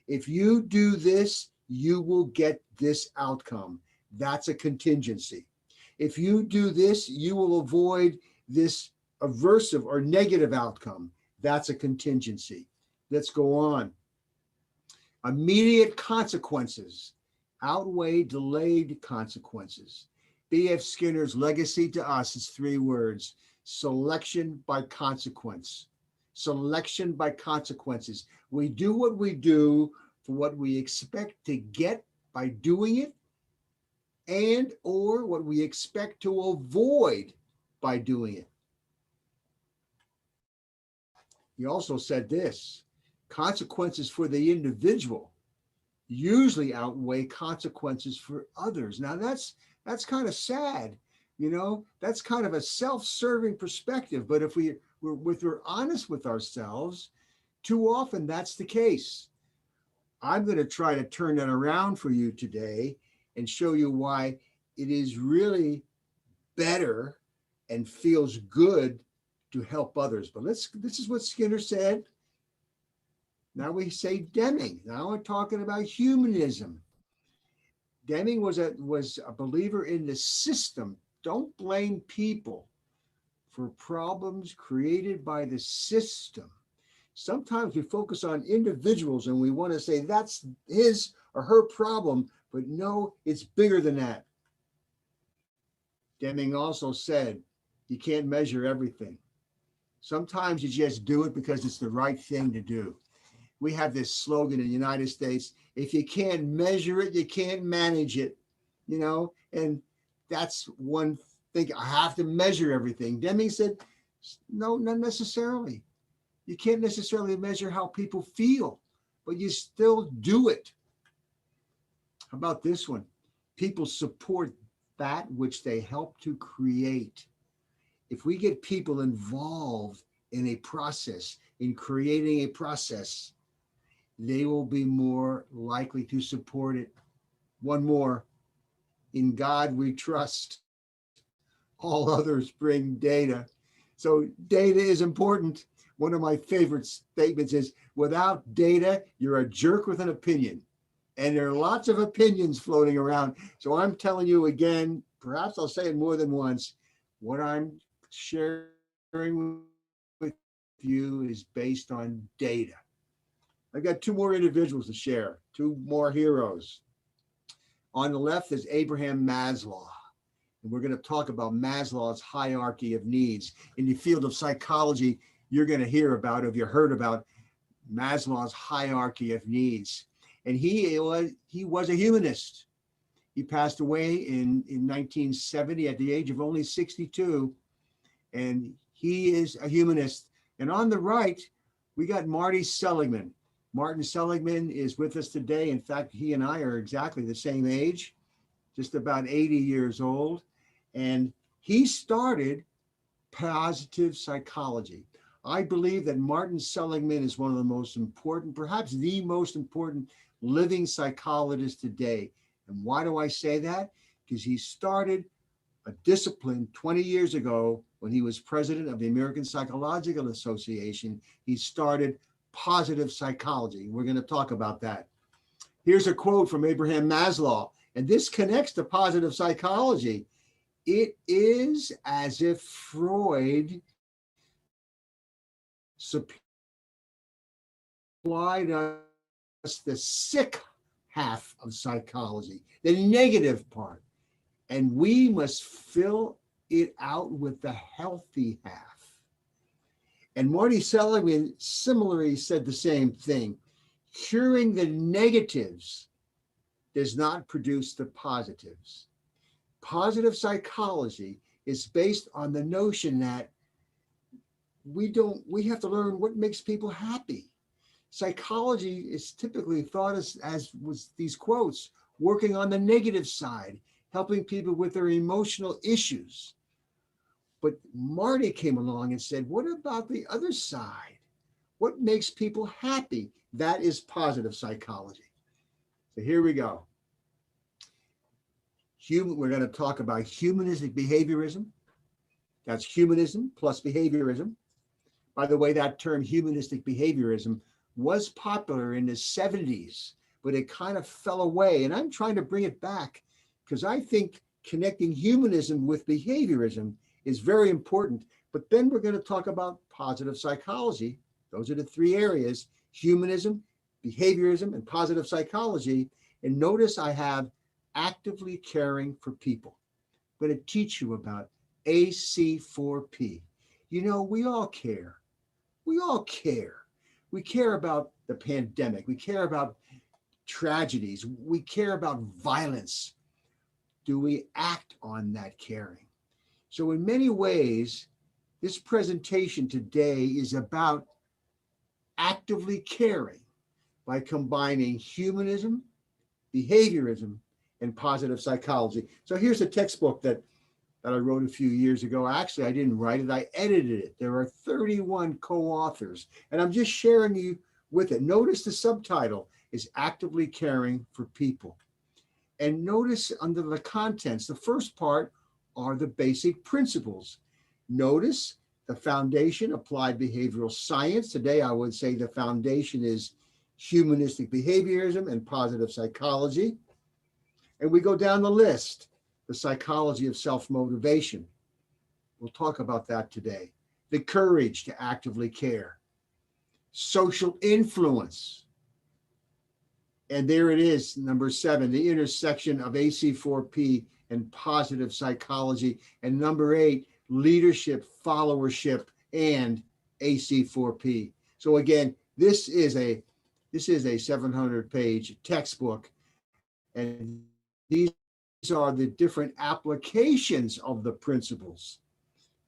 If you do this, you will get this outcome. That's a contingency. If you do this, you will avoid this aversive or negative outcome. That's a contingency. Let's go on. Immediate consequences outweigh delayed consequences. B.F. Skinner's legacy to us is 3 words: selection by consequence. Selection by consequences. We do what we do for what we expect to get by doing it, and or what we expect to avoid by doing it. He also said this: consequences for the individual usually outweigh consequences for others. Now that's kind of sad, you know, that's kind of a self-serving perspective. But if we're honest with ourselves, too often that's the case. I'm going to try to turn that around for you today and show you why it is really better and feels good to help others. But this is what Skinner said. Now we say Deming. Now we're talking about humanism. Deming was a believer in the system. Don't blame people for problems created by the system. Sometimes we focus on individuals and we want to say that's his or her problem, but no, it's bigger than that. Deming also said, you can't measure everything. Sometimes you just do it because it's the right thing to do. We have this slogan in the United States, if you can't measure it, you can't manage it, you know, and that's one thing. I have to measure everything. Deming said, no, not necessarily. You can't necessarily measure how people feel, but you still do it. How about this one? People support that which they help to create. If we get people involved in a process, in creating a process, they will be more likely to support it. One more, in God we trust. All others bring data. So data is important. One of my favorite statements is, without data, you're a jerk with an opinion. And there are lots of opinions floating around. So I'm telling you again, perhaps I'll say it more than once, what I'm sharing with you is based on data. I've got two more individuals to share, two more heroes. On the left is Abraham Maslow. And we're going to talk about Maslow's hierarchy of needs. In the field of psychology, you're going to hear about, if you heard about Maslow's hierarchy of needs. And he was a humanist. He passed away in 1970 at the age of only 62. And he is a humanist. And on the right, we got Marty Seligman. Martin Seligman is with us today. In fact, he and I are exactly the same age, just about 80 years old. And he started positive psychology. I believe that Martin Seligman is one of the most important, perhaps the most important living psychologist today. And why do I say that? Because he started a discipline 20 years ago when he was president of the American Psychological Association. He started positive psychology. We're going to talk about that. Here's a quote from Abraham Maslow, and this connects to positive psychology. It is as if Freud supplied us the sick half of psychology, the negative part, and we must fill it out with the healthy half. And Marty Seligman similarly said the same thing. Curing the negatives does not produce the positives. Positive psychology is based on the notion that we have to learn what makes people happy. Psychology is typically thought as was these quotes, working on the negative side, helping people with their emotional issues. But Marty came along and said, what about the other side? What makes people happy? That is positive psychology. So here we go. We're going to talk about humanistic behaviorism. That's humanism plus behaviorism. By the way, that term humanistic behaviorism was popular in the 70s, but it kind of fell away. And I'm trying to bring it back because I think connecting humanism with behaviorism is very important. But then we're going to talk about positive psychology. Those are the three areas: humanism, behaviorism, and positive psychology. And notice I have actively caring for people. I'm going to teach you about AC4P. You know, we all care. We all care. We care about the pandemic. We care about tragedies. We care about violence. Do we act on that caring? So in many ways, this presentation today is about actively caring by combining humanism, behaviorism, and positive psychology. So here's a textbook that I wrote a few years ago. Actually, I didn't write it, I edited it. There are 31 co-authors, and I'm just sharing you with it. Notice the subtitle is Actively Caring for People. And notice under the contents, the first part are the basic principles. Notice the foundation, applied behavioral science. Today, I would say the foundation is humanistic behaviorism and positive psychology. And we go down the list, the psychology of self-motivation. We'll talk about that today. The courage to actively care. Social influence. And there it is, number 7, the intersection of AC4P and positive psychology. And number 8, leadership, followership, and AC4P. So again, this is a 700-page textbook, and these are the different applications of the principles,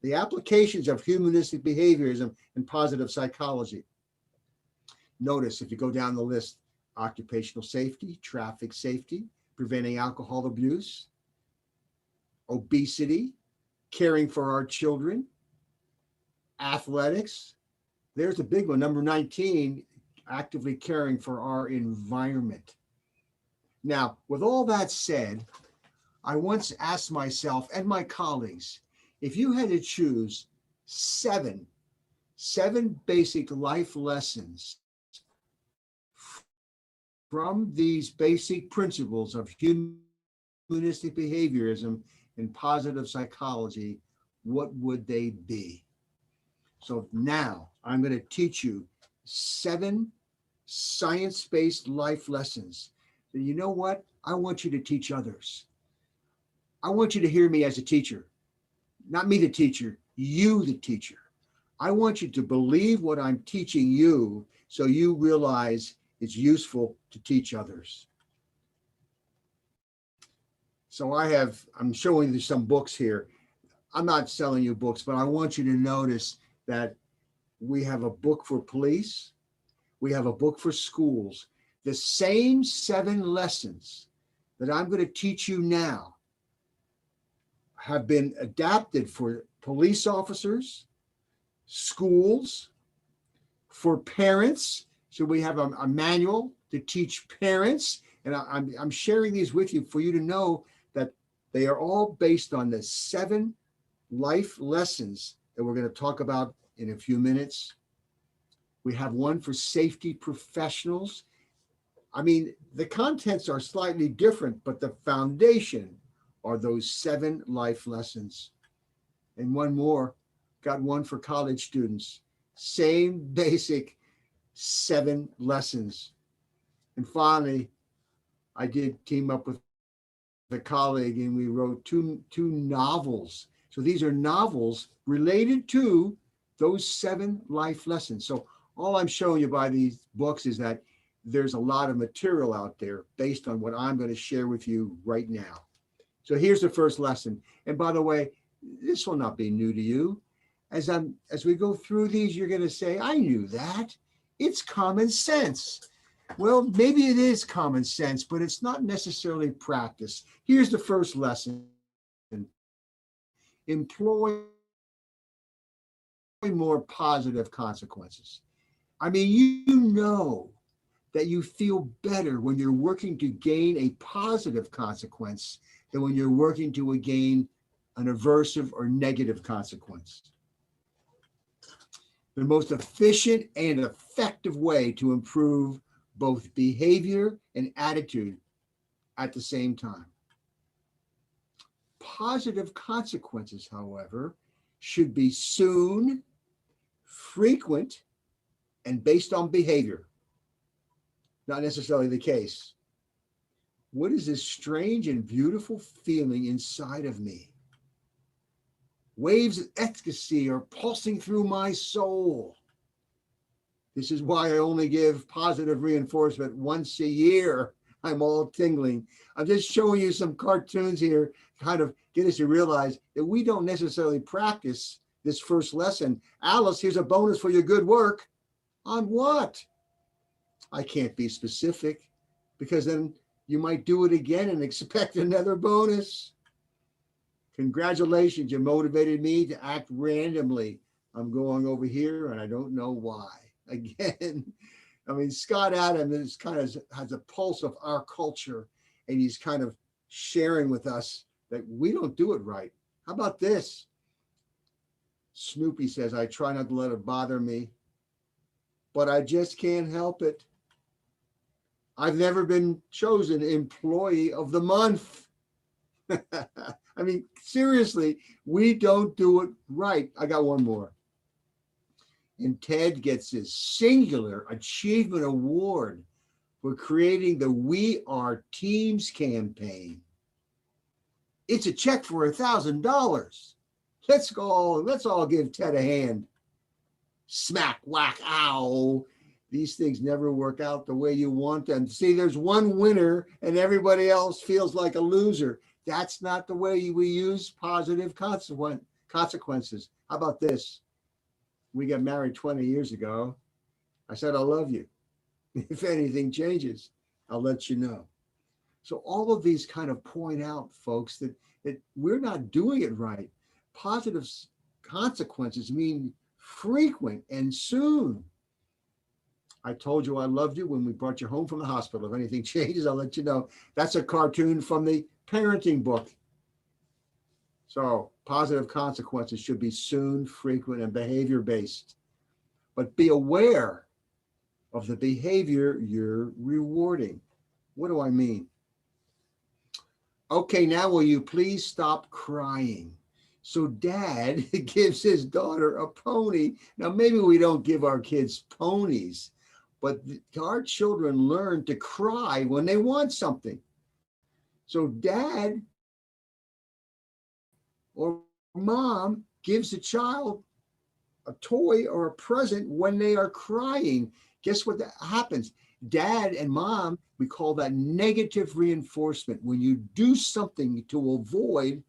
the applications of humanistic behaviorism and positive psychology. Notice if you go down the list, occupational safety, traffic safety, preventing alcohol abuse, obesity, caring for our children, athletics. There's a big one, number 19, actively caring for our environment. Now, with all that said, I once asked myself and my colleagues, if you had to choose seven basic life lessons from these basic principles of humanistic behaviorism and positive psychology, what would they be? So now I'm going to teach you 7 science-based life lessons. And you know what? I want you to teach others. I want you to hear me as a teacher, not me the teacher, you the teacher. I want you to believe what I'm teaching you so you realize it's useful to teach others. So I'm showing you some books here. I'm not selling you books, but I want you to notice that we have a book for police. We have a book for schools. The same 7 lessons that I'm going to teach you now have been adapted for police officers, schools, for parents. So we have a manual to teach parents. And I'm sharing these with you for you to know that they are all based on the 7 life lessons that we're going to talk about in a few minutes. We have one for safety professionals. I mean, the contents are slightly different, but the foundation are those 7 life lessons. And one more, got one for college students. Same basic 7 lessons. And finally, I did team up with a colleague and we wrote two novels. So these are novels related to those 7 life lessons. So all I'm showing you by these books is that there's a lot of material out there based on what I'm going to share with you right now. So here's the first lesson. And by the way, this will not be new to you. As we go through these, you're going to say, I knew that. It's common sense. Well, maybe it is common sense, but it's not necessarily practice. Here's the first lesson. Employ more positive consequences. I mean, you know that you feel better when you're working to gain a positive consequence than when you're working to gain an aversive or negative consequence. The most efficient and effective way to improve both behavior and attitude at the same time. Positive consequences, however, should be soon, frequent, and based on behavior. Not necessarily the case. What is this strange and beautiful feeling inside of me? Waves of ecstasy are pulsing through my soul. This is why I only give positive reinforcement once a year. I'm all tingling. I'm just showing you some cartoons here, kind of get us to realize that we don't necessarily practice this first lesson. Alice, here's a bonus for your good work. On what? I can't be specific because then you might do it again and expect another bonus. Congratulations, you motivated me to act randomly. I'm going over here and I don't know why. Again, I mean, Scott Adams has a pulse of our culture and he's kind of sharing with us that we don't do it right. How about this? Snoopy says, I try not to let it bother me, but I just can't help it. I've never been chosen employee of the month. I mean, seriously, we don't do it right. I got one more. And Ted gets his singular achievement award for creating the We Are Teams campaign. It's a check for $1,000. Let's all give Ted a hand. Smack, whack, ow. These things never work out the way you want them. See, there's one winner and everybody else feels like a loser. That's not the way we use positive consequences. How about this? We got married 20 years ago. I said, I love you. If anything changes, I'll let you know. So all of these kind of point out, folks, that we're not doing it right. Positive consequences mean frequent and soon. I told you I loved you when we brought you home from the hospital. If anything changes, I'll let you know. That's a cartoon from the parenting book. So positive consequences should be soon, frequent, and behavior-based. But be aware of the behavior you're rewarding. What do I mean? Okay, now will you please stop crying? So dad gives his daughter a pony. Now, maybe we don't give our kids ponies, but our children learn to cry when they want something. So dad or mom gives a child a toy or a present when they are crying. Guess what happens? Dad and mom, we call that negative reinforcement. When you do something to avoid,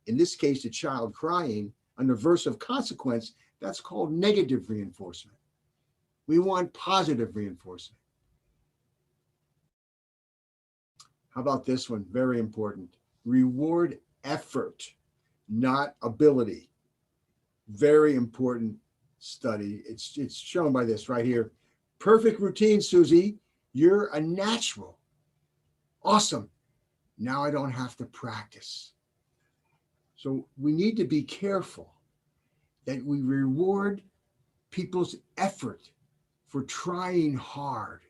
in this case, a child crying, an aversive consequence, that's called negative reinforcement. We want positive reinforcement. How about this one? Very important. Reward effort, not ability. Very important study. It's shown by this right here. Perfect routine, Susie. You're a natural. Awesome. Now I don't have to practice. So we need to be careful that we reward people's effort for trying hard.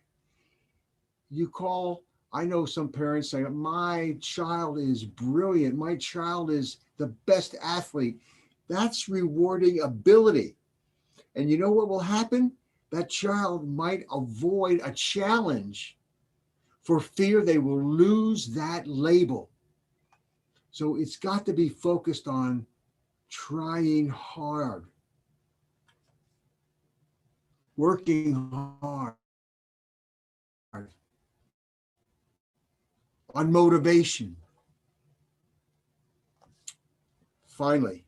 I know some parents say, my child is brilliant. My child is the best athlete. That's rewarding ability. And you know what will happen? That child might avoid a challenge for fear they will lose that label. So it's got to be focused on trying hard, working hard, on motivation. Finally,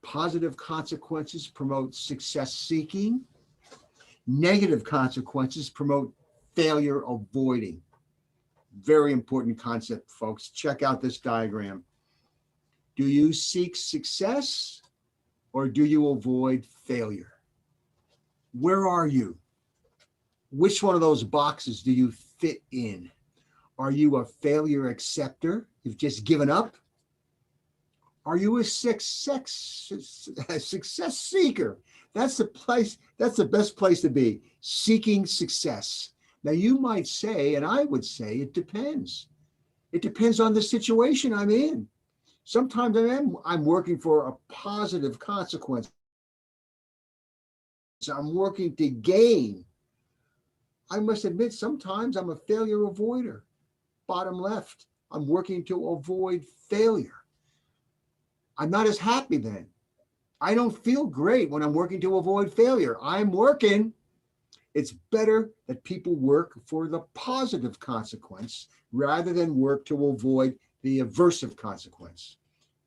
positive consequences promote success seeking. Negative consequences promote failure avoiding. Very important concept, folks. Check out this diagram. Do you seek success or do you avoid failure? Where are you? Which one of those boxes do you fit in? Are you a failure acceptor? You've just given up? Are you a success seeker? That's the place, that's the best place to be, seeking success. Now you might say, and I would say, it depends. It depends on the situation I'm in. Sometimes I'm working for a positive consequence. So I'm working to gain. I must admit, sometimes I'm a failure avoider. Bottom left, I'm working to avoid failure. I'm not as happy then. I don't feel great when I'm working to avoid failure. I'm working. It's better that people work for the positive consequence rather than work to avoid the aversive consequence.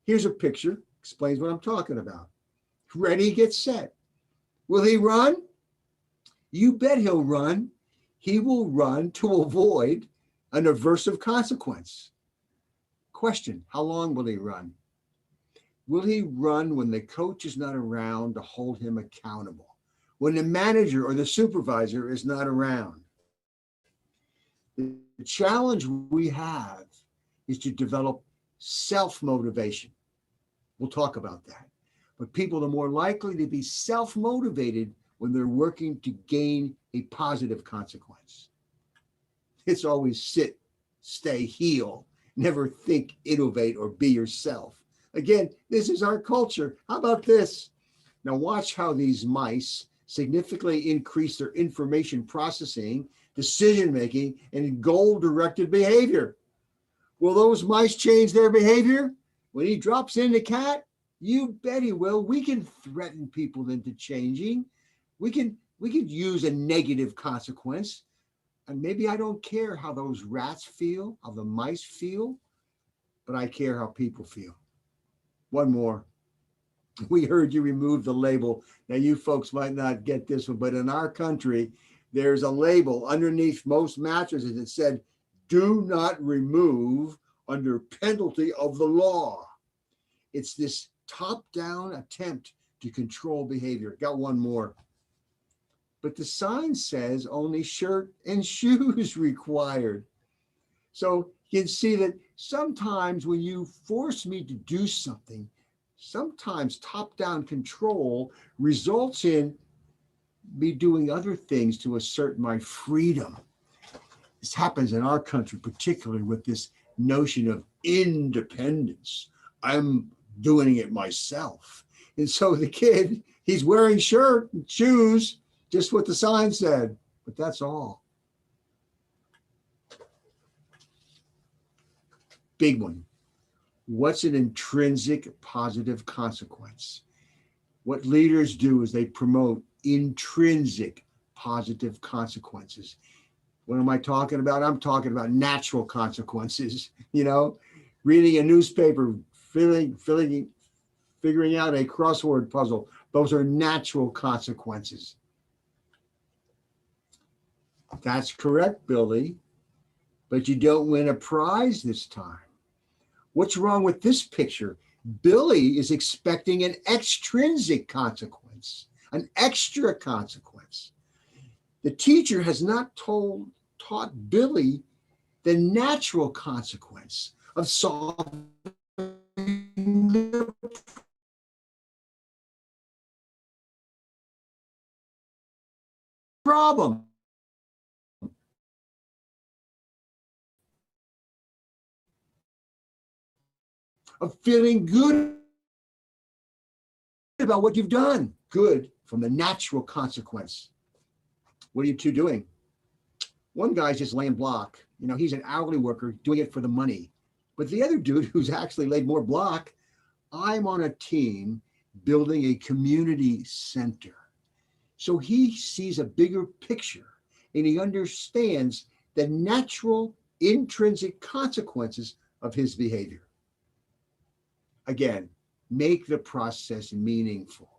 Here's a picture, explains what I'm talking about. Ready, get set. Will he run? You bet he'll run. He will run to avoid an aversive consequence. Question, how long will he run? Will he run when the coach is not around to hold him accountable? When the manager or the supervisor is not around? The challenge we have is to develop self-motivation. We'll talk about that. But people are more likely to be self-motivated when they're working to gain a positive consequence. It's always sit, stay, heal, never think, innovate, or be yourself. Again, this is our culture. How about this? Now watch how these mice significantly increase their information processing, decision-making, and goal-directed behavior. Will those mice change their behavior? When he drops in the cat, you bet he will. We can threaten people into changing. We could use a negative consequence. And maybe I don't care how those rats feel, how the mice feel, but I care how people feel. One more. We heard you remove the label. Now, you folks might not get this one, but in our country, there's a label underneath most mattresses that said, "Do not remove under penalty of the law." It's this top-down attempt to control behavior. Got one more. But the sign says only shirt and shoes required. So you can see that sometimes when you force me to do something, sometimes top-down control results in me doing other things to assert my freedom. This happens in our country, particularly with this notion of independence. I'm doing it myself. And so the kid, he's wearing shirt and shoes, just what the sign said, but that's all. Big one. What's an intrinsic positive consequence? What leaders do is they promote intrinsic positive consequences. What am I talking about? I'm talking about natural consequences. Reading a newspaper, figuring out a crossword puzzle. Those are natural consequences. That's correct, Billy. But you don't win a prize this time. What's wrong with this picture? Billy is expecting an extrinsic consequence, an extra consequence. The teacher has not taught Billy the natural consequence of solving the problem. Of feeling good about what you've done. Good from the natural consequence. What are you two doing? One guy's just laying block. He's an hourly worker doing it for the money. But the other dude who's actually laid more block, I'm on a team building a community center. So he sees a bigger picture and he understands the natural intrinsic consequences of his behavior. Again, make the process meaningful.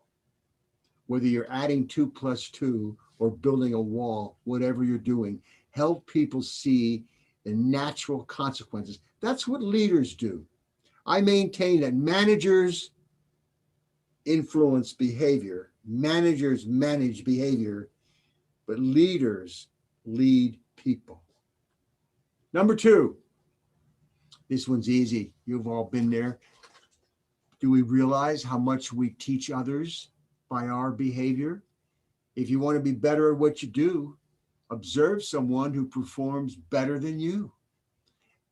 Whether you're adding 2 + 2 or building a wall, whatever you're doing, help people see the natural consequences. That's what leaders do. I maintain that managers influence behavior, managers manage behavior, but leaders lead people. Number 2, this one's easy. You've all been there. Do we realize how much we teach others by our behavior? If you want to be better at what you do, observe someone who performs better than you.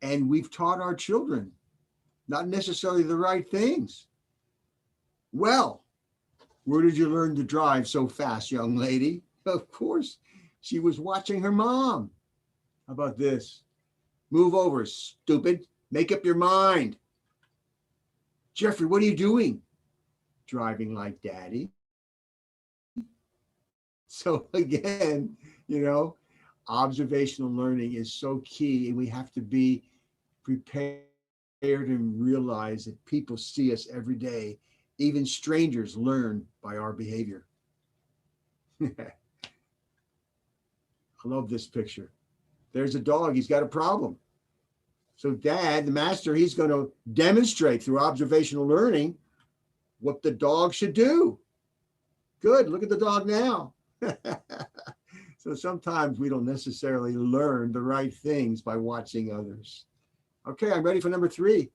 And we've taught our children not necessarily the right things. Well, where did you learn to drive so fast, young lady? Of course, she was watching her mom. How about this? Move over, stupid. Make up your mind. Jeffrey, what are you doing? Driving like daddy. So again, observational learning is so key, and we have to be prepared and realize that people see us every day. Even strangers learn by our behavior. I love this picture. There's a dog. He's got a problem. So dad, the master, he's going to demonstrate through observational learning what the dog should do. Good. Look at the dog now. So sometimes we don't necessarily learn the right things by watching others. Okay, I'm ready for number 3.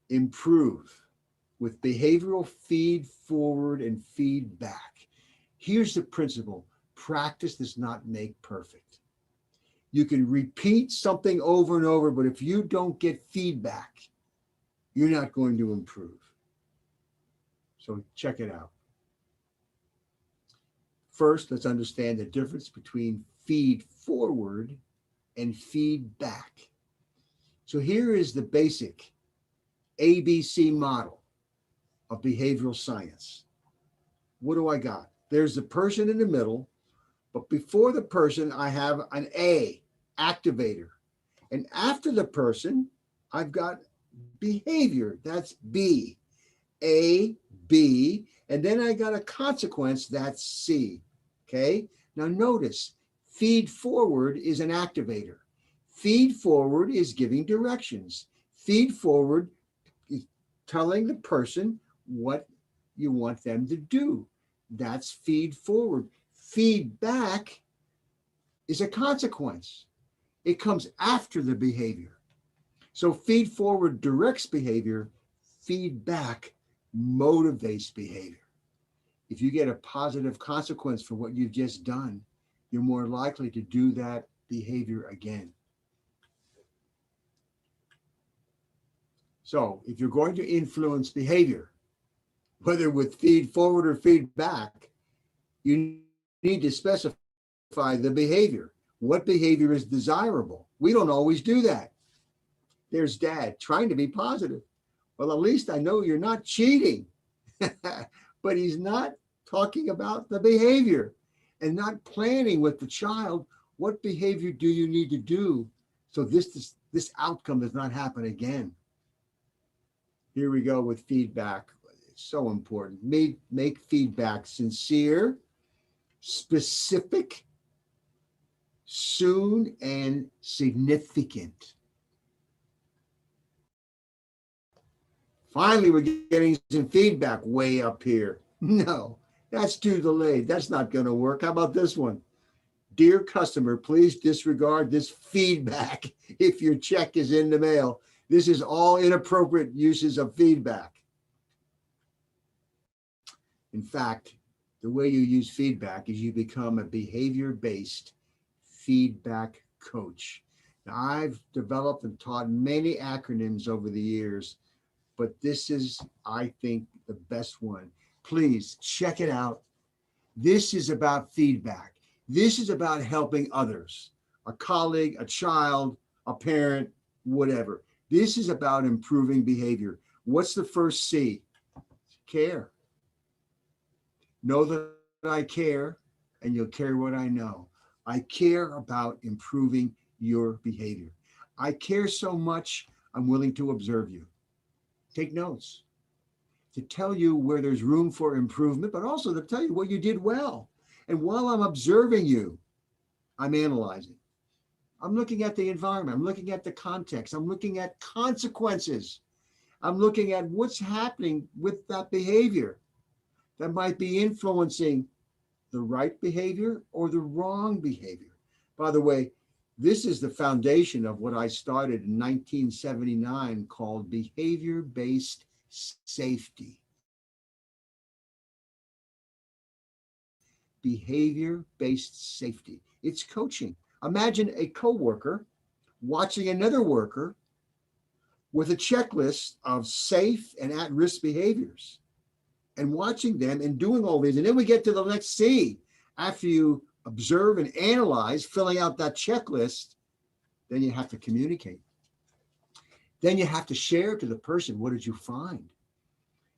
Improve with behavioral feed forward and feedback. Here's the principle. Practice does not make perfect. You can repeat something over and over, but if you don't get feedback, you're not going to improve. So check it out. First, let's understand the difference between feed forward and feedback. So here is the basic ABC model of behavioral science. What do I got? There's the person in the middle, but before the person, I have an A, activator. And after the person, I've got behavior. That's B. A, B, and then I got a consequence, that's C. Okay. Now notice, feed forward is an activator. Feed forward is giving directions. Feed forward is telling the person what you want them to do. That's feed forward. Feedback is a consequence. It comes after the behavior. So feed forward directs behavior, feedback motivates behavior. If you get a positive consequence for what you've just done, you're more likely to do that behavior again. So if you're going to influence behavior, whether with feed forward or feedback, you need to specify the behavior. What behavior is desirable? We don't always do that. There's dad trying to be positive. Well, at least I know you're not cheating. But he's not talking about the behavior and not planning with the child. What behavior do you need to do so this outcome does not happen again? Here we go with feedback. It's so important. Make feedback sincere, specific, soon, and significant. Finally, we're getting some feedback way up here. No, that's too delayed. That's not going to work. How about this one? Dear customer, please disregard this feedback if your check is in the mail. This is all inappropriate uses of feedback. In fact, the way you use feedback is you become a behavior-based feedback coach. Now, I've developed and taught many acronyms over the years, but this is, I think, the best one. Please check it out. This is about feedback. This is about helping others, a colleague, a child, a parent, whatever. This is about improving behavior. What's the first C? Care. Know that I care, and you'll care what I know. I care about improving your behavior. I care so much, I'm willing to observe you. Take notes to tell you where there's room for improvement, but also to tell you what you did well. And while I'm observing you, I'm analyzing. I'm looking at the environment. I'm looking at the context. I'm looking at consequences. I'm looking at what's happening with that behavior that might be influencing the right behavior or the wrong behavior. By the way, this is the foundation of what I started in 1979 called behavior-based safety. Behavior-based safety. It's coaching. Imagine a coworker watching another worker with a checklist of safe and at-risk behaviors and watching them and doing all these. And then we get to the next C. After you observe and analyze, filling out that checklist, then you have to communicate. Then you have to share to the person, what did you find?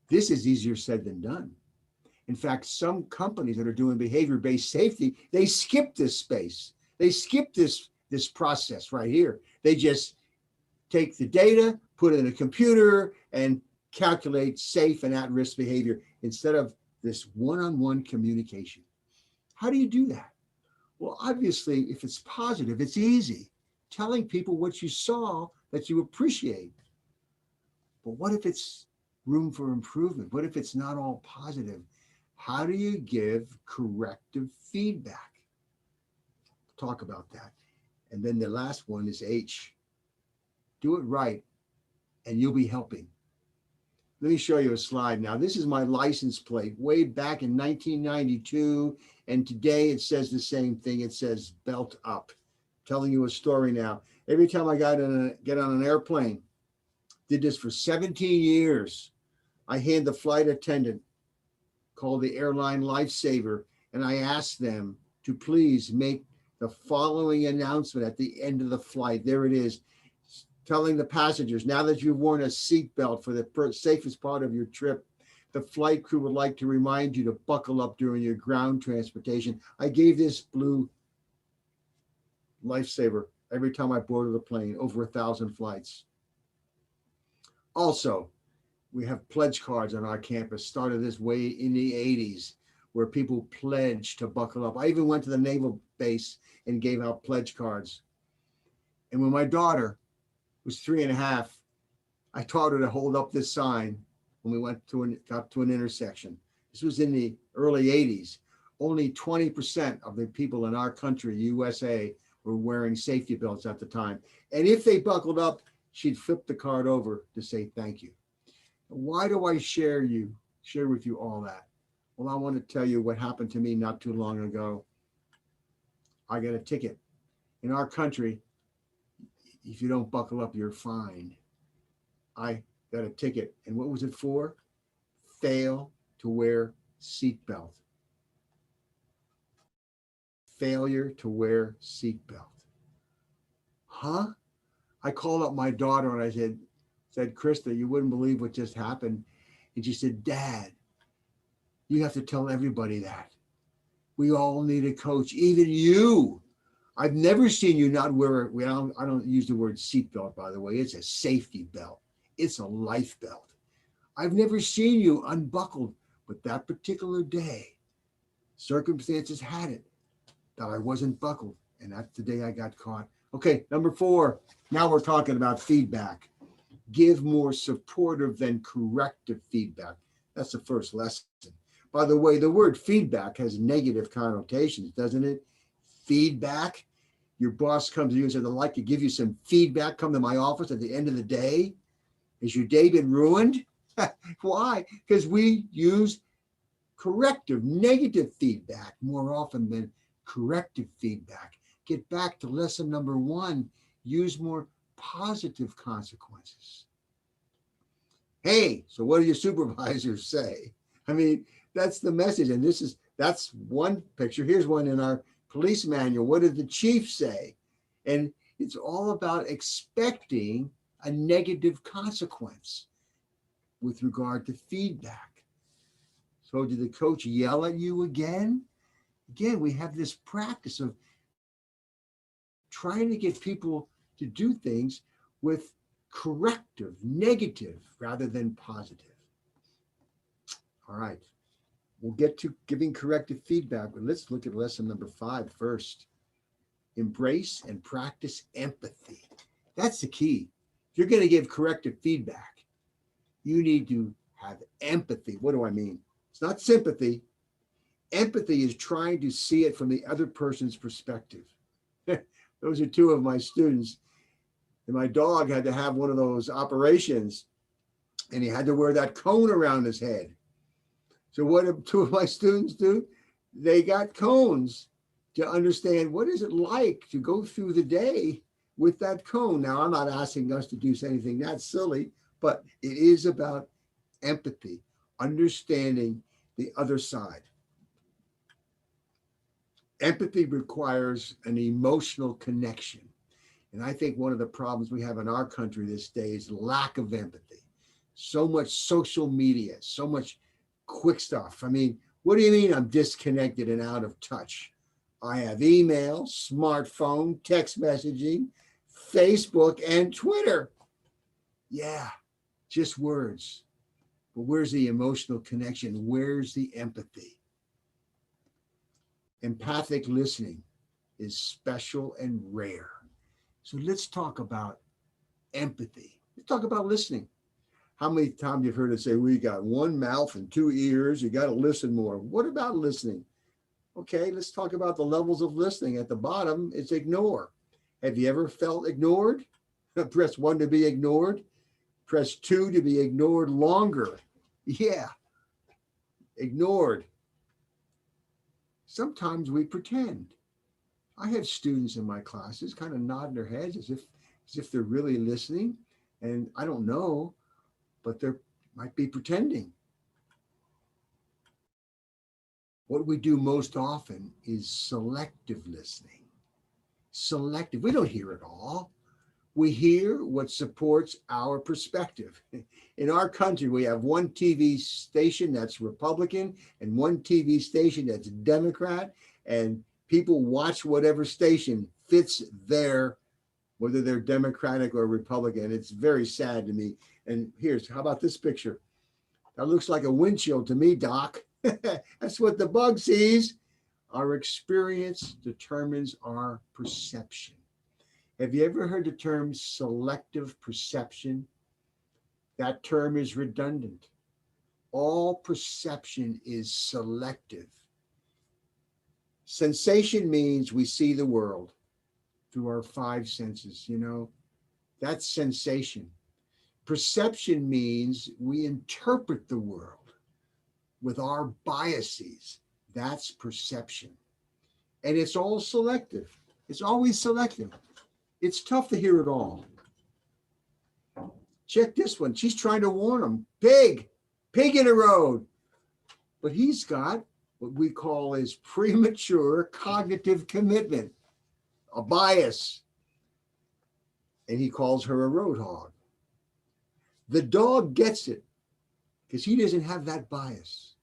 This is easier said than done. In fact, some companies that are doing behavior-based safety, they skip this space. They skip this process right here. They just take the data, put it in a computer, and calculate safe and at-risk behavior instead of this one-on-one communication. How do you do that? Well, obviously, if it's positive, it's easy. Telling people what you saw that you appreciate. But what if it's room for improvement? What if it's not all positive? How do you give corrective feedback? Talk about that. And then the last one is H. Do it right, and you'll be helping. Let me show you a slide now. This is my license plate way back in 1992. And today it says the same thing. It says belt up. Telling you a story now. Every time I get on an airplane, did this for 17 years. I hand the flight attendant, called the airline lifesaver, and I asked them to please make the following announcement at the end of the flight. There it is. telling the passengers, now that you've worn a seatbelt for the safest part of your trip, the flight crew would like to remind you to buckle up during your ground transportation. I gave this blue lifesaver every time I boarded a plane, over 1,000 flights. Also, we have pledge cards on our campus, started this way in the 80s, where people pledged to buckle up. I even went to the naval base and gave out pledge cards. And when my daughter was 3.5, I taught her to hold up this sign when we got to an intersection. This was in the early 80s. Only 20% of the people in our country, USA, were wearing safety belts at the time. And if they buckled up, she'd flip the card over to say thank you. Why do I share with you all that? Well, I want to tell you what happened to me not too long ago. I got a ticket. In our country, if you don't buckle up, you're fined. I got a ticket. And what was it for? Fail to wear seatbelt. Failure to wear seatbelt. Huh? I called up my daughter and I said, Krista, you wouldn't believe what just happened. And she said, Dad, you have to tell everybody that. We all need a coach, even you. I've never seen you not wear it. I don't use the word seatbelt, by the way. It's a safety belt. It's a life belt. I've never seen you unbuckled, but that particular day, circumstances had it that I wasn't buckled, and that's the day I got caught. Okay, number 4. Now we're talking about feedback. Give more supportive than corrective feedback. That's the first lesson. By the way, the word feedback has negative connotations, doesn't it? Feedback. Your boss comes to you and says, I'd like to give you some feedback. Come to my office at the end of the day. Has your day been ruined? Why? Because we use corrective, negative feedback more often than corrective feedback. Get back to lesson number 1. Use more positive consequences. Hey, so what do your supervisors say? I mean, that's the message. And that's one picture. Here's one in our police manual. What did the chief say? And it's all about expecting a negative consequence with regard to feedback. So did the coach yell at you again? Again, we have this practice of trying to get people to do things with corrective, negative, rather than positive. All right. We'll get to giving corrective feedback, but let's look at lesson number 5 first. Embrace and practice empathy. That's the key. If you're going to give corrective feedback, you need to have empathy. What do I mean? It's not sympathy. Empathy is trying to see it from the other person's perspective. Those are 2 of my students. And my dog had to have one of those operations, and he had to wear that cone around his head. So what did 2 of my students do? They got cones to understand what is it like to go through the day with that cone. Now, I'm not asking us to do anything that silly, but it is about empathy, understanding the other side. Empathy requires an emotional connection. And I think one of the problems we have in our country this day is lack of empathy. So much social media, so much quick stuff. I mean, what do you mean I'm disconnected and out of touch? I have email, smartphone, text messaging, Facebook, and Twitter. Yeah, just words. But where's the emotional connection? Where's the empathy? Empathic listening is special and rare. So let's talk about empathy. Let's talk about listening. How many times you've heard it say, we got 1 mouth and 2 ears, you got to listen more. What about listening? Okay, let's talk about the levels of listening. At the bottom, it's ignore. Have you ever felt ignored? Press 1 to be ignored. Press 2 to be ignored longer. Yeah, ignored. Sometimes we pretend. I have students in my classes kind of nodding their heads as if they're really listening. And I don't know, but they might be pretending. What we do most often is selective listening. Selective. We don't hear it all. We hear what supports our perspective. In our country, we have one TV station that's Republican and one TV station that's Democrat, and people watch whatever station fits their, whether they're Democratic or Republican. It's very sad to me. And how about this picture? That looks like a windshield to me, Doc. That's what the bug sees. Our experience determines our perception. Have you ever heard the term selective perception? That term is redundant. All perception is selective. Sensation means we see the world through our five senses, that's sensation. Perception means we interpret the world with our biases. That's perception. And it's all selective. It's always selective. It's tough to hear it all. Check this one. She's trying to warn him. Pig in the road. But he's got what we call is premature cognitive commitment, a bias. And he calls her a road hog. The dog gets it because he doesn't have that bias.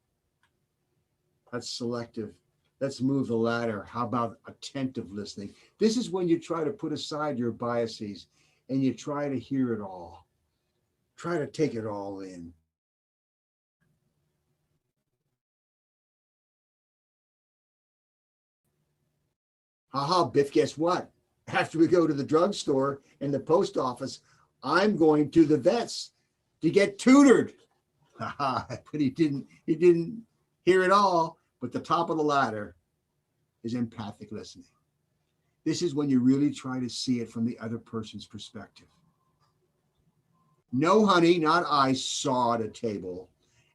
That's selective. Let's move the ladder. How about attentive listening? This is when you try to put aside your biases and you try to hear it all. Try to take it all in. Haha, Biff, guess what? After we go to the drugstore and the post office, I'm going to the vet's to get tutored. Haha, but he didn't hear it all. But the top of the ladder is empathic listening. This is when you really try to see it from the other person's perspective. No, honey, not I saw at a table.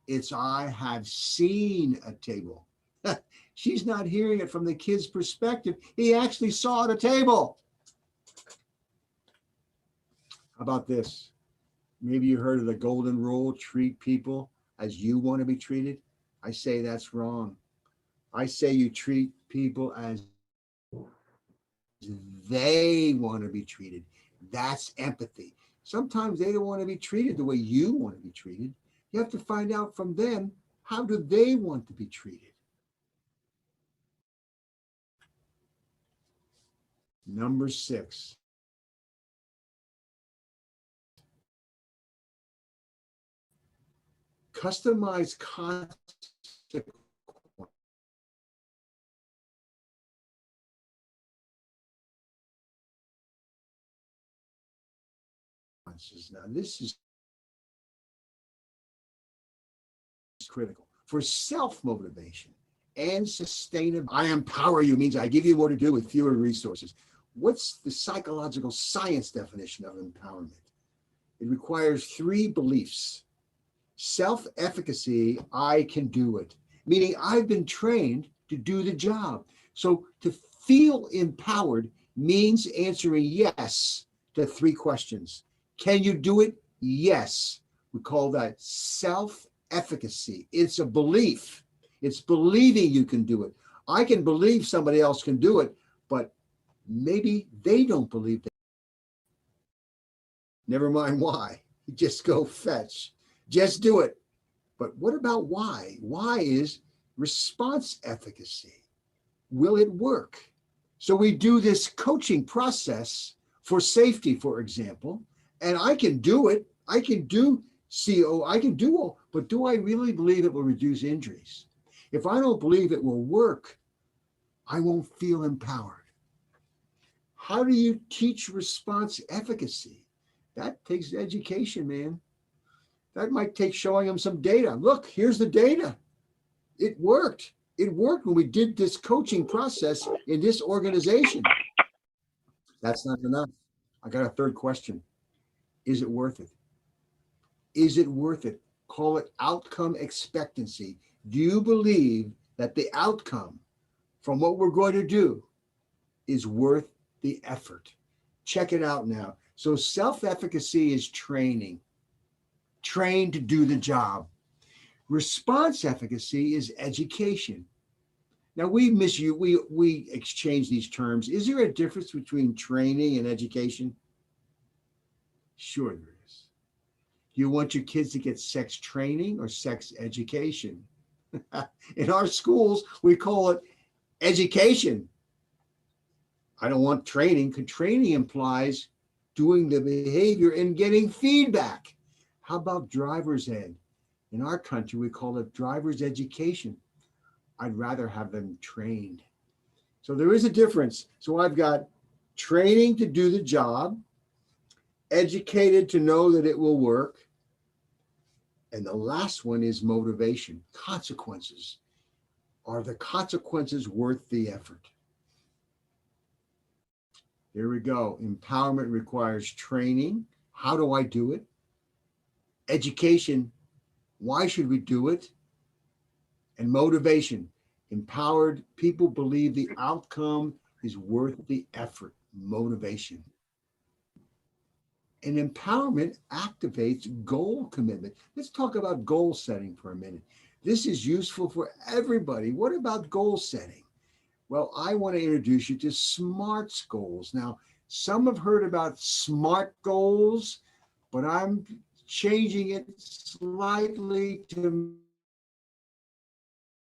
It's I have seen a table. She's not hearing it from the kid's perspective. He actually saw at a table. How about this? Maybe you heard of the golden rule, treat people as you want to be treated. I say that's wrong. I say you treat people as they want to be treated. That's empathy. Sometimes they don't want to be treated the way you want to be treated. You have to find out from them, how do they want to be treated? Number 6. Customize consequences. Now, this is critical for self-motivation and sustainable. I empower you means I give you more to do with fewer resources. What's the psychological science definition of empowerment? It requires 3 beliefs. Self-efficacy, I can do it, meaning I've been trained to do the job. So to feel empowered means answering yes to 3 questions. Can you do it? Yes. We call that self-efficacy. It's a belief. It's believing you can do it. I can believe somebody else can do it, but maybe they don't believe that. Never mind why. Just go fetch. Just do it. But what about why? Why is response efficacy. Will it work? So we do this coaching process for safety, for example, and I can do it. I can do CO, I can do all, but do I really believe it will reduce injuries? If I don't believe it will work, I won't feel empowered. How do you teach response efficacy? That takes education, man. That might take showing them some data. Look, here's the data. It worked. It worked when we did this coaching process in this organization. That's not enough. I got a third question. Is it worth it? Is it worth it? Call it outcome expectancy. Do you believe that the outcome from what we're going to do is worth the effort? Check it out now. So self-efficacy is training. Trained to do the job. Response efficacy is education. Now we exchange these terms. Is there a difference between training and education? Sure there is. Do you want your kids to get sex training or sex education? In our schools, we call it education. I don't want training because training implies doing the behavior and getting feedback. How about driver's ed? In our country, we call it driver's education. I'd rather have them trained. So there is a difference. So I've got training to do the job, educated to know that it will work. And the last one is motivation, consequences. Are the consequences worth the effort? Here we go. Empowerment requires training. How do I do it? Education. Why should we do it? And motivation. Empowered people believe the outcome is worth the effort. Motivation. And empowerment activates goal commitment. Let's talk about goal setting for a minute. This is useful for everybody. What about goal setting? Well, I want to introduce you to SMART goals. Now, some have heard about SMART goals, but I'm changing it slightly to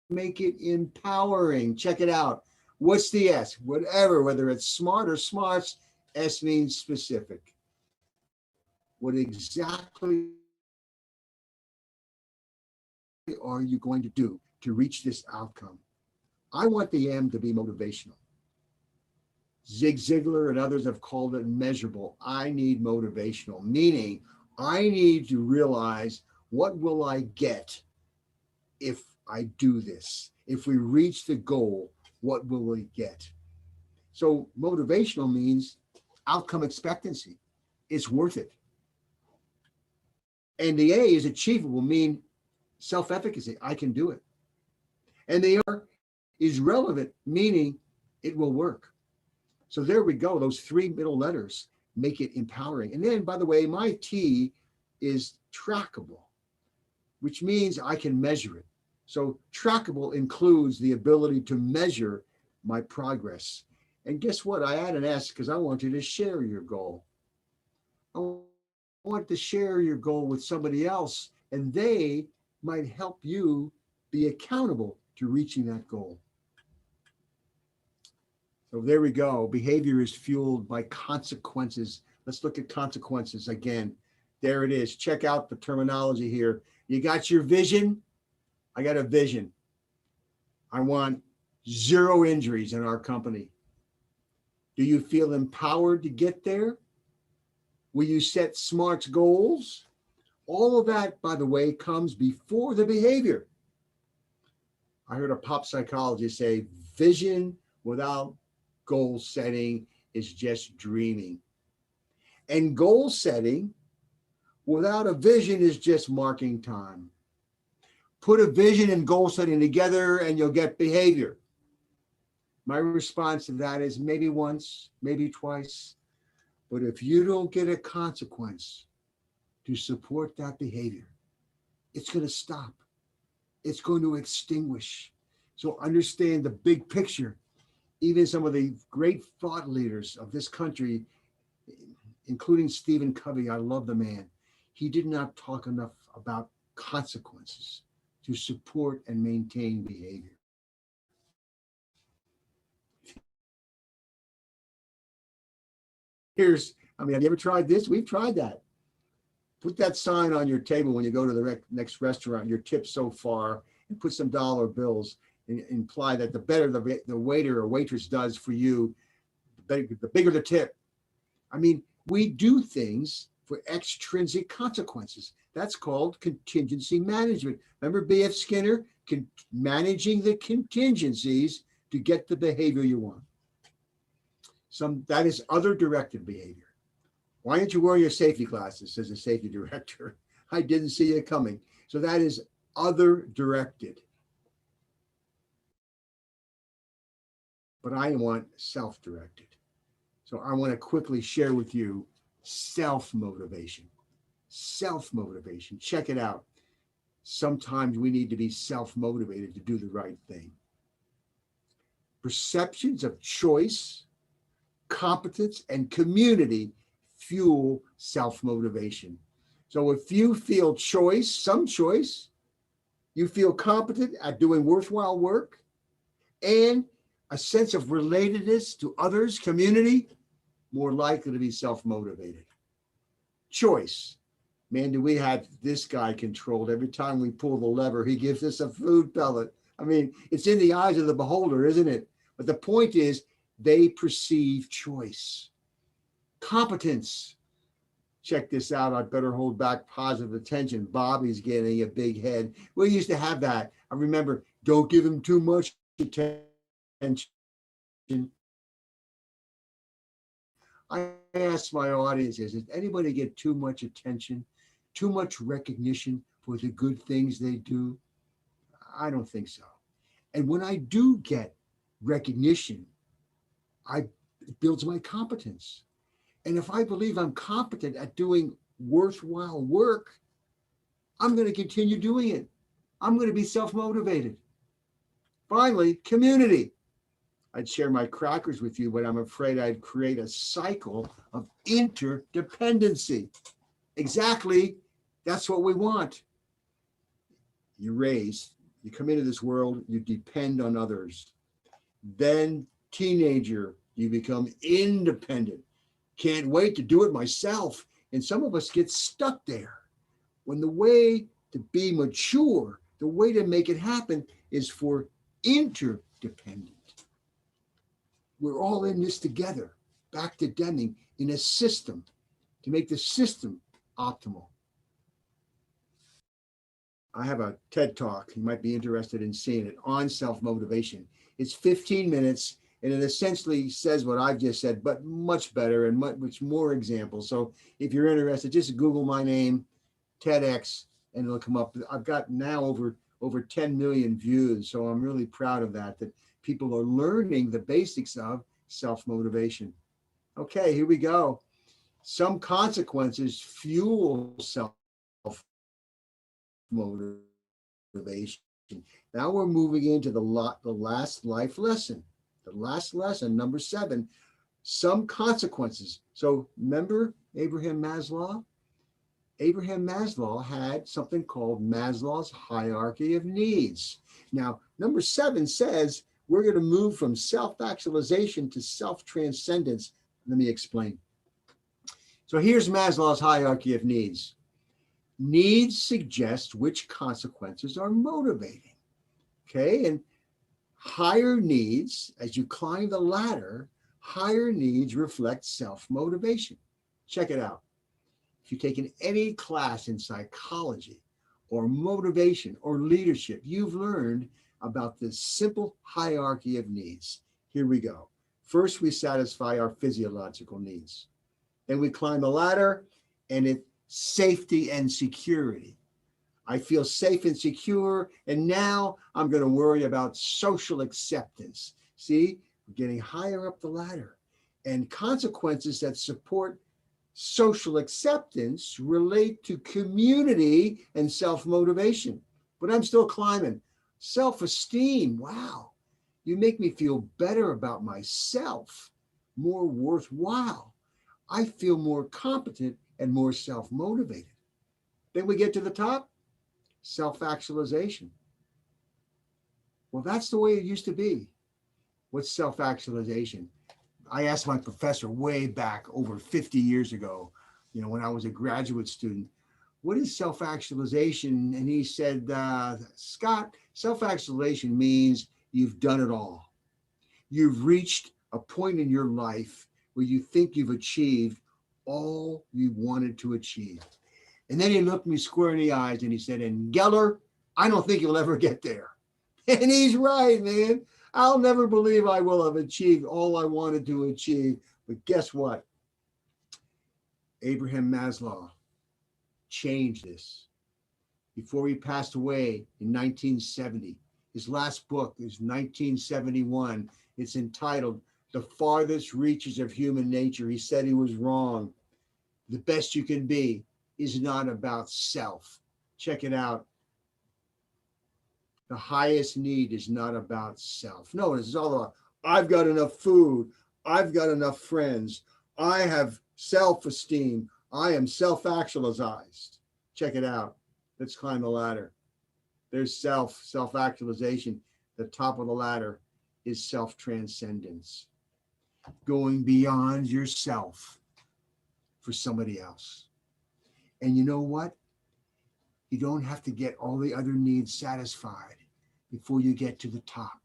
make it empowering. Check it out. What's the S? Whatever, whether it's SMART or SMARTS, S means specific. What exactly are you going to do to reach this outcome? I want the M to be motivational. Zig Ziglar and others have called it measurable. I need motivational, meaning I need to realize what will I get if I do this? If we reach the goal, what will we get? So motivational means outcome expectancy. It's worth it. And the A is achievable, mean self-efficacy. I can do it. And the R is relevant, meaning it will work. So there we go. Those three middle letters make it empowering. And then, by the way, my T is trackable, which means I can measure it. So trackable includes the ability to measure my progress. And guess what? I add an S because I want you to share your goal. I want to share your goal with somebody else, and they might help you be accountable to reaching that goal. So there we go. Behavior is fueled by consequences. Let's look at consequences again. There it is. Check out the terminology here. You got your vision. I got a vision. I want 0 injuries in our company. Do you feel empowered to get there? Will you set SMART goals? All of that, by the way, comes before the behavior. I heard a pop psychologist say, vision without goal setting is just dreaming. And goal setting without a vision is just marking time. Put a vision and goal setting together and you'll get behavior. My response to that is maybe once, maybe twice. But if you don't get a consequence to support that behavior, it's going to stop. It's going to extinguish. So understand the big picture. Even some of the great thought leaders of this country, including Stephen Covey, I love the man. He did not talk enough about consequences to support and maintain behavior. Have you ever tried this? We've tried that. Put that sign on your table when you go to the next restaurant, your tip so far, and put some dollar bills and imply that the better the waiter or waitress does for you, the bigger the tip. I mean, we do things for extrinsic consequences. That's called contingency management. Remember B.F. Skinner? Managing the contingencies to get the behavior you want. That is other directed behavior. Why aren't you wearing your safety glasses, says the safety director. I didn't see it coming. So that is other directed. But I want self-directed. So I want to quickly share with you self-motivation. Self-motivation. Check it out. Sometimes we need to be self-motivated to do the right thing. Perceptions of choice, competence, and community fuel self-motivation. So if you feel some choice, you feel competent at doing worthwhile work, and a sense of relatedness to others, community, more likely to be self-motivated. Choice. Man, do we have this guy controlled. Every time we pull the lever, he gives us a food pellet. I mean, it's in the eyes of the beholder, isn't it? But the point is, they perceive choice. Competence. Check this out. I better hold back positive attention. Bobby's getting a big head. We used to have that. I remember, don't give him too much attention. I ask my audiences, does anybody get too much attention, too much recognition for the good things they do? I don't think so. And when I do get recognition, it builds my competence. And if I believe I'm competent at doing worthwhile work, I'm going to continue doing it. I'm going to be self-motivated. Finally, community. I'd share my crackers with you, but I'm afraid I'd create a cycle of interdependency. Exactly, that's what we want. You come into this world, you depend on others. Then teenager, you become independent. Can't wait to do it myself. And some of us get stuck there. When the way to be mature, the way to make it happen is for interdependent. We're all in this together, back to Deming, in a system to make the system optimal. I have a TED Talk, you might be interested in seeing it, on self-motivation. It's 15 minutes, and it essentially says what I've just said, but much better and much more examples. So if you're interested, just Google my name, TEDx, and it'll come up. I've got now over 10 million views, so I'm really proud of that people are learning the basics of self-motivation. Okay, here we go. Some consequences fuel self-motivation. Now we're moving into the last life lesson. The last lesson, number 7, some consequences. So remember Abraham Maslow? Abraham Maslow had something called Maslow's hierarchy of needs. Now, number 7 says we're going to move from self-actualization to self-transcendence. Let me explain. So here's Maslow's hierarchy of needs. Needs suggest which consequences are motivating. Okay, and higher needs, as you climb the ladder, higher needs reflect self-motivation. Check it out. If you've taken any class in psychology or motivation or leadership, you've learned about this simple hierarchy of needs. Here we go. First, we satisfy our physiological needs. Then we climb the ladder, and it's safety and security. I feel safe and secure, and now I'm going to worry about social acceptance. See, we're getting higher up the ladder. And consequences that support social acceptance relate to community and self-motivation. But I'm still climbing. Self-esteem, wow. You make me feel better about myself, more worthwhile. I feel more competent and more self-motivated. Then we get to the top, self-actualization. Well, that's the way it used to be. What's self-actualization? I asked my professor way back over 50 years ago, when I was a graduate student, what is self-actualization? And he said, Scott, self-actualization means you've done it all. You've reached a point in your life where you think you've achieved all you wanted to achieve. And then he looked me square in the eyes and he said, and Geller, I don't think you'll ever get there. And he's right, man. I'll never believe I will have achieved all I wanted to achieve. But guess what? Abraham Maslow changed this. Before he passed away in 1970, his last book is 1971. It's entitled The Farthest Reaches of Human Nature. He said he was wrong. The best you can be is not about self. Check it out. The highest need is not about self. No, it's all about, I've got enough food. I've got enough friends. I have Self-esteem. I am self-actualized. Check it out. Let's climb the ladder. There's self-actualization. The top of the ladder is self-transcendence. Going beyond yourself for somebody else. And you know what? You don't have to get all the other needs satisfied before you get to the top.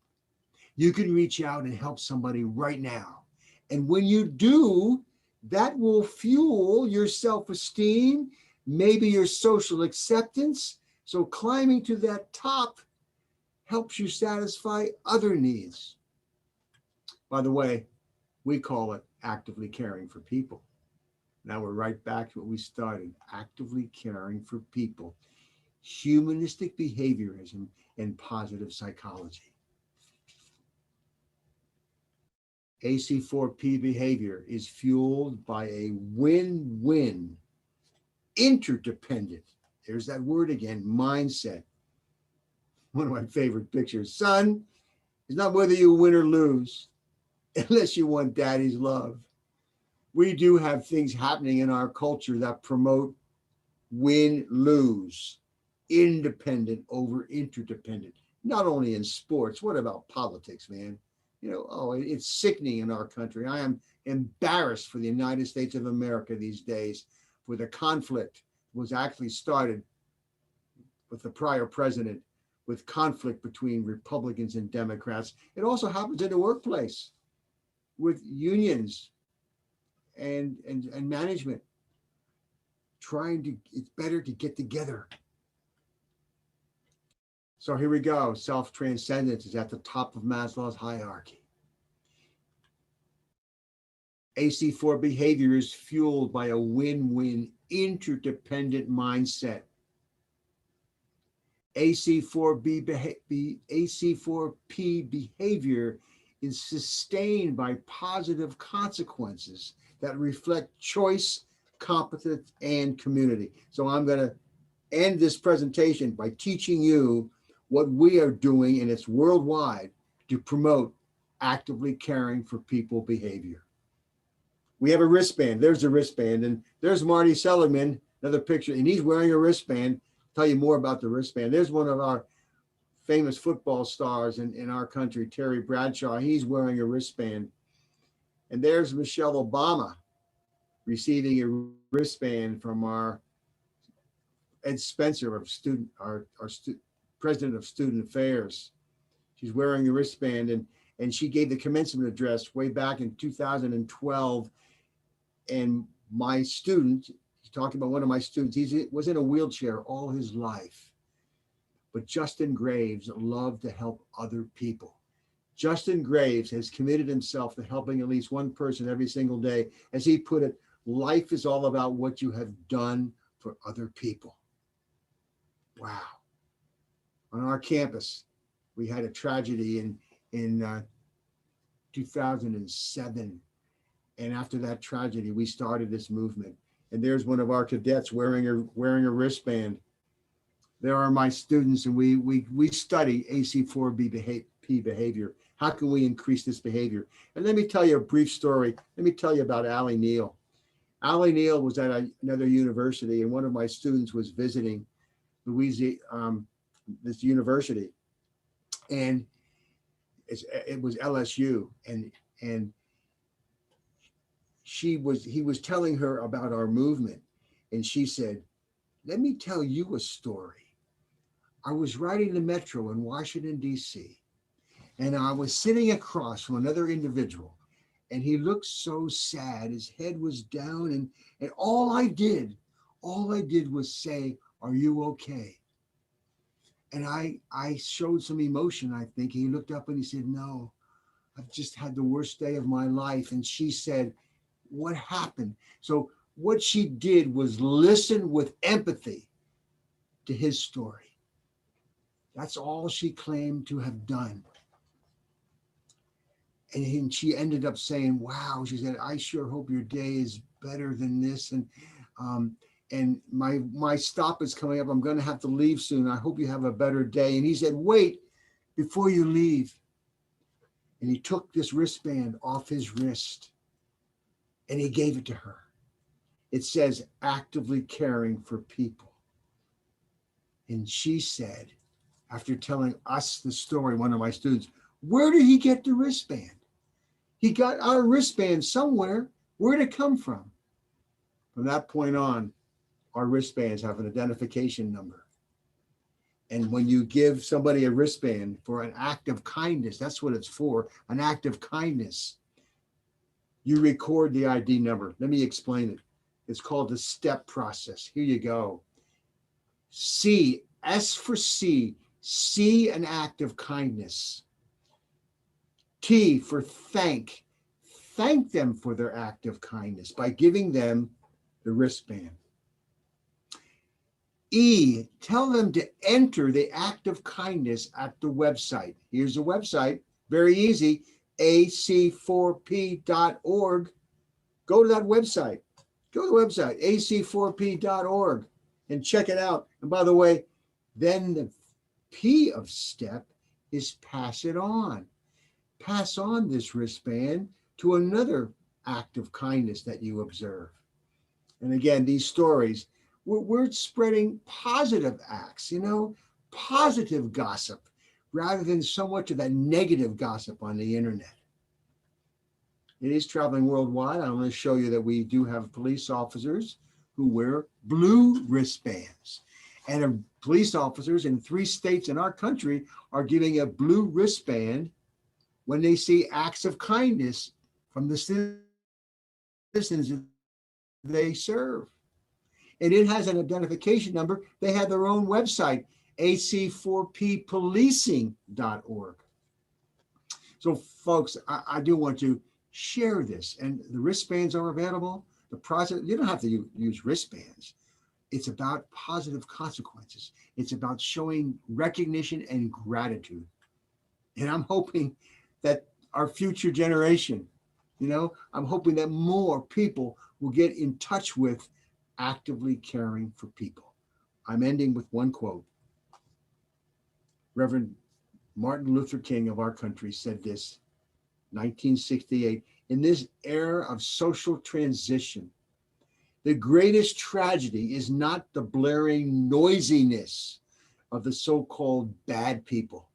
You can reach out and help somebody right now. And when you do, that will fuel your self-esteem, maybe your social acceptance. So climbing to that top helps you satisfy other needs. By the way, we call it actively caring for people. Now we're right back to what we started, actively caring for people, humanistic behaviorism, and positive psychology. AC4P behavior is fueled by a win-win, interdependent, there's that word again, mindset. One of my favorite pictures. Son, it's not whether you win or lose, unless you want daddy's love. We do have things happening in our culture that promote win-lose, independent over interdependent, not only in sports. What about politics, man? You know, it's sickening in our country. I am embarrassed for the United States of America these days, where the conflict was actually started with the prior president, with conflict between Republicans and Democrats. It also happens in the workplace with unions and management it's better to get together. So here we go. Self-transcendence is at the top of Maslow's hierarchy. AC4 behavior is fueled by a win-win interdependent mindset. AC4P behavior is sustained by positive consequences that reflect choice, competence, and community. So I'm going to end this presentation by teaching you what we are doing, and it's worldwide, to promote actively caring for people behavior. We have a wristband. There's a wristband, and there's Marty Seligman, another picture, and he's wearing a wristband. I'll tell you more about the wristband. There's one of our famous football stars in our country, Terry Bradshaw. He's wearing a wristband. And there's Michelle Obama receiving a wristband from our Ed Spencer of president of student affairs. She's wearing a wristband, and she gave the commencement address way back in 2012. And my student, he's talking about one of my students, he was in a wheelchair all his life. But Justin Graves loved to help other people. Justin Graves has committed himself to helping at least one person every single day. As he put it, life is all about what you have done for other people. Wow. On our campus, we had a tragedy in 2007. And after that tragedy, we started this movement. And there's one of our cadets wearing a wristband. There are my students, and we study AC4B behavior. How can we increase this behavior? And let me tell you a brief story. Let me tell you about Allie Neal. Allie Neal was at another university, and one of my students was visiting this university, and it was LSU, and he was telling her about our movement, and she said, "Let me tell you a story. I was riding the metro in Washington, D.C., and I was sitting across from another individual, and he looked so sad. His head was down, and all I did was say, 'Are you okay?' And I showed some emotion, I think. He looked up and he said, 'No, I've just had the worst day of my life.' And she said, 'What happened?' So what she did was listen with empathy to his story. That's all she claimed to have done. And she ended up saying, 'Wow,' she said, 'I sure hope your day is better than this. And my stop is coming up. I'm going to have to leave soon. I hope you have a better day.' And he said, 'Wait, before you leave.' And he took this wristband off his wrist and he gave it to her. It says actively caring for people. And she said, after telling us the story, one of my students, where did he get the wristband? He got our wristband somewhere. Where did it come from? From that point on, our wristbands have an identification number. And when you give somebody a wristband for an act of kindness, that's what it's for, an act of kindness. You record the ID number. Let me explain it. It's called the STEP process. Here you go. C, S for C, C, an act of kindness. T for thank. Thank them for their act of kindness by giving them the wristband. E, tell them to enter the act of kindness at the website. Here's the website, very easy, ac4p.org. Go to that website. Go to the website, ac4p.org, and check it out. And by the way, then the P of STEP is pass it on. Pass on this wristband to another act of kindness that you observe. And again, these stories, we're spreading positive acts, positive gossip, rather than so much of that negative gossip on the internet. It is traveling worldwide. I'm going to show you that we do have police officers who wear blue wristbands. And police officers in 3 states in our country are giving a blue wristband when they see acts of kindness from the citizens they serve. And it has an identification number. They have their own website, ac4ppolicing.org. So folks, I do want to share this, and the wristbands are available. The process, you don't have to use wristbands. It's about positive consequences. It's about showing recognition and gratitude. And I'm hoping that our future generation, I'm hoping that more people will get in touch with actively caring for people. I'm ending with one quote. Reverend Martin Luther King of our country said this, 1968, in this era of social transition, the greatest tragedy is not the blaring noisiness of the so-called bad people.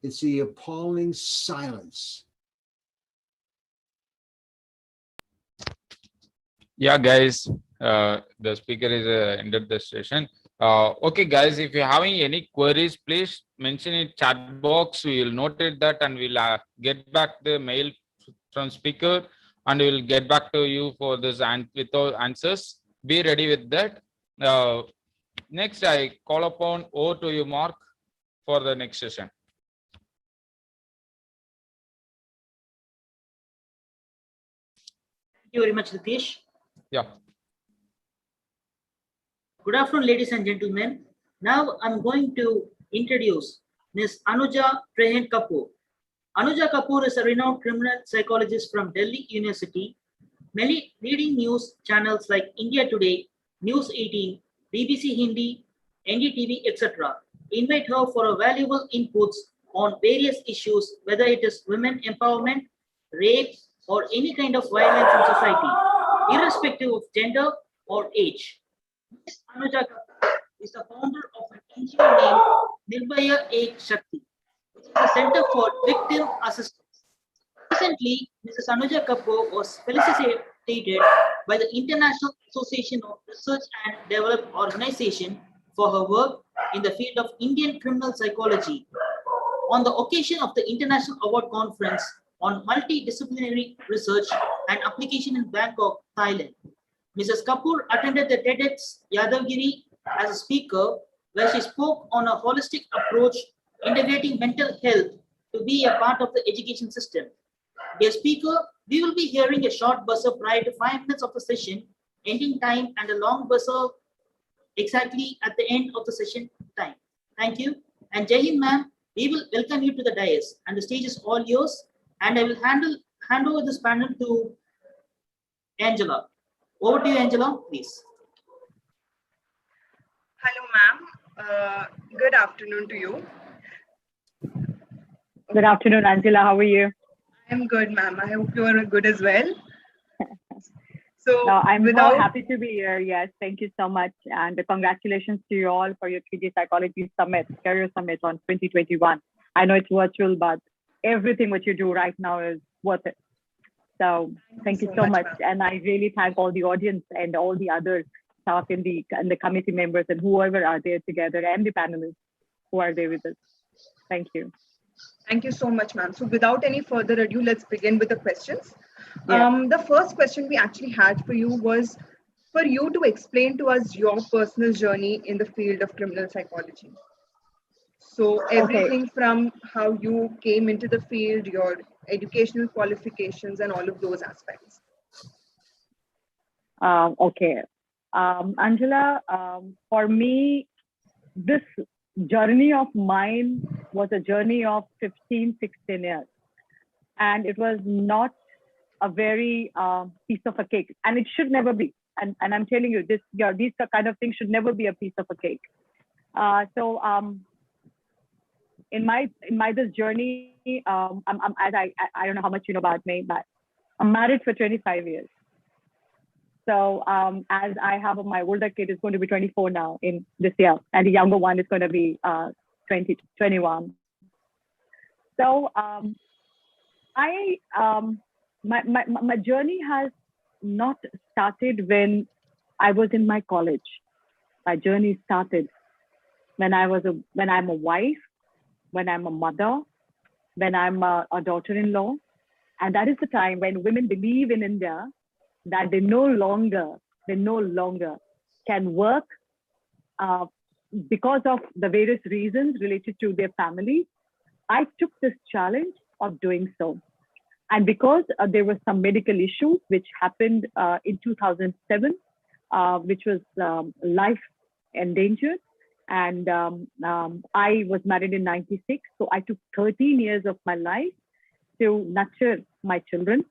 It's the appalling silence. Yeah, guys, the speaker is ended the session. Okay, guys, if you're having any queries, please mention in chat box. We will note it that, and we'll get back the mail from speaker, and we'll get back to you for this and with all answers. Be ready with that. Next, I call upon over to you, Mark, for the next session. Thank you very much, Ritesh. Yeah. Good afternoon, ladies and gentlemen. Now I'm going to introduce Ms. Anuja Trehan Kapoor. Anuja Kapoor is a renowned criminal psychologist from Delhi University. Many leading news channels like India Today, News 18, BBC Hindi, NDTV, etc. invite her for valuable inputs on various issues, whether it is women empowerment, rape, or any kind of violence in society, irrespective of gender or age. Ms. Anuja Kapoor is the founder of an NGO named Nirbhaya Ek Shakti, which is a center for victim assistance. Recently, Mrs. Anuja Kapoor was felicitated by the International Association of Research and Development Organization for her work in the field of Indian criminal psychology. On the occasion of the International Award Conference on Multidisciplinary Research and Application in Bangkok, Thailand, Mrs. Kapoor attended the TEDx Yadavgiri as a speaker, where she spoke on a holistic approach integrating mental health to be a part of the education system. Dear speaker, we will be hearing a short buzzer prior to 5 minutes of the session, ending time, and a long buzzer exactly at the end of the session time. Thank you. And Jai Hind, ma'am, we will welcome you to the dais, and the stage is all yours. And I will hand over this panel to Angela. Over to you, Angela, please. Hello, ma'am. Good afternoon to you. Good afternoon, Angela. How are you? I'm good, ma'am. I hope you are good as well. So I'm so without happy to be here. Yes, thank you so much. And congratulations to you all for your 3D Psychology Summit, Career Summit on 2021. I know it's virtual, but everything what you do right now is worth it. So thank you so much. And I really thank all the audience and all the other staff in the committee members and whoever are there together and the panelists who are there with us. Thank you. Thank you so much, ma'am. So without any further ado, let's begin with the questions. Yeah. The first question we actually had for you was for you to explain to us your personal journey in the field of criminal psychology. So everything from how you came into the field, your educational qualifications, and all of those aspects. Okay. Angela, for me, this journey of mine was a journey of 15, 16 years. And it was not a very piece of a cake. And it should never be. And I'm telling you, these kind of things should never be a piece of a cake. In my this journey, I don't know how much you know about me, but I'm married for 25 years. So as I have my older kid is going to be 24 now in this year, and the younger one is going to be 21. So my journey has not started when I was in my college. My journey started when I'm a wife, when I'm a mother, when I'm a daughter-in-law. And that is the time when women believe in India that they no longer can work because of the various reasons related to their family. I took this challenge of doing so. And because there were some medical issues which happened in 2007, which was life endangered. And I was married in 96. So I took 13 years of my life to nurture my children.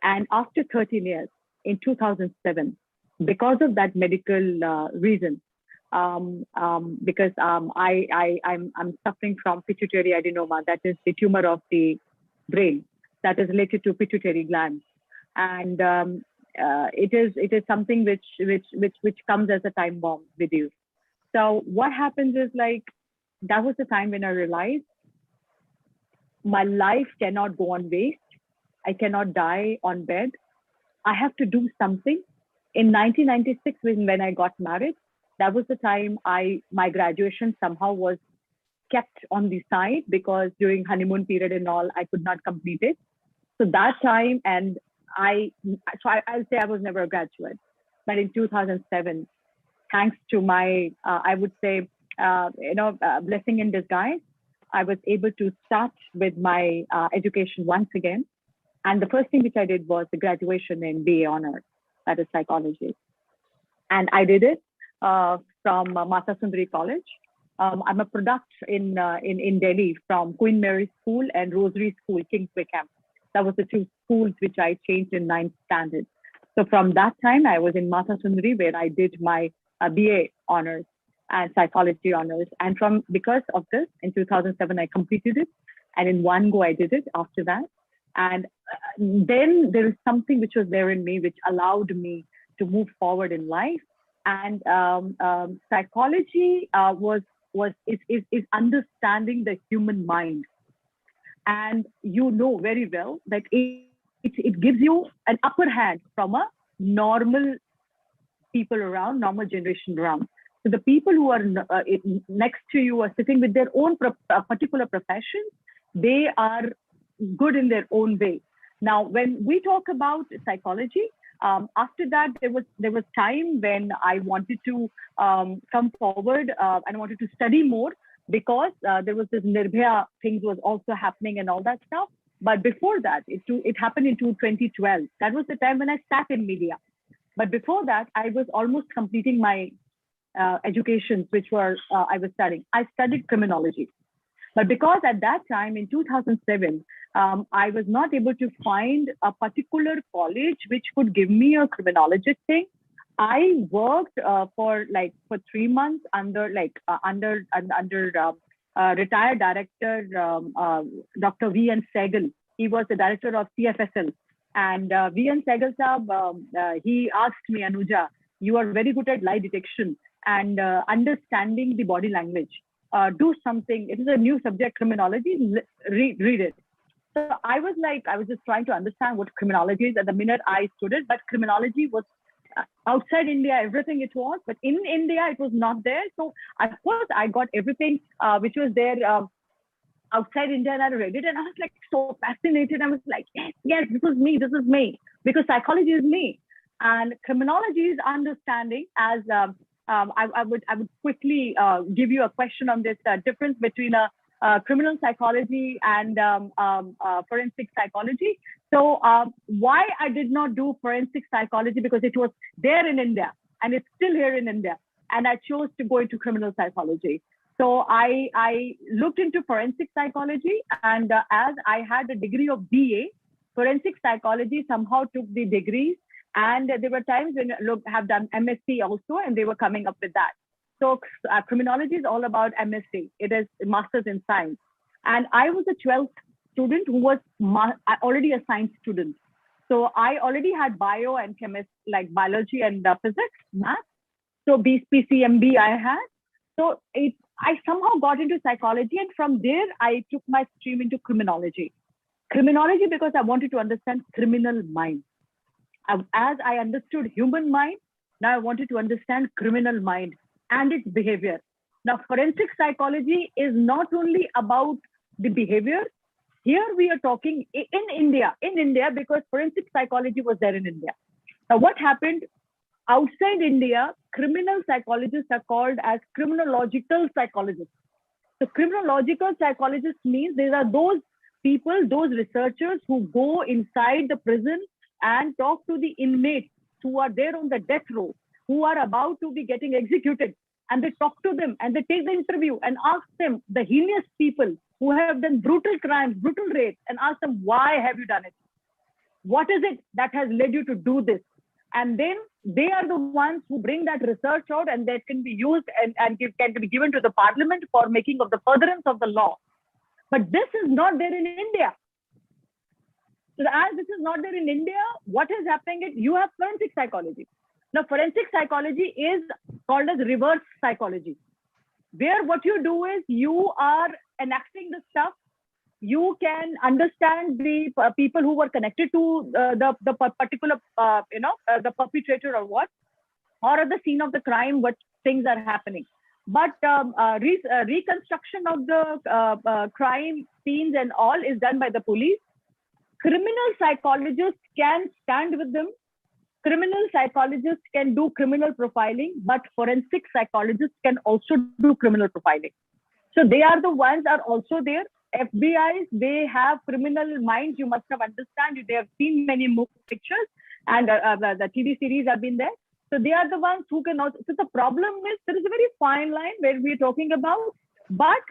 And after 13 years, in 2007, because of that medical reason, because I'm suffering from pituitary adenoma, that is the tumor of the brain that is related to pituitary gland, and it is something which comes as a time bomb with you. So what happens is, like, that was the time when I realized my life cannot go on waste. I cannot die on bed. I have to do something. In 1996, when I got married, that was the time my graduation somehow was kept on the side because during honeymoon period and all, I could not complete it. So that time, and I'll say I was never a graduate. But in 2007, thanks to my, I would say, blessing in disguise, I was able to start with my education once again. And the first thing which I did was the graduation in BA honors, that is psychology. And I did it from Mata Sundari College. I'm a product in Delhi from Queen Mary School and Rosary School, King's Wickham. That was the two schools which I changed in 9th standard. So from that time, I was in Mata Sundari, where I did my BA honors and psychology honors. And because of this, in 2007, I completed it. And in one go, I did it after that. And then there is something which was there in me, which allowed me to move forward in life. And psychology is understanding the human mind. And you know very well that it gives you an upper hand from a normal people around, normal generation around. So the people who are next to you are sitting with their own particular profession. They are good in their own way. Now, when we talk about psychology, after that, there was time when I wanted to come forward and I wanted to study more because there was this Nirbhaya things was also happening and all that stuff. But before that, it happened in 2012. That was the time when I sat in media. But before that, I was almost completing my educations, which were I was studying. I studied criminology. But because at that time in 2007, I was not able to find a particular college which could give me a criminologist thing. I worked for 3 months under retired director Dr. V.N. Sehgal. He was the director of CFSL, And VN Sehgal Saab, he asked me, Anuja, you are very good at lie detection and understanding the body language. Do something. It is a new subject, criminology. Read it. So I was just trying to understand what criminology is at the minute I stood it, but criminology was outside India, everything it was, but in India, it was not there. So of course, I got everything which was there outside India, and I read it, and I was like so fascinated. I was like, yes, this is me, because psychology is me, and criminology is understanding. As I would quickly give you a question on this difference between criminal psychology and forensic psychology. So why I did not do forensic psychology, because it was there in India and it's still here in India, and I chose to go into criminal psychology. So I looked into forensic psychology, and as I had a degree of BA, forensic psychology somehow took the degrees, and there were times when have done MSc also, and they were coming up with that. So criminology is all about MSc. It is Masters in Science. And I was a 12th student who was already a science student. So I already had bio and chemistry, like biology and physics, math. So BCMB I had. So I somehow got into psychology, and from there I took my stream into criminology. Criminology because I wanted to understand criminal mind. As I understood human mind, now I wanted to understand criminal mind and its behavior. Now, forensic psychology is not only about the behavior. Here we are talking in India, because forensic psychology was there in India. Now, what happened outside India, criminal psychologists are called as criminological psychologists. So criminological psychologists means these are those people, those researchers who go inside the prison and talk to the inmates who are there on the death row, who are about to be getting executed. And they talk to them and they take the interview and ask them, the heinous people who have done brutal crimes, brutal rapes, and ask them, why have you done it? What is it that has led you to do this? And then they are the ones who bring that research out, and that can be used and can be given to the parliament for making of the furtherance of the law. But this is not there in India. So as this is not there in India, what is happening is you have forensic psychology. Now, forensic psychology is called as reverse psychology, where what you do is you are enacting the stuff. You can understand the people who were connected to the particular, the perpetrator or what, or at the scene of the crime, what things are happening. But reconstruction of the crime scenes and all is done by the police. Criminal psychologists can stand with them. Criminal psychologists can do criminal profiling, but forensic psychologists can also do criminal profiling. So they are the ones are also there. FBIs, they have criminal minds. You must have understand. They have seen many movie pictures, and the TV series have been there. So they are the ones who can also. So the problem is there is a very fine line where we're talking about. But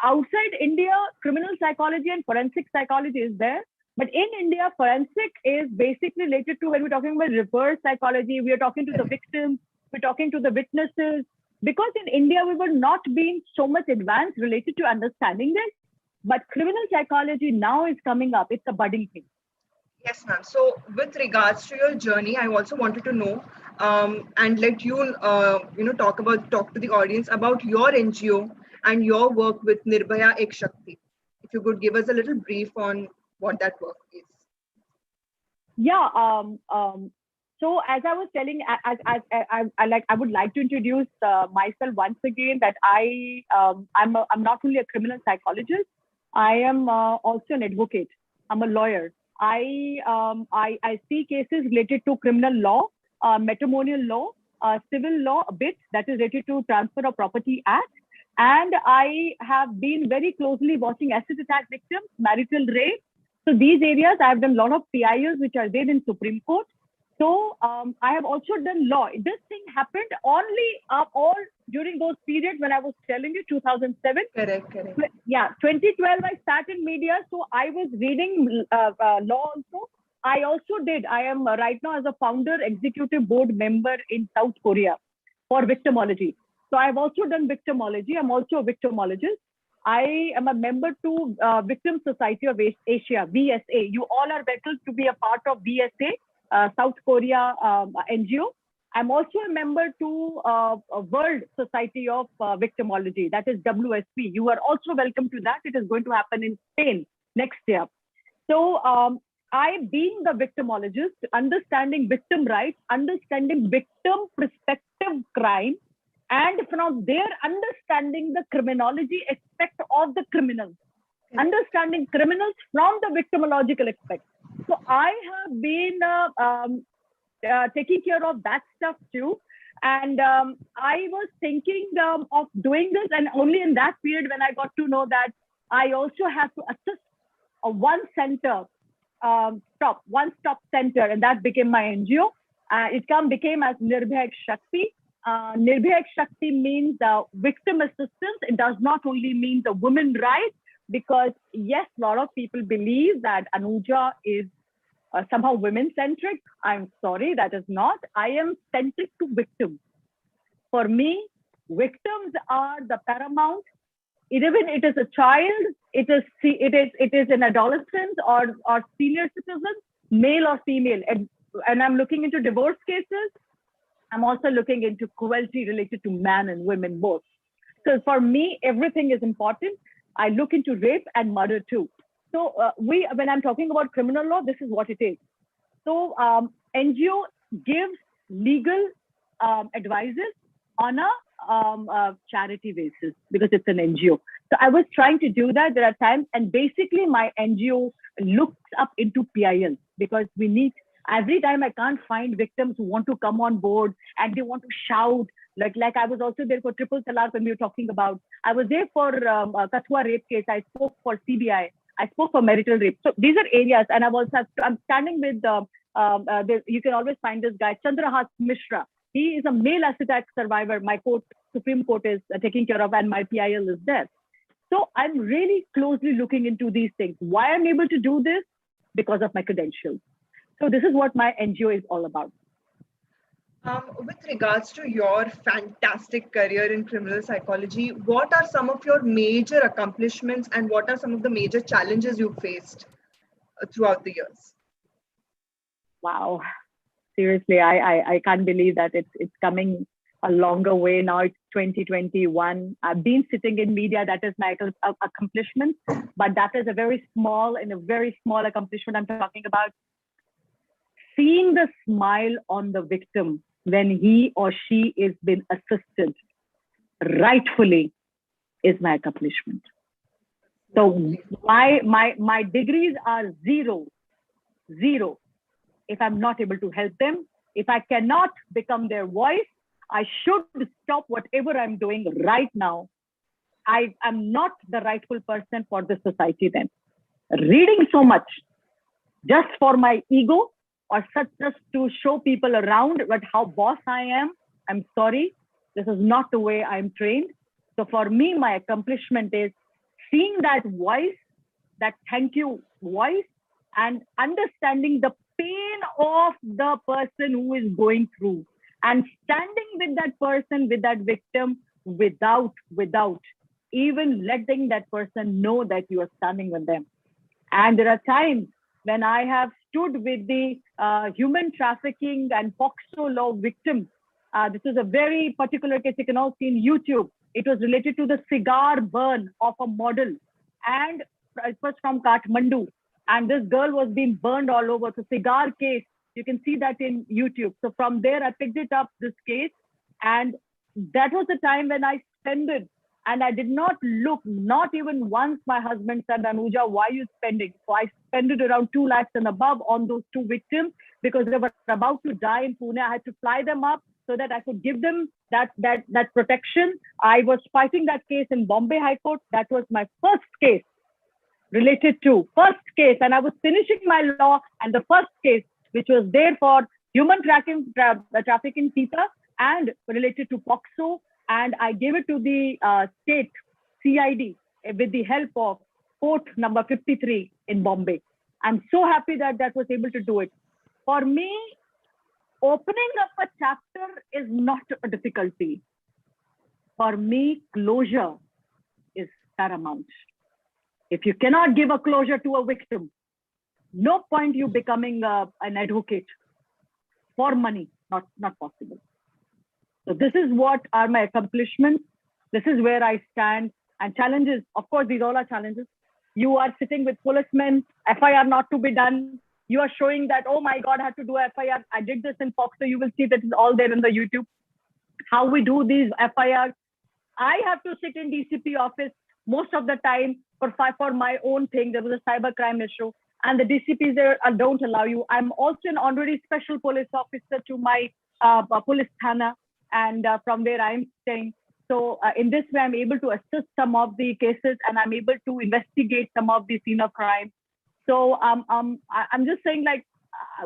outside India, criminal psychology and forensic psychology is there. But in India, forensic is basically related to when we're talking about reverse psychology, we are talking to the victims, we're talking to the witnesses. Because in India, we were not being so much advanced related to understanding this. But criminal psychology now is coming up. It's a budding thing. Yes, ma'am. So with regards to your journey, I also wanted to know and let you, talk to the audience about your NGO and your work with Nirbhaya Ek Shakti. If you could give us a little brief on what that work is. Yeah. So as I was telling, I would like to introduce myself once again. That I'm not only a criminal psychologist. I am also an advocate. I'm a lawyer. I see cases related to criminal law, matrimonial law, civil law a bit, that is related to Transfer of Property Act. And I have been very closely watching acid attack victims, marital rape. So these areas, I have done a lot of PIOs which are there in Supreme Court. So I have also done law. This thing happened only all during those periods when I was telling you, 2007. Correct. Yeah, 2012, I started media. So I was reading law also. I also did. I am right now as a founder, executive board member in South Korea for victimology. So I've also done victimology. I'm also a victimologist. I am a member to Victim Society of Asia, VSA. You all are welcome to be a part of VSA, South Korea NGO. I'm also a member to World Society of Victimology, that is WSP. You are also welcome to that. It is going to happen in Spain next year. So I, being the victimologist, understanding victim rights, understanding victim perspective crime, and from there understanding the criminology aspect of the criminals, understanding criminals from the victimological aspect. So I have been taking care of that stuff too. And I was thinking of doing this, and only in that period when I got to know that I also have to assist a one stop center, and that became my NGO. It became as Nirbhay Shakti. Nirbhay Shakti means victim assistance. It does not only mean the women rights, because yes, a lot of people believe that Anuja is somehow women-centric. I'm sorry, that is not. I am centric to victims. For me, victims are the paramount. Even it is a child, it is an adolescent or senior citizen, male or female. And I'm looking into divorce cases. I'm also looking into cruelty related to man and women both. So for me, everything is important. I look into rape and murder too. So when I'm talking about criminal law, this is what it is. So NGO gives legal advices on a charity basis because it's an NGO. So I was trying to do that. There are times, and basically my NGO looks up into PIL because we need, every time I can't find victims who want to come on board and they want to shout. Like I was also there for triple talaq when we were talking about. I was there for Kathua rape case. I spoke for CBI. I spoke for marital rape. So these are areas, and I'm standing with, you can always find this guy, Chandrahas Mishra. He is a male acid attack survivor. My court, Supreme Court is taking care of, and my PIL is there. So I'm really closely looking into these things. Why I'm able to do this? Because of my credentials. So this is what my NGO is all about. With regards to your fantastic career in criminal psychology, what are some of your major accomplishments and what are some of the major challenges you faced throughout the years? Wow. Seriously, I can't believe that it's coming a longer way now. It's 2021. I've been sitting in media. That is my accomplishment, but that is a very small accomplishment I'm talking about. Seeing the smile on the victim when he or she is being assisted rightfully is my accomplishment. So my degrees are zero. If I'm not able to help them, if I cannot become their voice, I should stop whatever I'm doing right now. I am not the rightful person for the society then. Reading so much just for my ego or just to show people around but how boss I am, I'm sorry. This is not the way I'm trained. So for me, my accomplishment is seeing that voice, that thank you voice, and understanding the pain of the person who is going through and standing with that person, with that victim, without even letting that person know that you are standing with them. And there are times when I have stood with the human trafficking and POXO law victims. This is a very particular case you can all see in YouTube. It was related to the cigar burn of a model, and it was from Kathmandu. And this girl was being burned all over. So cigar case, you can see that in YouTube. So from there, I picked it up, this case. And that was the time when I spended, and I did not look, not even once my husband said, Anuja, why are you spending? So I spent around 2 lakhs and above on those 2 victims because they were about to die in Pune. I had to fly them up so that I could give them that protection. I was fighting that case in Bombay High Court. That was my first case. Related to first case, and I was finishing my law, and the first case, which was there for human trafficking Sita and related to POXO, and I gave it to the state CID with the help of court number 53 in Bombay. I'm so happy that was able to do it. For me, opening up a chapter is not a difficulty. For me, closure is paramount. If you cannot give a closure to a victim, no point you becoming an advocate for money, not possible. So this is what are my accomplishments. This is where I stand. And challenges, of course, these all are challenges. You are sitting with policemen, FIR not to be done. You are showing that, oh my God, I had to do FIR. I did this in Fox, so you will see that it's all there in the YouTube. How we do these FIRs. I have to sit in DCP office most of the time for my own thing. There was a cyber crime issue, and the DCPs there don't allow you. I'm also an honorary special police officer to my police thana, and from where I'm staying. So in this way, I'm able to assist some of the cases, and I'm able to investigate some of the scene of crime. So I'm just saying, like,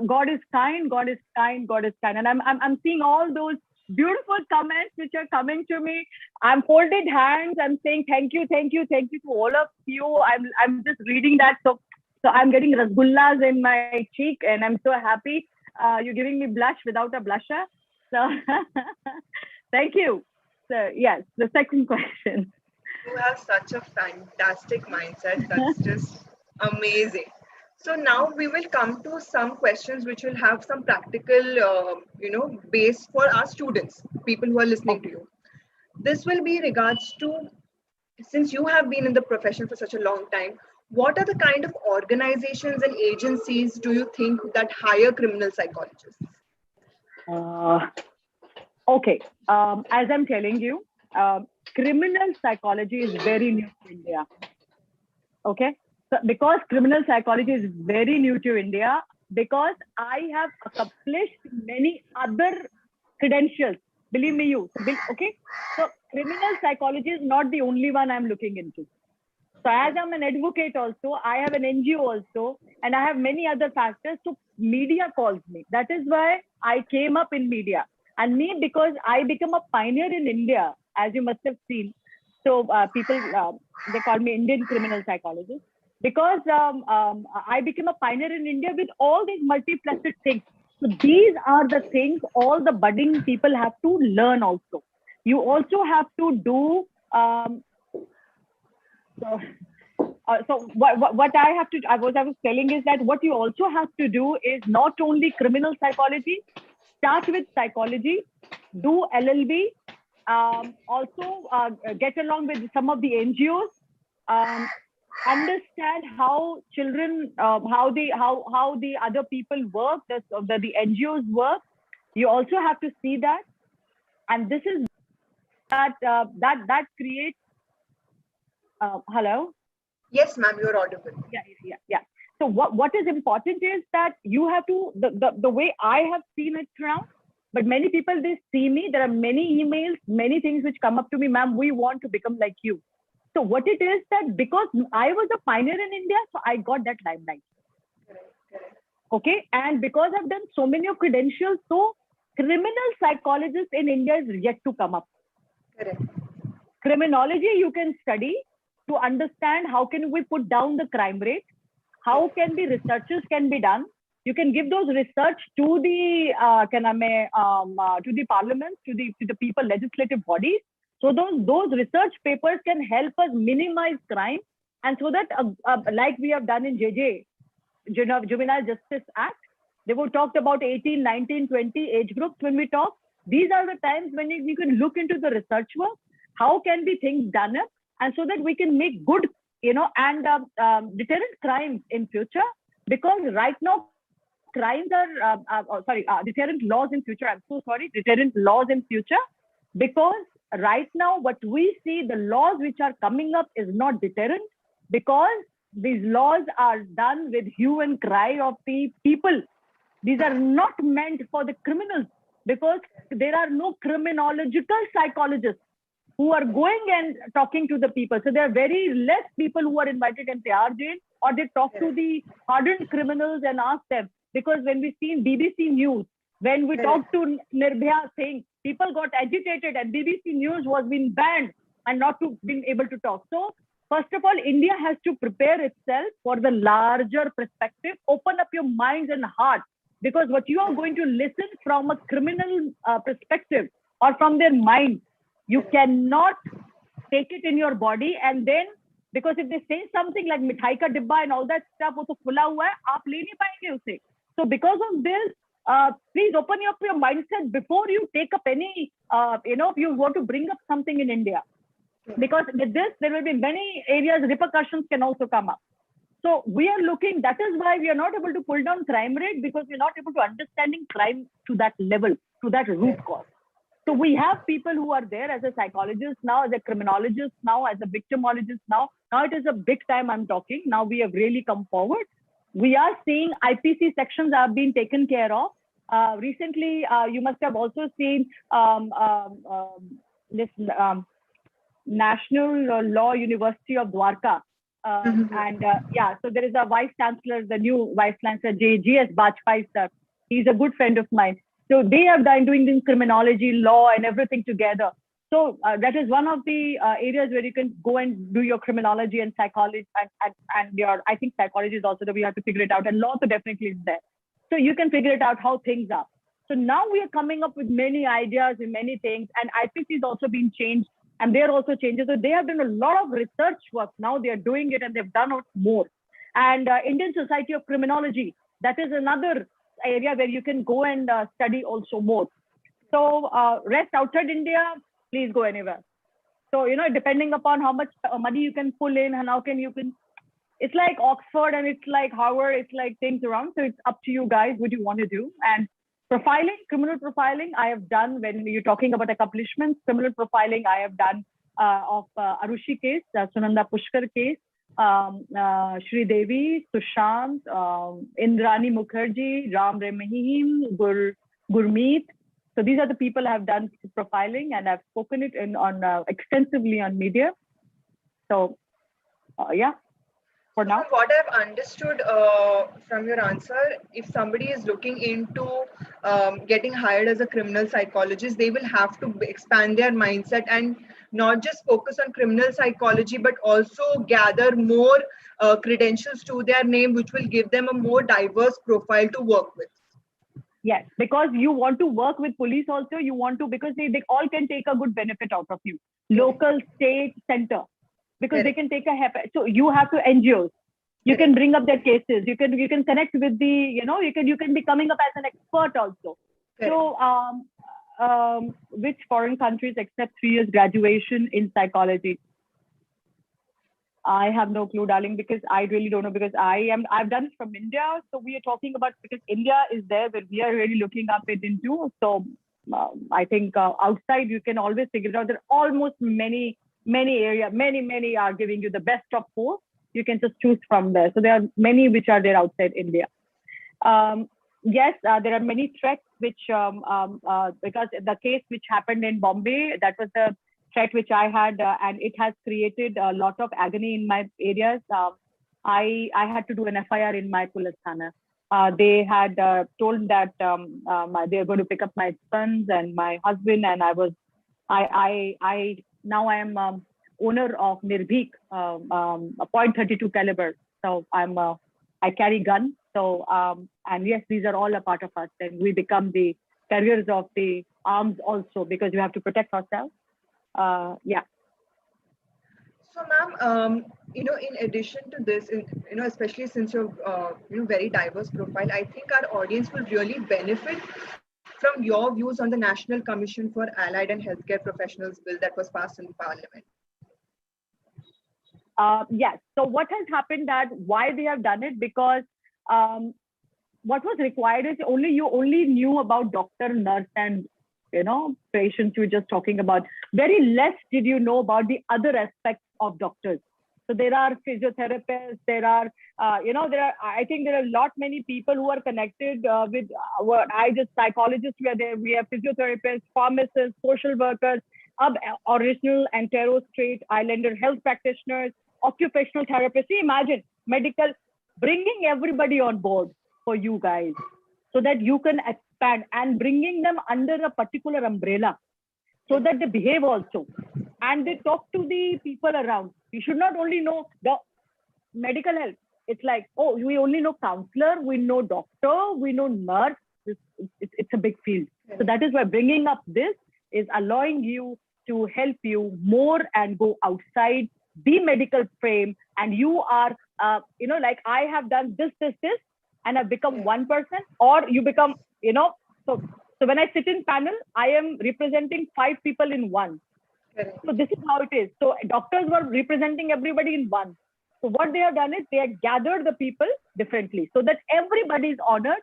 God is kind, God is kind, God is kind, and I'm seeing all those beautiful comments which are coming to me. I'm folded hands. I'm saying thank you, thank you, thank you to all of you. I'm just reading that, so I'm getting rasgullas in my cheek, and I'm so happy. You're giving me blush without a blusher. So thank you. So yes, the second question. You have such a fantastic mindset. That's just amazing. So now we will come to some questions which will have some practical, base for our students, people who are listening to you. This will be regards to, since you have been in the profession for such a long time, what are the kind of organizations and agencies do you think that hire criminal psychologists? Okay, as I'm telling you, criminal psychology is very new to India. Okay, so because criminal psychology is very new to India, because I have accomplished many other credentials, believe me, okay. So criminal psychology is not the only one I'm looking into. So as I'm an advocate also, I have an NGO also, and I have many other factors. So media calls me. That is why I came up in media. And me, because I become a pioneer in India, as you must have seen. So people, they call me Indian criminal psychologist, because I became a pioneer in India with all these multifaceted things. So these are the things all the budding people have to learn also. You also have to do, so what I have to, what I was telling is that what you also have to do is not only criminal psychology, start with psychology, do LLB, also get along with some of the NGOs, understand how children, how the other people work, the NGOs work. You also have to see that, and this is that creates. Hello. Yes, ma'am, you're audible. Yeah. So what is important is that you have to, the way I have seen it now, but many people, they see me, there are many emails, many things which come up to me, ma'am, we want to become like you. So what it is that because I was a pioneer in India, so I got that limelight. Okay, and because I've done so many credentials, so criminal psychologists in India is yet to come up. Correct. Criminology you can study to understand how can we put down the crime rate, how can the researches can be done. You can give those research to the parliament, to the people, legislative bodies. So those research papers can help us minimize crime, and so that like we have done in Juvenile Justice Act, they were talked about 18, 19, 20 age groups when we talk. These are the times when we can look into the research work, how can be things done up, and so that we can make good, and deterrent crimes in future. Because right now, crimes are, deterrent laws in future. I'm so sorry, deterrent laws in future. Because right now, what we see, the laws which are coming up is not deterrent, because these laws are done with hue and cry of the people. These are not meant for the criminals, because there are no criminological psychologists who are going and talking to the people. So there are very less people who are invited in Tihar jail, or they talk to the hardened criminals and ask them. Because when we see in BBC News, when we talk to Nirbhaya Singh, people got agitated and BBC News was being banned and not to being able to talk. So first of all, India has to prepare itself for the larger perspective, open up your minds and hearts, because what you are going to listen from a criminal perspective or from their mind, you cannot take it in your body, and then because if they say something like mithai ka dibba and all that stuff, wo to phula hua hai, aap le nahi payenge usse. So because of this, please open up your mindset before you take up any, if you want to bring up something in India. Because with this, there will be many areas, repercussions can also come up. So we are looking, that is why we are not able to pull down crime rate, because we're not able to understanding crime to that level, to that root cause. So we have people who are there as a psychologist now, as a criminologist now, as a victimologist now. Now it is a big time I'm talking. Now we have really come forward. We are seeing IPC sections are being taken care of. Recently, you must have also seen this National Law University of Dwarka. So there is a vice chancellor, the new vice chancellor, G.S. Bajpai sir. He's a good friend of mine. So they have doing this criminology, law, and everything together. So that is one of the areas where you can go and do your criminology and psychology, and your, I think psychology is also that we have to figure it out, and law so definitely is there. So you can figure it out how things are. So now we are coming up with many ideas and many things, and IPC is also being changed, and they're also changes. So they have done a lot of research work. Now they are doing it, and they've done it more. And Indian Society of Criminology, that is another area where you can go and study also more. So rest outside India, please go anywhere. So, depending upon how much money you can pull in and how can it's like Oxford and it's like Harvard, it's like things around. So it's up to you guys what you want to do. And profiling, criminal profiling, I have done when you're talking about accomplishments. Criminal profiling, I have done of Arushi case, Sunanda Pushkar case, Shri Devi, Sushant, Indrani Mukherjee, Ram Rahim, Gurmeet. So these are the people I have done profiling, and I've spoken it extensively on media. So for now. From what I've understood from your answer, if somebody is looking into getting hired as a criminal psychologist, they will have to expand their mindset and not just focus on criminal psychology, but also gather more credentials to their name, which will give them a more diverse profile to work with. Yes, because you want to work with police also, you want to, because they all can take a good benefit out of you. Local, state, center. Because they can take so you have to NGOs. You can bring up their cases. You can connect with the, you can be coming up as an expert also. So which foreign countries accept 3 years graduation in psychology? I have no clue, darling, because I really don't know, because I've done it from India. So we are talking about, because India is there, but we are really looking up it into. So I think outside you can always figure it out. There are almost many areas, many are giving you the best of 4. You can just choose from there. So there are many which are there outside India. Yes, there are many threats which, because the case which happened in Bombay, that was the threat which I had, and it has created a lot of agony in my areas. I had to do an FIR in my police thana. They had told that they are going to pick up my sons and my husband, and now I am owner of Nirbhik, a .32 caliber. So I carry gun. So and yes, these are all a part of us, and we become the carriers of the arms also, because we have to protect ourselves. So, ma'am, in addition to this, especially since you're, very diverse profile, I think our audience will really benefit from your views on the National Commission for Allied and Healthcare Professionals bill that was passed in Parliament. Yes. So what has happened, that why they have done it, because what was required is you only knew about doctor, nurse, and patients you were just talking about. Very less did you know about the other aspects of doctors. So there are physiotherapists, I think there are a lot many people who are connected with psychologists. We have physiotherapists, pharmacists, social workers, original and Torres Strait Islander health practitioners, occupational therapists. See, imagine medical, bringing everybody on board for you guys so that you can expand, and bringing them under a particular umbrella so that they behave also and they talk to the people around. You should not only know the medical health. It's like, oh, we only know counselor, we know doctor, we know nurse. It's a big field. So that is why bringing up this is allowing you to help you more and go outside the medical frame, and you are, like I have done this, and I've become one person, or you become, so when I sit in panel, I am representing 5 people in one. So this is how it is. So doctors were representing everybody in one. So what they have done is they have gathered the people differently so that everybody is honored,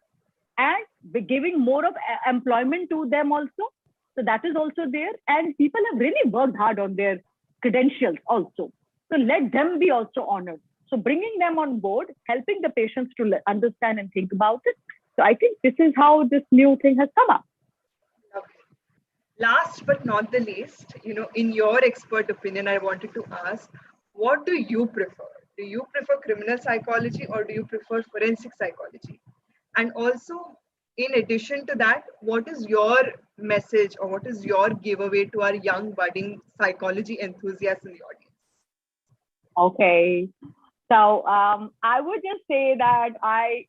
and we're giving more of employment to them also. So that is also there. And people have really worked hard on their credentials also. So let them be also honored. So bringing them on board, helping the patients to understand and think about it. So I think this is how this new thing has come up. Last but not the least, in your expert opinion, I wanted to ask, what do you prefer? Do you prefer criminal psychology or do you prefer forensic psychology? And also, in addition to that, what is your message or what is your giveaway to our young budding psychology enthusiasts in the audience? Okay. So I would just say that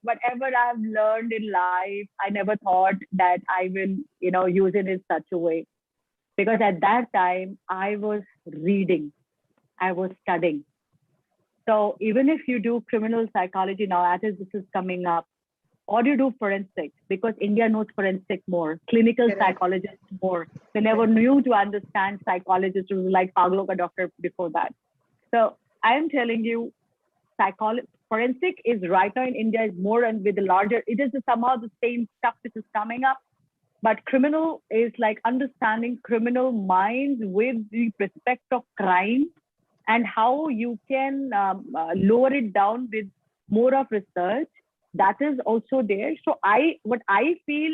whatever I've learned in life, I never thought that I will, use it in such a way. Because at that time, I was reading, I was studying. So even if you do criminal psychology now, as this is coming up, or you do forensic, because India knows forensic more, clinical psychologists more. They never knew to understand psychologists who were like Pagloka doctor before that. So I am telling you, forensic is right now in India is more and with the larger, it is somehow the same stuff which is coming up. But criminal is like understanding criminal minds with the respect of crime and how you can lower it down with more of research. That is also there. So I feel,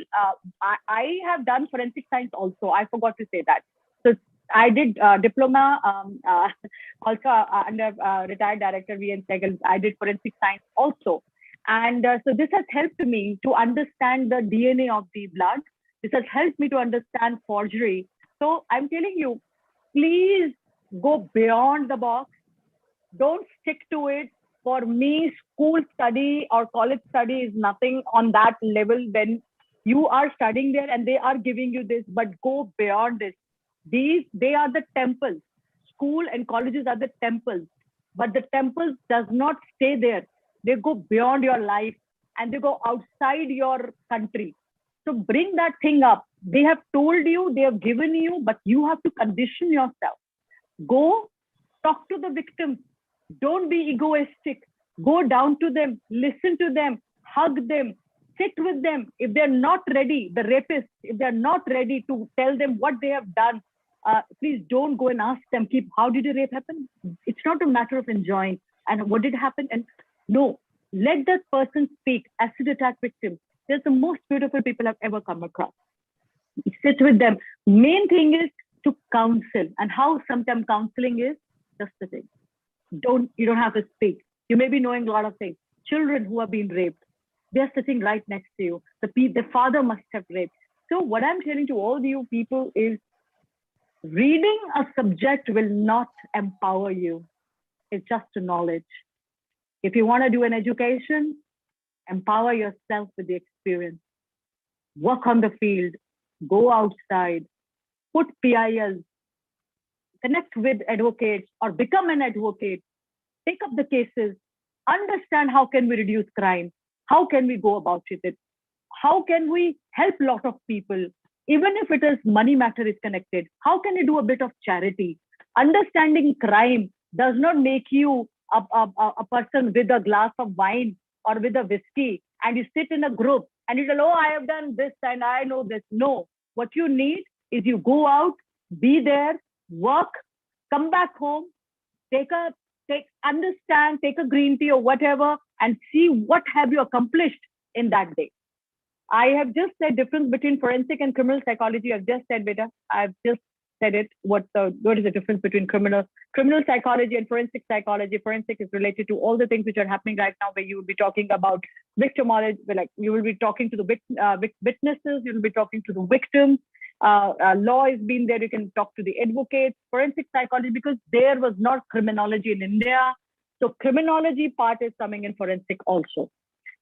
I have done forensic science also. I forgot to say that. So I did diploma also under retired director V.N. Sehgal. I did forensic science also. And so this has helped me to understand the DNA of the blood. This has helped me to understand forgery. So I'm telling you, please go beyond the box. Don't stick to it. For me, school study or college study is nothing on that level when you are studying there and they are giving you this, but go beyond this. They are the temples. School and colleges are the temples, but the temples does not stay there. They go beyond your life and they go outside your country. So bring that thing up. They have told you, they have given you, but you have to condition yourself. Go talk to the victims. Don't be egoistic. Go down to them, listen to them, hug them, sit with them. If they're not ready, the rapists, if they're not ready to tell them what they have done, please don't go and ask them, how did the rape happen? It's not a matter of enjoying and what did happen. And no, let that person speak. Acid attack victim. They're the most beautiful people I've ever come across. Sit with them. Main thing is to counsel, and how sometimes counseling is just the thing. You don't have to speak. You may be knowing a lot of things. Children who have been raped, they're sitting right next to you. The father must have raped. So what I'm telling to all you people is reading a subject will not empower you. It's just a knowledge. If you want to do an education, empower yourself with the experience. Work on the field. Go outside. Put PILs. Connect with advocates or become an advocate. Take up the cases. Understand how can we reduce crime. How can we go about it? How can we help a lot of people? Even if it is money matter is connected, how can you do a bit of charity? Understanding crime does not make you a person with a glass of wine or with a whiskey and you sit in a group and you tell, oh, I have done this and I know this. No, what you need is you go out, be there, work, come back home, take a green tea or whatever and see what have you accomplished in that day. I have just said difference between forensic and criminal psychology. I've just said, beta. I've just said it. What is the difference between criminal psychology and forensic psychology? Forensic is related to all the things which are happening right now, where you will be talking about victimology, like you will be talking to the witnesses, you will be talking to the victims. Law is being there. You can talk to the advocates. Forensic psychology, because there was not criminology in India, so criminology part is coming in forensic also,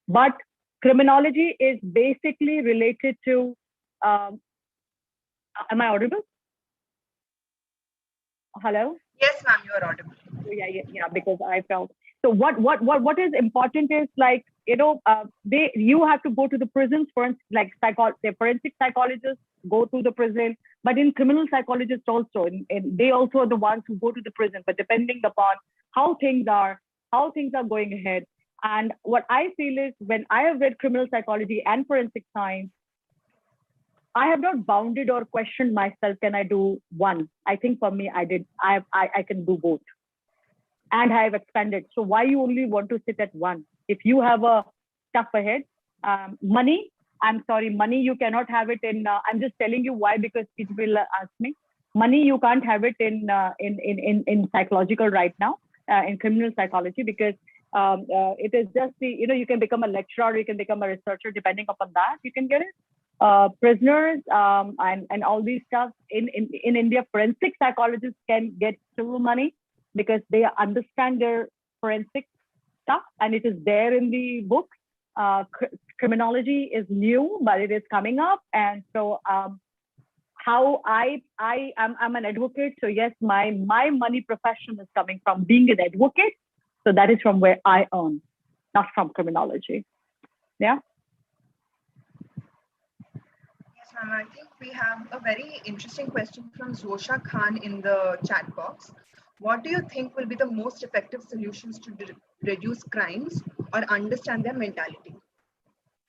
but criminology is basically related to, am I audible? Hello? Yes, ma'am, you are audible. Yeah, because I felt. So what is important is like, you have to go to the prisons for like the forensic psychologists go to the prison, but in criminal psychologists also, and they also are the ones who go to the prison, but depending upon how things are going ahead. And what I feel is when I have read criminal psychology and forensic science, I have not bounded or questioned myself. Can I do one? I think for me, I can do both. And I have expanded. So why you only want to sit at one? If you have a stuff ahead, money, I'm sorry, money, you cannot have it in, I'm just telling you why, because people will ask me. Money, you can't have it in psychological right now, in criminal psychology, because it is just you can become a lecturer, you can become a researcher, depending upon that, you can get it. Prisoners and all these stuff in India, forensic psychologists can get still money because they understand their forensic stuff and it is there in the book. Criminology is new, but it is coming up. And so how I'm an advocate. So yes, my money profession is coming from being an advocate. So that is from where I earn, not from criminology. Yeah. Yes, ma'am. I think we have a very interesting question from Zosha Khan in the chat box. What do you think will be the most effective solutions to reduce crimes or understand their mentality?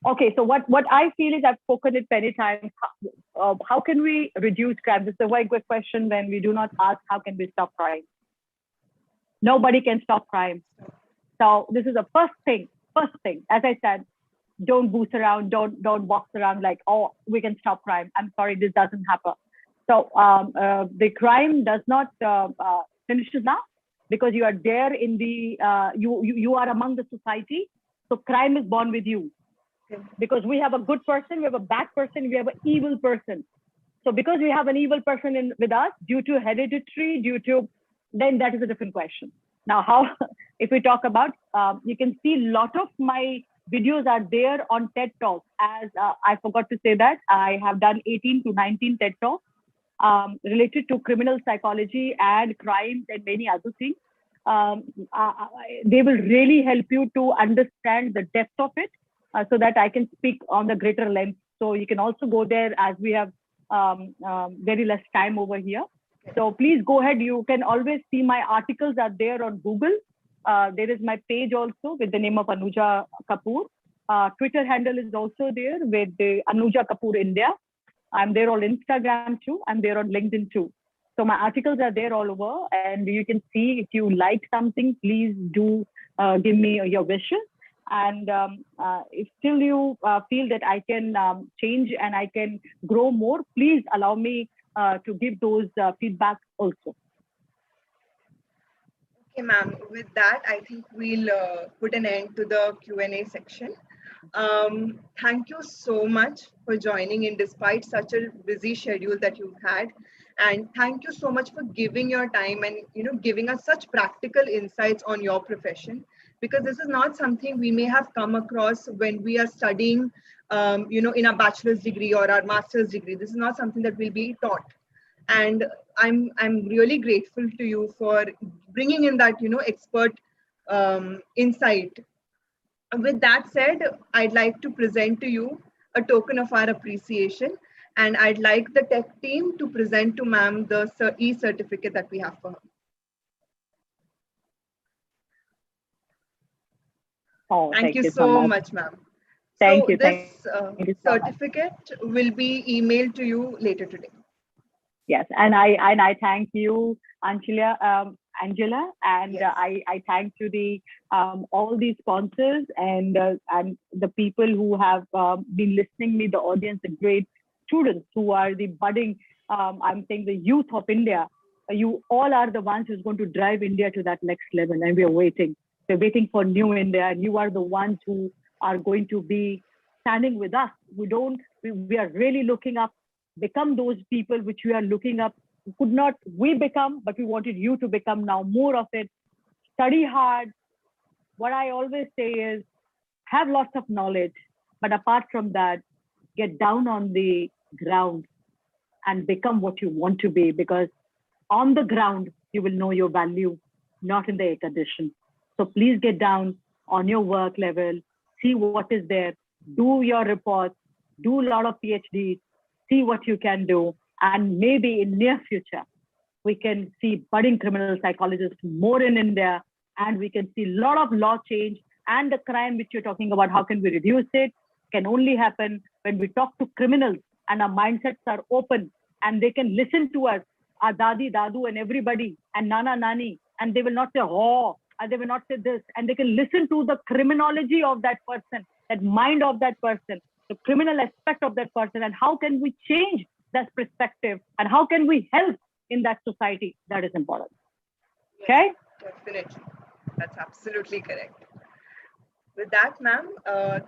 Okay, so what I feel is I've spoken it many times. How can we reduce crime? This is a very good question when we do not ask how can we stop crime. Nobody can stop crime. So this is the first thing. As I said, don't boost around, don't box around like, oh, we can stop crime. I'm sorry, this doesn't happen. So the crime does not finishes now because you are there in the you are among the society. So crime is born with you. Because we have a good person, we have a bad person, we have an evil person. So because we have an evil person with us due to hereditary, then that is a different question. Now, how, if we talk about, you can see a lot of my videos are there on TED Talks. As I forgot to say that, I have done 18 to 19 TED Talks related to criminal psychology and crimes and many other things. They will really help you to understand the depth of it. So that I can speak on the greater length. So you can also go there as we have very less time over here. So please go ahead. You can always see my articles are there on Google. There is my page also with the name of Anuja Kapoor. Twitter handle is also there with the Anuja Kapoor India. I'm there on Instagram too. I'm there on LinkedIn too. So my articles are there all over and you can see if you like something, please do give me your wishes. And if still you feel that I can change and I can grow more, please allow me to give those feedbacks also. Okay, ma'am. With that, I think we'll put an end to the Q&A section. Thank you so much for joining in despite such a busy schedule that you've had. And thank you so much for giving your time and giving us such practical insights on your profession. Because this is not something we may have come across when we are studying, in a bachelor's degree or our master's degree. This is not something that will be taught. And I'm really grateful to you for bringing in that, expert insight. With that said, I'd like to present to you a token of our appreciation. And I'd like the tech team to present to ma'am the e-certificate that we have for her. Oh, thank you so much, ma'am. Thank you. This certificate will be emailed to you later today. Yes, and I thank you, Angela, and yes. I thank you the all the sponsors and the people who have been listening me, the audience, the great students who are the budding, I'm saying the youth of India. You all are the ones who's going to drive India to that next level, and we are waiting. We're waiting for new India, and you are the ones who are going to be standing with us. We are really looking up, become those people which we are looking up. Could not we become, but we wanted you to become now more of it. Study hard. What I always say is, have lots of knowledge, but apart from that, get down on the ground and become what you want to be, because on the ground, you will know your value, not in the air condition. So please get down on your work level, see what is there, do your reports, do a lot of PhDs, see what you can do, and maybe in near future, we can see budding criminal psychologists more in India, and we can see a lot of law change, and the crime which you're talking about, how can we reduce it, can only happen when we talk to criminals and our mindsets are open and they can listen to us, our dadi, dadu, and everybody, and nana, nani, and they will not say, oh, and they will not say this, and they can listen to the criminology of that person, that mind of that person, the criminal aspect of that person, and how can we change that perspective, and how can we help in that society. That is important. Okay? Definitely. That's absolutely correct. With that, ma'am,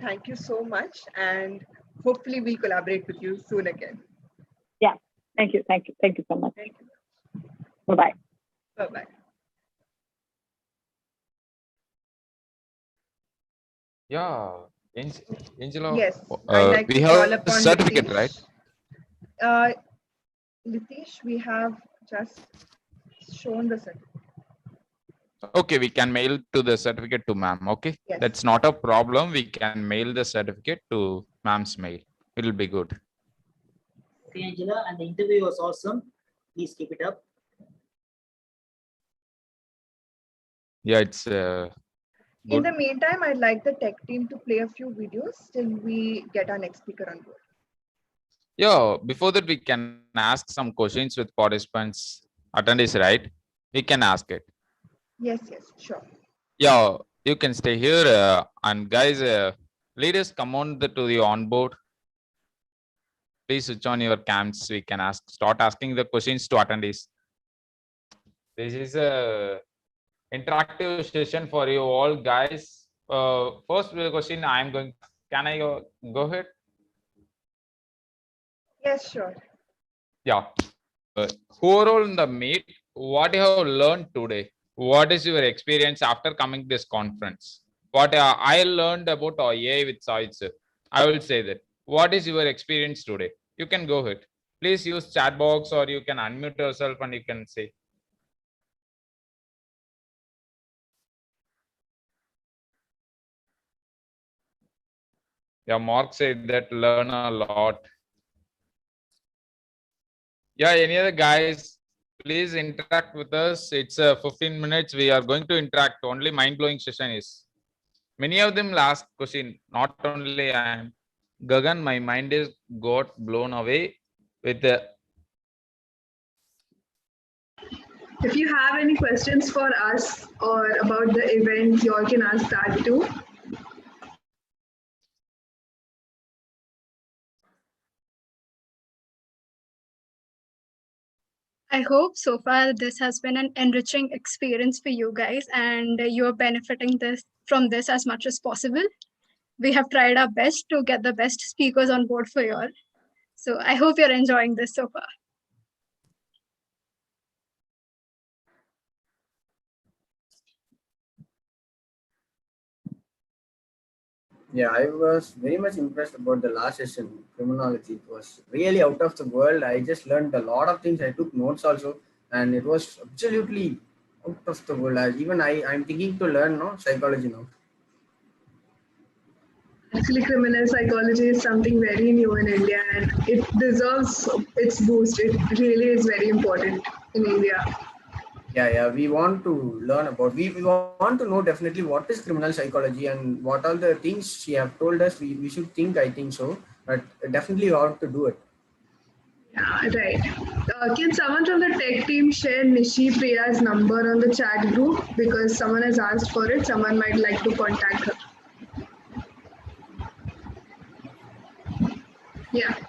thank you so much, and hopefully we'll collaborate with you soon again. Yeah. Thank you. Thank you. Thank you so much. Bye-bye. Bye-bye. Yeah, Angela. Yes, I'd like we to have call a upon certificate, Litish. right? Litish, we have just shown the certificate. Okay, we can mail to the certificate to ma'am. Okay, Yes. that's not a problem. We can mail the certificate to ma'am's mail. It'll be good. Okay, Angela, and the interview was awesome. Please keep it up. Yeah, it's In the meantime, I'd like the tech team to play a few videos till we get our next speaker on board. yeah. Before that, we can ask some questions with participants, attendees, right? We can ask it. Yes, sure. Yeah, you can stay here. And guys, leaders, come on to the onboard. Please switch on your cams. We can start asking the questions to attendees. This is a interactive session for you all, guys. First question I'm going. Can I go ahead? Yes, sure. Yeah. Overall in the meet, what you have learned today? What is your experience after coming this conference? What I learned about AI with Saitsu. I will say that. What is your experience today? You can go ahead. Please use chat box or you can unmute yourself and you can say. Yeah, Mark said that learn a lot. Yeah, any other guys, please interact with us. It's 15 minutes. We are going to interact. Only mind-blowing session is. Many of them last question, not only I am. Gagan, my mind is got blown away with the. If you have any questions for us or about the event, you all can ask that too. I hope so far this has been an enriching experience for you guys and you are benefiting from this as much as possible. We have tried our best to get the best speakers on board for you all. So I hope you're enjoying this so far. Yeah, I was very much impressed about the last session, criminology. It was really out of the world. I just learned a lot of things. I took notes also, and it was absolutely out of the world. I'm thinking to learn psychology now. Actually, criminal psychology is something very new in India and it deserves its boost. It really is very important in India. Yeah, we want to learn about, we want to know definitely what is criminal psychology and what are the things she have told us we should think, I think so, but definitely we want to do it. Yeah, right. Can someone from the tech team share Nishi Priya's number on the chat group because someone has asked for it, someone might like to contact her.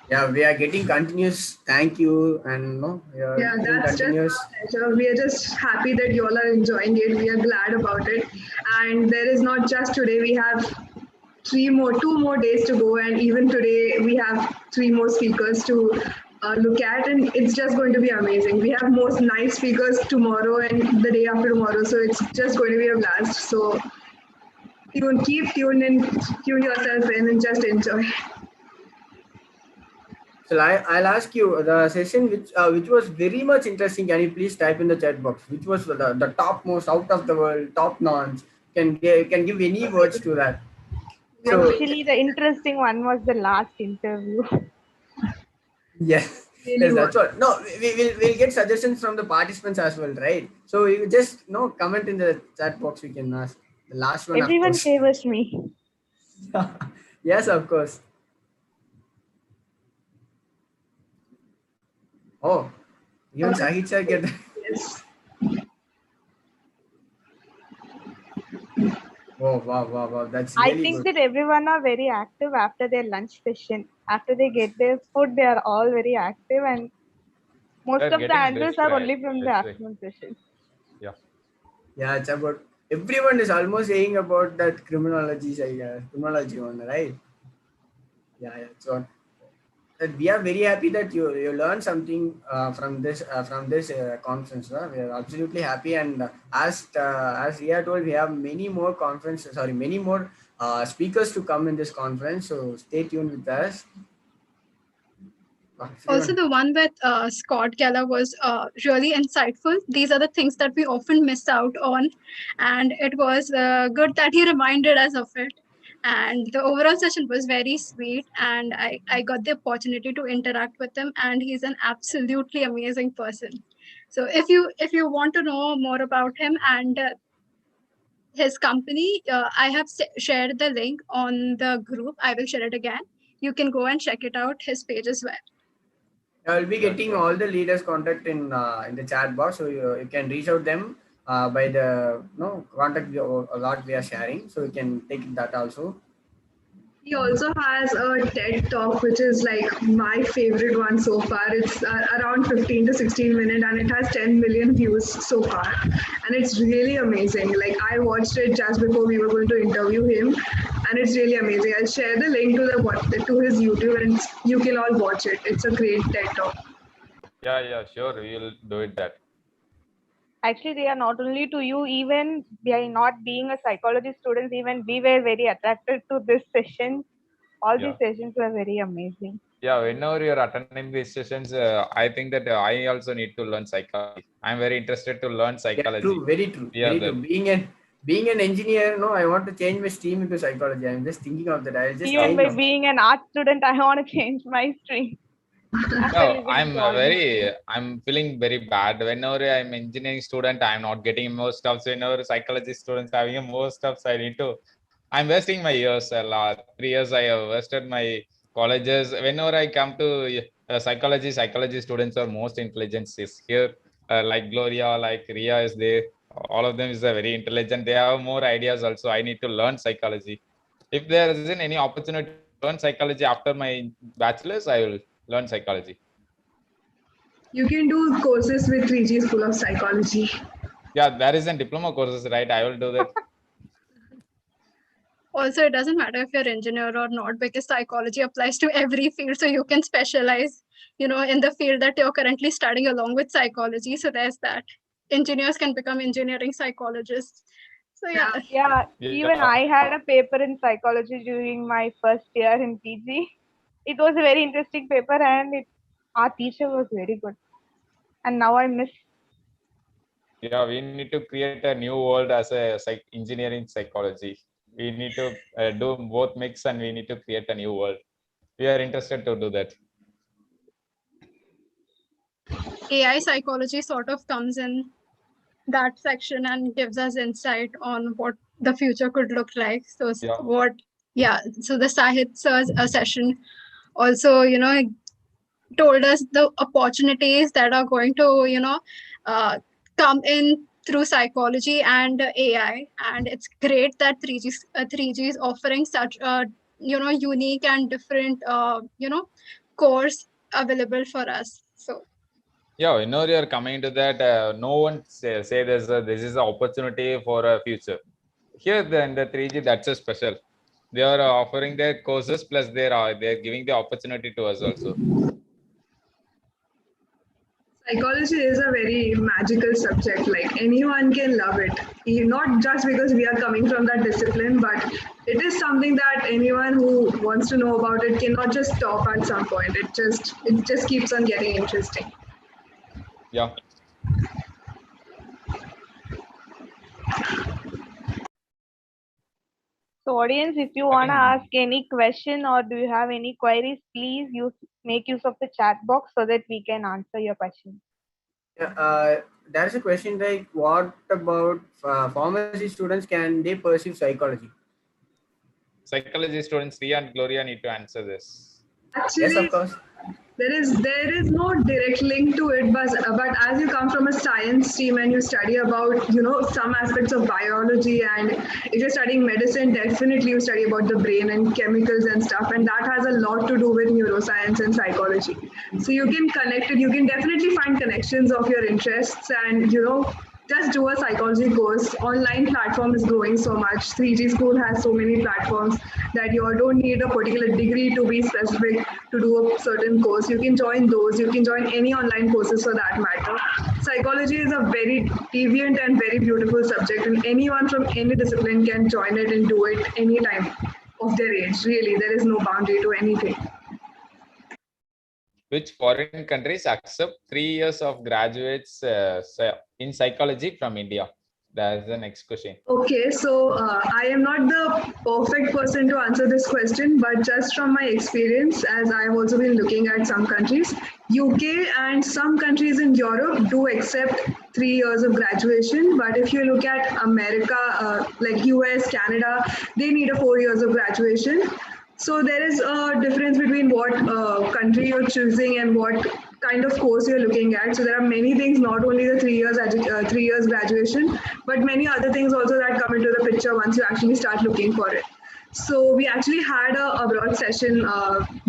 Yeah, we are getting continuous thank you and yeah, that's continuous. Just we are just happy that you all are enjoying it. We are glad about it, and there is not just today. We have two more days to go, and even today we have 3 more speakers to look at, and it's just going to be amazing. We have most nice speakers tomorrow and the day after tomorrow, so it's just going to be a blast. So keep tuned in, tune yourself in, and just enjoy. So I'll ask you the session which was very much interesting. Can you please type in the chat box? Which was the top most out of the world, top notch? Can give any words to that. So Actually, the interesting one was the last interview. yes, Really yes, that's was. what. No, we'll get suggestions from the participants as well, right? So you just comment in the chat box. We can ask the last one, of Everyone course. favors me. Yes, of course. Oh, even Shahid sir get. Yes. Oh wow! That's I really think good. that everyone are very active after their lunch session. After they get their food, they are all very active, and most They're of the getting answers best, are right? only from the That's why. afternoon session. Yeah. Yeah, it's about everyone is almost saying about that criminology one, right? Yeah. So we are very happy that you learned something from this conference. We are absolutely happy, and as Ria told, we have many more speakers to come in this conference. So stay tuned with us. Also, the one with Scott Geller was really insightful. These are the things that we often miss out on, and it was good that he reminded us of it. And the overall session was very sweet, and I got the opportunity to interact with him, and he's an absolutely amazing person. So if you want to know more about him and his company, I have shared the link on the group. I will share it again. You can go and check it out, his page as well. I will be getting all the leaders' contact in the chat box, so you can reach out them by the contact a lot we are sharing, so you can take that also. He also has a TED talk, which is like my favorite one so far. It's around 15 to 16 minutes and it has 10 million views so far. And it's really amazing. Like I watched it just before we were going to interview him and it's really amazing. I'll share the link to his YouTube and you can all watch it. It's a great TED talk. Yeah, sure. We'll do it that. Actually, they are not only to you, even by not being a psychology student, even we were very attracted to this session. All these sessions were very amazing. Yeah, whenever you're attending these sessions, I think that I also need to learn psychology. I'm very interested to learn psychology. True, very true, Yeah, very true. Being an engineer, no, I want to change my stream into psychology. I'm just thinking of that. I'll just Even change by now. being an art student, I want to change my stream. No, I'm feeling very bad. Whenever I'm engineering student, I'm not getting more stuff. So whenever psychology students having more stuff, so I'm wasting my years a lot. 3 years I have wasted my colleges. Whenever I come to psychology students are most intelligent is here. Like Gloria, like Ria is there. All of them is very intelligent. They have more ideas also. I need to learn psychology. If there isn't any opportunity to learn psychology after my bachelor's, I will learn psychology. You can do courses with 3G School of Psychology. Yeah, there is a diploma courses, right? I will do that. Also, it doesn't matter if you're engineer or not because psychology applies to every field. So you can specialize, in the field that you're currently studying along with psychology. So there's that. Engineers can become engineering psychologists. So Yeah, even I had a paper in psychology during my first year in PG. It was a very interesting paper and our teacher was very good. And now I miss. Yeah, we need to create a new world as a engineering psychology. We need to do both mix and we need to create a new world. We are interested to do that. AI psychology sort of comes in that section and gives us insight on what the future could look like. So so the Sahit sir's session also, told us the opportunities that are going to, come in through psychology and AI. And it's great that 3G is offering such a, unique and different, course available for us. So Yeah, whenever you are coming to that, no one say this is an opportunity for a future. Here, then the 3G, that's a special. They are offering their courses plus they're giving the opportunity to us also. Psychology is a very magical subject. Like anyone can love it. Not just because we are coming from that discipline, but it is something that anyone who wants to know about it cannot just stop at some point. It just keeps on getting interesting. Yeah. So, audience, if you want to ask any question or do you have any queries, please make use of the chat box so that we can answer your questions. Yeah, there's a question like, what about pharmacy students? Can they pursue psychology? Psychology students, Ria and Gloria need to answer this. Actually, Yes, of course. there is no direct link to it, but as you come from a science stream and you study about some aspects of biology, and if you're studying medicine, definitely you study about the brain and chemicals and stuff, and that has a lot to do with neuroscience and psychology. So you can connect it. You can definitely find connections of your interests, and just do a psychology course. Online platform is growing so much. 3G School has so many platforms that you don't need a particular degree to be specific to do a certain course. You can join those. You can join any online courses for that matter. Psychology is a very deviant and very beautiful subject, and anyone from any discipline can join it and do it anytime of their age. Really, there is no boundary to anything. Which foreign countries accept 3 years of graduates in psychology from India? That's the next question. Okay, so I am not the perfect person to answer this question, but just from my experience, as I've also been looking at some countries, UK and some countries in Europe do accept 3 years of graduation. But if you look at America, like US, Canada, they need a 4 years of graduation. So there is a difference between what country you're choosing and what kind of course you're looking at. So there are many things, not only the 3 years graduation, but many other things also that come into the picture once you actually start looking for it. So we actually had a abroad session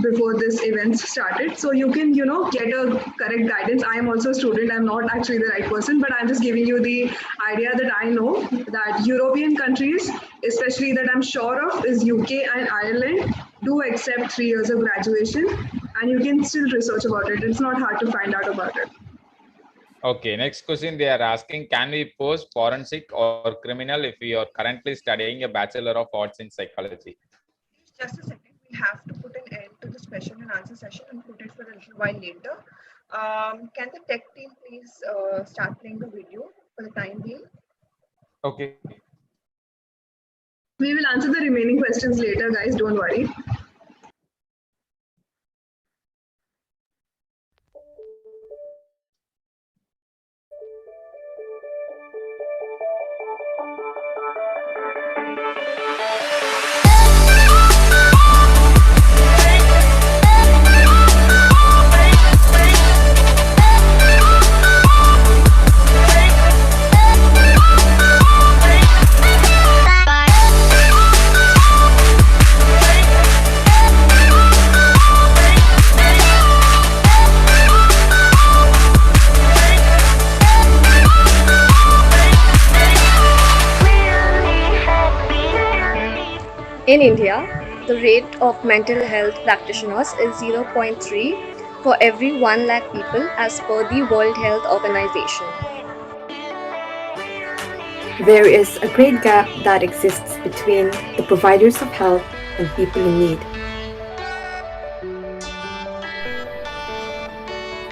before this event started. So you can, get a correct guidance. I am also a student. I'm not actually the right person, but I'm just giving you the idea that I know that European countries, especially that I'm sure of, is UK and Ireland, do accept 3 years of graduation, and you can still research about it. It's not hard to find out about it. Okay, next question they are asking, can we post forensic or criminal if we are currently studying a Bachelor of Arts in Psychology? Just a second, we have to put an end to this question and answer session and put it for a little while later. Can the tech team please start playing the video for the time being? Okay. We will answer the remaining questions later, guys. Don't worry. In India, the rate of mental health practitioners is 0.3 for every 1 lakh people as per the World Health Organization. There is a great gap that exists between the providers of health and people in need.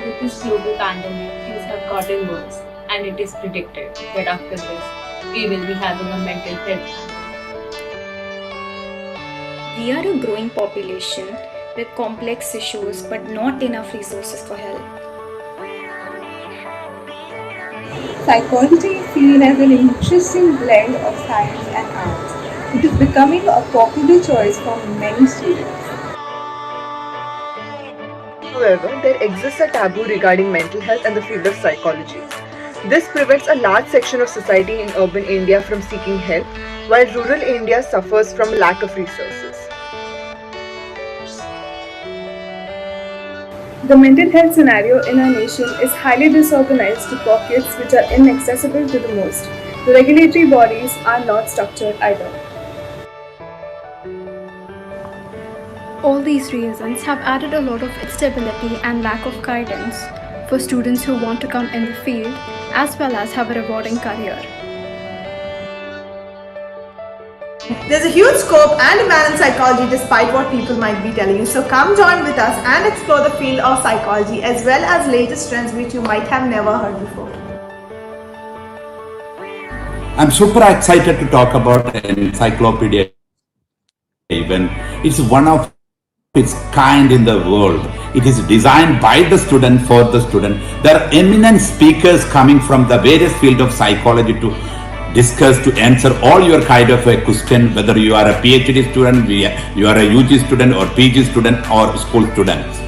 With this global pandemic, things have gotten worse, and it is predicted that after this, we will be having a mental health. We are a growing population with complex issues but not enough resources for help. Psychology is seen as an interesting blend of science and arts. It is becoming a popular choice for many students. However, there exists a taboo regarding mental health and the field of psychology. This prevents a large section of society in urban India from seeking help, while rural India suffers from a lack of resources. The mental health scenario in our nation is highly disorganized to pockets which are inaccessible to the most. The regulatory bodies are not structured either. All these reasons have added a lot of instability and lack of guidance for students who want to come in the field as well as have a rewarding career. There's a huge scope and demand in psychology despite what people might be telling you. So come join with us and explore the field of psychology as well as latest trends which you might have never heard before. I'm super excited to talk about Encyclopedia event. It's one of its kind in the world. It is designed by the student for the student. There are eminent speakers coming from the various field of psychology to discuss, to answer all your kind of a question, whether you are a PhD student, you are a UG student or PG student or school students.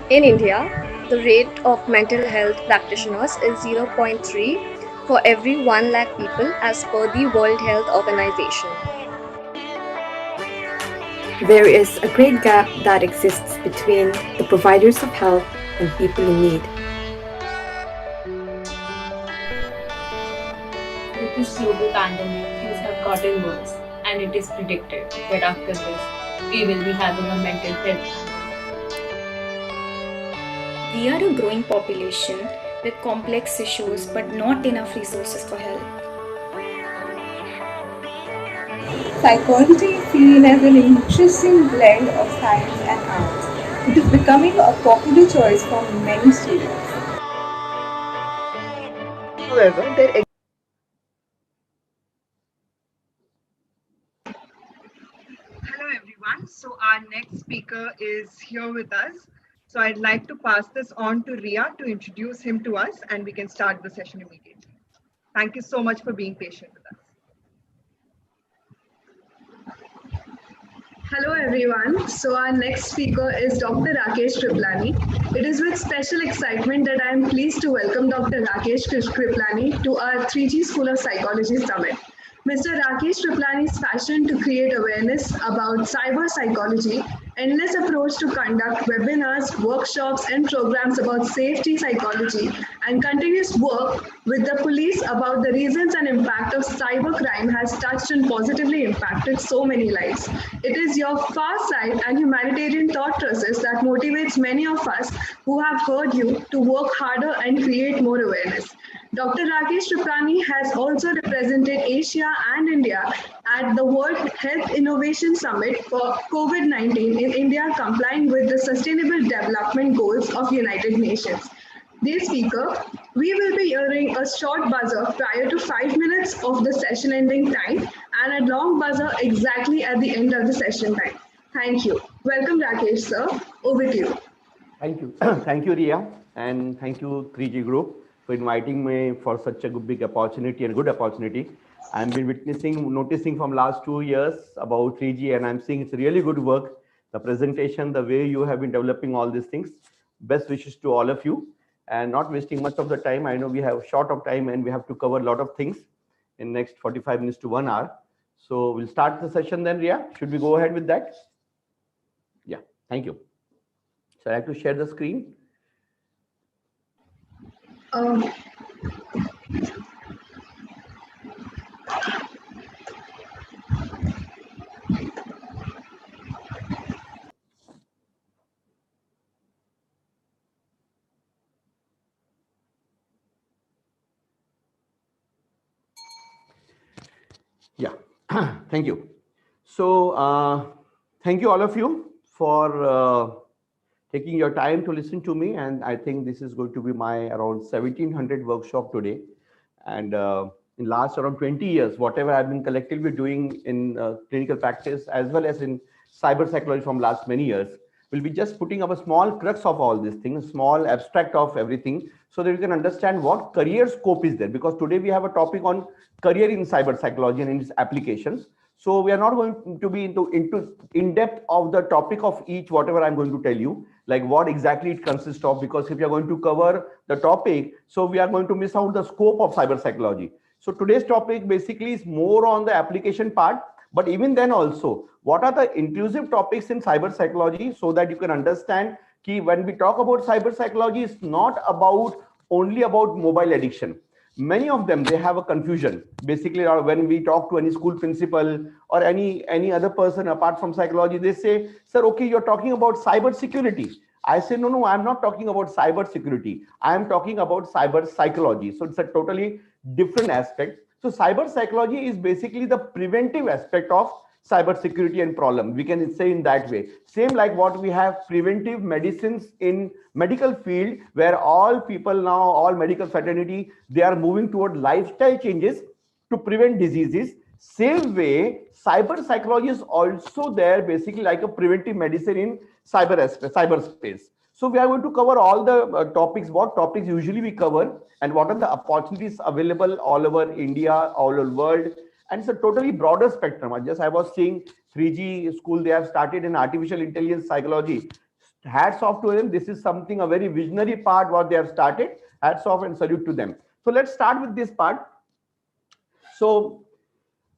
In India, the rate of mental health practitioners is 0.3 for every 1 lakh people as per the World Health Organization. There is a great gap that exists between the providers of health and people in need. With this global pandemic, things have gotten worse, and it is predicted that after this, we will be having a mental health. We are a growing population with complex issues but not enough resources for help. Psychology is seen as an interesting blend of science and art. It is becoming a popular choice for many students. However, there Hello everyone. So our next speaker is here with us. So I'd like to pass this on to Ria to introduce him to us and we can start the session immediately. Thank you so much for being patient with us. Hello everyone. So our next speaker is Dr. Rakesh Kriplani. It is with special excitement that I am pleased to welcome Dr. Rakesh Kriplani to our 3G School of Psychology Summit. Mr. Rakesh Kriplani's passion to create awareness about cyber psychology, endless approach to conduct webinars, workshops, and programs about safety psychology, and continuous work with the police about the reasons and impact of cybercrime has touched and positively impacted so many lives. It is your far-sight and humanitarian thought process that motivates many of us who have heard you to work harder and create more awareness. Dr. Rakesh Kriplani has also represented Asia and India at the World Health Innovation Summit for COVID-19 in India, complying with the Sustainable Development Goals of United Nations. Dear speaker, we will be hearing a short buzzer prior to 5 minutes of the session ending time and a long buzzer exactly at the end of the session time. Thank you. Welcome, Rakesh, sir. Over to you. Thank you. Thank you, Ria. And thank you, 3G Group, for inviting me for such a big opportunity and good opportunity. I've been noticing from last 2 years about 3G, and I'm seeing it's really good work. The presentation, the way you have been developing all these things. Best wishes to all of you. And not wasting much of the time. I know we have short of time and we have to cover a lot of things in next 45 minutes to 1 hour. So we'll start the session then, Ria. Should we go ahead with that? Yeah, thank you. So I have to share the screen. Yeah, thank you. So thank you all of you for taking your time to listen to me. And I think this is going to be my around 1700 workshop today. And in last around 20 years, whatever I've been collectively doing in clinical practice as well as in cyber psychology from last many years, we'll be just putting up a small crux of all these things, small abstract of everything, so that you can understand what career scope is there. Because today we have a topic on career in cyber psychology and its applications. So we are not going to be into in depth of the topic of each, whatever I'm going to tell you, like what exactly it consists of, because if you're going to cover the topic, so we are going to miss out the scope of cyber psychology. So today's topic basically is more on the application part, but even then also, what are the inclusive topics in cyber psychology, so that you can understand that when we talk about cyber psychology, it's not about only about mobile addiction. Many of them, they have a confusion. Basically, when we talk to any school principal or any other person apart from psychology, they say, sir, okay, you're talking about cyber security. I say, no, I'm not talking about cyber security. I am talking about cyber psychology. So it's a totally different aspect. So cyber psychology is basically the preventive aspect of cyber security and problem. We can say in that way. Same like what we have preventive medicines in medical field, where all people now, all medical fraternity, they are moving toward lifestyle changes to prevent diseases. Same way, cyber psychology is also there, basically like a preventive medicine in cyberspace. So we are going to cover all the topics, what topics usually we cover, and what are the opportunities available all over India, all over the world. And it's a totally broader spectrum. I was seeing 3G school, they have started in artificial intelligence psychology. Hats off to them. This is something, a very visionary part what they have started. Hats off and salute to them. So let's start with this part. So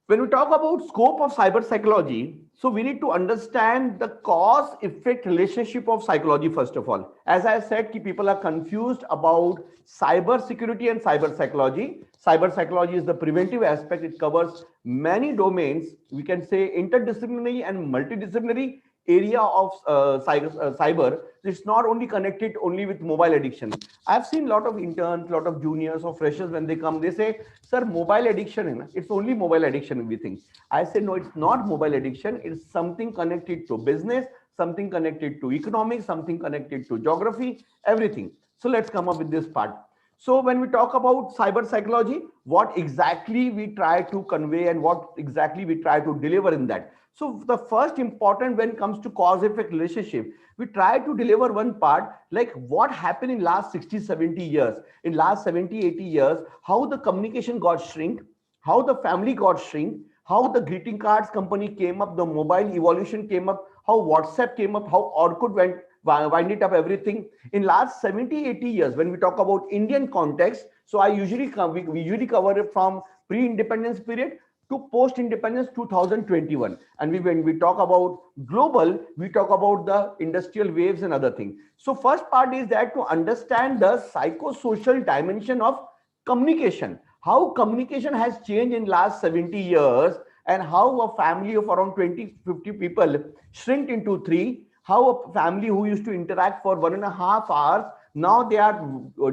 when we talk about scope of cyber psychology, so we need to understand the cause effect relationship of psychology. First of all, as I said, people are confused about cyber security and cyber psychology. Cyber psychology is the preventive aspect. It covers many domains, we can say interdisciplinary and multidisciplinary area of cyber. It's not only connected only with mobile addiction. I've seen a lot of interns, a lot of juniors or freshers, when they come, they say, sir, mobile addiction, it's only mobile addiction we think. I say, no, it's not mobile addiction. It's something connected to business, something connected to economics, something connected to geography, everything. So let's come up with this part. So when we talk about cyber psychology, what exactly we try to convey and what exactly we try to deliver in that. So the first important, when it comes to cause effect relationship, we try to deliver one part, like what happened in last 60, 70 years. In last 70, 80 years, how the communication got shrink, how the family got shrink, how the greeting cards company came up, the mobile evolution came up, how WhatsApp came up, how Orkut went, wind it up, everything. In last 70, 80 years, when we talk about Indian context, so we usually cover it from pre-independence period to post-independence 2021. And when we talk about global, we talk about the industrial waves and other things. So first part is that to understand the psychosocial dimension of communication, how communication has changed in last 70 years, and how a family of around 20, 50 people shrink into 3, how a family who used to interact for 1.5 hours, now they are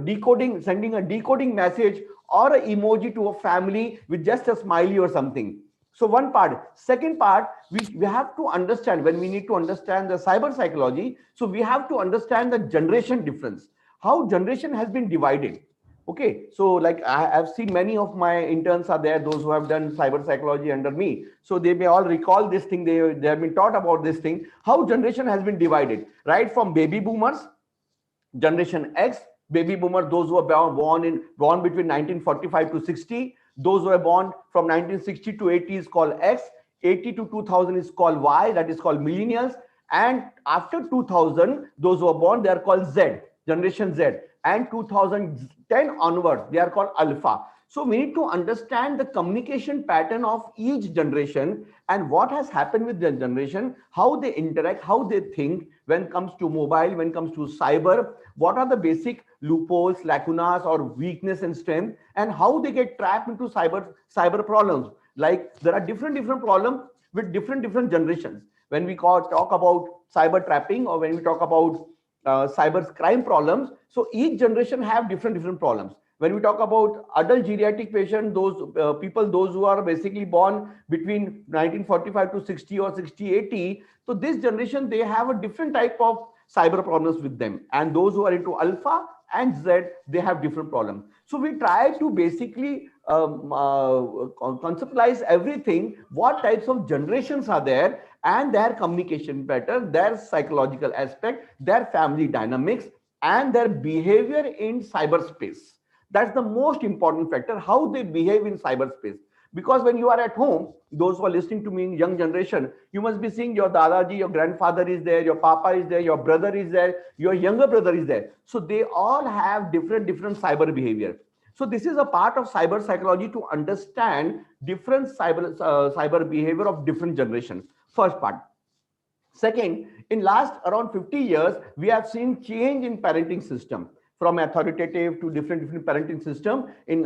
decoding, sending a decoding message or an emoji to a family with just a smiley or something. So one part. Second part, we have to understand, when we need to understand the cyber psychology, so we have to understand the generation difference, how generation has been divided. Okay, so like I've seen many of my interns are there, those who have done cyber psychology under me. So they may all recall this thing, they have been taught about this thing, how generation has been divided, right? From baby boomers, Generation X, baby boomer, those who are born between 1945 to 60, those who are born from 1960 to 80 is called X, 80 to 2000 is called Y, that is called millennials, and after 2000, those who are born, they are called Z, Generation Z, and 2010 onwards, they are called Alpha. So we need to understand the communication pattern of each generation and what has happened with the generation, how they interact, how they think when it comes to mobile, when it comes to cyber, what are the basic loopholes, lacunas or weakness and strength, and how they get trapped into cyber problems. Like there are different problems with different generations. When we talk about cyber trapping, or when we talk about cyber crime problems, so each generation have different problems. When we talk about adult geriatric patient, those people, those who are basically born between 1945 to 60 or 60, 80, so this generation, they have a different type of cyber problems with them. And those who are into Alpha and Z, they have different problems. So we try to basically conceptualize everything, what types of generations are there, and their communication pattern, their psychological aspect, their family dynamics, and their behavior in cyberspace. That's the most important factor, how they behave in cyberspace. Because when you are at home, those who are listening to me in young generation, you must be seeing your dadaji, your grandfather is there, your papa is there, your brother is there, your younger brother is there. So they all have different cyber behavior. So this is a part of cyber psychology to understand different cyber behavior of different generations. First part. Second, in last around 50 years, we have seen change in parenting system, from authoritative to different parenting system. In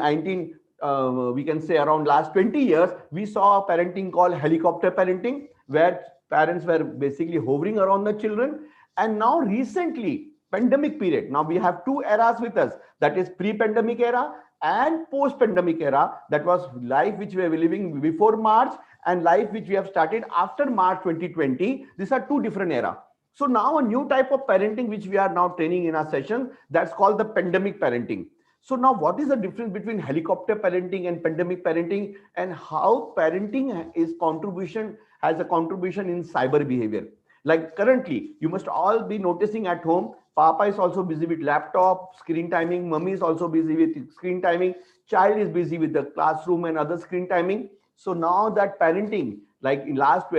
we can say around last 20 years, we saw a parenting called helicopter parenting, where parents were basically hovering around the children. And now recently, pandemic period, now we have two eras with us, that is pre-pandemic era and post-pandemic era. That was life which we were living before March and life which we have started after March 2020. These are two different eras. So now a new type of parenting which we are now training in our session, that's called the pandemic parenting. So now what is the difference between helicopter parenting and pandemic parenting, and how parenting has a contribution in cyber behavior? Like currently, you must all be noticing at home, Papa is also busy with laptop, screen timing, Mummy is also busy with screen timing, child is busy with the classroom and other screen timing. So now that parenting, like in last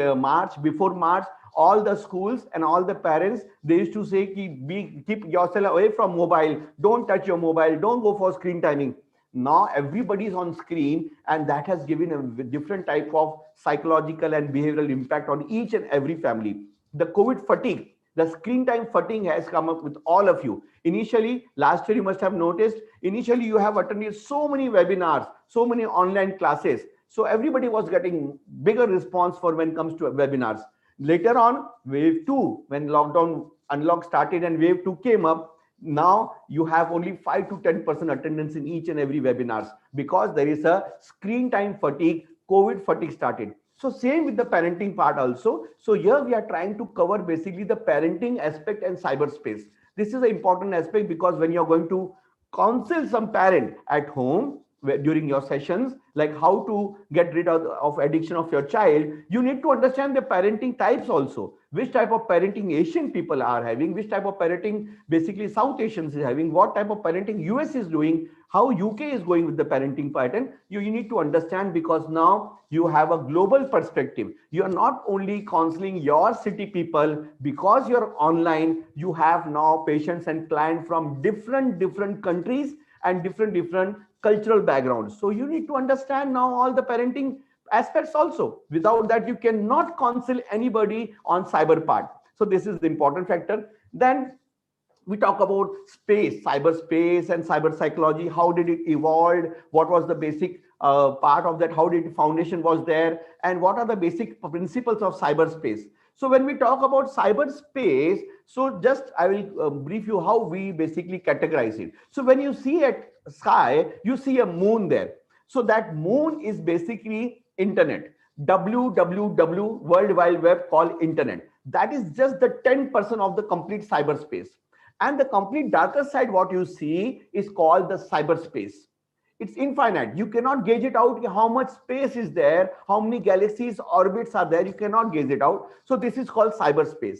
before March, all the schools and all the parents, they used to say, keep yourself away from mobile, don't touch your mobile, don't go for screen timing. Now everybody is on screen, and that has given a different type of psychological and behavioral impact on each and every family. The COVID fatigue, the screen time fatigue has come up with all of you. Initially, last year you must have noticed, initially you have attended so many webinars, so many online classes. So everybody was getting bigger response for when it comes to webinars. Later on, wave 2, when lockdown unlock started and wave 2 came up, now you have only 5 to 10% attendance in each and every webinars, because there is a screen time fatigue, COVID fatigue started. So same with the parenting part also. So here we are trying to cover basically the parenting aspect and cyberspace. This is an important aspect, because when you're going to counsel some parent at home during your sessions, like how to get rid of addiction of your child, you need to understand the parenting types also. Which type of parenting Asian people are having, which type of parenting basically South Asians is having, what type of parenting US is doing, how UK is going with the parenting pattern. You need to understand, because now you have a global perspective. You are not only counseling your city people, because you're online, you have now patients and clients from different countries and different cultural backgrounds. So you need to understand now all the parenting aspects also. Without that, you cannot counsel anybody on cyber part. So this is the important factor. Then we talk about space, cyberspace and cyber psychology. How did it evolve? What was the basic part of that? How did foundation was there? And what are the basic principles of cyberspace? So when we talk about cyberspace, so just I will brief you how we basically categorize it. So when you see at sky, you see a moon there. So that moon is basically internet. WWW, World Wide Web, called internet. That is just the 10% of the complete cyberspace. And the complete darker side, what you see, is called the cyberspace. It's infinite. You cannot gauge it out how much space is there, how many galaxies, orbits are there. You cannot gauge it out. So this is called cyberspace.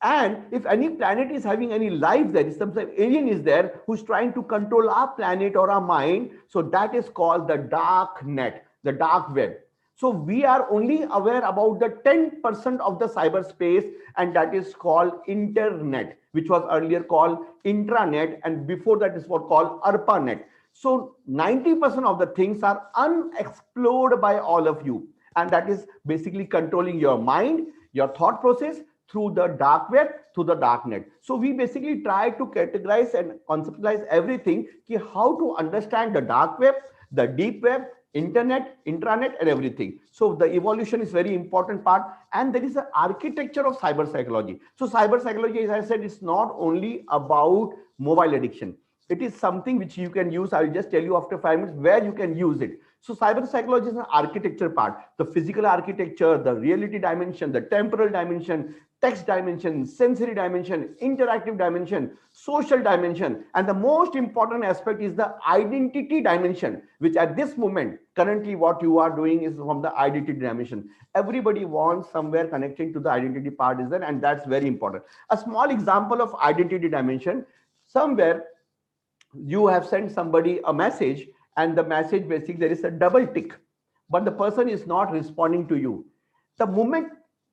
And if any planet is having any life there, if some alien is there who's trying to control our planet or our mind, so that is called the dark net, the dark web. So we are only aware about the 10% of the cyberspace, and that is called internet, which was earlier called intranet, and before that is what called ARPANET. So 90% of the things are unexplored by all of you, and that is basically controlling your mind, your thought process through the dark web, through the dark net. So we basically try to categorize and conceptualize everything, how to understand the dark web, the deep web, internet, intranet, and everything. So the evolution is very important part, and there is an architecture of cyber psychology. So cyber psychology, as I said, is not only about mobile addiction. It is something which you can use. I will just tell you after 5 minutes where you can use it. So cyber psychology is an architecture part, the physical architecture, the reality dimension, the temporal dimension, text dimension, sensory dimension, interactive dimension, social dimension, and the most important aspect is the identity dimension, which at this moment, currently what you are doing is from the identity dimension. Everybody wants somewhere connecting to the identity part is there, and that's very important. A small example of identity dimension, somewhere you have sent somebody a message, and the message basically there is a double tick, but the person is not responding to you. The moment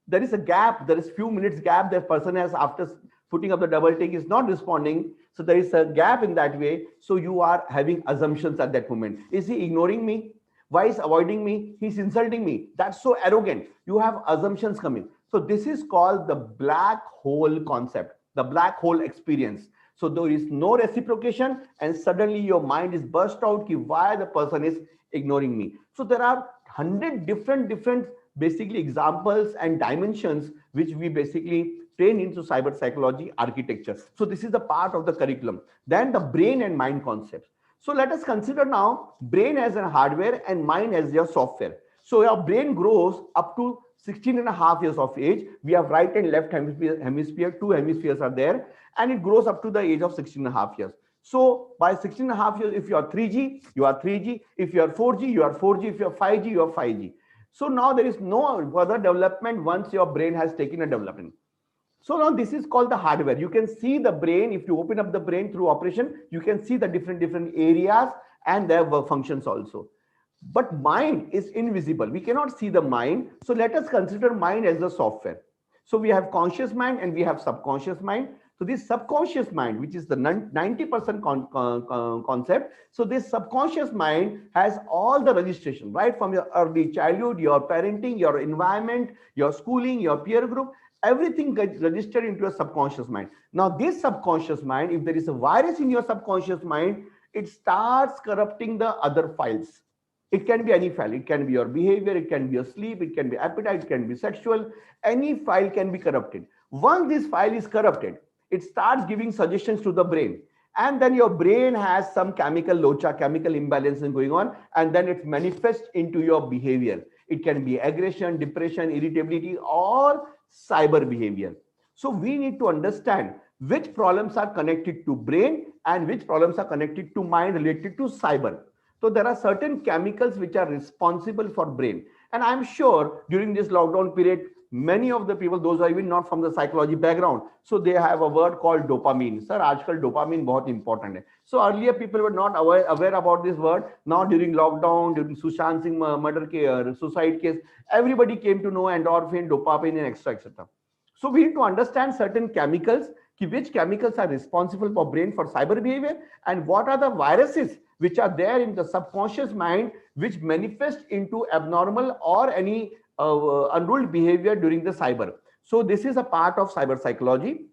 there is a gap, there is few minutes gap, the person has, after putting up the double tick, is not responding. So there is a gap in that way. So you are having assumptions at that moment. Is he ignoring me? Why is avoiding me? He's insulting me. That's so arrogant. You have assumptions coming. So this is called the black hole concept, the black hole experience. So there is no reciprocation, and suddenly your mind is burst out, why the person is ignoring me. So there are 100 different basically examples and dimensions which we basically train into cyber psychology architecture. So this is the part of the curriculum. Then the brain and mind concepts. So let us consider now brain as a hardware and mind as your software. So your brain grows up to 16.5 years of age. We have right and left hemisphere, two hemispheres are there, and it grows up to the age of 16.5 years. So by 16.5 years, if you are 3G, you are 3G. If you are 4G, you are 4G. If you are 5G, you are 5G. So now there is no further development once your brain has taken a development. So now this is called the hardware. You can see the brain. If you open up the brain through operation, you can see the different areas and their functions also. But mind is invisible. We cannot see the mind. So let us consider mind as the software. So we have conscious mind and we have subconscious mind. So this subconscious mind, which is the 90% concept. So this subconscious mind has all the registration, right from your early childhood, your parenting, your environment, your schooling, your peer group, everything gets registered into a subconscious mind. Now this subconscious mind, if there is a virus in your subconscious mind, it starts corrupting the other files. It can be any file. It can be your behavior. It can be your sleep. It can be appetite. It can be sexual. Any file can be corrupted. Once this file is corrupted, it starts giving suggestions to the brain. And then your brain has some chemical locha, chemical imbalance going on. And then it manifests into your behavior. It can be aggression, depression, irritability, or cyber behavior. So we need to understand which problems are connected to brain and which problems are connected to mind related to cyber. So there are certain chemicals which are responsible for brain. And I'm sure during this lockdown period, many of the people, those are even not from the psychology background, so they have a word called dopamine. Sir, aajkal dopamine बहुत important है. So earlier people were not aware about this word. Now during lockdown, during Sushant Singh murder case, suicide case, everybody came to know endorphin, dopamine, and etc. So we need to understand certain chemicals, which chemicals are responsible for brain for cyber behavior, and what are the viruses which are there in the subconscious mind which manifest into abnormal or any unruled behavior during the cyber. So this is a part of cyber psychology.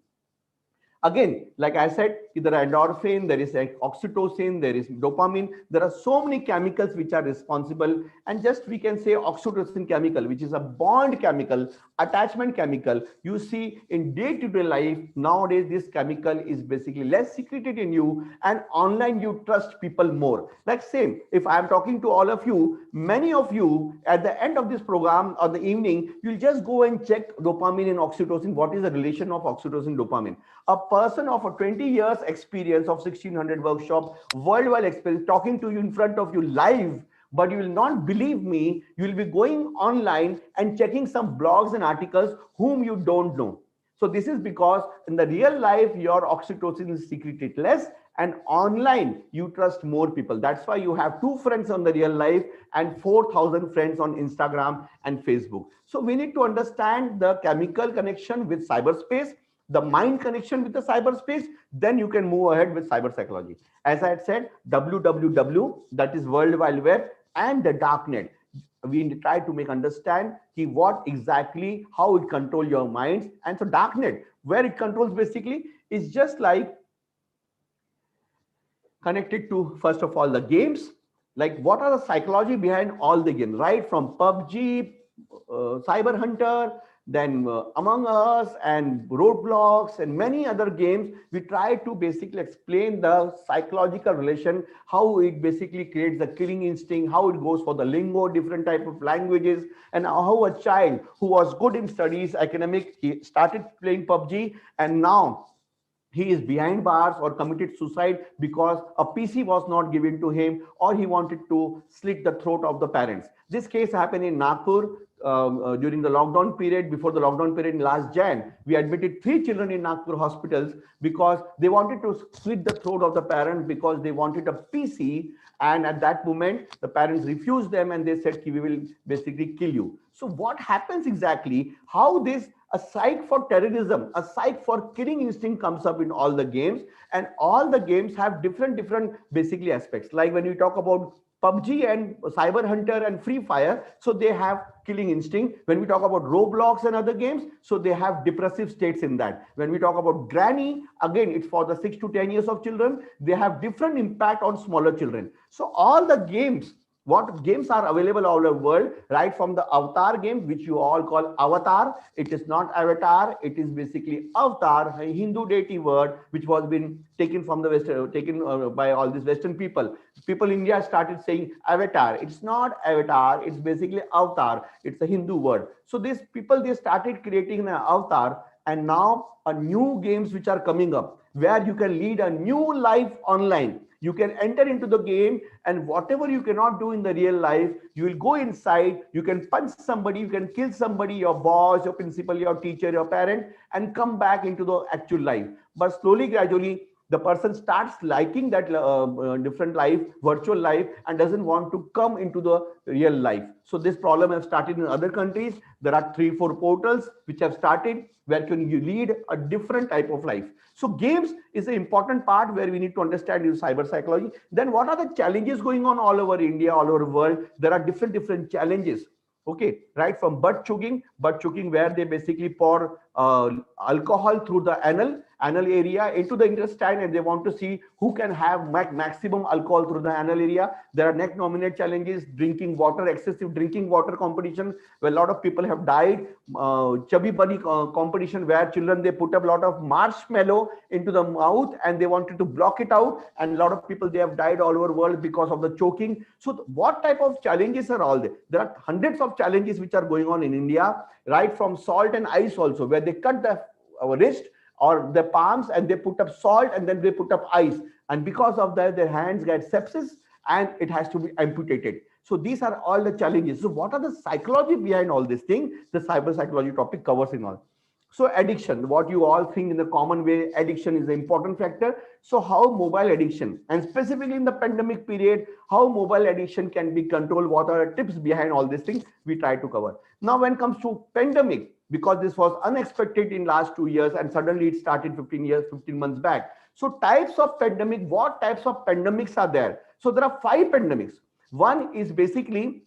Again, like I said, there are endorphin, there is oxytocin, there is dopamine. There are so many chemicals which are responsible. And just we can say oxytocin chemical, which is a bond chemical, attachment chemical. You see in day-to-day life, nowadays, this chemical is basically less secreted in you, and online you trust people more. Like same, if I'm talking to all of you, many of you at the end of this program or the evening, you'll just go and check dopamine and oxytocin. What is the relation of oxytocin dopamine? A person of a 20 years experience of 1600 workshop, worldwide experience, talking to you in front of you live, but you will not believe me. You will be going online and checking some blogs and articles whom you don't know. So this is because in the real life, your oxytocin is secreted less, and online you trust more people. That's why you have 2 friends on the real life and 4,000 friends on Instagram and Facebook. So we need to understand the chemical connection with cyberspace, the mind connection with the cyberspace, then you can move ahead with cyber psychology. As I had said, www, that is World Wide Web, and the darknet. We try to make understand what exactly, how it controls your minds. And so darknet, where it controls basically, is just like connected to, first of all, the games. Like what are the psychology behind all the games, right? From PUBG, Cyber Hunter, then Among Us and Roadblocks and many other games, we try to basically explain the psychological relation, how it basically creates the killing instinct, how it goes for the lingo, different type of languages, and how a child who was good in studies, academic, he started playing PUBG, and now he is behind bars or committed suicide because a PC was not given to him, or he wanted to slit the throat of the parents. This case happened in Nagpur during the lockdown period. Before the lockdown period in last Jan, we admitted 3 children in Nagpur hospitals because they wanted to slit the throat of the parent because they wanted a PC. And at that moment, the parents refused them and they said, we will basically kill you. So what happens exactly, how this a psych for terrorism, a psych for killing instinct comes up in all the games, and all the games have different basically aspects. Like when we talk about PUBG and Cyber Hunter and Free Fire, so they have killing instinct. When we talk about Roblox and other games, so they have depressive states in that. When we talk about Granny, again, it's for the 6 to 10 years of children, they have different impact on smaller children. So all the games, what games are available all over the world, right from the avatar game, which you all call avatar. It is not avatar, it is basically avatar, a Hindu deity word, which was been taken from the Western, by all these Western people. People in India started saying avatar. It's not avatar, it's basically avatar. It's a Hindu word. So these people, they started creating an avatar, and now a new games which are coming up where you can lead a new life online. You can enter into the game, and whatever you cannot do in the real life, you will go inside, you can punch somebody, you can kill somebody, your boss, your principal, your teacher, your parent, and come back into the actual life. But slowly, gradually, The person starts liking that different life, virtual life, and doesn't want to come into the real life. So this problem has started in other countries. There are 3-4 portals which have started where can you lead a different type of life. So games is an important part where we need to understand in cyber psychology. Then what are the challenges going on all over India, all over the world? There are different challenges. Okay, right, from butt chugging where they basically pour alcohol through the anal area into the intestine, and they want to see who can have maximum alcohol through the anal area. There are neck nominate challenges, drinking water, excessive drinking water competition, where a lot of people have died. Chubby bunny competition, where children, they put up a lot of marshmallow into the mouth and they wanted to block it out, and a lot of people, they have died all over the world because of the choking. So what type of challenges are all there? There are hundreds of challenges which are going on in India, right from salt and ice also, where they cut the wrist or the palms and they put up salt and then they put up ice, and because of that their hands get sepsis and it has to be amputated. So these are all the challenges. So what are the psychology behind all this thing? The cyber psychology topic covers in all. So addiction, what you all think in the common way, addiction is an important factor. So how mobile addiction, and specifically in the pandemic period, how mobile addiction can be controlled, what are the tips behind all these things we try to cover. Now when it comes to pandemic, because this was unexpected in last 2 years and suddenly it started 15 months back. So types of pandemic, what types of pandemics are there? So there are 5 pandemics. One is basically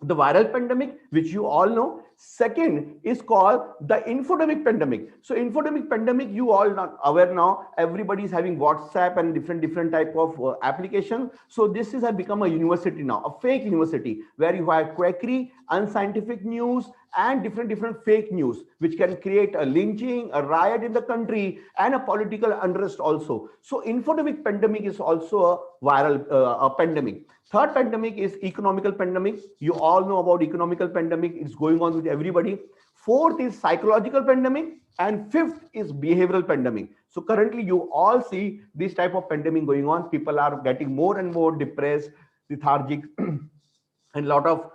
the viral pandemic, which you all know. Second is called the infodemic pandemic. So infodemic pandemic, you all not aware now, everybody is having WhatsApp and different type of application. So this has become a university now, a fake university, where you have quackery, unscientific news, and different fake news, which can create a lynching, a riot in the country, and a political unrest also. So infodemic pandemic is also a viral a pandemic. Third pandemic is economical pandemic. You all know about economical pandemic. It's going on with everybody. Fourth is psychological pandemic, and fifth is behavioral pandemic. So currently you all see this type of pandemic going on. People are getting more and more depressed, lethargic, and a lot of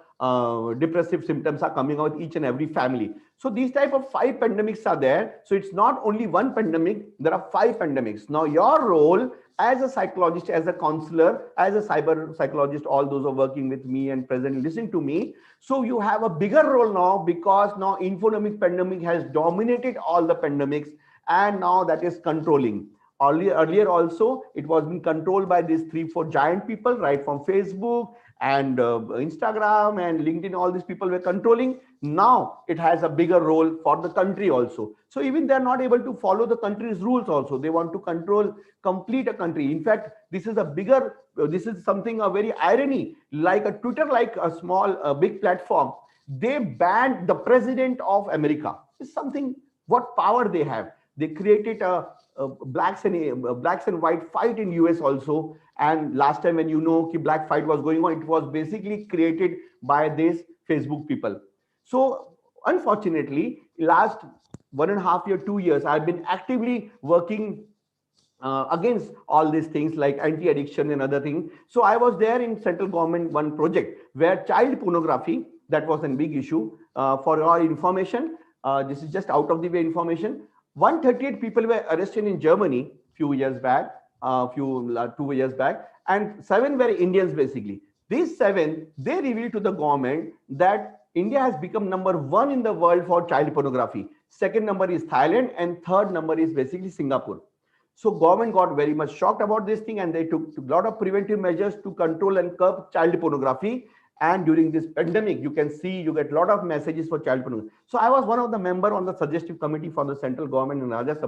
depressive symptoms are coming out each and every family. So these type of 5 pandemics are there. So it's not only one pandemic, there are 5 pandemics. Now your role as a psychologist, as a counselor, as a cyber psychologist, all those are working with me and present listening to me. So you have a bigger role now, because now infodemic pandemic has dominated all the pandemics, and now that is controlling. Earlier also, it was being controlled by these 3-4 giant people, right from Facebook and Instagram and LinkedIn. All these people were controlling. Now it has a bigger role for the country also. So even they're not able to follow the country's rules also. They want to control complete a country. In fact, this is a bigger, this is something a very irony, like a Twitter, like a small, big platform. They banned the president of America. It's something, what power they have. They created a blacks and white fight in US also. And last time when you know black fight was going on, it was basically created by these Facebook people. So unfortunately, last 1.5 years, 2 years, I've been actively working against all these things like anti-addiction and other things. So I was there in central government one project where child pornography, that was a big issue. For your information, this is just out of the way information. 138 people were arrested in Germany few years back, 2 years back, and 7 were Indians basically. These 7, they revealed to the government that India has become number 1 in the world for child pornography. Second number is Thailand, and third number is basically Singapore. So government got very much shocked about this thing, and they took a lot of preventive measures to control and curb child pornography. And during this pandemic, you can see, you get a lot of messages for child pornography. So I was one of the member on the suggestive committee for the central government in Rajya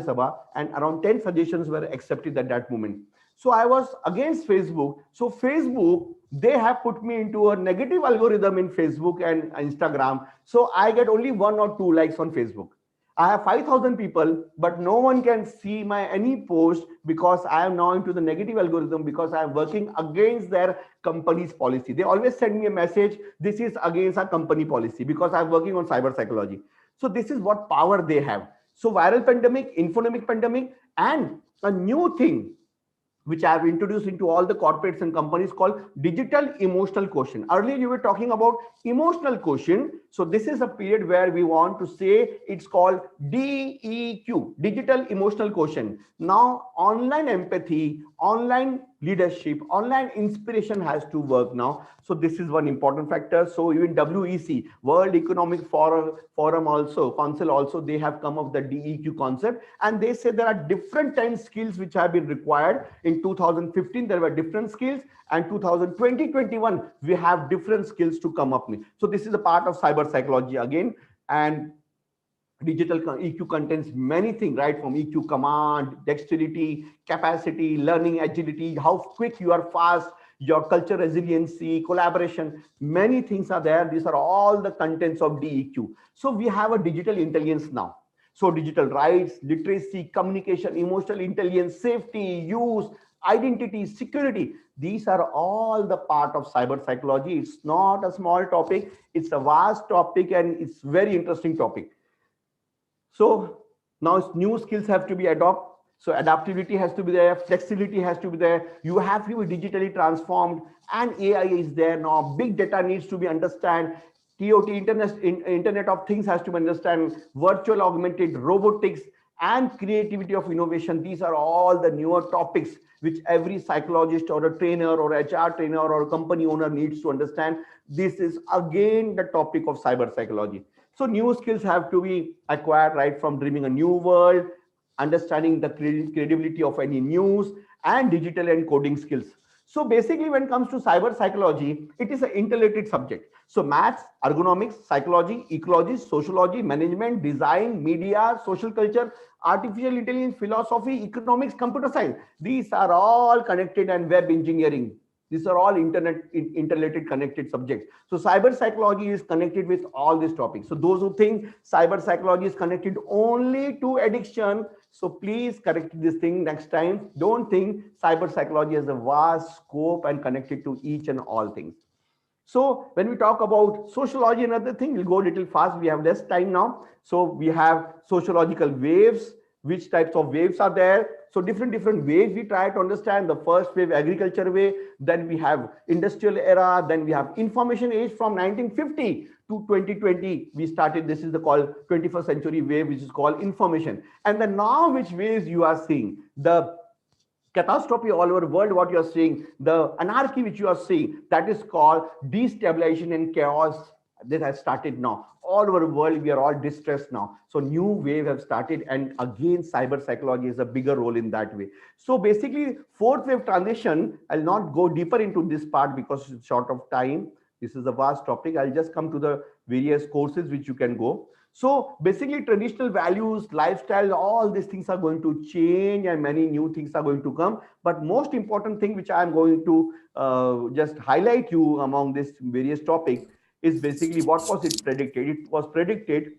Sabha, and around 10 suggestions were accepted at that moment. So I was against Facebook. So Facebook, they have put me into a negative algorithm in Facebook and Instagram. So I get only 1 or 2 likes on Facebook. I have 5,000 people, but no one can see my any post, because I am now into the negative algorithm, because I am working against their company's policy. They always send me a message, this is against our company policy, because I'm working on cyber psychology. So this is what power they have. So viral pandemic, infodemic pandemic, and a new thing, which I have introduced into all the corporates and companies, called digital emotional quotient. Earlier you were talking about emotional quotient. So this is a period where we want to say it's called DEQ, digital emotional quotient. Now online empathy, online leadership, online inspiration has to work now. So this is one important factor. So even WEC, World Economic Forum also, Council also, they have come up with the DEQ concept, and they say there are different 10 skills which have been required. In 2015 there were different skills, and 2020-21 we have different skills to come up with. So this is a part of cyber psychology again. And digital EQ contains many things, right? From EQ command, dexterity, capacity, learning agility, how quick you are, fast, your culture resiliency, collaboration, many things are there. These are all the contents of DEQ. So we have a digital intelligence now. So digital rights, literacy, communication, emotional intelligence, safety, use, identity, security, these are all the part of cyber psychology. It's not a small topic, it's a vast topic, and it's very interesting topic. So now new skills have to be adopted. So adaptability has to be there, flexibility has to be there. You have to be digitally transformed, and AI is there now. Big data needs to be understand. TOT, Internet of Things has to be understand. Virtual, augmented, robotics, and creativity of innovation. These are all the newer topics which every psychologist or a trainer or HR trainer or a company owner needs to understand. This is again the topic of cyber psychology. So new skills have to be acquired, right from dreaming a new world, understanding the credibility of any news, and digital and coding skills. So basically when it comes to cyber psychology, it is an interrelated subject. So maths, ergonomics, psychology, ecology, sociology, management, design, media, social culture, artificial intelligence, philosophy, economics, computer science. These are all connected, and web engineering. These are all interrelated, connected subjects. So cyber psychology is connected with all these topics. So those who think cyber psychology is connected only to addiction, so please correct this thing next time. Don't think cyber psychology has a vast scope and connected to each and all things. So when we talk about sociology and other thing, we'll go a little fast. We have less time now. So we have sociological waves. Which types of waves are there? So different waves we try to understand. The first wave, agriculture wave, then we have industrial era, then we have information age from 1950 to 2020. We started, this is the called 21st century wave, which is called information. And then now which waves you are seeing? The catastrophe all over the world, what you're seeing, the anarchy which you are seeing, that is called destabilization and chaos. This has started now. All over the world, we are all distressed now. So new wave have started, and again, cyber psychology is a bigger role in that way. So basically, fourth wave transition, I'll not go deeper into this part because it's short of time. This is a vast topic. I'll just come to the various courses which you can go. So basically, traditional values, lifestyle, all these things are going to change, and many new things are going to come. But most important thing which I'm going to just highlight you among this various topics is basically what was it predicted? It was predicted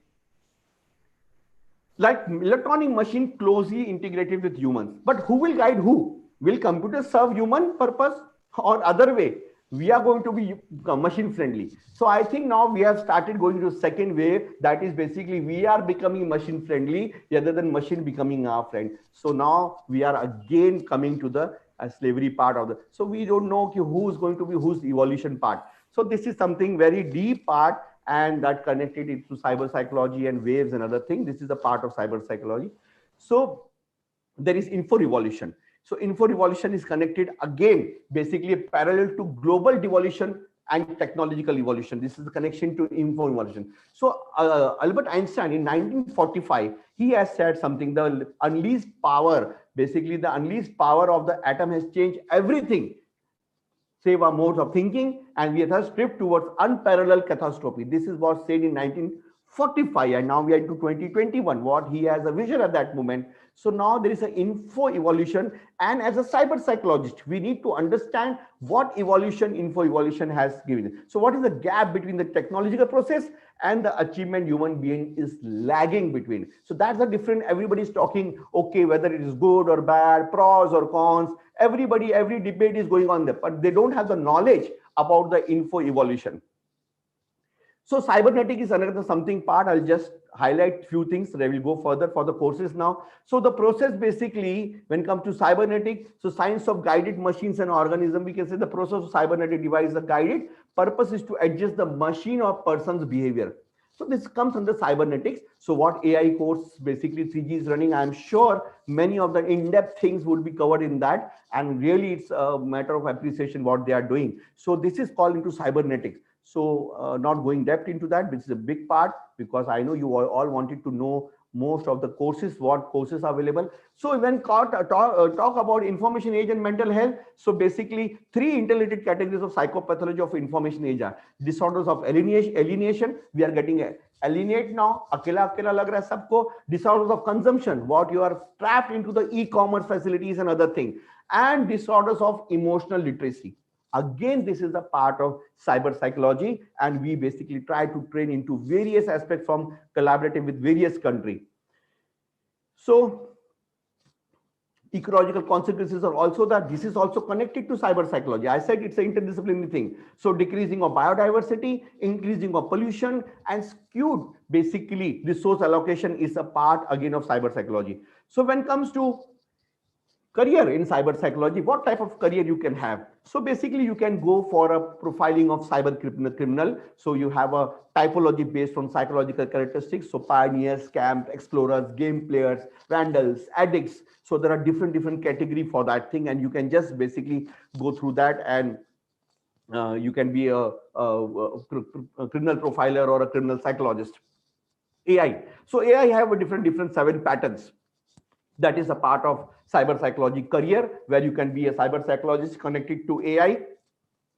like electronic machine closely integrated with humans. But who will guide who? Will computers serve human purpose or other way? We are going to be machine friendly. So I think now we have started going to second wave. That is basically we are becoming machine friendly rather than machine becoming our friend. So now we are again coming to the slavery part of the. So we don't know who is going to be whose evolution part. So this is something very deep part, and that connected it to cyber psychology and waves and other things. This is a part of cyber psychology. So there is info revolution. So info revolution is connected again, basically parallel to global devolution and technological evolution. This is the connection to info revolution. So Albert Einstein in 1945, he has said something, the unleashed power, basically the unleashed power of the atom has changed everything, save our modes of thinking, and we have thus drift towards unparalleled catastrophe. This is what said in 1945, and now we are into 2021, what he has a vision at that moment. So now there is an info evolution, and as a cyber psychologist, we need to understand what evolution, info evolution has given. So what is the gap between the technological process and the achievement human being is lagging between? So that's the different, everybody's talking, okay, whether it is good or bad, pros or cons, every debate is going on there, but they don't have the knowledge about the info evolution. So cybernetic is another something part. I'll just highlight few things. I will go further for the courses now. So the process basically, when it comes to cybernetic, so science of guided machines and organism, we can say the process of cybernetic device is guided. Purpose is to adjust the machine or person's behavior. So this comes under cybernetics. So what AI course basically 3G is running, I'm sure many of the in-depth things would be covered in that. And really it's a matter of appreciation what they are doing. So this is called into cybernetics. So not going depth into that, which is a big part, because I know you all wanted to know most of the courses, what courses are available. So when talk about information age and mental health, so basically 3 interrelated categories of psychopathology of information age are disorders of alienation, we are getting alienate now, akela lag raha hai sabko. Disorders of consumption, what you are trapped into the e-commerce facilities and other thing, and disorders of emotional literacy. Again, this is a part of cyber psychology, and we basically try to train into various aspects from collaborative with various countries. So ecological consequences are also that this is also connected to cyber psychology. I said it's an interdisciplinary thing. So decreasing of biodiversity, increasing of pollution, and skewed basically resource allocation is a part again of cyber psychology. So when it comes to career in cyber psychology, what type of career you can have? So basically you can go for a profiling of cyber criminal. So you have a typology based on psychological characteristics. So pioneers, scam, explorers, game players, vandals, addicts. So there are different category for that thing, and you can just basically go through that, and you can be a criminal profiler or a criminal psychologist. AI. So AI have a different 7 patterns. That is a part of cyber psychology career, where you can be a cyber psychologist connected to AI.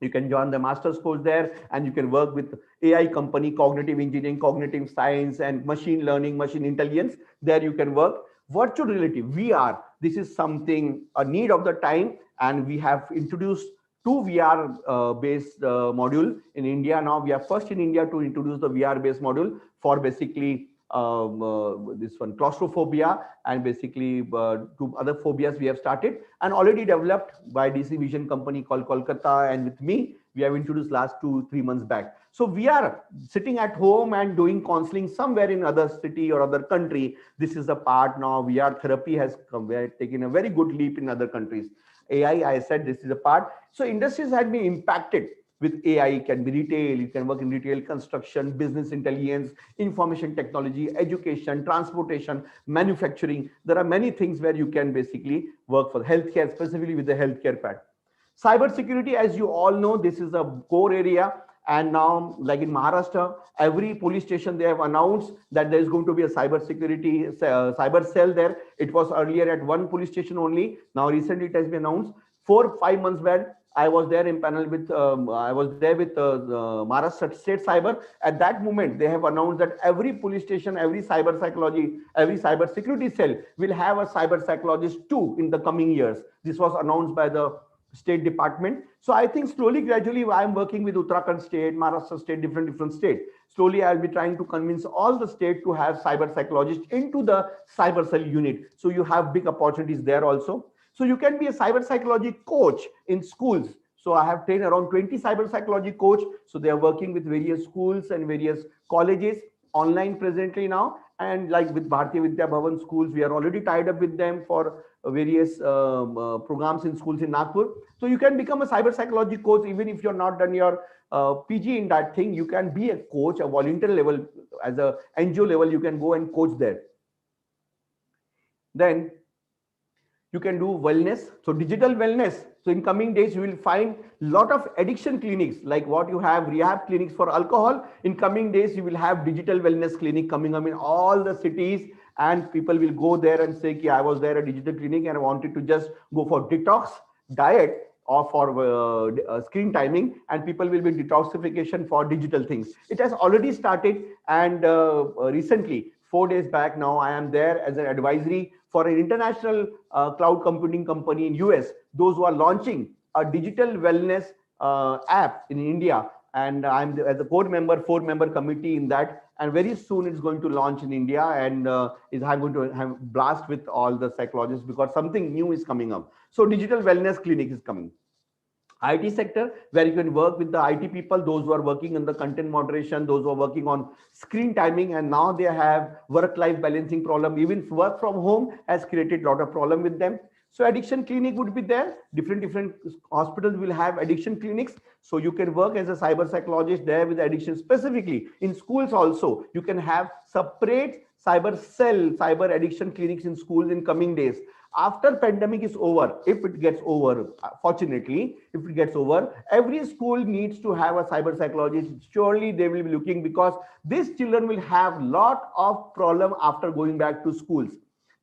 You can join the master's course there, and you can work with AI company, cognitive engineering, cognitive science, and machine learning, machine intelligence. There you can work. Virtual reality, VR, this is something, a need of the time, and we have introduced 2 VR based module in India. Now we are first in India to introduce the VR based module for basically this one claustrophobia, and basically 2 other phobias we have started and already developed by DC Vision company called Kolkata, and with me we have introduced last 2-3 months back. So we are sitting at home and doing counseling somewhere in other city or other country. This is a part now. VR therapy has taken a very good leap in other countries. AI, I said this is a part. So industries had been impacted with AI. It can be retail, you can work in retail, construction, business intelligence, information technology, education, transportation, manufacturing. There are many things where you can basically work for healthcare, specifically with the healthcare part. Cybersecurity, as you all know, this is a core area. And now, like in Maharashtra, every police station, they have announced that there is going to be a cybersecurity cyber cell there. It was earlier at 1 police station only. Now recently it has been announced. 4-5 months back, I was there in panel with Maharashtra State Cyber. At that moment, they have announced that every police station, every cyber psychology, every cyber security cell will have a cyber psychologist too in the coming years. This was announced by the State Department. So I think slowly, gradually, I'm working with Uttarakhand State, Maharashtra State, different states. Slowly, I'll be trying to convince all the states to have cyber psychologists into the cyber cell unit. So you have big opportunities there also. So you can be a cyber psychology coach in schools. So I have trained around 20 cyber psychology coach. So they are working with various schools and various colleges online presently now. And like with Bharatiya Vidya Bhavan schools, we are already tied up with them for various programs in schools in Nagpur. So you can become a cyber psychology coach even if you're not done your PG in that thing. You can be a coach, a volunteer level, as a NGO level, you can go and coach there. Then you can do wellness. So digital wellness. So in coming days, you will find a lot of addiction clinics, like what you have rehab clinics for alcohol. In coming days, you will have digital wellness clinic coming up in all the cities, and people will go there and say, I was there at digital clinic and I wanted to just go for detox diet or for screen timing, and people will be detoxification for digital things. It has already started, and recently, 4 days back now, I am there as an advisory for an international cloud computing company in US, those who are launching a digital wellness app in India. And I'm as a core member, 4-member committee in that. And very soon it's going to launch in India, and I'm going to have blast with all the psychologists because something new is coming up. So digital wellness clinic is coming. IT sector, where you can work with the IT people, those who are working on the content moderation, those who are working on screen timing, and now they have work-life balancing problem. Even work from home has created a lot of problem with them. So addiction clinic would be there. Different hospitals will have addiction clinics. So you can work as a cyber psychologist there with addiction specifically. In schools also, you can have separate cyber cell, cyber addiction clinics in schools in coming days. After pandemic is over, if it gets over, fortunately, if it gets over, every school needs to have a cyber psychologist. Surely they will be looking, because these children will have lot of problem after going back to schools.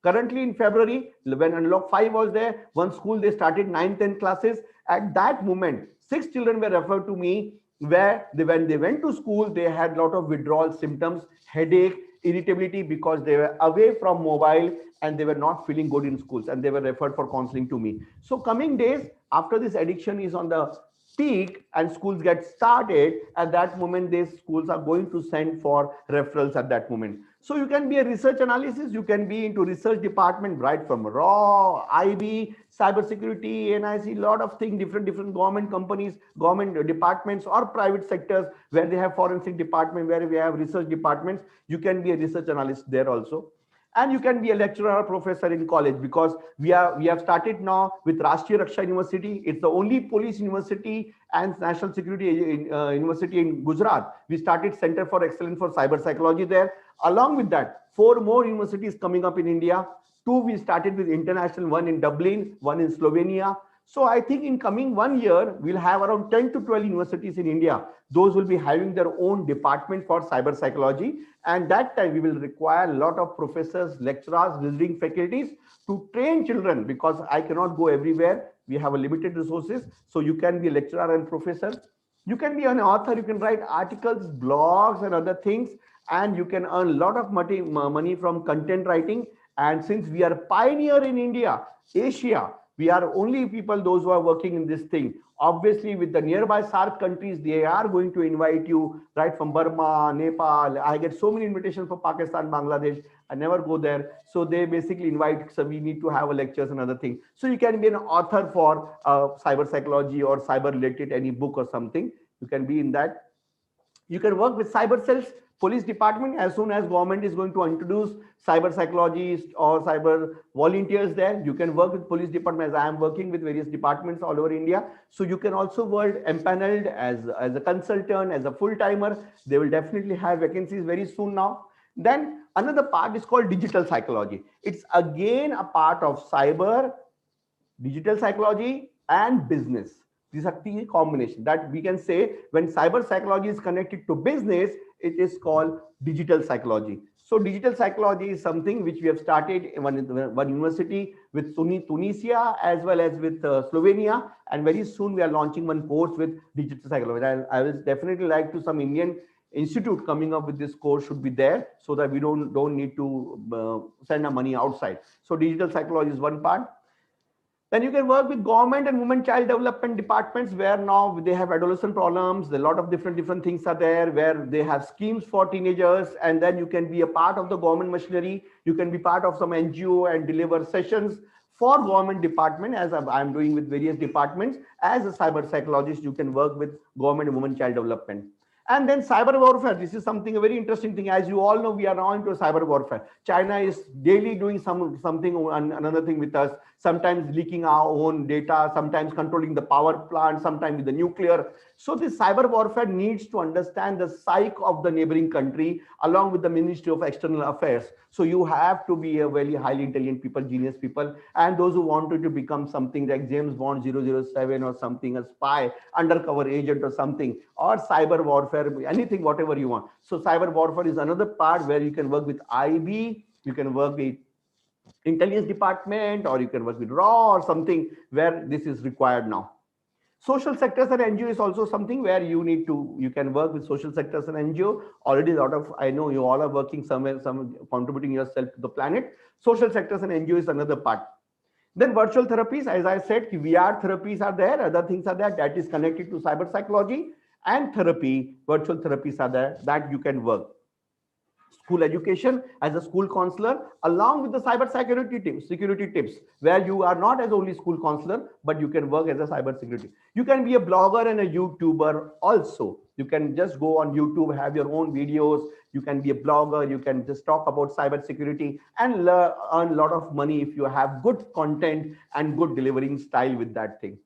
Currently in February, when unlock 5 was there, one school they started 9-10 classes. At that moment, 6 children were referred to me, where when they went to school, they had a lot of withdrawal symptoms, headache, irritability, because they were away from mobile and they were not feeling good in schools, and they were referred for counseling to me. So coming days, after this addiction is on the peak and schools get started, at that moment these schools are going to send for referrals at that moment. So you can be a research analysis, you can be into research department, right from raw, IB, cybersecurity, NIC, lot of things, different government companies, government departments, or private sectors where they have forensic department, where we have research departments. You can be a research analyst there also. And you can be a lecturer or professor in college, because we have started now with Rashtriya Raksha University. It's the only police university and national security university in Gujarat. We started Center for Excellence for Cyber Psychology there. Along with that, 4 more universities coming up in India. 2 we started with international, one in Dublin, one in Slovenia. So I think in coming 1 year, we'll have around 10 to 12 universities in India. Those will be having their own department for cyber psychology. And that time we will require a lot of professors, lecturers, visiting faculties to train children, because I cannot go everywhere. We have a limited resources. So you can be a lecturer and professor. You can be an author. You can write articles, blogs, and other things. And you can earn a lot of money from content writing. And since we are a pioneer in India, Asia, we are only people, those who are working in this thing. Obviously, with the nearby SAARC countries, they are going to invite you right from Burma, Nepal. I get so many invitations for Pakistan, Bangladesh. I never go there. So they basically invite, so we need to have a lectures and other things. So you can be an author for cyber psychology or cyber related, any book or something. You can be in that. You can work with cyber cells, police department. As soon as government is going to introduce cyber psychologists or cyber volunteers there, you can work with police department, as I am working with various departments all over India. So you can also work empaneled as a consultant, as a full-timer. They will definitely have vacancies very soon now. Then another part is called digital psychology. It's again a part of cyber, digital psychology, and business. These are the combination that we can say when cyber psychology is connected to business, it is called digital psychology. So digital psychology is something which we have started in one university with Tunisia as well as with Slovenia, and very soon we are launching one course with digital psychology. I will definitely like to some Indian institute coming up with this course should be there, so that we don't need to send our money outside. So digital psychology is one part. Then you can work with government and women child development departments, where now they have adolescent problems. A lot of different things are there, where they have schemes for teenagers. And then you can be a part of the government machinery. You can be part of some NGO and deliver sessions for government department, as I'm doing with various departments. As a cyber psychologist, you can work with government and women child development. And then cyber warfare. This is something, a very interesting thing. As you all know, we are now into cyber warfare. China is daily doing something, another thing with us, sometimes leaking our own data, sometimes controlling the power plant, sometimes with the nuclear. So this cyber warfare needs to understand the psyche of the neighboring country along with the Ministry of External Affairs. So you have to be a very highly intelligent people, genius people, and those who wanted to become something like James Bond 007 or something, a spy, undercover agent or something, or cyber warfare, anything, whatever you want. So cyber warfare is another part where you can work with IB, you can work with intelligence department, or you can work with RAW or something where this is required now. Social sectors and NGO is also something where you can work with social sectors and NGO. Already a lot of, I know you all are working somewhere, some contributing yourself to the planet. Social sectors and NGO is another part. Then virtual therapies, as I said, VR therapies are there, other things are there that is connected to cyber psychology, and therapy, virtual therapies are there that you can work. school education as a school counselor, along with the cyber security tips, where you are not as only school counselor, but you can work as a cyber security. You can be a blogger and a YouTuber also. You can just go on YouTube, have your own videos. You can be a blogger. You can just talk about cyber security and earn a lot of money if you have good content and good delivering style with that thing.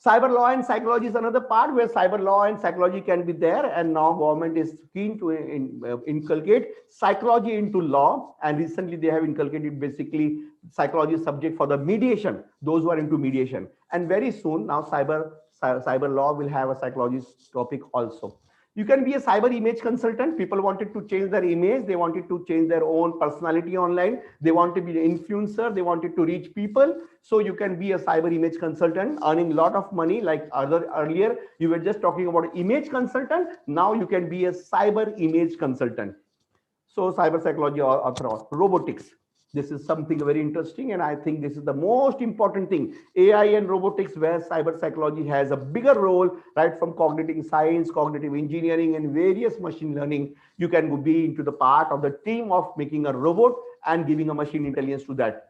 Cyber law and psychology is another part where cyber law and psychology can be there, and now government is keen to inculcate psychology into law, and recently they have inculcated basically psychology subject for the mediation, those who are into mediation, and very soon now cyber law will have a psychology topic also. You can be a cyber image consultant. People wanted to change their image. They wanted to change their own personality online. They want to be an influencer. They wanted to reach people. So you can be a cyber image consultant, earning a lot of money. Like earlier, you were just talking about image consultant. Now you can be a cyber image consultant. So cyber psychology or across robotics. This is something very interesting, and I think this is the most important thing. AI and robotics, where cyber psychology has a bigger role, right from cognitive science, cognitive engineering, and various machine learning. You can be into the part of the team of making a robot and giving a machine intelligence to that.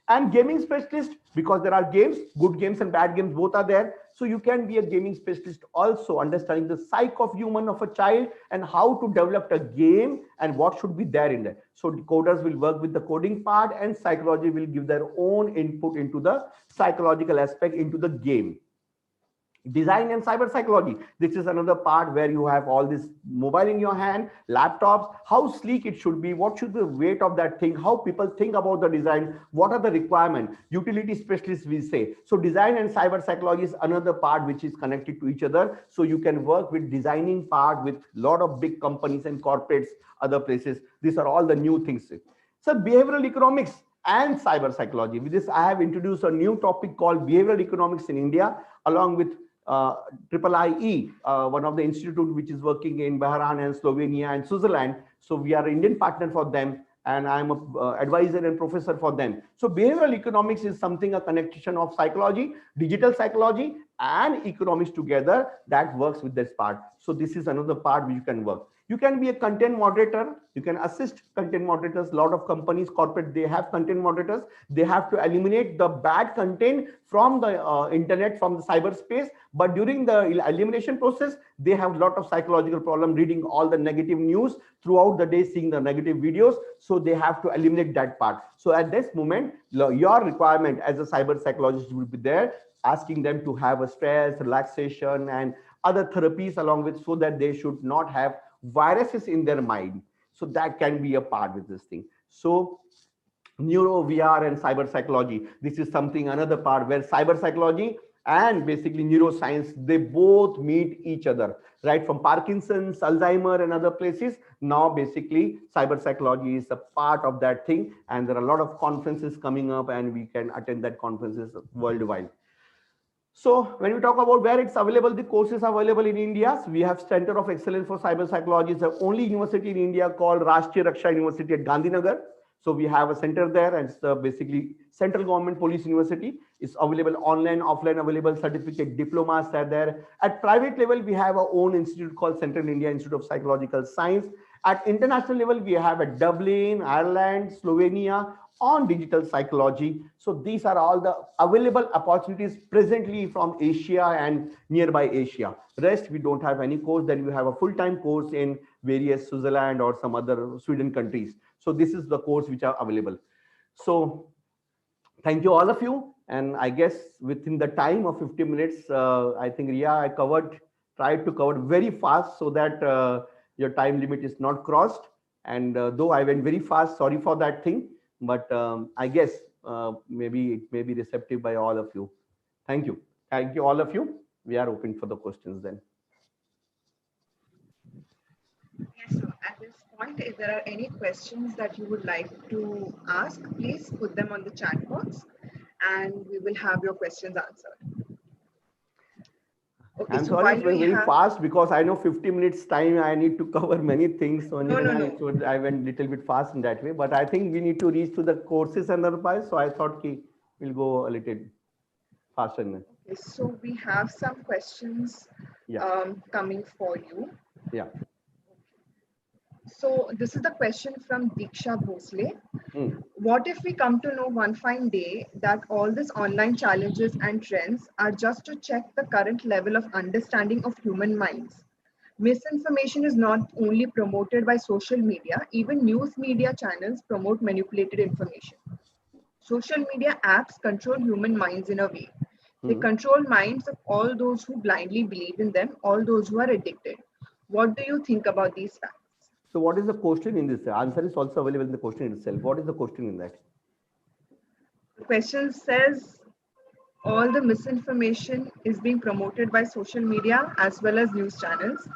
And gaming specialist, because there are games, good games and bad games, both are there. So you can be a gaming specialist also, understanding the psyche of human of a child and how to develop a game and what should be there in there. So coders will work with the coding part, and psychology will give their own input into the psychological aspect into the game. Design and cyber psychology. This is another part where you have all this mobile in your hand, laptops, how sleek it should be, what should the weight of that thing, how people think about the design, what are the requirements, utility specialists we say. So design and cyber psychology is another part which is connected to each other. So you can work with designing part with a lot of big companies and corporates, other places. These are all the new things. So behavioral economics and cyber psychology. With this, I have introduced a new topic called behavioral economics in India, along with IIIE, one of the institute which is working in Bahrain and Slovenia and Switzerland. So we are an Indian partner for them, and I'm a advisor and professor for them. So behavioral economics is something, a connection of psychology, digital psychology, and economics together that works with this part. So this is another part where you can work. You can be a content moderator. You can assist content moderators. A lot of companies, corporate, they have content moderators. They have to eliminate the bad content from the internet, from the cyberspace. But during the elimination process, they have a lot of psychological problem reading all the negative news throughout the day, seeing the negative videos. So they have to eliminate that part. So at this moment, your requirement as a cyber psychologist will be there, asking them to have a stress, relaxation, and other therapies along with, so that they should not have viruses in their mind. So that can be a part with this thing. So neuro, VR, and cyber psychology. This is something, another part where cyber psychology and basically neuroscience, they both meet each other, right? From Parkinson's, Alzheimer, and other places. Now, basically, cyber psychology is a part of that thing. And there are a lot of conferences coming up, and we can attend that conferences worldwide. So when we talk about where it's available, the courses are available in India. So we have Center of Excellence for Cyber Psychology. It's the only university in India called Rashtriya Raksha University at Gandhinagar. So we have a center there, and it's basically central government police university. It's available online, offline, available certificate, diplomas are there. At private level, we have our own institute called Central India Institute of Psychological Science. At international level, we have at Dublin, Ireland, Slovenia, on digital psychology. So these are all the available opportunities presently from Asia and nearby Asia. Rest, we don't have any course. Then we have a full-time course in various Switzerland or some other Sweden countries. So this is the course which are available. So thank you all of you. And I guess within the time of 50 minutes, I think Ria, I tried to cover very fast so that your time limit is not crossed. And though I went very fast, sorry for that thing. But I guess maybe it may be receptive by all of you. Thank you. Thank you, all of you. We are open for the questions then. Yes, so at this point, if there are any questions that you would like to ask, please put them on the chat box and we will have your questions answered. Okay, I'm so sorry it went very fast because I know 50 minutes time I need to cover many things. So I went a little bit fast in that way, but I think we need to reach to the courses and otherwise. So I thought we'll go a little faster. Okay, so we have some questions coming for you. Yeah. So this is the question from Diksha Bhosle. Hmm. What if we come to know one fine day that all these online challenges and trends are just to check the current level of understanding of human minds? Misinformation is not only promoted by social media, even news media channels promote manipulated information. Social media apps control human minds in a way. They Hmm. control minds of all those who blindly believe in them, all those who are addicted. What do you think about these facts? So what is the question in this? The answer is also available in the question itself. What is the question in that? The question says all the misinformation is being promoted by social media as well as news channels,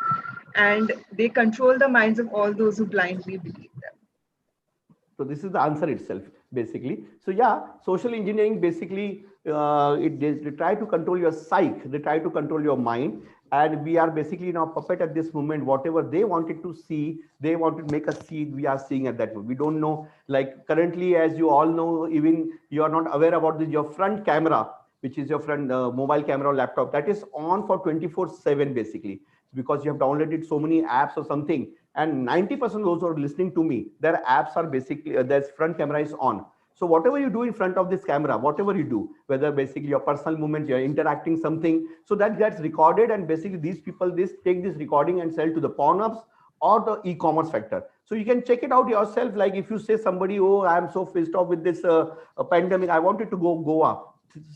and they control the minds of all those who blindly believe them. So this is the answer itself, basically. So yeah, social engineering basically they try to control your psyche, they try to control your mind, and we are basically now puppet at this moment. Whatever they wanted to see, they want to make us see. We are seeing at that moment. We don't know. Like currently, as you all know, even you are not aware about this. Your front camera, which is your front mobile camera or laptop, that is on for 24/7 basically, because you have downloaded so many apps or something, and 90% of those who are listening to me, their apps are basically their front camera is on. So whatever you do in front of this camera, whatever you do, whether basically your personal movements, you're interacting something, so that gets recorded, and basically these people this take this recording and sell to the porn ups or the e-commerce factor. So you can check it out yourself. Like if you say somebody, oh, I'm so pissed off with this pandemic, I wanted to go Goa,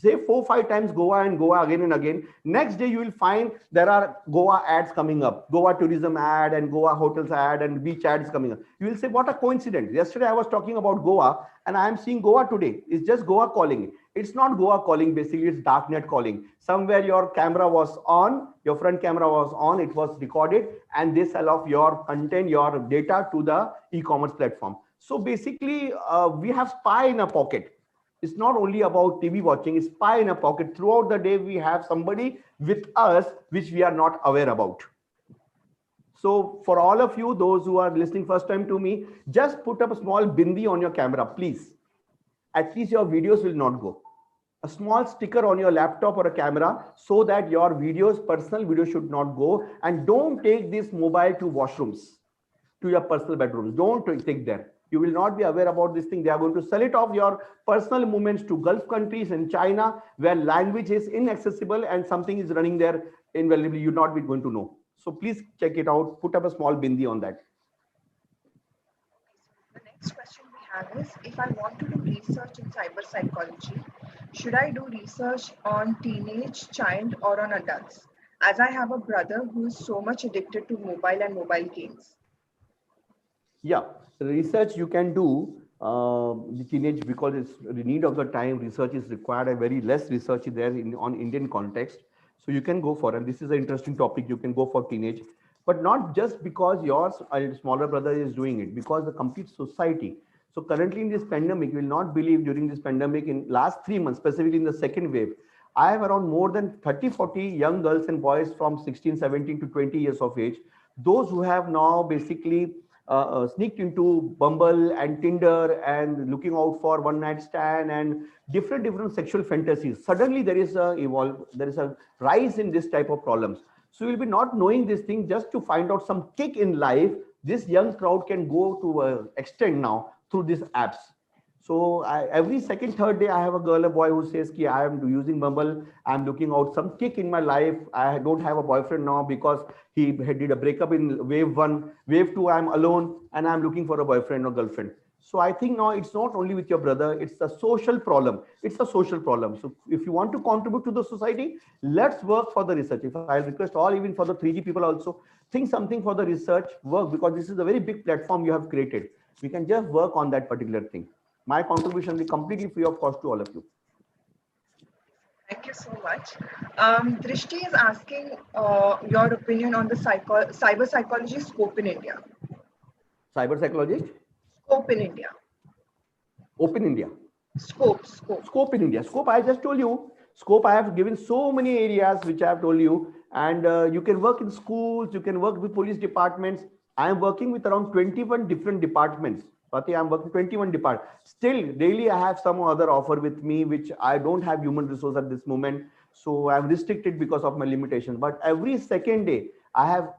say 4-5 times Goa and Goa again and again. Next day you will find there are Goa ads coming up, Goa tourism ad and Goa hotels ad and beach ads coming up. You will say, what a coincidence. Yesterday I was talking about Goa and I am seeing Goa today. It's just Goa calling. It's not Goa calling, basically it's darknet calling. Somewhere your camera was on, your front camera was on, it was recorded, and they sell off your content, your data to the e-commerce platform. So basically we have spy in a pocket. It's not only about TV watching, it's spy in a pocket. Throughout the day, we have somebody with us which we are not aware about. So for all of you, those who are listening first time to me, just put up a small bindi on your camera, please. At least your videos will not go. A small sticker on your laptop or a camera so that your videos, personal videos should not go. And don't take this mobile to washrooms, to your personal bedrooms. Don't take there. You will not be aware about this thing. They are going to sell it off your personal movements to Gulf countries and China, where language is inaccessible and something is running there invaluably. You're not going to know. So please check it out. Put up a small bindi on that. The next question we have is, if I want to do research in cyber psychology, should I do research on teenage, child, or on adults? As I have a brother who is so much addicted to mobile and mobile games. Yeah, research you can do the teenage, because it's the need of the time. Research is required, and very less research is there on Indian context. So you can go for, and this is an interesting topic. You can go for teenage, but not just because your smaller brother is doing it, because the complete society. So currently in this pandemic, you will not believe, during this pandemic in last 3 months, specifically in the second wave, I have around more than 30-40 young girls and boys from 16, 17 to 20 years of age. Those who have now basically sneaked into Bumble and Tinder and looking out for one night stand and different sexual fantasies. Suddenly there is a rise in this type of problems. So you'll be not knowing this thing just to find out some kick in life. This young crowd can go to extent now through these apps. So every second, third day, I have a girl, a boy who says, Ki, I am using Bumble. I'm looking out some kick in my life. I don't have a boyfriend now because he did a breakup in wave 1. Wave 2, I'm alone and I'm looking for a boyfriend or girlfriend. So I think now it's not only with your brother, it's a social problem. It's a social problem. So if you want to contribute to the society, let's work for the research. If I request all, even for the 3G people also, think something for the research work, because this is a very big platform you have created. We can just work on that particular thing. My contribution will be completely free of cost to all of you. Thank you so much. Drishti is asking your opinion on the cyber psychology scope in India. Cyber psychologist? Scope in India. Open India. Scope. Scope in India. Scope, I just told you. Scope, I have given so many areas which I have told you. And you can work in schools, you can work with police departments. I am working with around 21 different departments. Swati, I'm working 21 departments. Still, daily I have some other offer with me, which I don't have human resource at this moment. So I'm restricted because of my limitations. But every second day, I have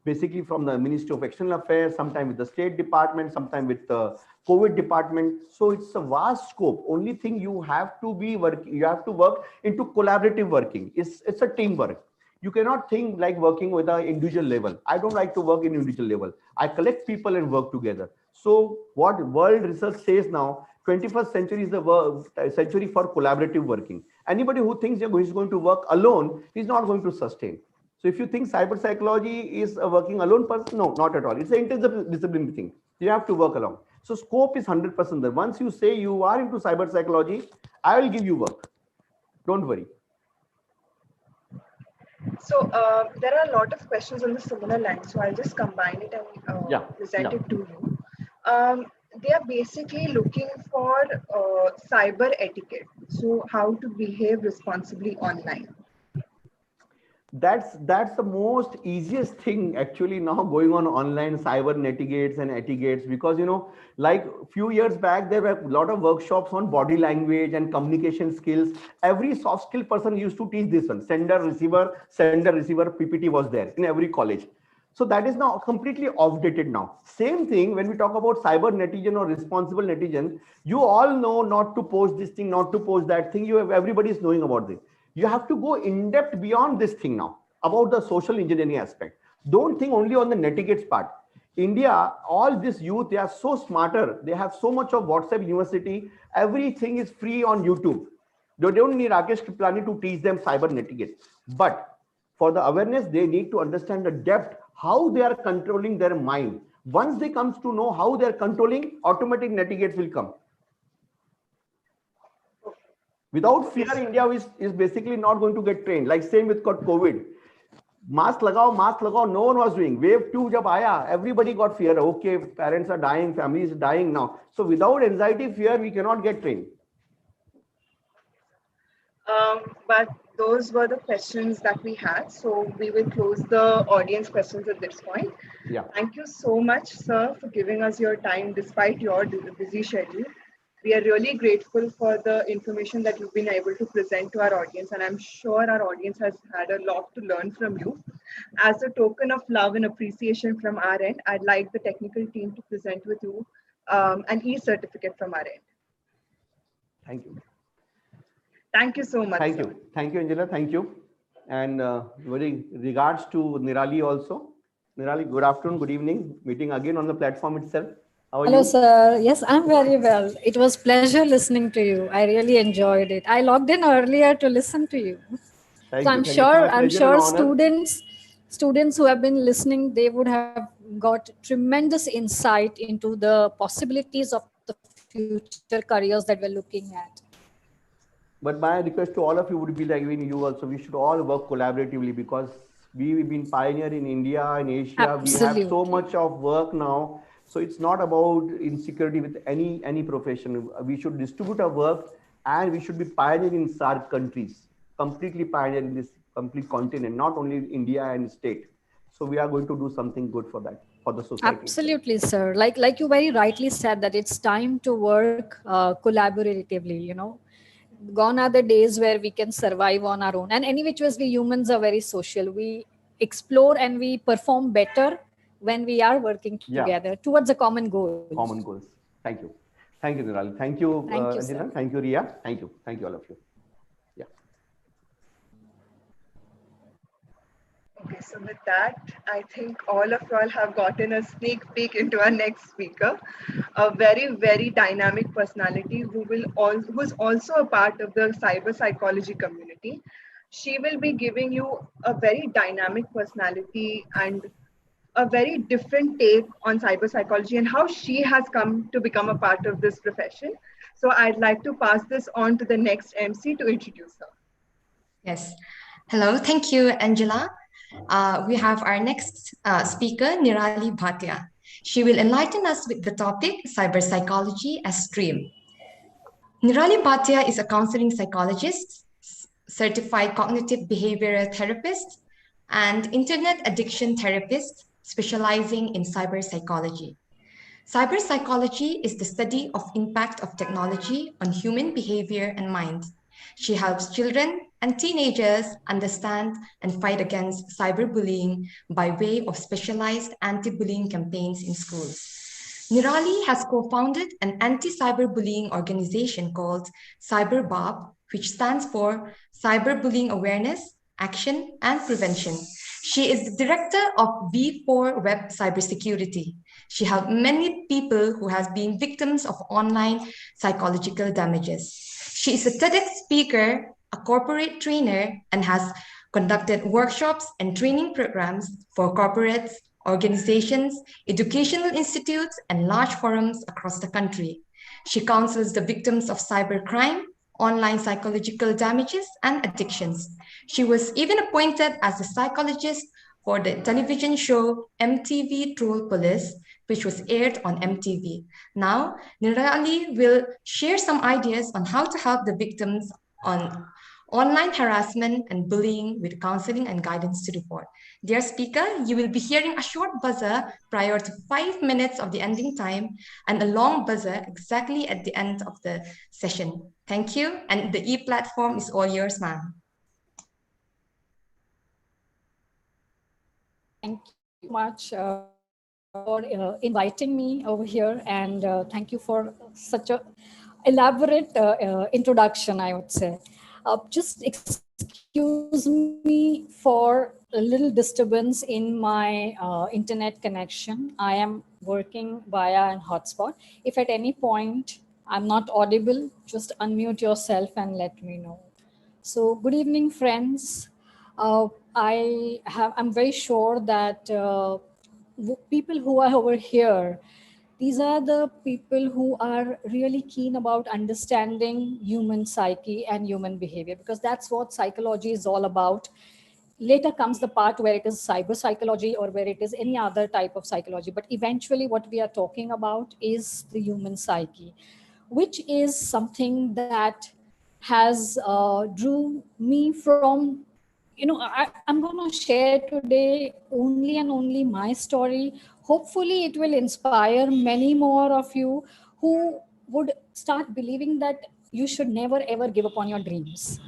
basically from the Ministry of External Affairs, sometime with the State Department, sometime with the COVID department. So it's a vast scope. Only thing you have to be working, you have to work into collaborative working. It's a teamwork. You cannot think like working with an individual level. I don't like to work in individual level. I collect people and work together. So what world research says now, 21st century is the century for collaborative working. Anybody who thinks he's going to work alone is not going to sustain. So if you think cyber psychology is a working alone person, no, not at all. It's an interdisciplinary thing. You have to work along. So scope is 100% there. Once you say you are into cyber psychology, I will give you work. Don't worry. So there are a lot of questions on the similar line. So I'll just combine it and present it to you. They are basically looking for cyber etiquette. So how to behave responsibly online. That's the most easiest thing actually now going on online, cyber etiquettes and etiquettes, because like a few years back there were a lot of workshops on body language and communication skills. Every soft skill person used to teach this one. Sender receiver PPT was there in every college. So that is now completely outdated now. Same thing when we talk about cyber netizen or responsible netizen, you all know not to post this thing, not to post that thing. Everybody is knowing about this. You have to go in depth beyond this thing now about the social engineering aspect. Don't think only on the netiquettes part. India, all this youth, they are so smarter. They have so much of WhatsApp University. Everything is free on YouTube. They don't need Rakesh Kriplani to teach them cyber netiquette. But for the awareness, they need to understand the depth, how they are controlling their mind. Once they comes to know how they are controlling, automatic netiquettes will come. Without fear, India is basically not going to get trained. Like same with COVID. Mask lagao, no one was doing. Wave 2 jab aaya, everybody got fear. Okay, parents are dying, families are dying now. So without anxiety, fear, we cannot get trained. But those were the questions that we had. So we will close the audience questions at this point. Yeah. Thank you so much, sir, for giving us your time despite your busy schedule. We are really grateful for the information that you've been able to present to our audience, and I'm sure our audience has had a lot to learn from you. As a token of love and appreciation from our end, I'd like the technical team to present with you an e-certificate from our end. Thank you. Thank you so much. Thank you. Thank you, Angela. Thank you. And very regards to Nirali also. Nirali, good afternoon, good evening. Meeting again on the platform itself. Hello, sir. Yes, I'm very well. It was pleasure listening to you. I really enjoyed it. I logged in earlier to listen to you. So I'm sure students who have been listening, they would have got tremendous insight into the possibilities of the future careers that we're looking at. But my request to all of you would be like, even you also, we should all work collaboratively, because we've been pioneer in India and Asia. Absolutely. We have so much of work now. So it's not about insecurity with any profession. We should distribute our work, and we should be pioneering in SAARC countries, completely pioneering in this complete continent, not only India and state. So we are going to do something good for that, for the society. Absolutely, sir. Like you very rightly said, that it's time to work collaboratively, Gone are the days where we can survive on our own. And any which ways, we humans are very social. We explore and we perform better when we are working together towards a common goal. Common goals. Thank you. Thank you, Nirali. Thank you, Angela. Thank you, Ria. Thank you. Thank you, all of you. Yeah. Okay, so with that, I think all of you all have gotten a sneak peek into our next speaker, a very, very dynamic personality who's also a part of the cyber psychology community. She will be giving you a very dynamic personality and a very different take on cyber psychology and how she has come to become a part of this profession. So I'd like to pass this on to the next MC to introduce her. Yes. Hello. Thank you, Angela. We have our next speaker, Nirali Bhatia. She will enlighten us with the topic cyber psychology as stream. Nirali Bhatia is a counseling psychologist, certified cognitive behavioral therapist, and internet addiction therapist specializing in cyber psychology. Cyber psychology is the study of impact of technology on human behavior and mind. She helps children and teenagers understand and fight against cyberbullying by way of specialized anti-bullying campaigns in schools. Nirali has co-founded an anti-cyberbullying organization called CyberBAB, which stands for Cyberbullying Awareness, Action and Prevention. She is the director of V4 Web Cybersecurity. She helped many people who have been victims of online psychological damages. She is a TEDx speaker, a corporate trainer, and has conducted workshops and training programs for corporates, organizations, educational institutes, and large forums across the country. She counsels the victims of cybercrime, online psychological damages, and addictions. She was even appointed as a psychologist for the television show MTV Troll Police, which was aired on MTV. Now, Nirali will share some ideas on how to help the victims on online harassment and bullying with counseling and guidance to report. Dear speaker, you will be hearing a short buzzer prior to 5 minutes of the ending time and a long buzzer exactly at the end of the session. Thank you, and the e-platform is all yours, ma'am. Thank you much for inviting me over here, and thank you for such a elaborate introduction, I would say. Just excuse me for a little disturbance in my internet connection. I am working via an hotspot. If at any point I'm not audible, just unmute yourself and let me know. So, good evening, friends. I'm very sure that people who are over here, these are the people who are really keen about understanding human psyche and human behavior, because that's what psychology is all about. Later comes the part where it is cyber psychology or where it is any other type of psychology. But eventually what we are talking about is the human psyche, which is something that has drew me from, I'm going to share today only and only my story. Hopefully it will inspire many more of you who would start believing that you should never ever give up on your dreams.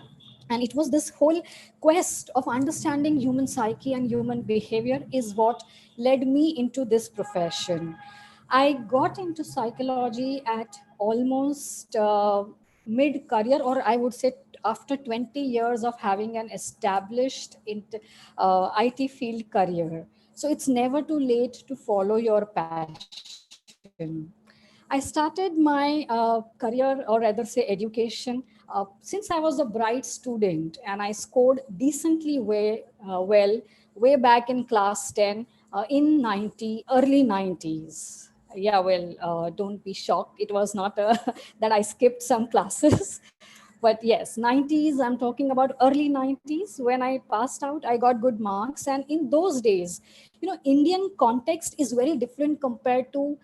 And it was this whole quest of understanding human psyche and human behavior is what led me into this profession. I got into psychology at almost mid career, or I would say after 20 years of having an established IT field career. So it's never too late to follow your passion. I started my career, or rather say education, since I was a bright student and I scored decently way back in class 10 in early 90s. Yeah, well, don't be shocked. It was not that I skipped some classes. But yes, 90s, I'm talking about early 90s. When I passed out, I got good marks. And in those days, Indian context is very different compared to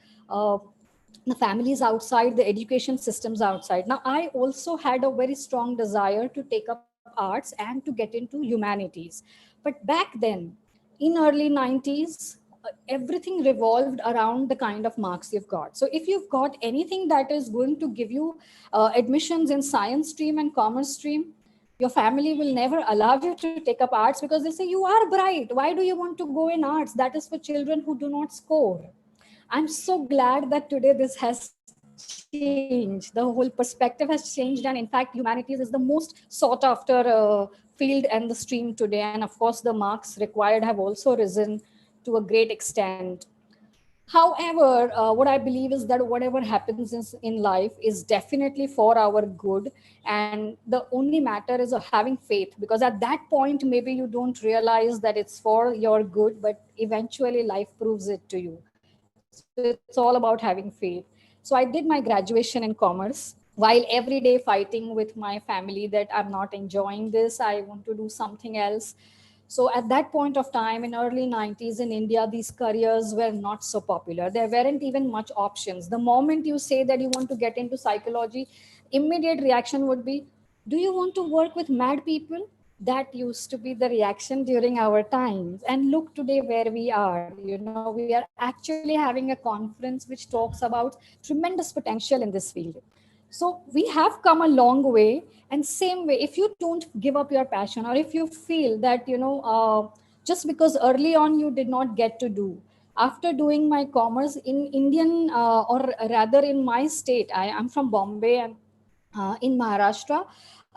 the families outside, the education systems outside. Now, I also had a very strong desire to take up arts and to get into humanities. But back then, in early 90s, everything revolved around the kind of marks you've got. So if you've got anything that is going to give you admissions in science stream and commerce stream, your family will never allow you to take up arts because they say, you are bright. Why do you want to go in arts? That is for children who do not score. I'm so glad that today this has changed. The whole perspective has changed. And in fact, humanities is the most sought after field and the stream today. And of course, the marks required have also risen to a great extent. However, what I believe is that whatever happens in life is definitely for our good. And the only matter is of having faith, because at that point, maybe you don't realize that it's for your good, but eventually life proves it to you. So it's all about having faith. So I did my graduation in commerce while every day fighting with my family that I'm not enjoying this. I want to do something else. So at that point of time in early 90s in India, these careers were not so popular. There weren't even much options. The moment you say that you want to get into psychology, immediate reaction would be, do you want to work with mad people? That used to be the reaction during our times. And look today where we are. We are actually having a conference which talks about tremendous potential in this field. So we have come a long way, And same way, if you don't give up your passion, or if you feel that, just because early on you did not get to do, after doing my commerce in Indian, or rather in my state, I am from Bombay, and in Maharashtra,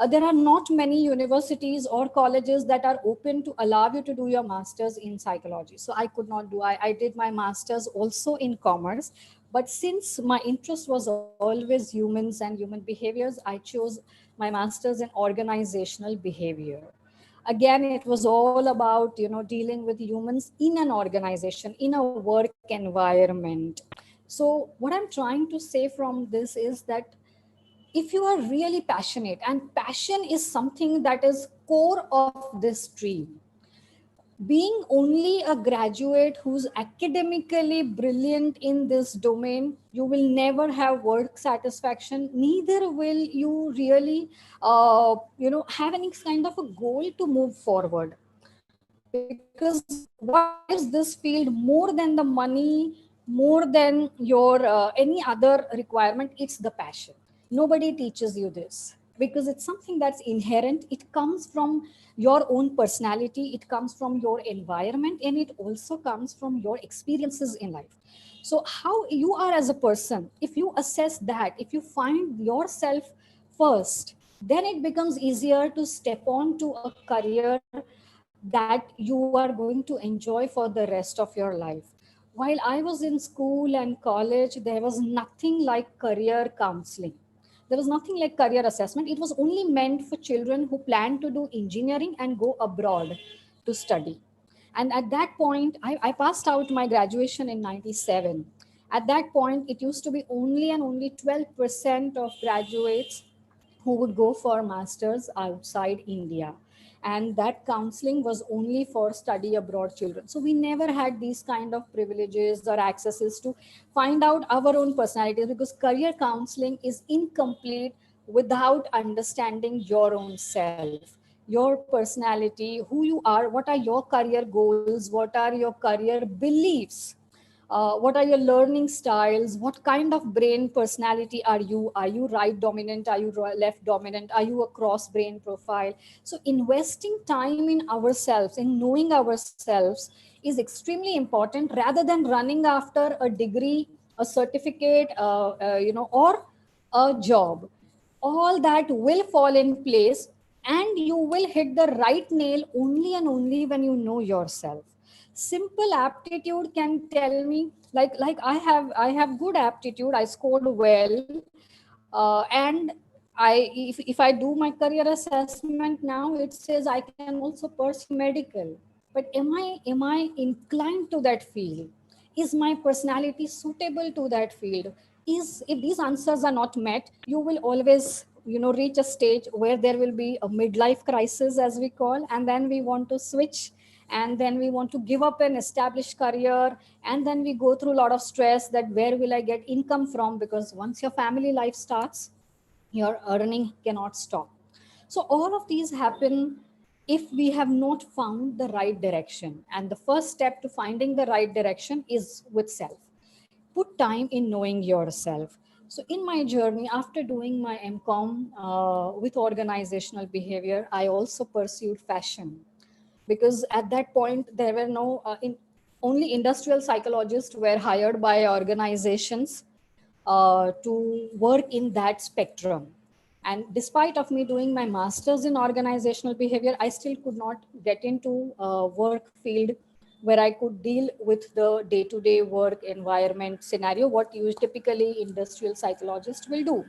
there are not many universities or colleges that are open to allow you to do your master's in psychology. So I could not do. I did my master's also in commerce, but since my interest was always humans and human behaviors, I chose my master's in organizational behavior. Again, it was all about, dealing with humans in an organization, in a work environment. So what I'm trying to say from this is that if you are really passionate, and passion is something that is core of this stream, being only a graduate who's academically brilliant in this domain, you will never have work satisfaction, neither will you really have any kind of a goal to move forward. Because what drives this field more than the money, more than your any other requirement, it's the passion. Nobody teaches you this, because it's something that's inherent. It comes from your own personality, it comes from your environment, and it also comes from your experiences in life. So how you are as a person, if you assess that, if you find yourself first, then it becomes easier to step on to a career that you are going to enjoy for the rest of your life. While I was in school and college, there was nothing like career counseling. There was nothing like career assessment. It was only meant for children who plan to do engineering and go abroad to study. And at that point, I passed out my graduation in 97. At that point, it used to be only and only 12% of graduates who would go for masters outside India. And that counseling was only for study abroad children. So we never had these kind of privileges or accesses to find out our own personalities, because career counseling is incomplete without understanding your own self, your personality, who you are, what are your career goals, what are your career beliefs, what are your learning styles, what kind of brain personality are you? Are you right dominant, are you left dominant, are you a cross brain profile? So investing time in ourselves, in knowing ourselves, is extremely important, rather than running after a degree, a certificate, or a job. All that will fall in place, and you will hit the right nail only and only when you know yourself. Simple aptitude can tell me, like I have good aptitude, I scored well, and if I do my career assessment now, it says I can also pursue medical. But am I inclined to that field? Is my personality suitable to that field? Is If these answers are not met, you will always reach a stage where there will be a midlife crisis, as we call, and then we want to switch, and then we want to give up an established career, and then we go through a lot of stress, that where will I get income from, because once your family life starts, your earning cannot stop. So all of these happen if we have not found the right direction. And the first step to finding the right direction is with self. Put time in knowing yourself. So in my journey, after doing my MCOM with organizational behavior, I also pursued fashion, because at that point there were no only industrial psychologists were hired by organizations to work in that spectrum. And despite of me doing my master's in organizational behavior, I still could not get into a work field where I could deal with the day-to-day work environment scenario, what you typically industrial psychologists will do.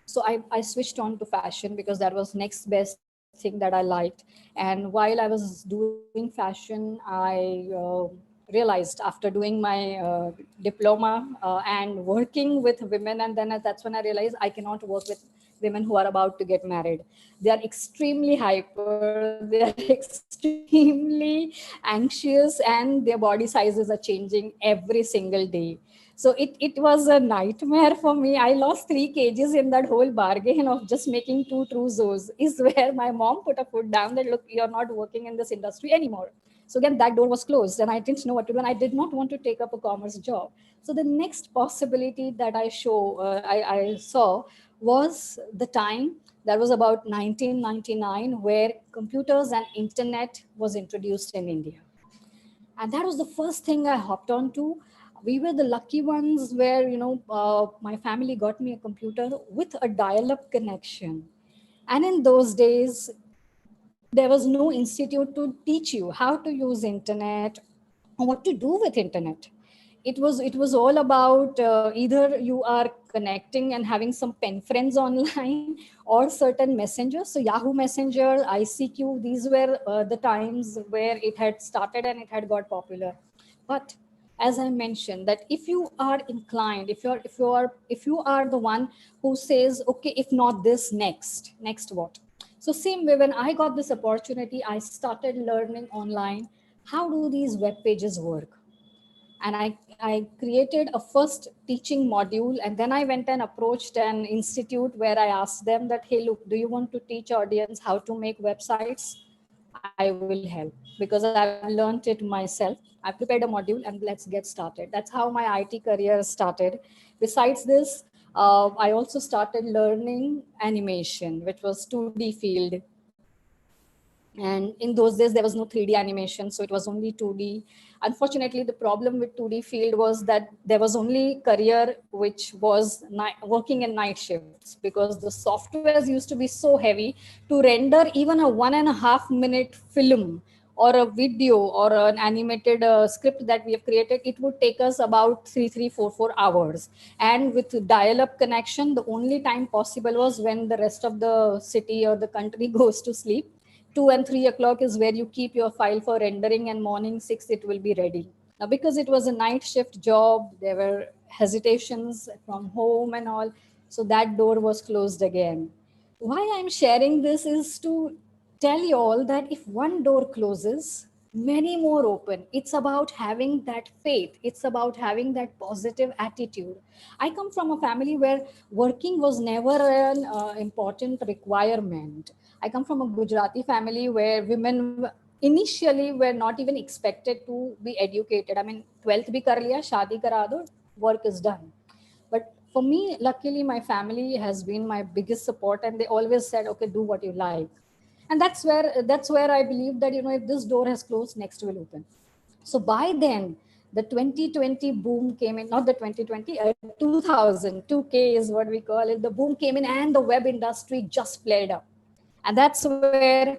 So I switched on to fashion, because that was next best thing that I liked. And while I was doing fashion, I realized, after doing my diploma and working with women, and then that's when I realized I cannot work with women who are about to get married. They are extremely hyper, they are extremely anxious, and their body sizes are changing every single day. So it was a nightmare for me. I lost 3 kgs in that whole bargain of just making 2 trousseaux, is where my mom put a foot down that, look, you're not working in this industry anymore. So again, that door was closed, and I didn't know what to do, and I did not want to take up a commerce job. So the next possibility that I saw was the time That was about 1999, where computers and internet was introduced in India. And that was the first thing I hopped onto. We were the lucky ones where, my family got me a computer with a dial-up connection. And in those days, there was no institute to teach you how to use internet or what to do with internet. It was all about either you are connecting and having some pen friends online or certain messengers. So Yahoo Messenger, ICQ, these were the times where it had started and it had got popular. But as I mentioned, that if you are inclined, if you are the one who says, okay, if not this, next what? So same way, when I got this opportunity, I started learning online how do these web pages work. And I created a first teaching module, and then I went and approached an institute where I asked them that, hey, look, do you want to teach audience how to make websites? I will help, because I've learned it myself. I prepared a module and let's get started. That's how my IT career started. Besides this, I also started learning animation, which was 2D field. And in those days, there was no 3D animation, so it was only 2D. Unfortunately, the problem with 2D field was that there was only career which was working in night shifts, because the softwares used to be so heavy. To render even a 1.5 minute film or a video or an animated script that we have created, it would take us about 4 hours. And with dial-up connection, the only time possible was when the rest of the city or the country goes to sleep. 2 and 3 o'clock is where you keep your file for rendering, and morning 6 it will be ready. Now, because it was a night shift job, there were hesitations from home and all, so that door was closed again. Why I'm sharing this is to tell you all that if one door closes, many more open. It's about having that faith. It's about having that positive attitude. I come from a family where working was never an important requirement. I come from a Gujarati family where women initially were not even expected to be educated. I mean, 12th bhi kar liya, shaadi kara do, work is done. But for me, luckily, my family has been my biggest support, and they always said, okay, do what you like. And that's where I believe that, if this door has closed, next will open. So by then, the 2020 boom came in, not the 2020, 2000, 2K is what we call it. The boom came in and the web industry just played up. And that's where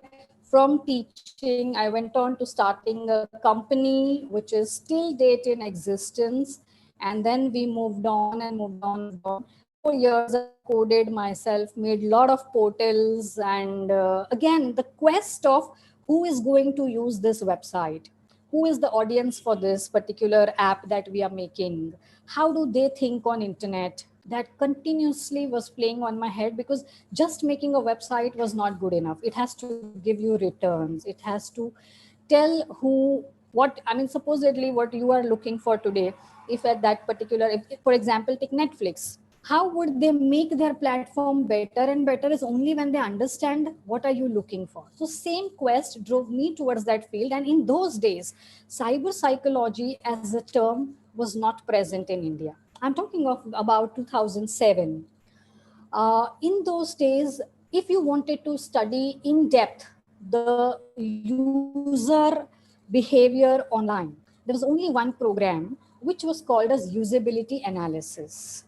from teaching, I went on to starting a company, which is still date in existence. And then we moved on and moved on and moved on. 4 years I coded myself, made a lot of portals. And again, the quest of who is going to use this website? Who is the audience for this particular app that we are making? How do they think on internet? That continuously was playing on my head, because just making a website was not good enough. It has to give you returns. It has to tell what, I mean, supposedly what you are looking for today. If at that particular, if, for example, take Netflix, how would they make their platform better and better is only when they understand what are you looking for. So same quest drove me towards that field. And in those days, cyber psychology as a term was not present in India. I'm talking of about 2007. In those days, if you wanted to study in depth the user behavior online, there was only one program which was called as usability analysis.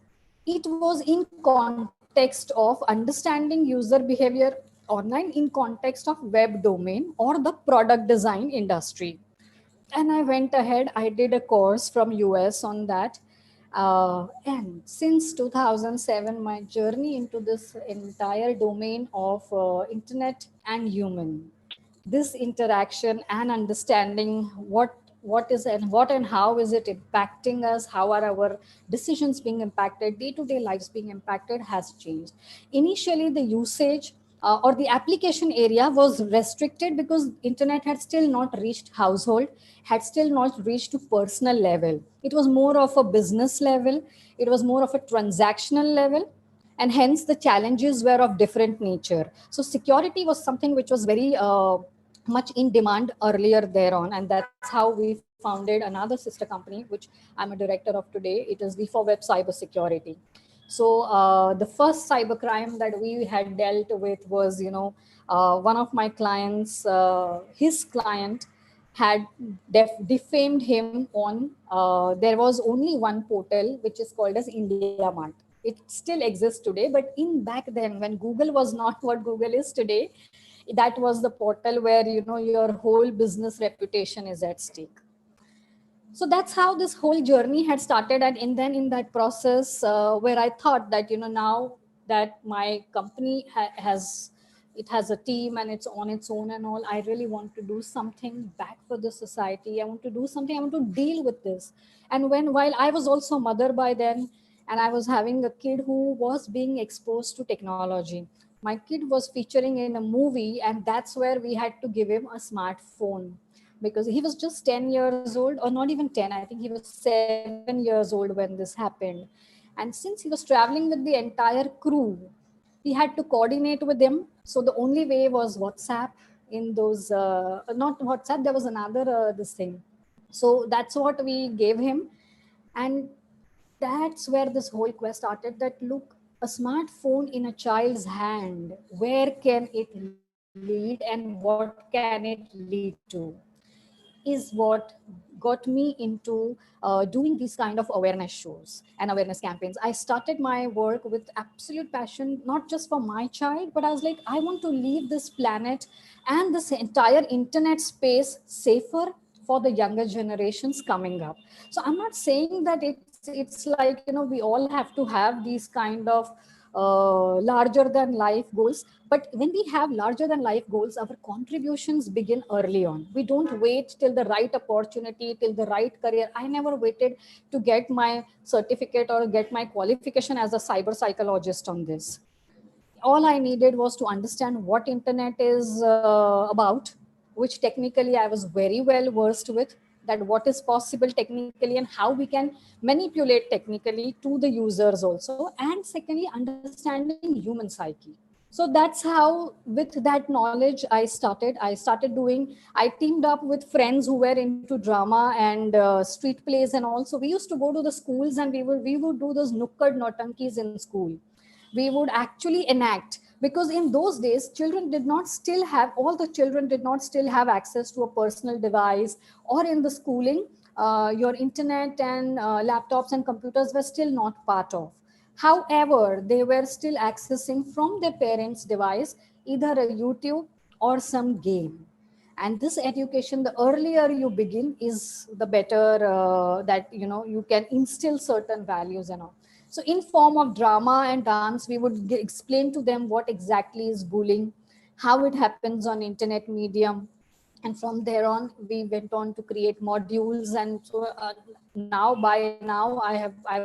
It was in context of understanding user behavior online in context of web domain or the product design industry. And I went ahead, I did a course from US on that. And since 2007, my journey into this entire domain of internet and human, this interaction and understanding what is and what and how is it impacting us, how are our decisions being impacted, day-to-day lives being impacted, has changed. Initially, the usage or the application area was restricted because internet had still not reached household, had still not reached to personal level. It was more of a business level, it was more of a transactional level, and hence the challenges were of different nature. So security was something which was very much in demand earlier thereon, and that's how we founded another sister company, which I'm a director of today. It is V4Web Cybersecurity. So the first cybercrime that we had dealt with was, one of my clients, his client had defamed him on, there was only one portal which is called as India Mart. It still exists today, but in back then when Google was not what Google is today, that was the portal where, your whole business reputation is at stake. So that's how this whole journey had started. And then in that process, where I thought that, now that my company has, it has a team and it's on its own and all, I really want to do something back for the society. I want to do something, I want to deal with this. And while I was also mother by then, and I was having a kid who was being exposed to technology, my kid was featuring in a movie, and that's where we had to give him a smartphone, because he was just 10 years old, or not even 10, I think he was 7 years old when this happened. And since he was traveling with the entire crew, he had to coordinate with them. So the only way was WhatsApp. In those not WhatsApp, there was another this thing. So that's what we gave him. And that's where this whole quest started, that look, a smartphone in a child's hand, where can it lead and what can it lead to, is what got me into doing these kind of awareness shows and awareness campaigns. I started my work with absolute passion, not just for my child, but I was like, I want to leave this planet and this entire internet space safer for the younger generations coming up. So I'm not saying that it's like, we all have to have these kind of larger than life goals. But when we have larger than life goals, our contributions begin early on. We don't wait till the right opportunity, till the right career. I never waited to get my certificate or get my qualification as a cyber psychologist on this. All I needed was to understand what internet is about, which technically I was very well versed with, that what is possible technically and how we can manipulate technically to the users also. And secondly, understanding human psyche. So that's how, with that knowledge, I teamed up with friends who were into drama and street plays and all. So we used to go to the schools, and we would do those nukkad notankis in school. We would actually enact, because in those days all the children did not still have access to a personal device, or in the schooling, your internet and laptops and computers were still not part of. However, they were still accessing from their parents device either a YouTube or some game. And this education, the earlier you begin, is the better, that you can instill certain values and all. So in form of drama and dance, we would explain to them what exactly is bullying, how it happens on internet medium. And from there on, we went on to create modules. And so I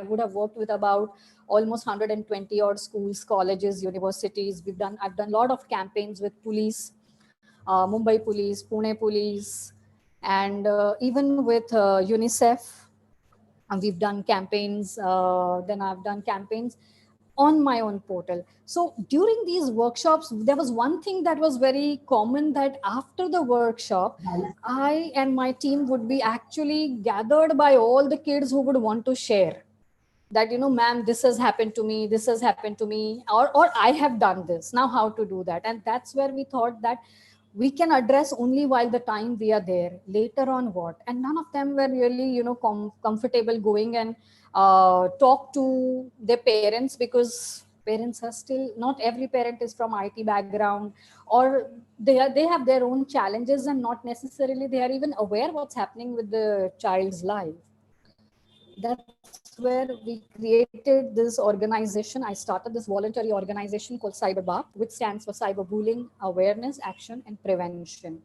would have worked with about almost 120 odd schools, colleges, universities. I've done a lot of campaigns with police, Mumbai police, Pune police, and even with UNICEF. And we've done campaigns. Then I've done campaigns on my own portal. So during these workshops, there was one thing that was very common, that after the workshop, I and my team would be actually gathered by all the kids who would want to share that, ma'am, this has happened to me, this has happened to me, or I have done this, now how to do that. And that's where we thought that we can address only while the time we are there. Later on, what? And none of them were really, comfortable going and talk to their parents, because parents are still, not every parent is from IT background, or they have their own challenges, and not necessarily they are even aware what's happening with the child's life. That's where we created this organization. I started this voluntary organization called CyberBAP, which stands for Cyberbullying Awareness, Action, and Prevention.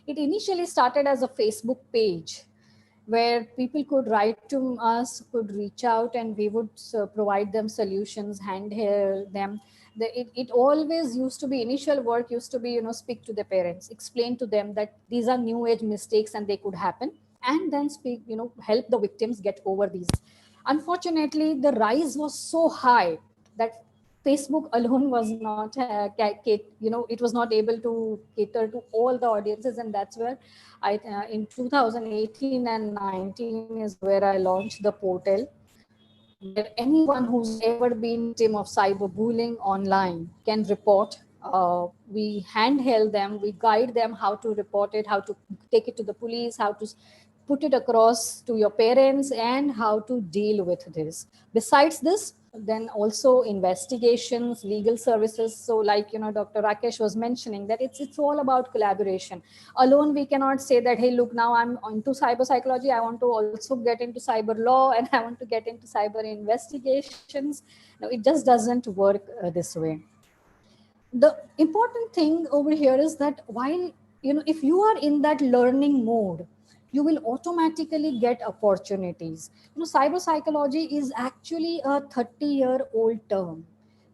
It initially started as a Facebook page where people could write to us, could reach out, and we would provide them solutions, handheld them. It always used to be, initial work used to be, speak to the parents, explain to them that these are new age mistakes and they could happen, and then speak, help the victims get over these. Unfortunately, the rise was so high that Facebook alone was not, it was not able to cater to all the audiences. And that's where in 2018 and 19 is where I launched the portal, where anyone who's ever been victim of cyberbullying online can report. We handheld them, we guide them how to report it, how to take it to the police, how to put it across to your parents, and how to deal with this. Besides this, then also investigations, legal services. So like, Dr. Rakesh was mentioning that it's all about collaboration. Alone we cannot say that, hey, look, now I'm into cyber psychology, I want to also get into cyber law, and I want to get into cyber investigations. No, it just doesn't work this way. The important thing over here is that while, if you are in that learning mode, you will automatically get opportunities. Cyber psychology is actually a 30-year-old term,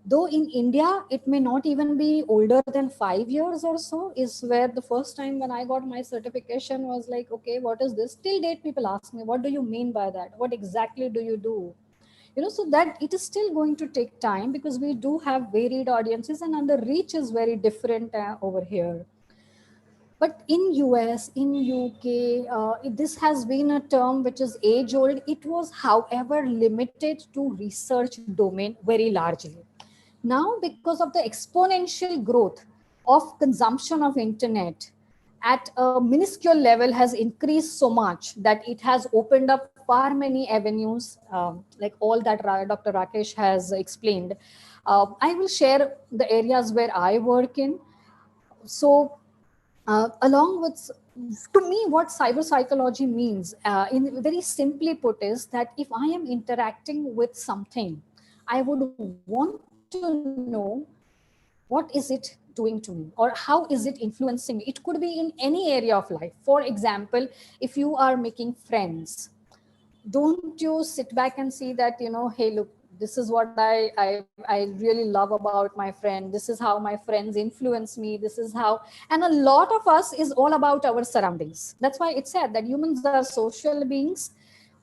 though in India it may not even be older than 5 years or so. Is where the first time when I got my certification was like, okay, what is this? Till date people ask me, what do you mean by that? What exactly do you do? So that it is still going to take time, because we do have varied audiences and the reach is very different over here. But in US, in UK, this has been a term which is age old. It was however limited to research domain very largely. Now, because of the exponential growth of consumption of internet at a minuscule level has increased so much that it has opened up far many avenues, like all that Dr. Rakesh has explained. I will share the areas where I work in. So along with, to me, what cyber psychology means, in very simply put, is that if I am interacting with something, I would want to know what is it doing to me, or how is it influencing me. It could be in any area of life. For example, if you are making friends, don't you sit back and see that, hey, look, this is what I really love about my friend, this is how my friends influence me, this is how. And a lot of us is all about our surroundings. That's why it's said that humans are social beings.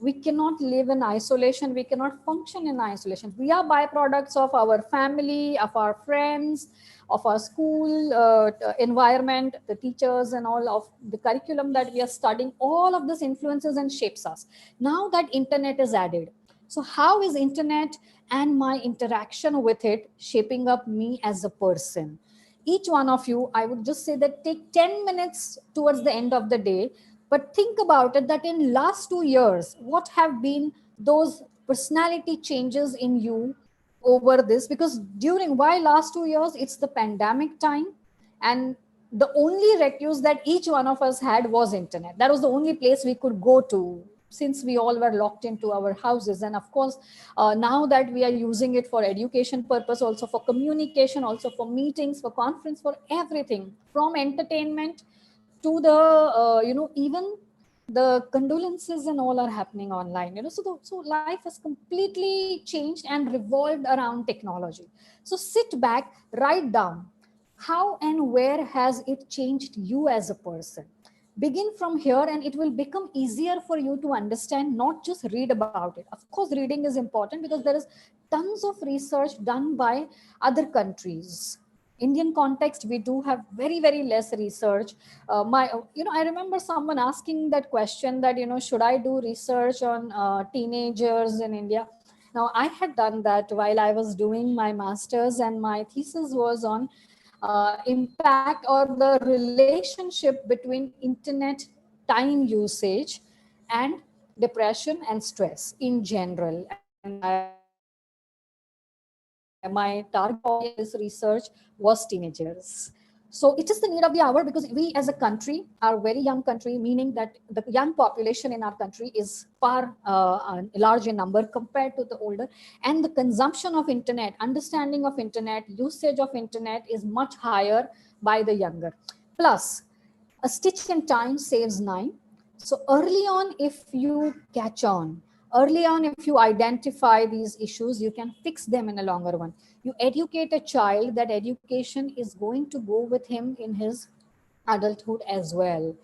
We cannot live in isolation, we cannot function in isolation. We are byproducts of our family, of our friends, of our school environment, the teachers and all of the curriculum that we are studying. All of this influences and shapes us. Now that internet is added, so how is internet and my interaction with it shaping up me as a person? Each one of you, I would just say that take 10 minutes towards the end of the day, but think about it, that in last 2 years, what have been those personality changes in you over this? Because during, why last 2 years? It's the pandemic time, and the only recuse that each one of us had was internet. That was the only place we could go to, since we all were locked into our houses. And of course, now that we are using it for education purpose, also for communication, also for meetings, for conference, for everything, from entertainment to the even the condolences and all are happening online. So life has completely changed and revolved around technology. So sit back, write down how and where has it changed you as a person. Begin from here, and it will become easier for you to understand, not just read about it. Of course, reading is important because there is tons of research done by other countries. Indian context, we do have very, very less research. I remember someone asking that question that, should I do research on teenagers in India? Now, I had done that while I was doing my master's, and my thesis was on impact or the relationship between internet time usage and depression and stress in general. And my target audience in this research was teenagers. So it is the need of the hour, because we as a country are very young country, meaning that the young population in our country is far large in number compared to the older. And the consumption of internet, understanding of internet, usage of internet is much higher by the younger. Plus, a stitch in time saves nine. So early on, if you catch on, early on, if you identify these issues, you can fix them in a longer one. You educate a child, that education is going to go with him in his adulthood as well.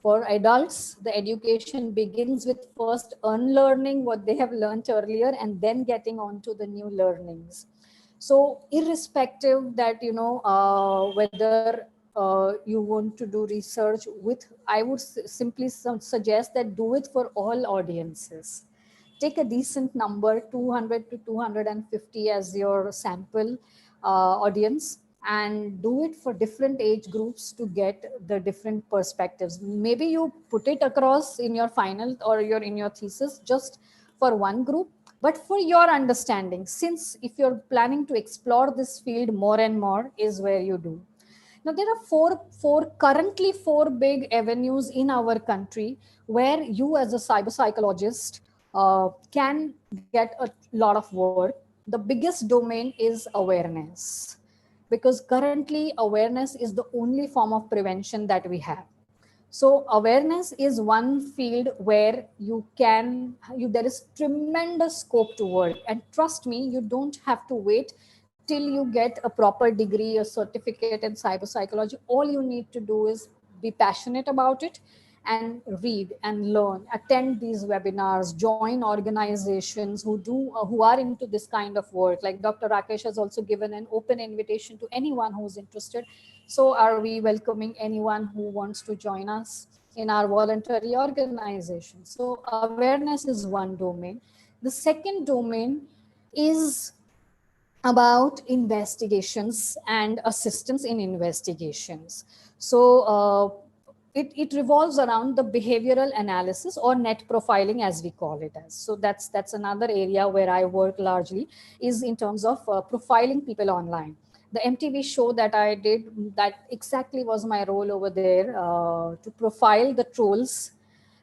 For adults, the education begins with first unlearning what they have learned earlier and then getting on to the new learnings. So irrespective that, whether you want to do research with, I would simply suggest that do it for all audiences. take a decent number, 200 to 250 as your sample audience, and do it for different age groups to get the different perspectives. Maybe you put it across in your final or in your thesis just for one group, but for your understanding, since if you're planning to explore this field more and more, is where you do. Now, there are currently four big avenues in our country where you as a cyber psychologist can get a lot of work. The biggest domain is awareness, because currently awareness is the only form of prevention that we have. So awareness is one field where there is tremendous scope to work. And trust me, you don't have to wait till you get a proper degree or certificate in cyber psychology. All you need to do is be passionate about it and read and learn, attend these webinars, join organizations who are into this kind of work. Like Dr. Rakesh has also given an open invitation to anyone who's interested. So are we welcoming anyone who wants to join us in our voluntary organization. So awareness is one domain. The second domain is about investigations and assistance in investigations. So it revolves around the behavioral analysis or net profiling, as we call it as. So that's another area where I work largely, is in terms of profiling people online. The MTV show that I did, that exactly was my role over there, to profile the trolls,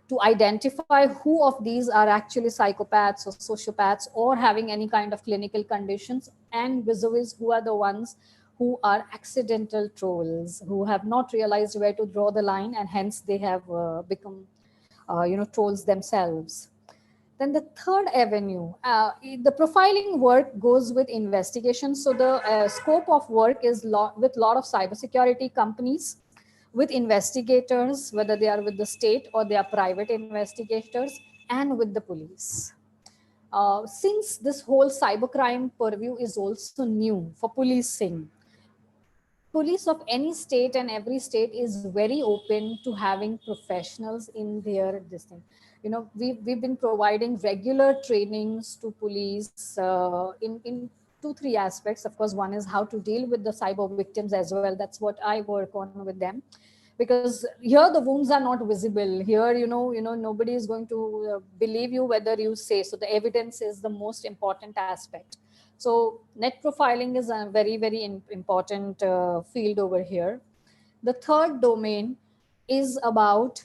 to identify who of these are actually psychopaths or sociopaths or having any kind of clinical conditions, and vis-a-vis who are the ones who are accidental trolls, who have not realized where to draw the line, and hence they have become trolls themselves. Then the third avenue, the profiling work goes with investigation. So the scope of work is with a lot of cybersecurity companies, with investigators, whether they are with the state or they are private investigators, and with the police. Since this whole cybercrime purview is also new for policing, police of any state and every state is very open to having professionals in their this thing. We've been providing regular trainings to police in 2-3 aspects. Of course, one is how to deal with the cyber victims as well. That's what I work on with them, because here the wounds are not visible. Here, nobody is going to believe you whether you say. So the evidence is the most important aspect. So net profiling is a very, very important field over here. The third domain is about,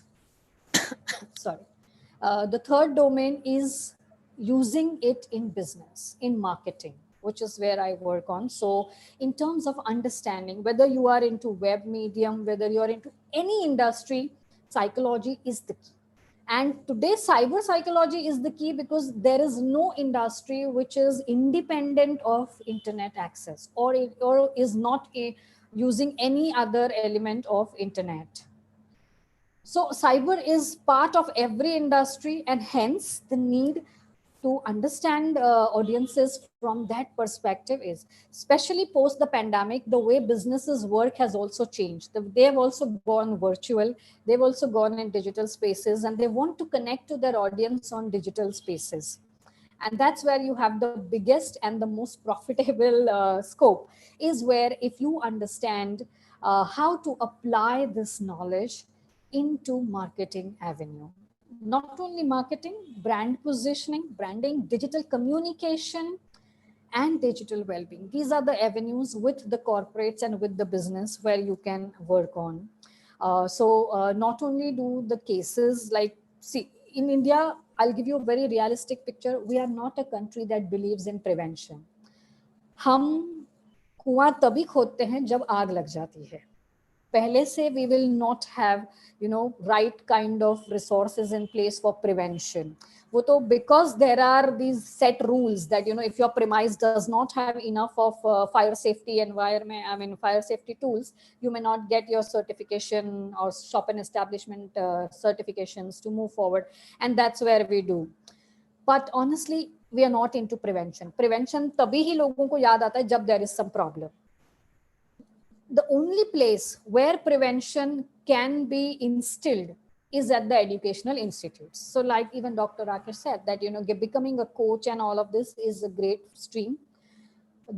the third domain is using it in business, in marketing, which is where I work on. So in terms of understanding, whether you are into web medium, whether you're into any industry, psychology is the key. And today, cyber psychology is the key, because there is no industry which is independent of internet access or is not using any other element of internet. So cyber is part of every industry, and hence the need to understand audiences from that perspective is, especially post the pandemic, the way businesses work has also changed. They've also gone virtual, they've also gone in digital spaces, and they want to connect to their audience on digital spaces. And that's where you have the biggest and the most profitable scope, is where if you understand how to apply this knowledge into marketing avenue. Not only marketing, brand positioning, branding, digital communication, and digital well-being. These are the avenues with the corporates and with the business where you can work on. So not only do the cases like, see, in India, I'll give you a very realistic picture. We are not a country that believes in prevention. हम कुआं तभी खोदते हैं जब आग लग जाती है. पहले से we will not have right kind of resources in place for prevention. वो तो because there are these set rules that if your premise does not have enough of fire safety environment, fire safety tools, you may not get your certification or shop and establishment certifications to move forward, and that's where we do. But honestly, we are not into prevention. Prevention तभी ही लोगों को याद आता है जब there is some problem. The only place where prevention can be instilled is at the educational institutes. So like even Dr. Rakesh said that, becoming a coach and all of this is a great stream,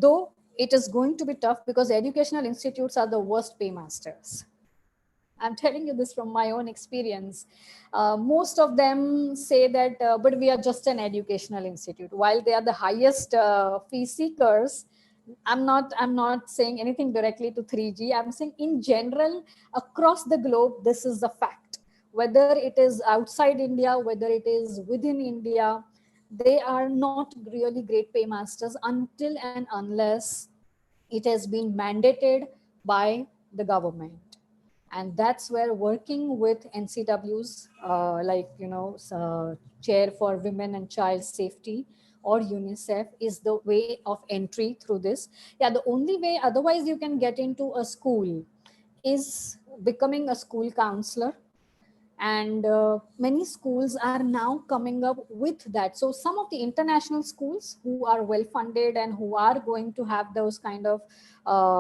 though it is going to be tough because educational institutes are the worst paymasters. I'm telling you this from my own experience. Most of them say that, but we are just an educational institute. While they are the highest fee seekers, I'm not saying anything directly to 3G. I'm saying in general, across the globe, this is the fact. Whether it is outside India, whether it is within India, they are not really great paymasters until and unless it has been mandated by the government. And that's where working with NCWs, Chair for Women and Child Safety or UNICEF is the way of entry through this. Yeah, the only way otherwise you can get into a school is becoming a school counselor, and many schools are now coming up with that. So some of the international schools who are well funded and who are going to have those kind of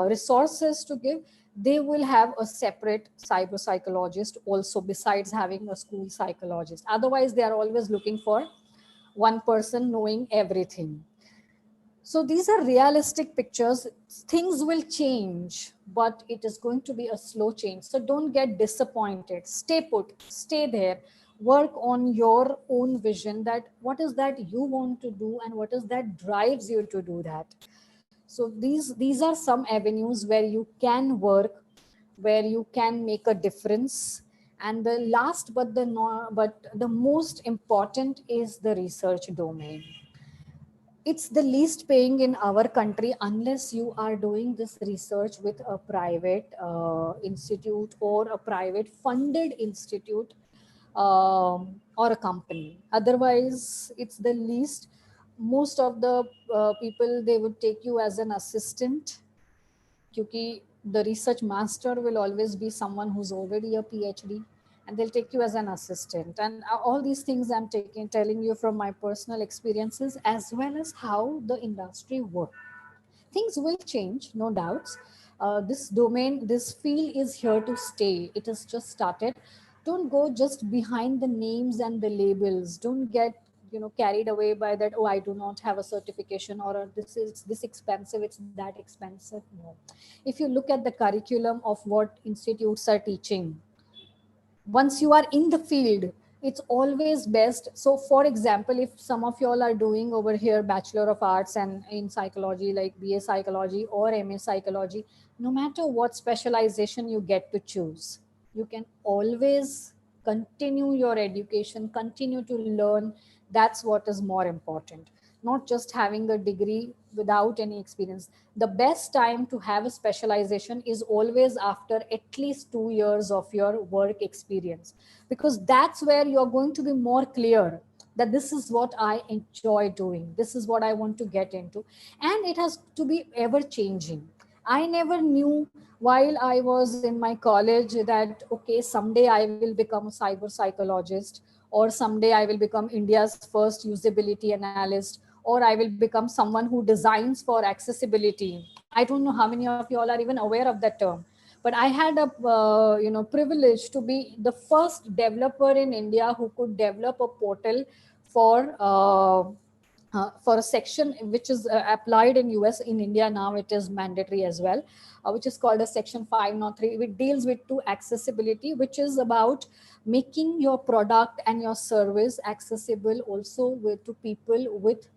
resources to give, they will have a separate cyber psychologist also besides having a school psychologist. Otherwise they are always looking for one person knowing everything. So these are realistic pictures. Things will change, but it is going to be a slow change. So don't get disappointed. Stay put, stay there, work on your own vision, that what is that you want to do and what is that drives you to do that. So these are some avenues where you can work, where you can make a difference. And the last but the most important is the research domain. It's the least paying in our country unless you are doing this research with a private institute or a private funded institute, or a company. Otherwise it's the least. Most of the people, they would take you as an assistant, because the research master will always be someone who's already a PhD, and they'll take you as an assistant. And all these things I'm telling you from my personal experiences, as well as how the industry works. Things will change, no doubts. This domain, this field is here to stay. It has just started. Don't go just behind the names and the labels. Don't get carried away by that. Oh, I do not have a certification, or this is this expensive, it's that expensive. No. If you look at the curriculum of what institutes are teaching, once you are in the field, it's always best. So for example, if some of y'all are doing over here Bachelor of Arts and in psychology, like BA psychology or MA psychology, no matter what specialization you get to choose, you can always continue your education, continue to learn. That's what is more important, not just having a degree without any experience. The best time to have a specialization is always after at least 2 years of your work experience, because that's where you're going to be more clear that this is what I enjoy doing, this is what I want to get into. And it has to be ever changing. I never knew while I was in my college that, okay, someday I will become a cyber psychologist, or someday I will become India's first usability analyst, or I will become someone who designs for accessibility. I don't know how many of you all are even aware of that term, but I had a privilege to be the first developer in India who could develop a portal for a section which is applied in US. In India now it is mandatory as well, which is called a section 503, which deals with to accessibility, which is about making your product and your service accessible also to people with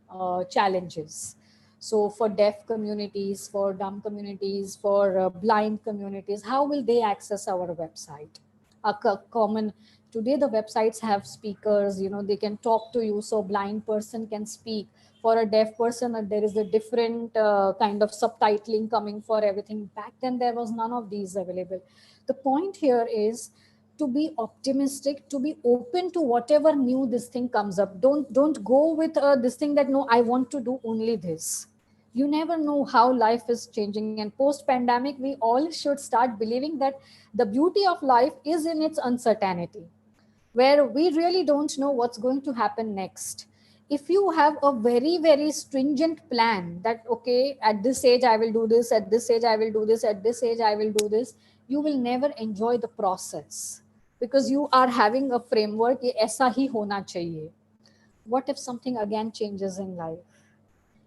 challenges. So for deaf communities, for dumb communities, for blind communities, how will they access our website? A common, today the websites have speakers, they can talk to you, so blind person can speak. For a deaf person, there is a different kind of subtitling coming for everything. Back then there was none of these available. The point here is to be optimistic, to be open to whatever new this thing comes up. Don't go with this thing that, no, I want to do only this. You never know how life is changing, and post pandemic we all should start believing that the beauty of life is in its uncertainty, where we really don't know what's going to happen next. If you have a very, very stringent plan that, okay, at this age I will do this, at this age I will do this, at this age I will do this, you will never enjoy the process. because you are having a framework, ye aisa hi hona chahiye. What if something again changes in life?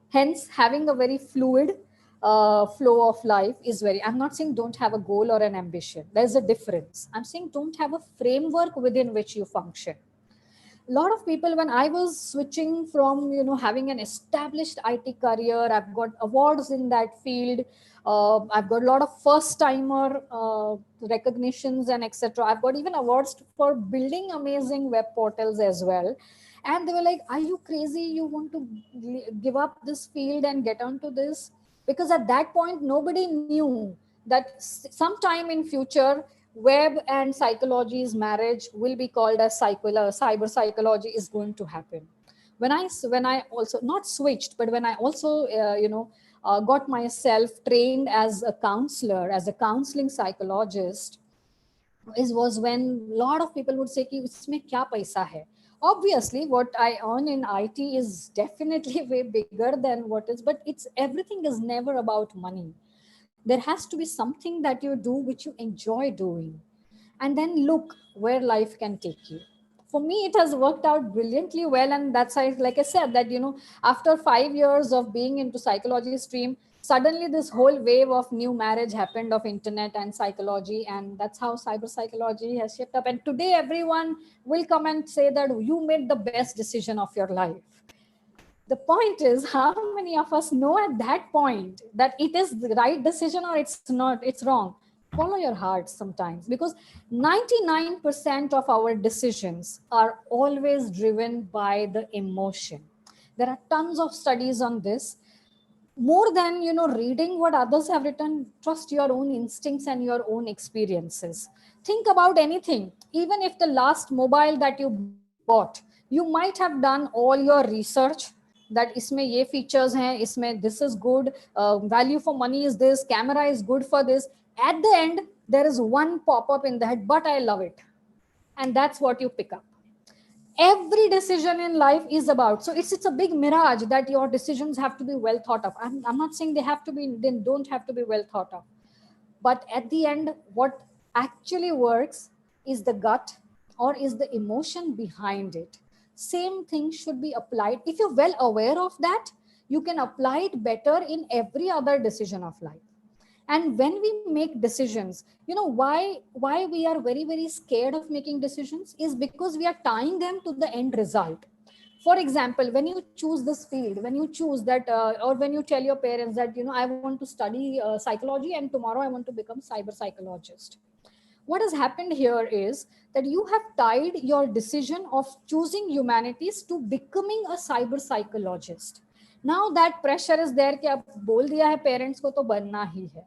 Hence, having a very fluid flow of life is very, I'm not saying don't have a goal or an ambition. There's a difference. I'm saying don't have a framework within which you function. A lot of people, when I was switching from, having an established IT career, I've got awards in that field. I've got a lot of first timer recognitions and etc. I've got even awards for building amazing web portals as well. And they were like, are you crazy? You want to give up this field and get onto this? Because at that point, nobody knew that sometime in future, web and psychology's marriage will be called as cyber psychology is going to happen. When I also not switched, but when I also got myself trained as a counselor, as a counseling psychologist, was when a lot of people would say कि इसमें क्या पैसा है. Obviously what I earn in IT is definitely way bigger than what is, but it's everything is never about money. There has to be something that you do which you enjoy doing, and then look where life can take you. For me, it has worked out brilliantly well, and that's why, like I said, that after 5 years of being into psychology stream, suddenly this whole wave of new marriage happened of internet and psychology, and that's how cyber psychology has shaped up. And today everyone will come and say that you made the best decision of your life. The point is, how many of us know at that point that it is the right decision or it's not, it's wrong? Follow your heart sometimes, because 99% of our decisions are always driven by the emotion. There are tons of studies on this. More than reading what others have written, trust your own instincts and your own experiences. Think about anything. Even if the last mobile that you bought, you might have done all your research that isme ye features hain, isme this is good, value for money is this, camera is good for this. At the end, there is one pop-up in that, but I love it, and that's what you pick up. Every decision in life is about, so it's a big mirage that your decisions have to be well thought of. I'm not saying they don't have to be well thought of, but at the end, what actually works is the gut or is the emotion behind it. Same thing should be applied. If you're well aware of that, you can apply it better in every other decision of life. And when we make decisions, why we are very, very scared of making decisions is because we are tying them to the end result. For example, when you choose this field, when you choose that, or when you tell your parents that, I want to study psychology and tomorrow I want to become cyber psychologist. What has happened here is that you have tied your decision of choosing humanities to becoming a cyber psychologist. Now that pressure is there कि अब बोल दिया है parents को तो बनना ही है.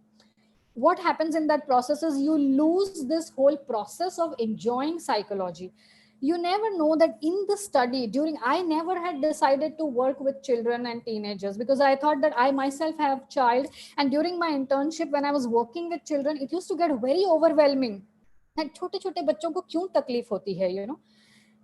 What happens in that process is you lose this whole process of enjoying psychology. You never know that in the study I never had decided to work with children and teenagers because I thought that I myself have child, and during my internship when I was working with children, it used to get very overwhelming that छोटे छोटे बच्चों को क्यों तकलीफ होती है.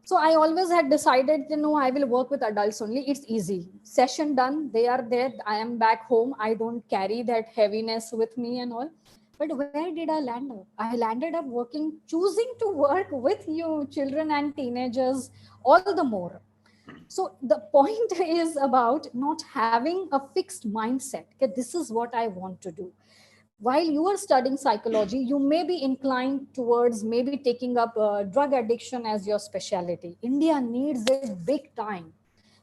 So I always had decided, I will work with adults only. It's easy. Session done. They are there. I am back home. I don't carry that heaviness with me and all. But where did I land up? I landed up choosing to work with you, children and teenagers, all the more. So the point is about not having a fixed mindset. Okay, this is what I want to do. While you are studying psychology, you may be inclined towards maybe taking up drug addiction as your specialty. India needs it big time.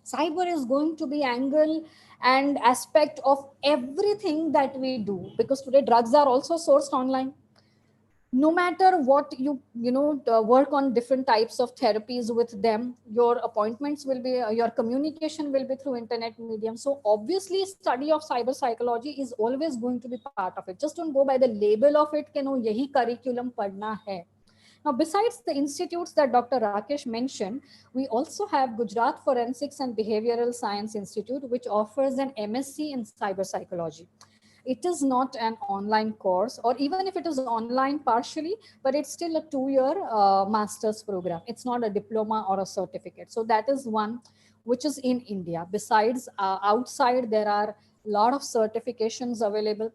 Cyber is going to be angle and aspect of everything that we do, because today drugs are also sourced online. No matter what you work on different types of therapies with them, your appointments will be, your communication will be through internet medium. So obviously study of cyber psychology is always going to be part of it. Just don't go by the label of it कि no यही curriculum पढ़ना है. Now, besides the institutes that Dr. Rakesh mentioned, we also have Gujarat Forensics and Behavioral Science Institute, which offers an MSc in cyber psychology. It is not an online course, or even if it is online partially, but it's still a 2-year master's program. It's not a diploma or a certificate. So that is one which is in India. Besides, outside, there are a lot of certifications available.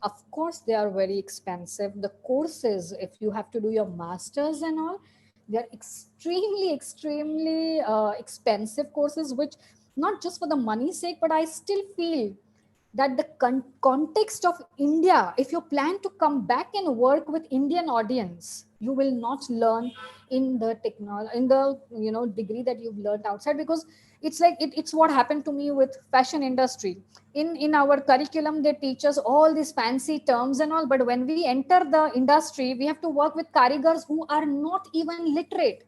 Of course, they are very expensive. The courses, if you have to do your masters and all, they are extremely expensive courses, which not just for the money's sake, but I still feel that the context of India, if you plan to come back and work with Indian audience, you will not learn in the degree that you've learned outside, because it's like it's what happened to me with fashion industry. In our curriculum, they teach us all these fancy terms and all, but when we enter the industry, we have to work with karigars who are not even literate.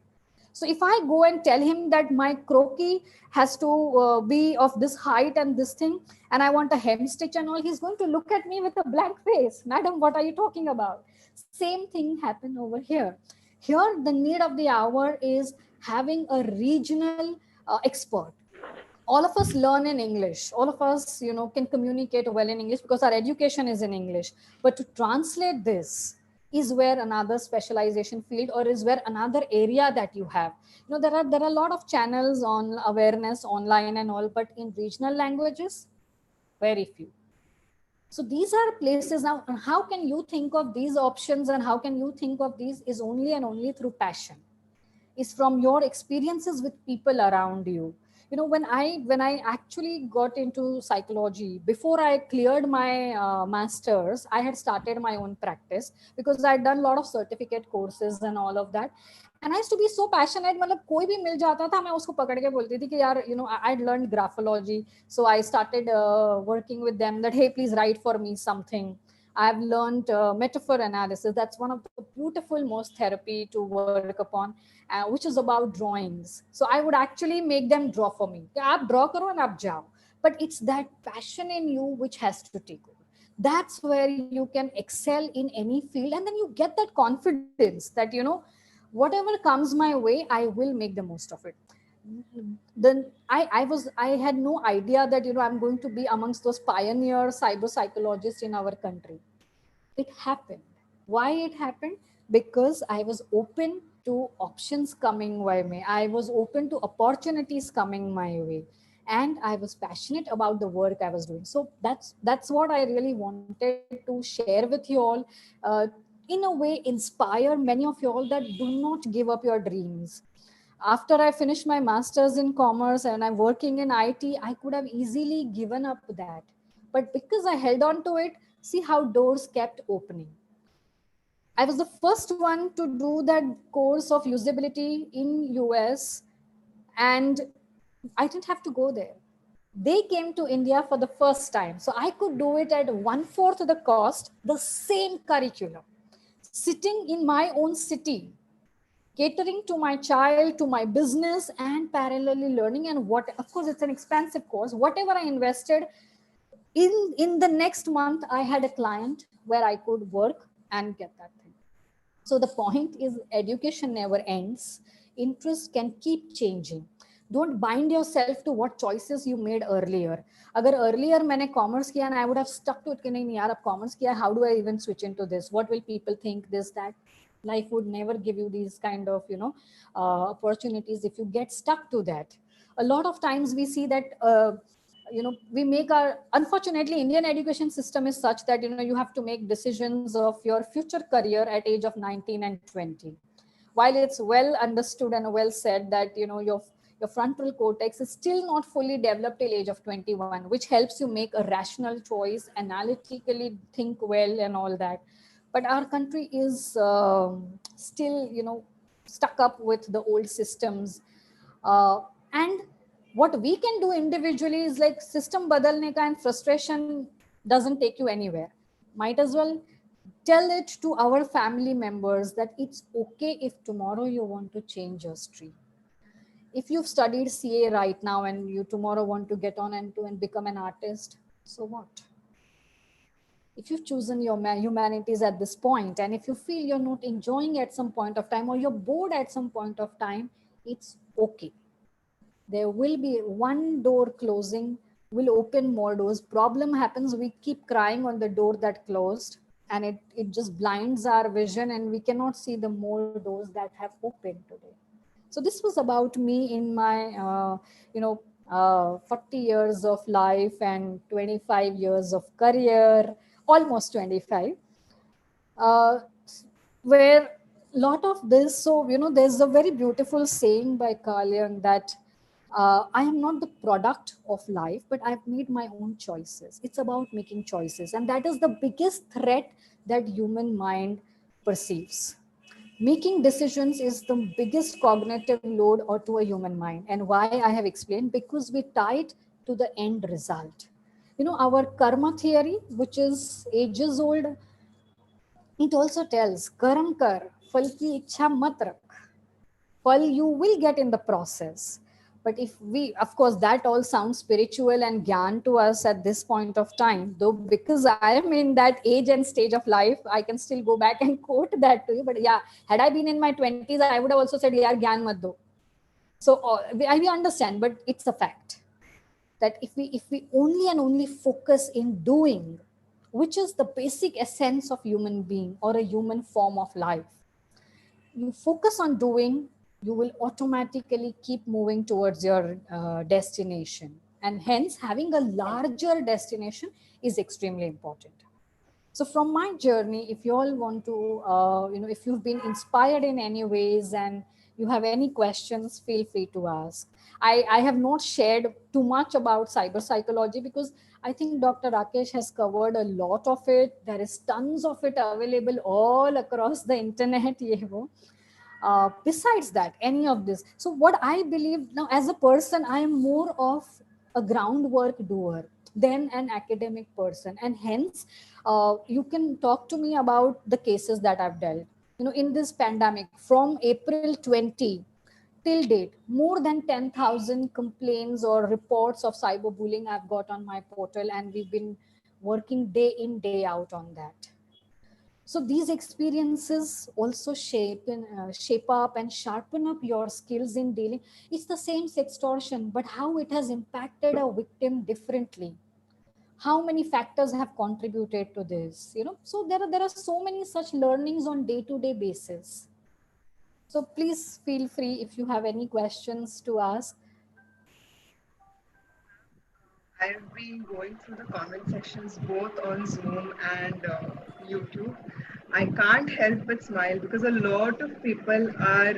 So if I go and tell him that my croquis has to be of this height and this thing, and I want a hem stitch and all, he's going to look at me with a blank face. Madam, what are you talking about? Same thing happened over here. Here, the need of the hour is having a regional expert. All of us learn in English. All of us, can communicate well in English because our education is in English. But to translate this is where another specialization field, or is where another area that you have. There are a lot of channels on awareness online and all, but in regional languages, very few. So these are places now. And how can you think of these options, and how can you think of these is only and only through passion, is from your experiences with people around you. When I actually got into psychology, before I cleared my masters, I had started my own practice because I had done a lot of certificate courses and all of that. And I used to be so passionate, मतलब कोई भी मिल जाता था मैं उसको पकड़ के बोलती थी कि यार, I'd learned graphology, so I started working with them that, hey, please write for me something. I've learned metaphor analysis. That's one of the beautiful most therapy to work upon, which is about drawings. So I would actually make them draw for me. आप draw करो and आप जाओ. But it's that passion in you which has to take over. That's where you can excel in any field, and then you get that confidence that, whatever comes my way, I will make the most of it. Then I had no idea that, I'm going to be amongst those pioneer cyber psychologists in our country. It happened. Why it happened? Because I was open to options coming my way. I was open to opportunities coming my way, and I was passionate about the work I was doing. So that's what I really wanted to share with you all. In a way, inspire many of you all that do not give up your dreams. After I finished my master's in commerce and I'm working in IT, I could have easily given up that. But because I held on to it, see how doors kept opening. I was the first one to do that course of usability in US, and I didn't have to go there. They came to India for the first time. So I could do it at 1/4 the cost, the same curriculum, sitting in my own city, catering to my child, to my business, and parallelly learning. And what, of course, it's an expensive course. Whatever I invested in the next month, I had a client where I could work and get that thing. So the point is, education never ends. Interest can keep changing. Don't bind yourself to what choices you made earlier. अगर earlier मैंने commerce किया and I would have stuck to it कि नहीं यार अब commerce किया, how do I even switch into this? What will people think? This, that. Life would never give you these kind of opportunities if you get stuck to that. A lot of times we see that we make our, unfortunately, Indian education system is such that you have to make decisions of your future career at age of 19 and 20. While it's well understood and well said that your frontal cortex is still not fully developed till age of 21, which helps you make a rational choice, analytically think well and all that. But our country is still stuck up with the old systems, and what we can do individually is like system badalne ka, and frustration doesn't take you anywhere. Might as well tell it to our family members that it's okay if tomorrow you want to change your stream. If you've studied CA right now and you tomorrow want to get on and become an artist, so what? If you've chosen your humanities at this point, and if you feel you're not enjoying at some point of time, or you're bored at some point of time, it's okay. There will be one door closing, will open more doors. Problem happens, we keep crying on the door that closed, and it just blinds our vision, and we cannot see the more doors that have opened today. So this was about me in my 40 years of life and 25 years of career. almost 25, where lot of this, so there's a very beautiful saying by Carl Jung that I am not the product of life, but I've made my own choices. It's about making choices, and that is the biggest threat that human mind perceives. Making decisions is the biggest cognitive load or to a human mind. And why I have explained, because we tie it to the end result. Our karma theory, which is ages old, it also tells karam kar, fal ki ichha mat rakh. Fal you will get in the process. But if we, of course, that all sounds spiritual and gyan to us at this point of time, though because I am in that age and stage of life, I can still go back and quote that to you. But yeah, had I been in my 20s, I would have also said, yaar, gyan mat do. So we understand, but it's a fact that if we only and only focus in doing, which is the basic essence of human being or a human form of life, you focus on doing, you will automatically keep moving towards your destination. And hence, having a larger destination is extremely important. So from my journey, if you all want to, if you've been inspired in any ways and you have any questions, feel free to ask. I have not shared too much about cyber psychology because I think Dr. Rakesh has covered a lot of it. There is tons of it available all across the internet. Besides that, any of this. So what I believe now as a person, I am more of a groundwork doer than an academic person. And hence, you can talk to me about the cases that I've dealt. In this pandemic, from April 20 till date, more than 10,000 complaints or reports of cyberbullying I've got on my portal, and we've been working day in, day out on that. So these experiences also shape up and sharpen up your skills in dealing. It's the same sextortion, but how it has impacted a victim differently. How many factors have contributed to this? So there are so many such learnings on day-to-day basis. So please feel free if you have any questions to ask. I've been going through the comment sections both on Zoom and YouTube. I can't help but smile because a lot of people are,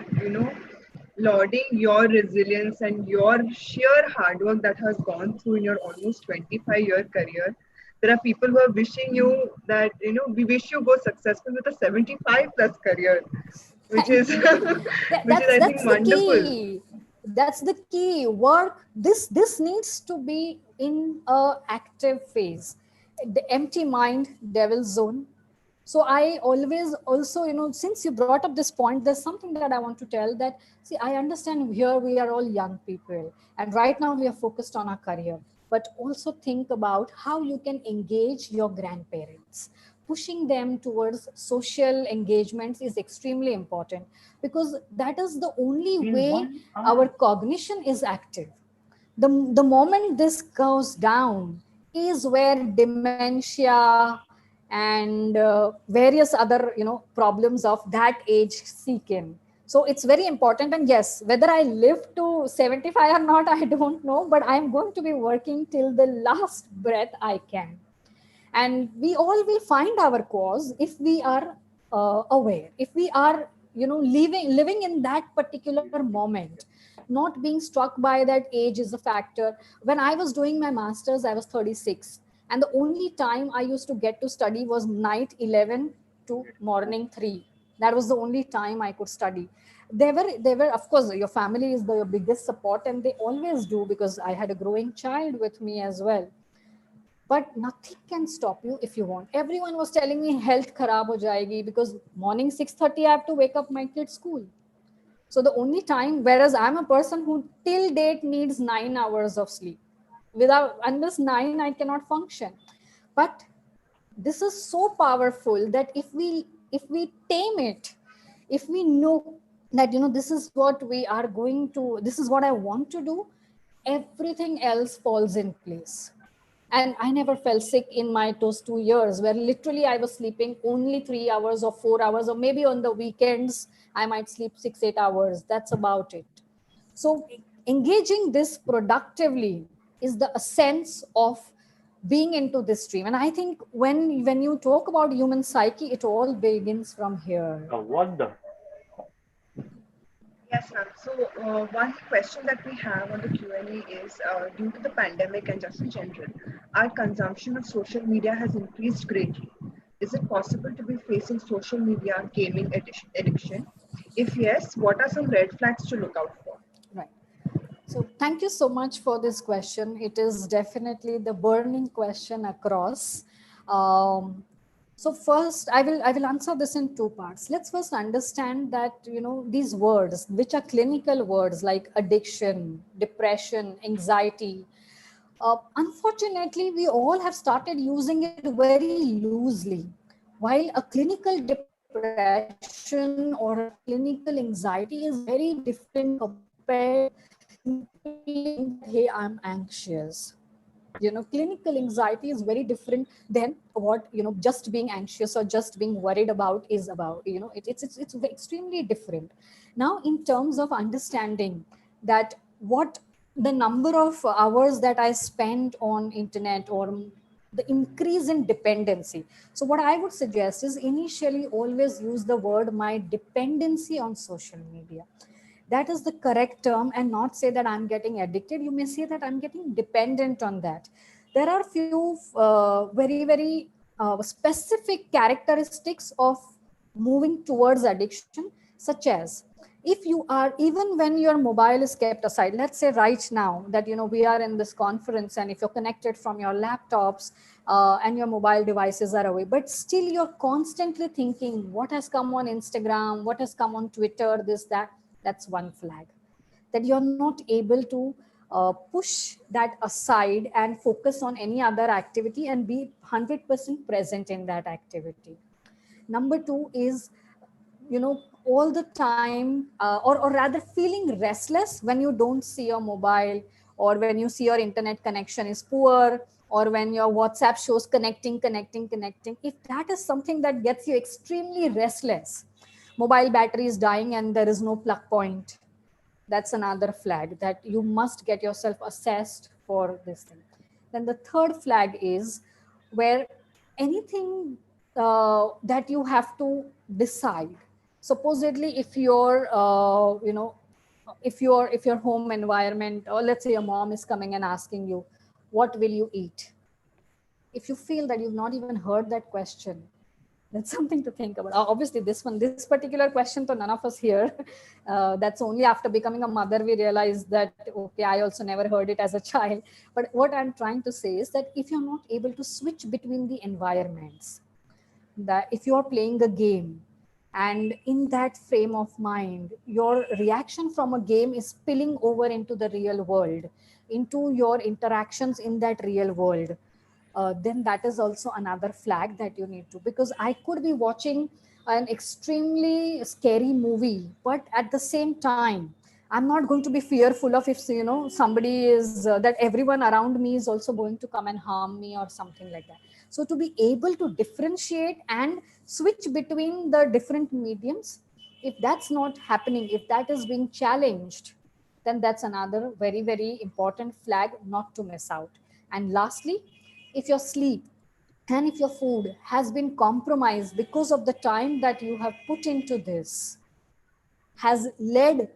lauding your resilience and your sheer hard work that has gone through in your almost 25-year career. There are people who are wishing you that, we wish you go successful with a 75 plus career, which is, which is I think wonderful. That's the key. Work. This needs to be in a active phase. The empty mind, devil zone. So I always also, since you brought up this point, there's something that I want to tell that, see, I understand here we are all young people and right now we are focused on our career, but also think about how you can engage your grandparents. Pushing them towards social engagements is extremely important because that is the only way our cognition is active. The moment this goes down is where dementia and various other problems of that age seek in. So it's very important. And yes, whether I live to 75 or not, I don't know, but I'm going to be working till the last breath I can. And we all will find our cause if we are aware, if we are living in that particular moment, not being struck by that age is a factor. When I was doing my masters, I was 36, and the only time I used to get to study was night 11 to morning 3. That was the only time I could study. They were of course, your family is the biggest support, and they always do, because I had a growing child with me as well. But nothing can stop you if you want. Everyone was telling me health kharab ho jayegi because morning 6:30 I have to wake up my kid's school. So the only time, whereas I'm a person who till date needs 9 hours of sleep. Without, unless 9, I cannot function. But this is so powerful that if we tame it, if we know that this is what we are going to, this is what I want to do, everything else falls in place. And I never felt sick in those 2 years where literally I was sleeping only 3 hours or 4 hours, or maybe on the weekends I might sleep 6-8 hours. That's about it. So engaging this productively is the essence of being into this stream. And I think when you talk about human psyche, it all begins from here. Wonder. Yes, ma'am. So one question that we have on the Q&A is due to the pandemic and just in general, our consumption of social media has increased greatly. Is it possible to be facing social media gaming addiction? If yes, what are some red flags to look out for? Right. So thank you so much for this question. It is definitely the burning question across. So first, I will answer this in two parts. Let's first understand that these words, which are clinical words like addiction, depression, anxiety. Unfortunately, we all have started using it very loosely. While a clinical depression or a clinical anxiety is very different compared simply hey, I'm anxious. Clinical anxiety is very different than what just being anxious or just being worried about is about. It's extremely different. Now, in terms of understanding that what the number of hours that I spend on internet or the increase in dependency. So what I would suggest is initially always use the word my dependency on social media. That is the correct term, and not say that I'm getting addicted. You may say that I'm getting dependent on that. There are few very specific characteristics of moving towards addiction, such as if you are, even when your mobile is kept aside, let's say right now that we are in this conference, and if you're connected from your laptops and your mobile devices are away, but still you're constantly thinking what has come on Instagram, what has come on Twitter, this, that. That's one flag, that you're not able to push that aside and focus on any other activity and be 100% present in that activity. Number two is, all the time, or rather feeling restless when you don't see your mobile, or when you see your internet connection is poor, or when your WhatsApp shows connecting. If that is something that gets you extremely restless, mobile battery is dying and there is no plug point, that's another flag that you must get yourself assessed for this thing. Then the third flag is where anything that you have to decide. Supposedly, if your if your home environment, or let's say your mom is coming and asking you, what will you eat? If you feel that you've not even heard that question, that's something to think about. Obviously, this particular question to none of us here. That's only after becoming a mother we realize that, okay, I also never heard it as a child. But what I'm trying to say is that if you're not able to switch between the environments, that if you're playing a game and in that frame of mind, your reaction from a game is spilling over into the real world, into your interactions in that real world, then that is also another flag that you need to, because I could be watching an extremely scary movie, but at the same time, I'm not going to be fearful of if somebody is that everyone around me is also going to come and harm me or something like that. So to be able to differentiate and switch between the different mediums, if that's not happening, if that is being challenged, then that's another very important flag not to miss out. And lastly, if your sleep and if your food has been compromised because of the time that you have put into this, has led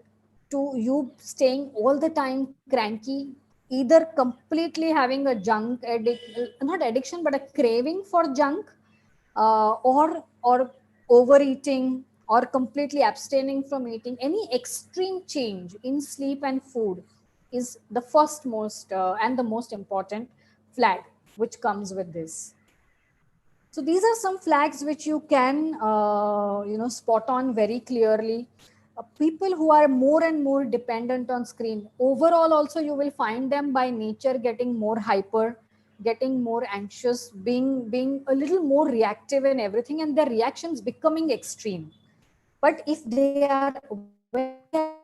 to you staying all the time cranky, either completely having a not addiction, but a craving for junk, or overeating, or completely abstaining from eating, any extreme change in sleep and food is the first most and the most important flag which comes with this. So these are some flags which you can spot on very clearly. People who are more and more dependent on screen, overall also you will find them by nature getting more hyper, getting more anxious, being a little more reactive in everything, and their reactions becoming extreme. But if they are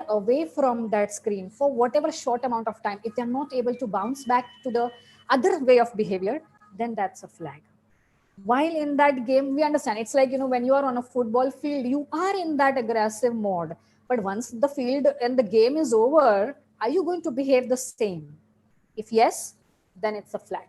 away from that screen for whatever short amount of time, if they're not able to bounce back to the other way of behavior, then that's a flag. While in that game, we understand it's like, when you are on a football field, you are in that aggressive mode. But once the field and the game is over, are you going to behave the same? If yes, then it's a flag.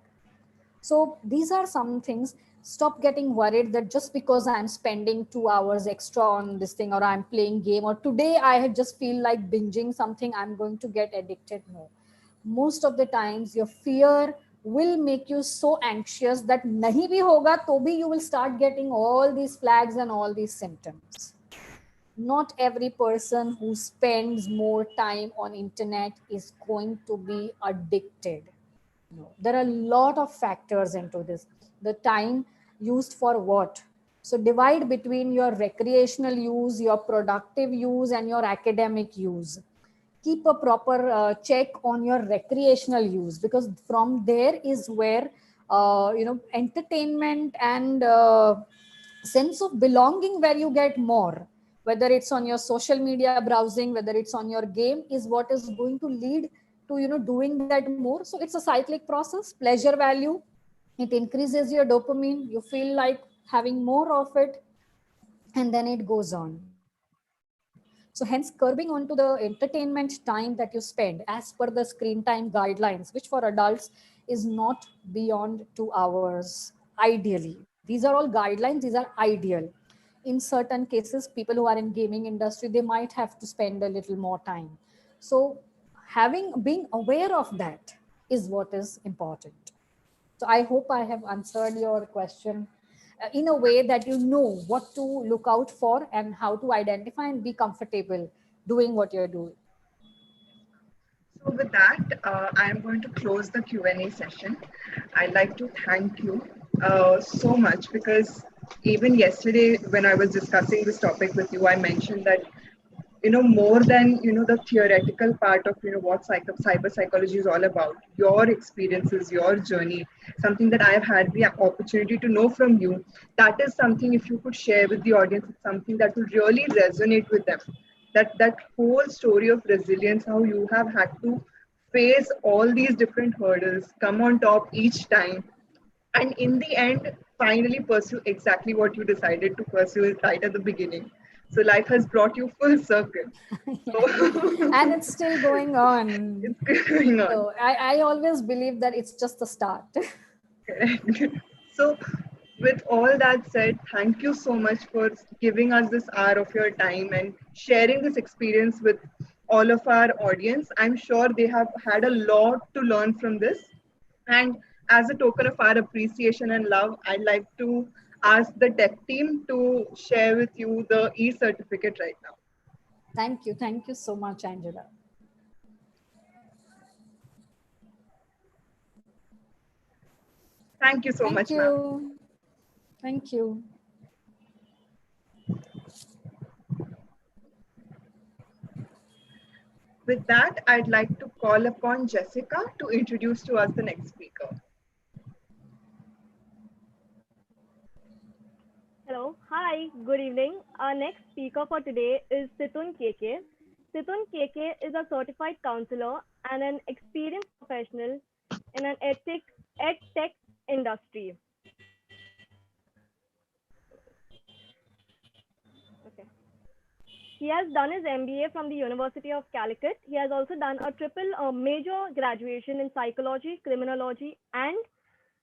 So these are some things. Stop getting worried that just because I'm spending 2 hours extra on this thing, or I'm playing game, or today I just feel like binging something, I'm going to get addicted. No. Most of the times your fear will make you so anxious that nahi bhi hoga to bhi you will start getting all these flags and all these symptoms. Not every person who spends more time on internet is going to be addicted. No. There are a lot of factors into this. The time used for what? So divide between your recreational use, your productive use, and your academic use. Keep a proper check on your recreational use, because from there is where entertainment and sense of belonging, where you get more, whether it's on your social media browsing, whether it's on your game, is what is going to lead to doing that more. So it's a cyclic process. Pleasure value, it increases your dopamine, you feel like having more of it, and then it goes on. So hence, curbing onto the entertainment time that you spend as per the screen time guidelines, which for adults is not beyond 2 hours ideally. These are all guidelines, these are ideal. In certain cases, people who are in gaming industry, they might have to spend a little more time. So being aware of that is what is important. So I hope I have answered your question in a way that you know what to look out for and how to identify and be comfortable doing what you're doing. So with that, I am going to close the Q&A session. I'd like to thank you so much, because even yesterday when I was discussing this topic with you, I mentioned that more than the theoretical part of what cyber psychology is all about, your experiences, your journey, something that I have had the opportunity to know from you, that is something, if you could share with the audience, it's something that would really resonate with them. That whole story of resilience, how you have had to face all these different hurdles, come on top each time, and in the end finally pursue exactly what you decided to pursue right at the beginning. So life has brought you full circle. And it's still going on. It's going on. So I always believe that it's just the start. Correct. So with all that said, thank you so much for giving us this hour of your time and sharing this experience with all of our audience. I'm sure they have had a lot to learn from this. And as a token of our appreciation and love, I'd like to ask the tech team to share with you the e-certificate right now. Thank you. Thank you so much, Angela. Thank you so much, ma'am. Thank you. With that, I'd like to call upon Jessica to introduce to us the next speaker. Hello, hi, good evening. Our next speaker for today is Situn KK. Situn KK is a certified counselor and an experienced professional in an ed-tech industry. Okay. He has done his MBA from the University of Calicut. He has also done a triple major graduation in psychology, criminology, and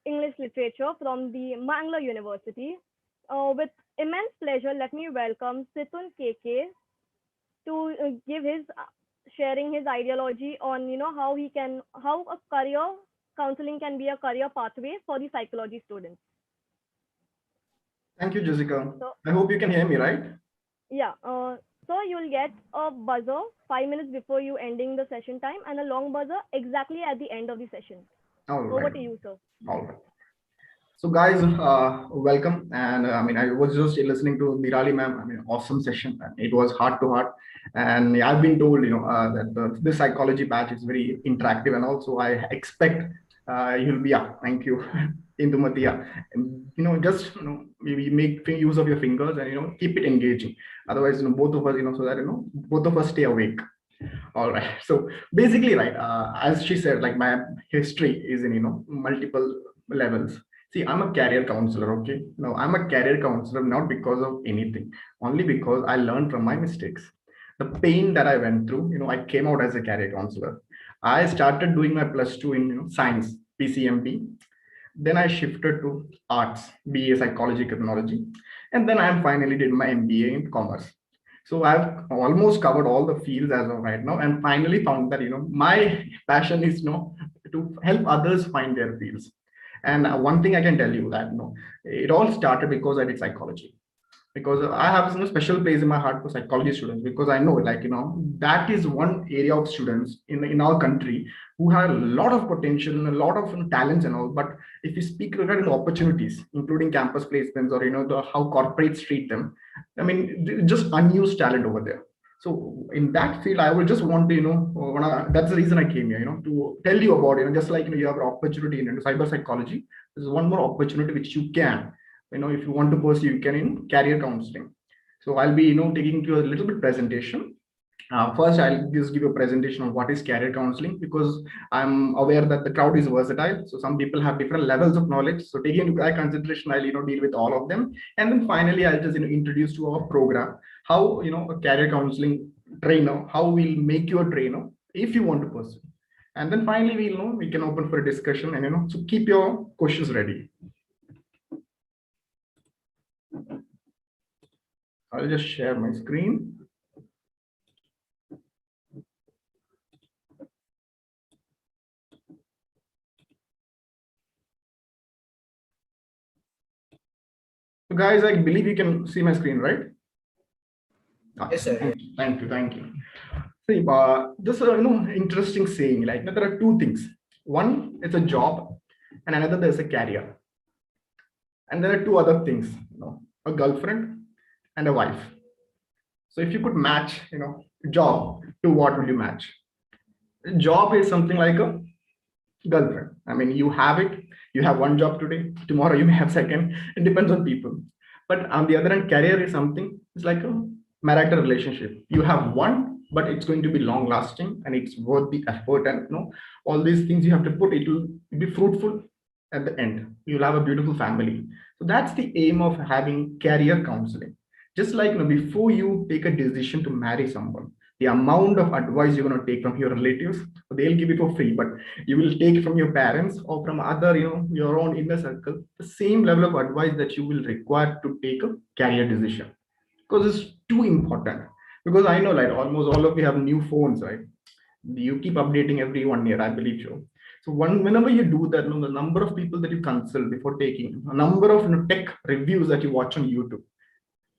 English literature from the Mangla University. With immense pleasure, let me welcome Situn KK to give his sharing his ideology on how a career counseling can be a career pathway for the psychology students. Thank you, Jessica. So, I hope you can hear me, right? Yeah. So you'll get a buzzer 5 minutes before you ending the session time, and a long buzzer exactly at the end of the session. All right. Over to you, sir. All right. So guys, welcome. And I was just listening to Nirali ma'am. Awesome session. It was heart to heart. And I've been told, that this psychology batch is very interactive. And also I expect you'll be up. Thank you, Indumati. And, just, maybe make use of your fingers and, keep it engaging. Otherwise, both of us, so that, both of us stay awake. All right. So basically, right, as she said, like my history is in, multiple levels. See, I'm a career counselor, okay? No, I'm a career counselor not because of anything, only because I learned from my mistakes. The pain that I went through, I came out as a career counselor. I started doing my +2 in science, PCMB. Then I shifted to arts, BA Psychology Criminology, and then I finally did my MBA in Commerce. So I've almost covered all the fields as of right now, and finally found that my passion is to help others find their fields. And one thing I can tell you that it all started because I did psychology, because I have special place in my heart for psychology students, because I know that is one area of students in our country who have a lot of potential and a lot of talents and all. But if you speak regarding the opportunities, including campus placements or how corporates treat them, I mean, just unused talent over there. So in that field, I would just want to that's the reason I came here, to tell you about just like you have an opportunity in cyber psychology. There's one more opportunity which you can, if you want to pursue, you can in career counseling. So I'll be taking to a little bit presentation. First, I'll just give a presentation on what is career counseling, because I'm aware that the crowd is versatile. So some people have different levels of knowledge. So taking into consideration, I'll deal with all of them. And then finally, I'll just introduce to our program how a career counseling trainer, how we'll make you a trainer if you want to pursue. And then finally, we can open for a discussion, and so keep your questions ready. I'll just share my screen. So guys, I believe you can see my screen, right? Yes, sir. Thank you. See, just interesting saying, like there are two things. One is a job, and another there's a career. And there are two other things, a girlfriend and a wife. So if you could match, job to what would you match? A job is something like a girlfriend. I mean, you have it. You have one job today. Tomorrow you may have second. It depends on people. But on the other hand, career is something. It's like a marital relationship. You have one, but it's going to be long lasting and it's worth the effort. And all these things you have to put. It will be fruitful at the end. You'll have a beautiful family. So that's the aim of having career counseling. Just like before you take a decision to marry someone, the amount of advice you're going to take from your relatives, they'll give it for free, but you will take it from your parents or from other, your own inner circle, the same level of advice that you will require to take a career decision, because it's too important. Because I know, like, almost all of you have new phones, right? You keep updating every 1 year, I believe so. So whenever you do that, the number of people that you consult before taking, a number of tech reviews that you watch on YouTube,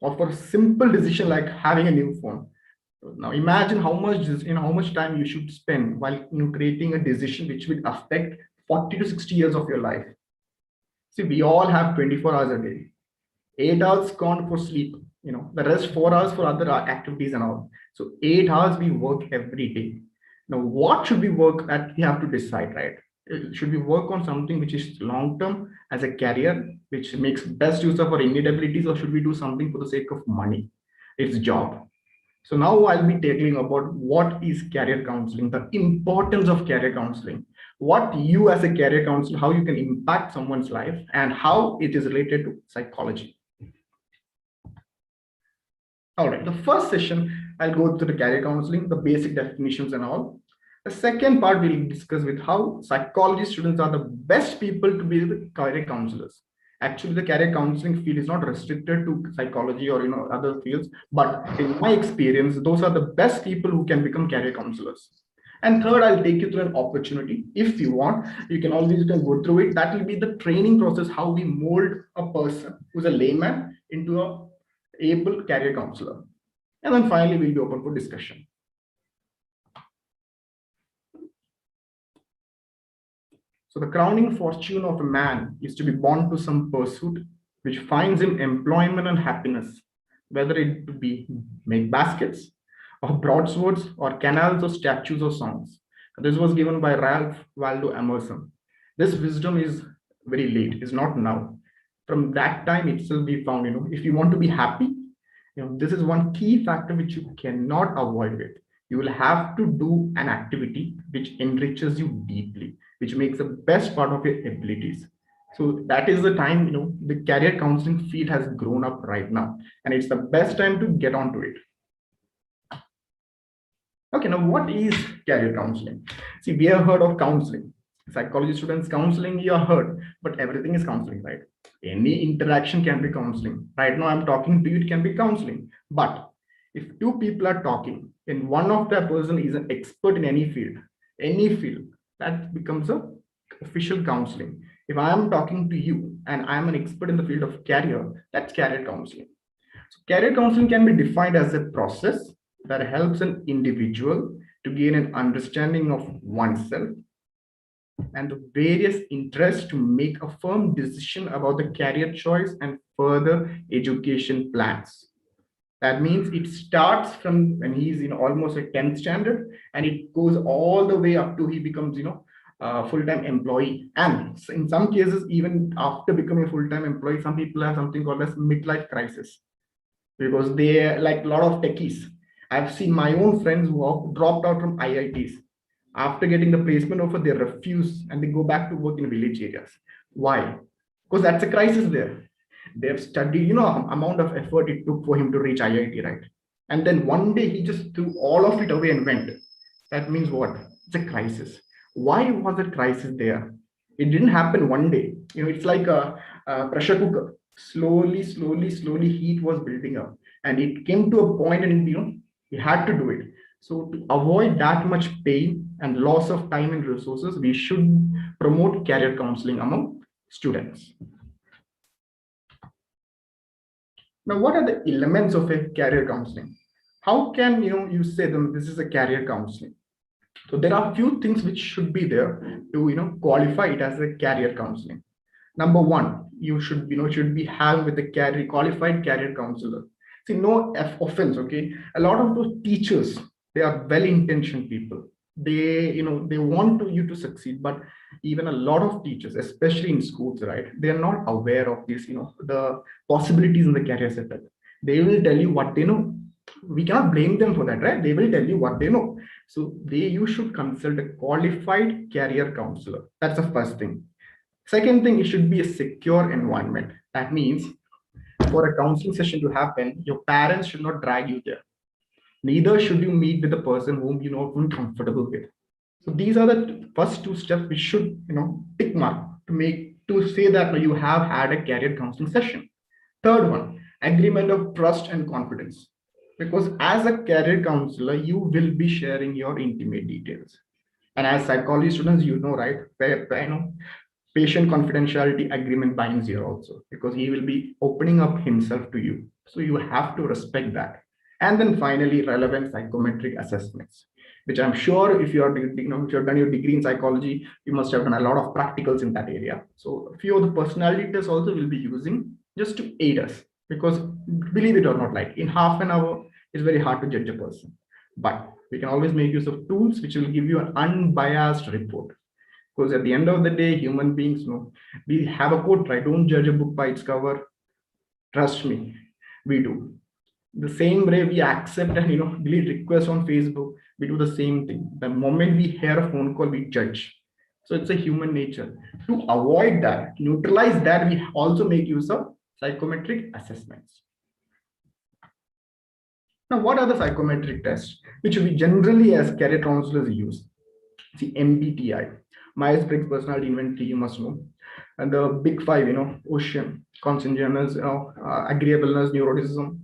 or for a simple decision like having a new phone. Now imagine how much time you should spend while creating a decision which will affect 40 to 60 years of your life. See, we all have 24 hours a day, 8 hours gone for sleep, the rest 4 hours for other activities and all. So 8 hours we work every day. Now, what should we work at? We have to decide, right? Should we work on something which is long term as a career, which makes best use of our innate abilities, or should we do something for the sake of money? It's job. So now I'll be tackling about what is career counseling, the importance of career counseling, what you as a career counselor, how you can impact someone's life, and how it is related to psychology. All right, the first session, I'll go through the career counseling, the basic definitions and all. The second part we'll discuss with how psychology students are the best people to be the career counselors. Actually, the career counseling field is not restricted to psychology or other fields, but in my experience, those are the best people who can become career counselors. And third, I'll take you through an opportunity. If you want, you can always go through it. That will be the training process, how we mold a person who's a layman into a able career counselor. And then finally, we'll be open for discussion. So the crowning fortune of a man is to be born to some pursuit which finds him employment and happiness, whether it be make baskets or broadswords or canals or statues or songs. This was given by Ralph Waldo Emerson. This wisdom is very late, is not now. From that time itself, we found, if you want to be happy, this is one key factor which you cannot avoid with. You will have to do an activity which enriches you deeply, which makes the best part of your abilities. So that is the time, the career counseling field has grown up right now, and it's the best time to get onto it. Okay, now what is career counseling? See, we have heard of counseling. Psychology students counseling, you are heard, but everything is counseling, right? Any interaction can be counseling. Right now I'm talking to you, it can be counseling. But if two people are talking and one of that person is an expert in any field, that becomes a official counseling. If I am talking to you and I am an expert in the field of career, that's career counseling. So career counseling can be defined as a process that helps an individual to gain an understanding of oneself and the various interests to make a firm decision about the career choice and further education plans. That means it starts from when he's in almost a 10th standard and it goes all the way up to he becomes, a full-time employee. And in some cases, even after becoming a full-time employee, some people have something called as midlife crisis because they like a lot of techies. I've seen my own friends who have dropped out from IITs. After getting the placement offer, they refuse and they go back to work in village areas. Why? Because that's a crisis there. They have studied, amount of effort it took for him to reach IIT, right? And then one day he just threw all of it away and went. That means what? It's a crisis. Why was that crisis there? It didn't happen one day. It's like a pressure cooker. Slowly, heat was building up, and it came to a point, and he had to do it. So to avoid that much pain and loss of time and resources, we should promote career counseling among students. Now, what are the elements of a career counseling? How can you say them this is a career counseling? So there are a few things which should be there to qualify it as a career counseling. Number one, you should should be having with a qualified career counselor. See, no offense, okay? A lot of those teachers, they are well-intentioned people. They they want you to succeed, but even a lot of teachers, especially in schools, right, they are not aware of this, the possibilities in the career setup. They will tell you what they know. We cannot blame them for that, right? They will tell you what they know. So you should consult a qualified career counselor. That's the first thing. Second thing, it should be a secure environment. That means for a counseling session to happen, your parents should not drag you there. Neither should you meet with a person whom you're not comfortable with. So these are the first two steps we should tick mark to say that you have had a career counseling session. Third one, agreement of trust and confidence. Because as a career counselor, you will be sharing your intimate details. And as psychology students, right, patient confidentiality agreement binds here also, because he will be opening up himself to you. So you have to respect that. And then finally, relevant psychometric assessments, which I'm sure if you are, if you have done your degree in psychology, you must have done a lot of practicals in that area. So a few of the personality tests also will be using just to aid us, because believe it or not, like in half an hour, it's very hard to judge a person. But we can always make use of tools which will give you an unbiased report. Because at the end of the day, human beings, we have a quote, right? Don't judge a book by its cover. Trust me, we do. The same way we accept and delete requests on Facebook, we do the same thing. The moment we hear a phone call, we judge. So it's a human nature. To avoid that, neutralize that, we also make use of psychometric assessments. Now, what are the psychometric tests which we generally as career counselors use? See, MBTI, Myers-Briggs Personality Inventory, you must know, and the big five, Ocean, Conscientiousness, Agreeableness, Neuroticism,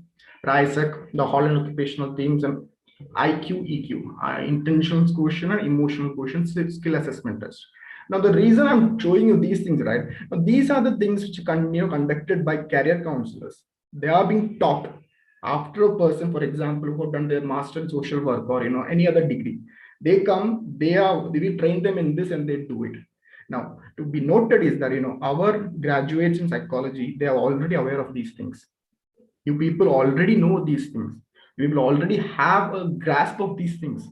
RISEC, the Holland Occupational Themes, and IQ, EQ, Intentions Quotient and Emotional Quotient Skill Assessment Test. Now, the reason I'm showing you these things, right? Now, these are the things which are conducted by career counselors. They are being taught after a person, for example, who have done their master in social work or any other degree. They come, we train them in this and they do it. Now, to be noted is that our graduates in psychology, they are already aware of these things. You people already know these things. You will already have a grasp of these things.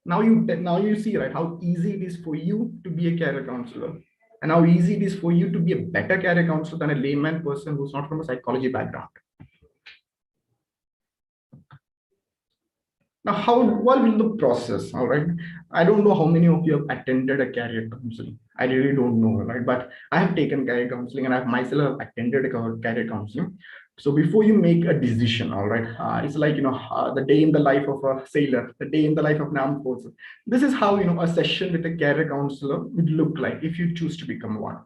Now you see, right, how easy it is for you to be a career counselor, and how easy it is for you to be a better career counselor than a layman person who's not from a psychology background. Now, what will the process? All right. I don't know how many of you have attended a career counseling. I really don't know, right? But I have taken career counseling and I have myself attended a career counseling. So before you make a decision, all right, it's like, the day in the life of a sailor, the day in the life of an armed forces. This is how, a session with a career counselor would look like if you choose to become one.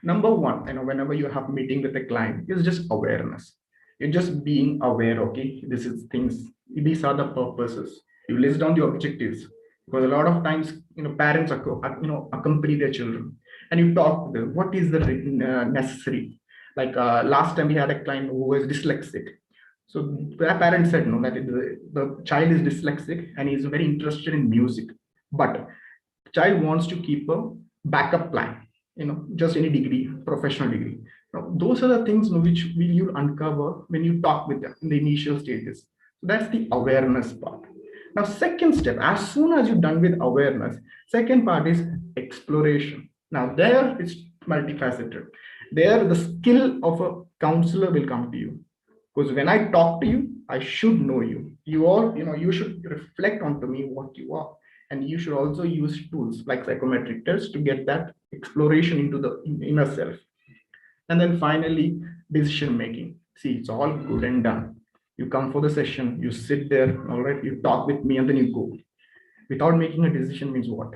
Number one, whenever you have meeting with a client, is just awareness. You're just being aware, okay, this is things, these are the purposes. You list down the objectives, because a lot of times, parents are, accompany their children, and you talk to them, what is the necessary. Like last time we had a client who was dyslexic. So the parent said no, that the child is dyslexic and he's very interested in music, but child wants to keep a backup plan, just any degree, professional degree. Now, those are the things which will you uncover when you talk with them in the initial stages. So that's the awareness part. Now, second step, as soon as you're done with awareness, second part is exploration. Now, there it's multifaceted. There, the skill of a counselor will come to you. Because when I talk to you, I should know you. You all, you should reflect onto me what you are. And you should also use tools like psychometric tests to get that exploration into the inner self. And then finally, decision making. See, it's all good and done. You come for the session, you sit there, all right, you talk with me, and then you go. Without making a decision means what?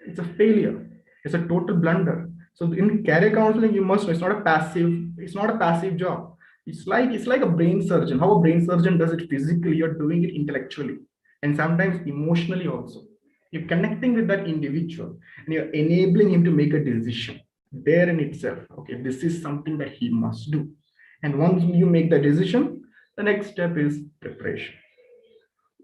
It's a failure. It's a total blunder. So in career counseling, you must know it's not a passive job. It's like a brain surgeon. How a brain surgeon does it physically, you're doing it intellectually and sometimes emotionally also. You're connecting with that individual and you're enabling him to make a decision there in itself. Okay, this is something that he must do. And once you make the decision, the next step is preparation.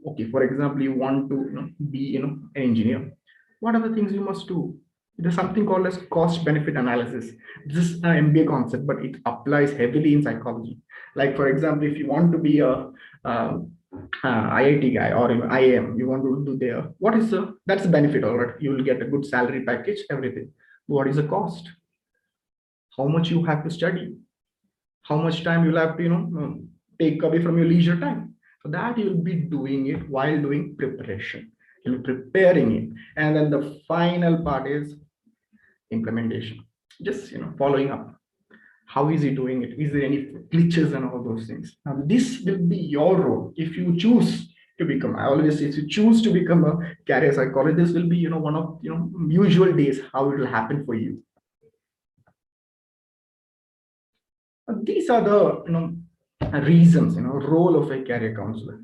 Okay, for example, you want to be an engineer. What are the things you must do? There's something called as cost benefit analysis. This is an MBA concept, but it applies heavily in psychology. Like, for example, if you want to be a IIT guy or IIM, you want to do there, that's the benefit, all right? You will get a good salary package, everything. What is the cost? How much you have to study? How much time you'll have to take away from your leisure time? So that you'll be doing it while doing preparation. You'll be preparing it. And then the final part is implementation. Just following up. How is he doing it? Is there any glitches and all those things? Now, this will be your role if you choose to become. I always say, if you choose to become a career psychologist, this will be one of usual days how it will happen for you. These are the reasons, role of a career counselor.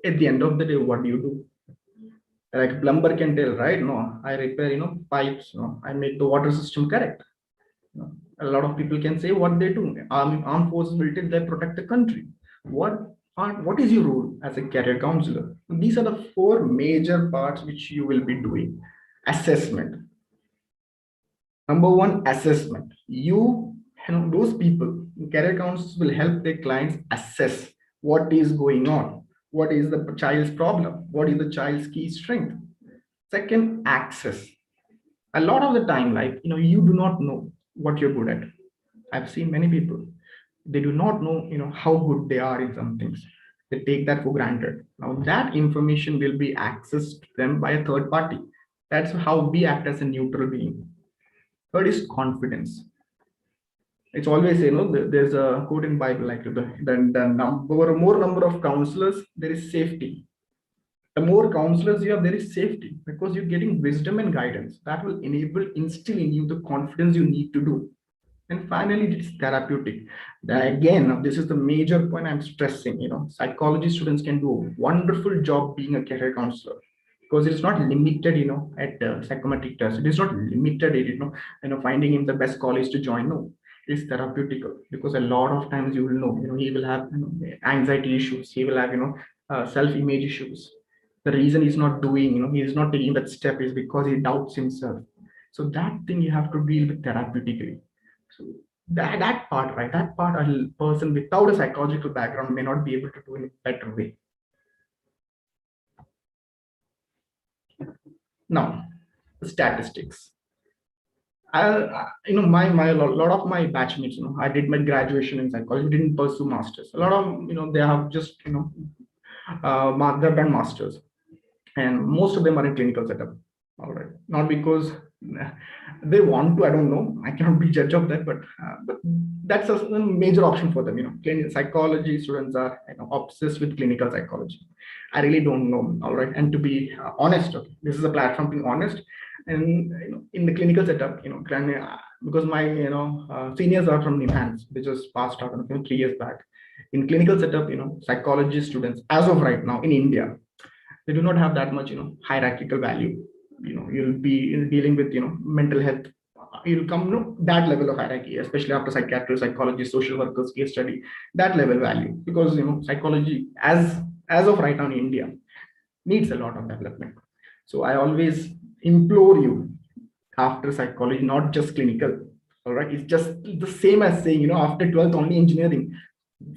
At the end of the day, what do you do? Like plumber can tell, right? No, I repair pipes. No, I make the water system correct. A lot of people can say what they do. Armed forces will tell they protect the country. What is your role as a career counselor? These are the four major parts which you will be doing. Assessment. Number one, assessment. Those people, career counselors will help their clients assess what is going on. What is the child's problem? What is the child's key strength? Second, access. A lot of the time, you do not know what you're good at. I've seen many people, they do not know, how good they are in some things. They take that for granted. Now that information will be accessed to them by a third party. That's how we act as a neutral being. Third is confidence. It's always, there's a quote in Bible, like more number of counselors, there is safety. The more counselors you have, there is safety, because you're getting wisdom and guidance that will instill in you the confidence you need to do. And finally, it's therapeutic. Again, this is the major point I'm stressing. Psychology students can do a wonderful job being a career counselor, because it's not limited, at psychometric tests. It is not limited at, finding him the best college to join. No, it's therapeutical, because a lot of times you will know, he will have anxiety issues. He will have, self-image issues. The reason he's not doing, he's not taking that step is because he doubts himself. So that thing you have to deal with therapeutically. So that part, right? That part, a person without a psychological background may not be able to do in a better way. Now, statistics. My lot of my batchmates, I did my graduation in psychology, didn't pursue masters. A lot of they have just they've done masters, and most of them are in clinical setup. All right, not because They want to, I don't know, I cannot be judge of that, but that's a major option for them. Psychology students are obsessed with clinical psychology. I really don't know. All right, and to be honest, okay, this is a platform being honest. And in the clinical setup, because my seniors are from NIMHANS, they just passed out 3 years back. In clinical setup, psychology students as of right now in India, they do not have that much hierarchical value. You'll be dealing with mental health, you'll come that level of hierarchy, especially after psychiatrists, psychologists, social workers, case study, that level value, because psychology as of right now in India needs a lot of development. So I always implore you, after psychology, not just clinical, all right, it's just the same as saying after 12th only engineering.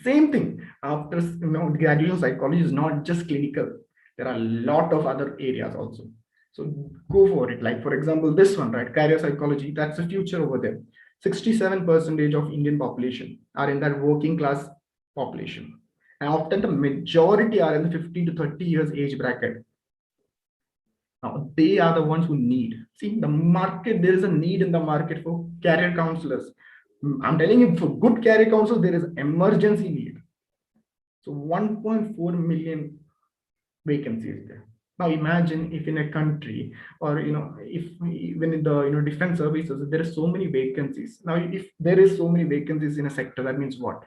Same thing, after graduation psychology is not just clinical, there are a lot of other areas also. So go for it. Like for example, this one, right, career psychology, that's the future over there. 67% of Indian population are in that working class population, and often the majority are in the 15 to 30 years age bracket. Now they are the ones who need, see the market, there is a need in the market for career counselors. I'm telling you, for good career counselors there is emergency need. So 1.4 million vacancies there. Now imagine if in a country, or if even in the defense services, there are so many vacancies. Now if there is so many vacancies in a sector, that means what?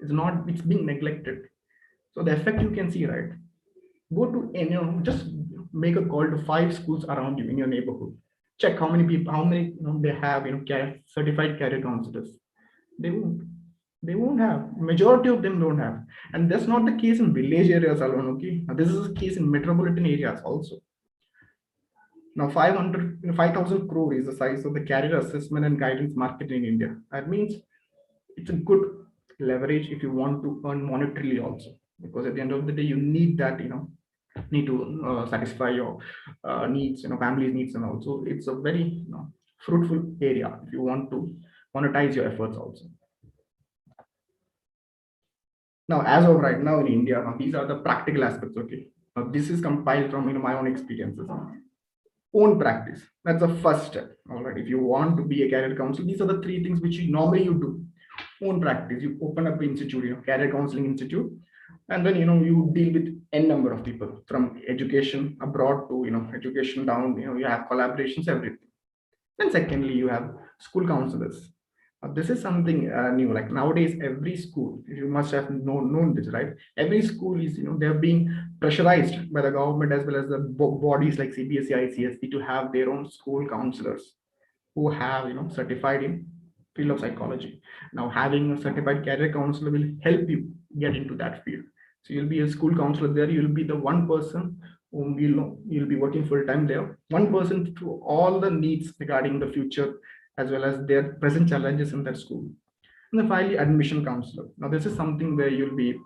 It's being neglected. So the effect you can see, right? Go to just make a call to 5 schools around you in your neighborhood. Check how many people, they have certified career counselors. They won't have. Majority of them don't have. And that's not the case in village areas alone, okay? Now, this is the case in metropolitan areas also. Now 5,000 crore is the size of the career assessment and guidance market in India. That means it's a good leverage if you want to earn monetarily also, because at the end of the day, you need that, need to satisfy your needs, family's needs, and also it's a very fruitful area if you want to monetize your efforts also. Now, as of right now in India, these are the practical aspects. Okay, now this is compiled from my own experiences. Own practice. That's the first step. All right. If you want to be a career counselor, these are the 3 things which you normally do. Own practice. You open up an institute, career counseling institute, and then you deal with n number of people, from education abroad to education down. You have collaborations, everything. And secondly, you have school counselors. This is something new. Like nowadays, every school, you must have known this, right? Every school is, they're being pressurized by the government as well as the bodies like CBSE, ICSE to have their own school counselors who have, certified in field of psychology. Now, having a certified career counselor will help you get into that field. So you'll be a school counselor there. You'll be the one person whom you'll be working full time there. One person to all the needs regarding the future as well as their present challenges in that school. And then finally, admission counselor. Now, this is something where you'll be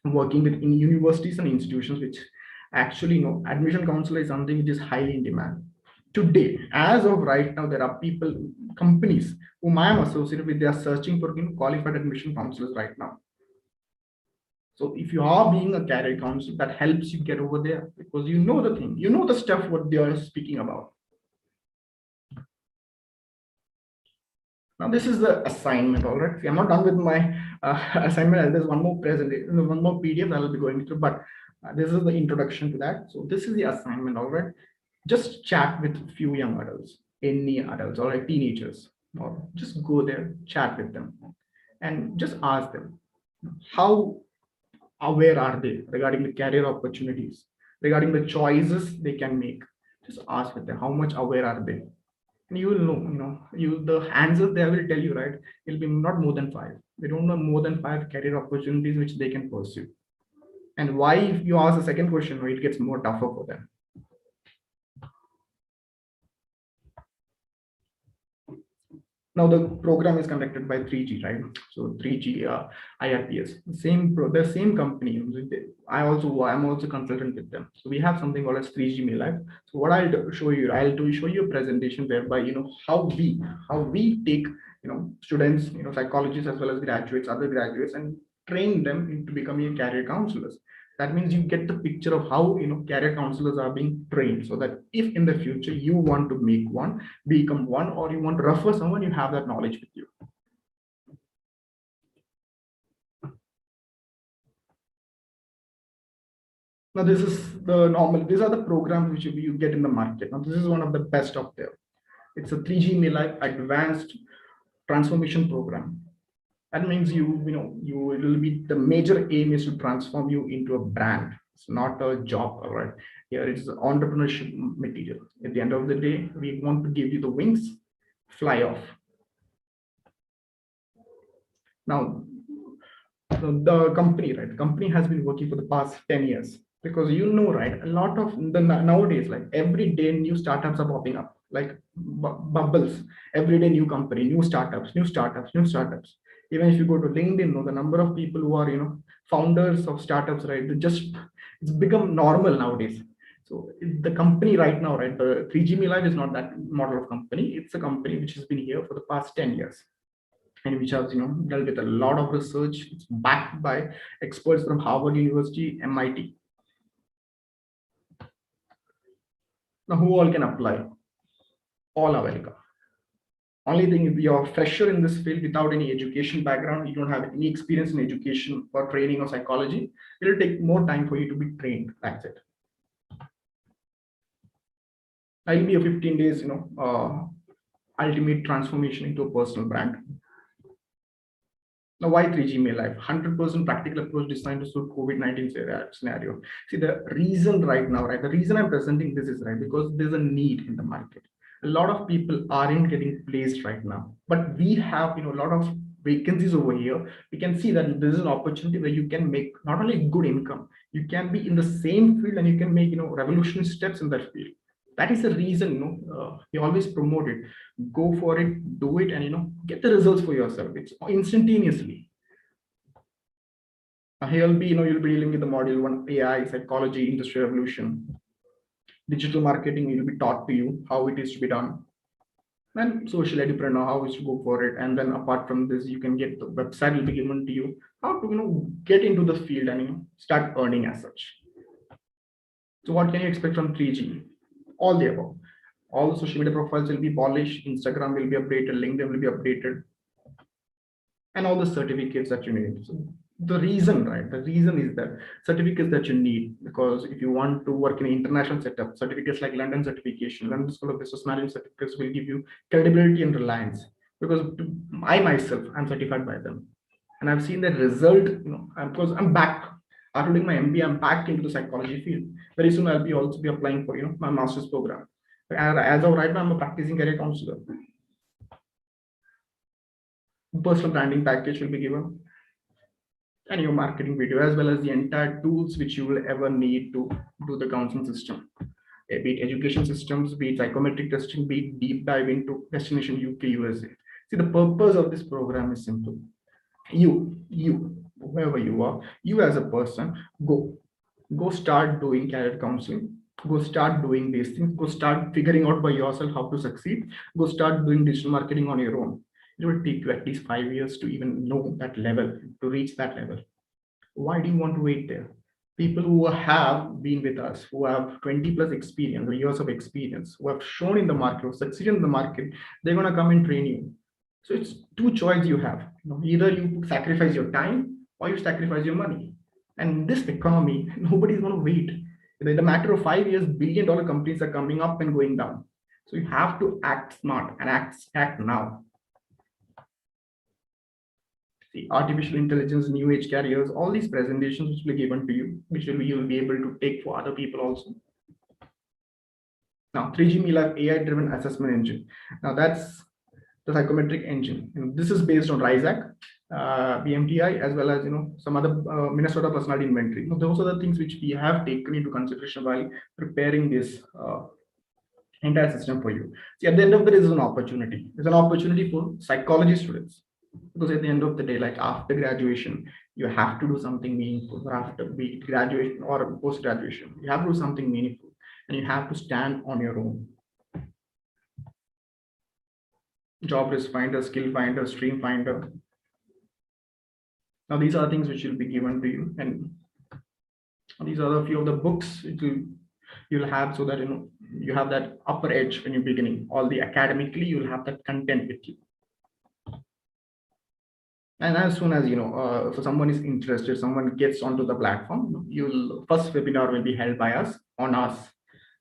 working with in universities and institutions, which actually admission counselor is something which is highly in demand. Today, as of right now, there are companies whom I am associated with, they are searching for qualified admission counselors right now. So if you are being a career counselor, that helps you get over there, because you know the thing, the stuff what they are speaking about. Now this is the assignment, all right. See, I'm not done with my assignment. There's one more presentation, one more PDF that I'll be going through, but this is the introduction to that. So this is the assignment, all right. Just chat with a few young adults, any adults, or like teenagers, or just go there, chat with them, and just ask them, how aware are they regarding the career opportunities, regarding the choices they can make. Just ask with them, how much aware are they? And you will know, the answers they will tell you, right? It'll be not more than 5. They don't know more than 5 career opportunities which they can pursue. And why, if you ask the second question, it gets more tougher for them. Now the program is conducted by 3G, right? So 3G IRPS, the same company. I'm also consultant with them. So we have something called as 3G Live. So what I'll show you a presentation whereby how we take students, psychologists as well as graduates, other graduates, and train them into becoming career counselors. That means you get the picture of how career counselors are being trained, so that if in the future you want to make one, become one, or you want to refer someone, you have that knowledge with you. Now this is the normal, these are the programs which you get in the market. Now this is one of the best of them. It's a 3G Life Advanced Transformation Program. That means you will be, the major aim is to transform you into a brand. It's not a job, all right? Here it's entrepreneurship material. At the end of the day, we want to give you the wings, fly off. Now, the company, right? The company has been working for the past 10 years because right, a lot of nowadays, like every day new startups are popping up, like bubbles. Every day new company, new startups. Even if you go to LinkedIn, the number of people who are founders of startups, right? It's become normal nowadays. So the company right now, right, the 3G Life is not that model of company. It's a company which has been here for the past 10 years. And which has dealt with a lot of research. It's backed by experts from Harvard University, MIT. Now, who all can apply? All are welcome. Only thing, if you're a fresher in this field without any education background, you don't have any experience in education or training or psychology, it will take more time for you to be trained. That's it. I'll be a 15 days, ultimate transformation into a personal brand. Now, why 3G Life? 100% practical approach designed to suit COVID-19 scenario. See, the reason right now, right? The reason I'm presenting this is right because there's a need in the market. A lot of people aren't getting placed right now, but we have a lot of vacancies over here. We can see that this is an opportunity where you can make not only good income, you can be in the same field and you can make revolutionary steps in that field. That is the reason we always promote it. Go for it, do it, and get the results for yourself. It's instantaneously. Here will be you'll be dealing with the module 1, AI, psychology, industry revolution, digital marketing. Will be taught to you how it is to be done, and social entrepreneur, how is to go for it. And then apart from this, you can get the website will be given to you how to get into the field and start earning as such. So what can you expect from 3G? All the above. All the social media profiles will be polished, Instagram will be updated, LinkedIn will be updated, and all the certificates that you need. So the reason, right? The reason is that certificates that you need, because if you want to work in an international setup, certificates like London certification, London School of Business Management certificates will give you credibility and reliance. Because I myself, I'm certified by them, and I've seen the result. Because I'm back. After doing my MBA, I'm back into the psychology field. Very soon, I'll be also be applying for my master's program. And as of right now, I'm a practicing career counselor. Personal branding package will be given, and your marketing video, as well as the entire tools which you will ever need to do the counseling system. Be it education systems, be it psychometric testing, be it deep dive into destination UK, USA. See, the purpose of this program is simple. You, whoever you are, you as a person, go start doing career counseling, go start doing these things, go start figuring out by yourself how to succeed, go start doing digital marketing on your own. It will take you at least 5 years to even know that level, to reach that level. Why do you want to wait there? People who have been with us, who have 20 plus experience, or years of experience, who have shown in the market, who succeeded in the market, they're going to come and train you. So it's two choices you have. Either you sacrifice your time or you sacrifice your money. And in this economy, nobody's going to wait. In a matter of 5 years, billion-dollar companies are coming up and going down. So you have to act smart and act now. See, artificial intelligence, new age carriers, all these presentations which will be given to you, which you'll be able to take for other people also. Now, 3G Life AI-driven assessment engine. Now that's the psychometric engine. This is based on RISAC, BMTI, as well as some other Minnesota personality inventory. Those are the things which we have taken into consideration while preparing this entire system for you. See, at the end of the day, there's an opportunity. There's an opportunity for psychology students, because at the end of the day, like after graduation, you have to do something meaningful. Or after be it graduation or post graduation, you have to do something meaningful, and you have to stand on your own. Job risk finder, skill finder, stream finder. Now these are things which will be given to you, and These are a few of the books you'll have, so that you have that upper edge when you're beginning. All the academically, you'll have that content with you. And as soon as if someone is interested, someone gets onto the platform, first webinar will be held by us on us,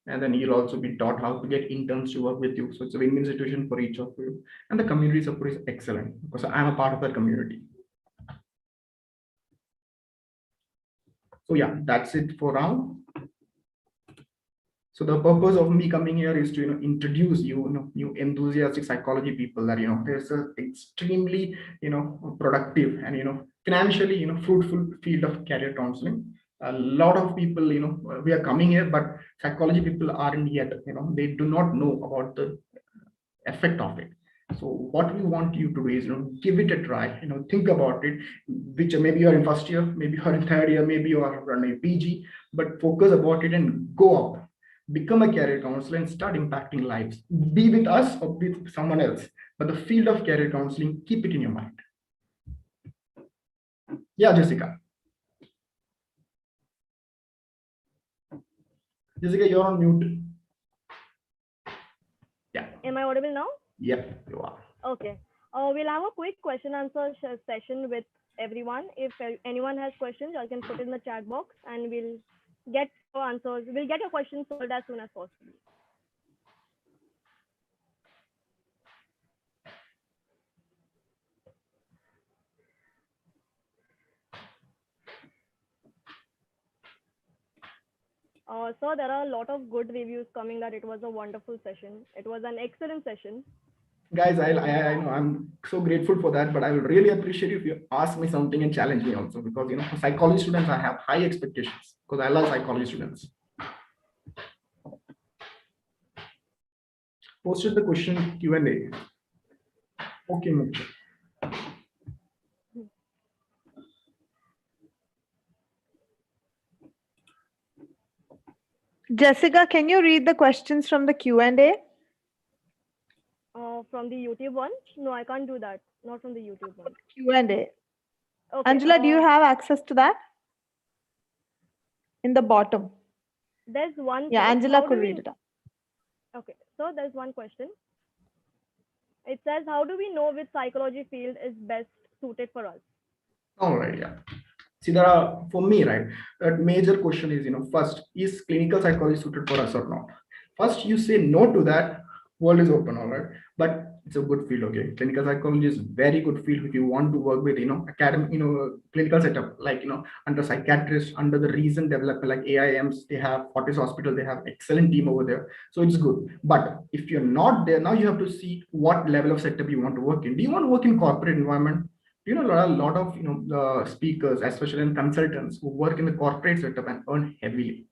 and then you'll also be taught how to get interns to work with you. So it's a win-win situation for each of you, and the community support is excellent because I'm a part of that community. So yeah, that's it for now. So the purpose of me coming here is to introduce new enthusiastic psychology people that there's an extremely productive and financially fruitful field of career counseling. A lot of people we are coming here, but psychology people aren't yet they do not know about the effect of it. So what we want you to do is give it a try, think about it, which maybe you're in first year, maybe you're in third year, maybe you are running a PG, but focus about it and go up. Become a career counselor and start impacting lives. Be with us or with someone else, but the field of career counseling, keep it in your mind. Yeah, Jessica. Jessica, you're on mute. Yeah. Am I audible now? Yep, you are. Okay. We'll have a quick question answer session with everyone. If anyone has questions, you can put in the chat box and we'll get your answers. We'll get your questions solved as soon as possible. So there are a lot of good reviews coming that it was a wonderful session. It was an excellent session. Guys, I know I'm so grateful for that, but I will really appreciate if you ask me something and challenge me also, because for psychology students, I have high expectations because I love psychology students. Posted the question Q&A. Okay, Mukhya. Jessica, can you read the questions from the Q&A? From the YouTube one? No, I can't do that. Not from the YouTube one. Q&A. Okay, Angela, do you have access to that? In the bottom. There's one. Yeah, Angela could read it out. Okay, so there's one question. It says, how do we know which psychology field is best suited for us? All right, yeah. See, there are, for me, right, that major question is, first, is clinical psychology suited for us or not? First, you say no to that, world is open, all right? But it's a good field, okay? Clinical psychology is very good field if you want to work with, academic, clinical setup, like, under psychiatrists, under the recent development, like AIMs, they have Fortis Hospital, they have excellent team over there. So it's good. But if you're not there, now you have to see what level of setup you want to work in. Do you want to work in corporate environment? A lot of the speakers, especially in consultants, who work in the corporate setup and earn heavily.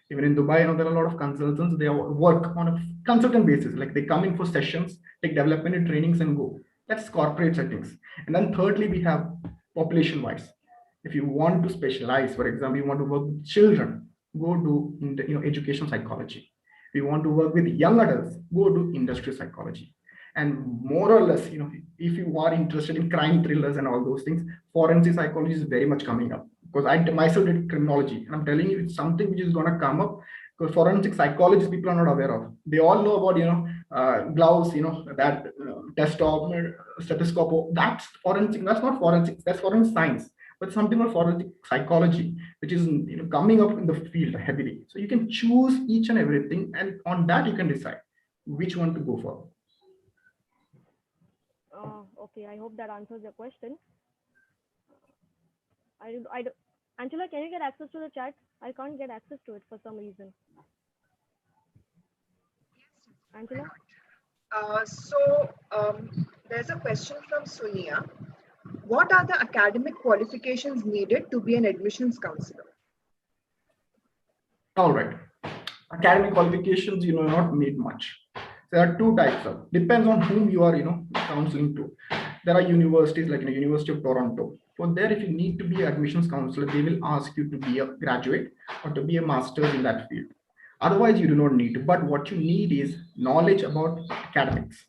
Even in Dubai, there are a lot of consultants. They work on a consultant basis, like they come in for sessions, take development and trainings and go. That's corporate settings. And then thirdly, we have population-wise. If you want to specialize, for example, you want to work with children, go do education psychology. If you want to work with young adults, go do industry psychology. And more or less, if you are interested in crime thrillers and all those things, forensic psychology is very much coming up, because I myself did criminology, and I'm telling you, it's something which is going to come up, because forensic psychologists people are not aware of. They all know about gloves, that desktop, stethoscope. That's forensic. That's not forensic. That's forensic science. But something called forensic psychology, which is coming up in the field heavily. So you can choose each and everything, and on that you can decide which one to go for. Okay, I hope that answers your question. Angela, can you get access to the chat? I can't get access to it for some reason. Angela? There's a question from Sonia. What are the academic qualifications needed to be an admissions counselor? All right. Academic qualifications, not need much. There are two types of, depends on whom you are, counseling to. There are universities like University of Toronto. For there, if you need to be an admissions counselor, they will ask you to be a graduate or to be a master's in that field. Otherwise, you do not need to. But what you need is knowledge about academics.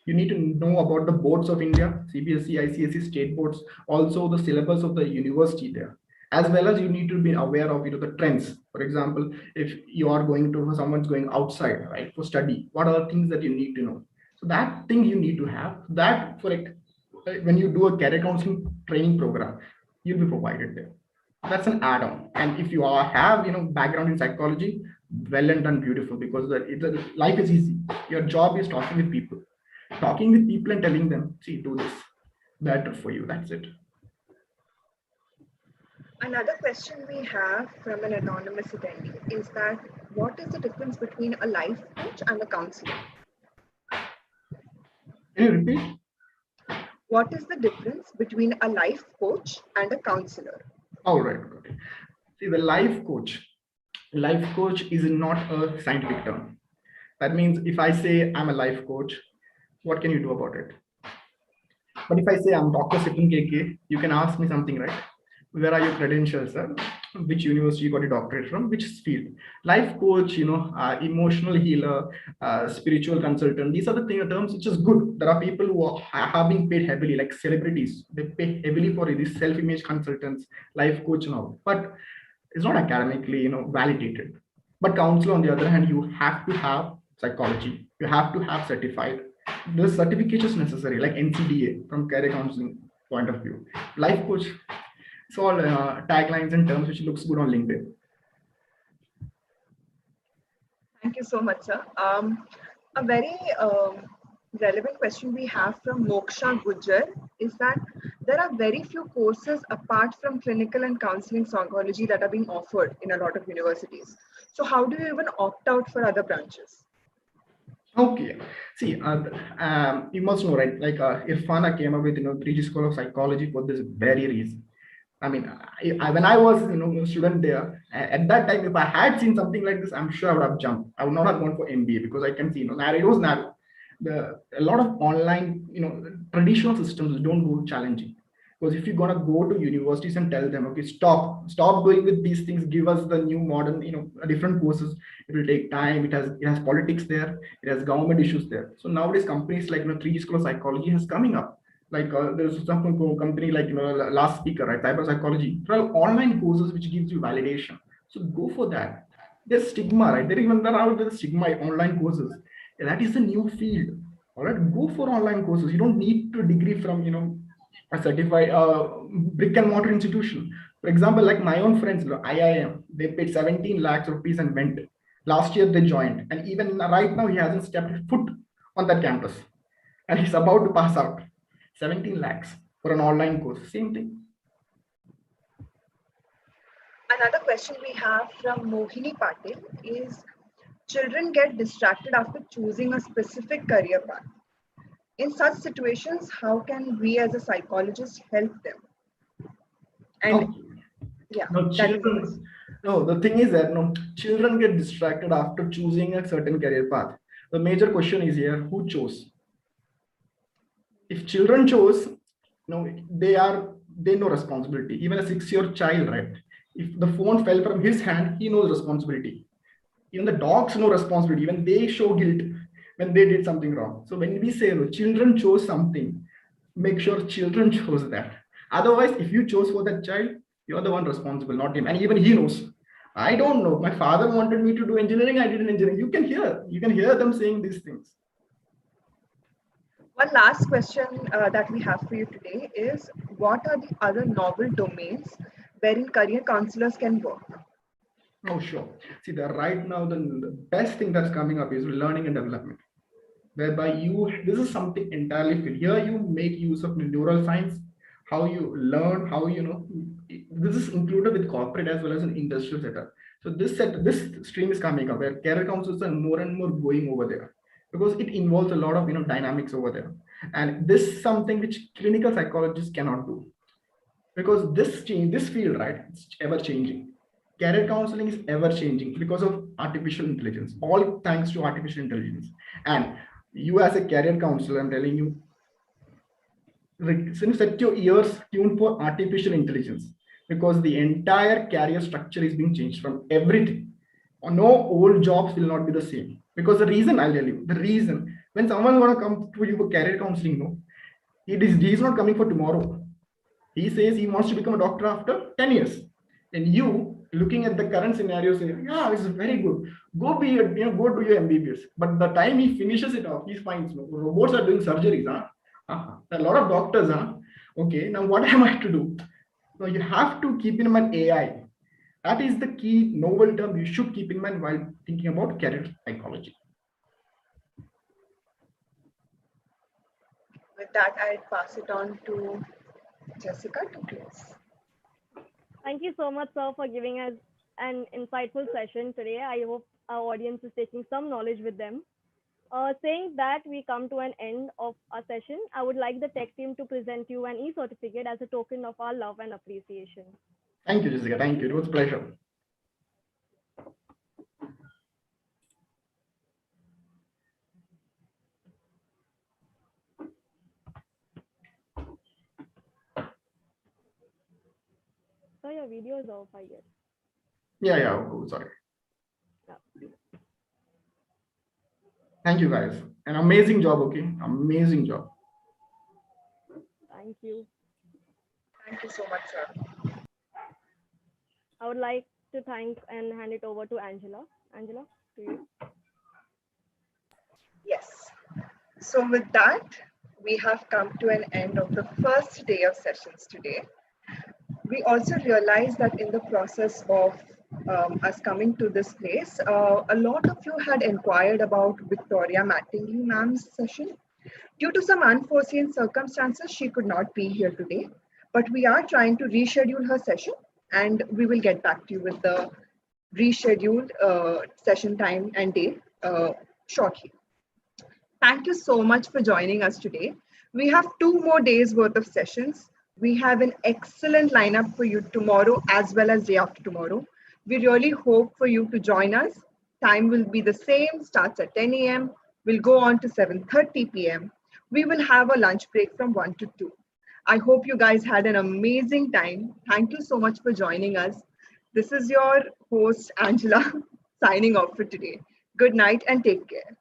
You need to know about the boards of India, CBSE, ICSE, state boards, also the syllabus of the university there. as well as you need to be aware of the trends. For example, if you are going to someone's going outside, right, for study, what are the things that you need to know? So that thing you need to have that for like when you do a career counseling training program, you'll be provided there. That's an add-on. And if you have background in psychology, well and done, beautiful, because life is easy. Your job is talking with people, and telling them, see, do this better for you. That's it. Another question we have from an anonymous attendee is that what is the difference between a life coach and a counselor? Can you repeat? What is the difference between a life coach and a counselor? All right. Okay. See, the life coach is not a scientific term. That means if I say I'm a life coach, what can you do about it? But if I say I'm Dr. Sipin KK, you can ask me something, right? Where are your credentials, sir? Which university you got a doctorate from? Which field? Life coach, emotional healer, spiritual consultant. These are the terms which is good. There are people who have been paid heavily, like celebrities. They pay heavily for these self-image consultants, life coach and all. But it's not academically, validated. But counselor, on the other hand, you have to have psychology. You have to have certified. The certificate is necessary, like NCDA from career counseling point of view. Life coach, it's all taglines and terms which looks good on LinkedIn. Thank you so much, sir. A very relevant question we have from Moksha Gujjar is that there are very few courses apart from clinical and counseling psychology that are being offered in a lot of universities. So how do you even opt out for other branches? Okay, see, you must know, right? Like Irfana came up with 3G School of Psychology for this very reason. I mean, when I was a student there, at that time, if I had seen something like this, I'm sure I would have jumped. I would not have gone for MBA because I can see, it was narrow. A lot of online, traditional systems don't go challenging. Because if you're gonna go to universities and tell them, okay, stop doing with these things, give us the new modern, different courses, it will take time. It has politics there, it has government issues there. So nowadays, companies like 3G School of Psychology has coming up. Like there's some company like last speaker, right? Cyber psychology. There are online courses which gives you validation. So go for that. There's stigma, right? There are stigma online courses. That is a new field. All right, go for online courses. You don't need to degree from a certified brick and mortar institution. For example, like my own friends, IIM, they paid 17 lakhs rupees and went. Last year they joined, and even right now he hasn't stepped foot on that campus, and he's about to pass out. 17 lakhs for an online course, same thing. Another question we have from Mohini Patil is, children get distracted after choosing a specific career path. In such situations, how can we as a psychologist help them? And the thing is that children get distracted after choosing a certain career path. The major question is here, who chose? If children chose, they know responsibility. Even a 6-year child, right? If the phone fell from his hand, he knows responsibility. Even the dogs know responsibility. Even they show guilt when they did something wrong. So when we say children chose something, make sure children chose that. Otherwise, if you chose for that child, you're the one responsible, not him. And even he knows. I don't know. My father wanted me to do engineering. I did engineering. You can hear them saying these things. One last question that we have for you today is, what are the other novel domains wherein career counselors can work? Oh, sure. See, right now, the best thing that's coming up is learning and development, whereby this is something entirely field. Here you make use of neuroscience, how you learn, this is included with corporate as well as an industrial setup. So this stream is coming up where career counselors are more and more going over there, because it involves a lot of dynamics over there, and this is something which clinical psychologists cannot do, because this field, right, it's ever changing. Career counseling is ever changing because of artificial intelligence, all thanks to artificial intelligence. And you as a career counselor, I'm telling you, set your ears tuned for artificial intelligence, because the entire career structure is being changed from everything. No old jobs will not be the same. Because the reason, I'll tell you, when someone want to come to you for career counseling, he's not coming for tomorrow. He says he wants to become a doctor after 10 years. And you looking at the current scenario, say, yeah, it's very good. Go be, go do your MBBS. But the time he finishes it off, he finds no robots are doing surgeries, a lot of doctors, Okay, now what am I to do? So you have to keep in mind AI. That is the key novel term you should keep in mind while thinking about career psychology. With that, I'll pass it on to Jessica to close. Thank you so much, sir, for giving us an insightful session today. I hope our audience is taking some knowledge with them. Saying that, we come to an end of our session. I would like the tech team to present you an e-certificate as a token of our love and appreciation. Thank you, Jessica. Thank you. It was a pleasure. So your video is off, I guess. Yeah. Oh, sorry. Thank you, guys. An amazing job, okay? Amazing job. Thank you. Thank you so much, sir. I would like to thank and hand it over to Angela. Angela, to you. Yes. So with that, we have come to an end of the first day of sessions today. We also realized that in the process of us coming to this place, a lot of you had inquired about Victoria Mattingly ma'am's session. Due to some unforeseen circumstances, she could not be here today, but we are trying to reschedule her session, and we will get back to you with the rescheduled session time and date shortly. Thank you so much for joining us today. We have 2 more days worth of sessions. We have an excellent lineup for you tomorrow as well as day after tomorrow. We really hope for you to join us. Time will be the same, starts at 10 a.m. We'll go on to 7:30 p.m. We will have a lunch break from 1 to 2. I hope you guys had an amazing time. Thank you so much for joining us. This is your host, Angela, signing off for today. Good night and take care.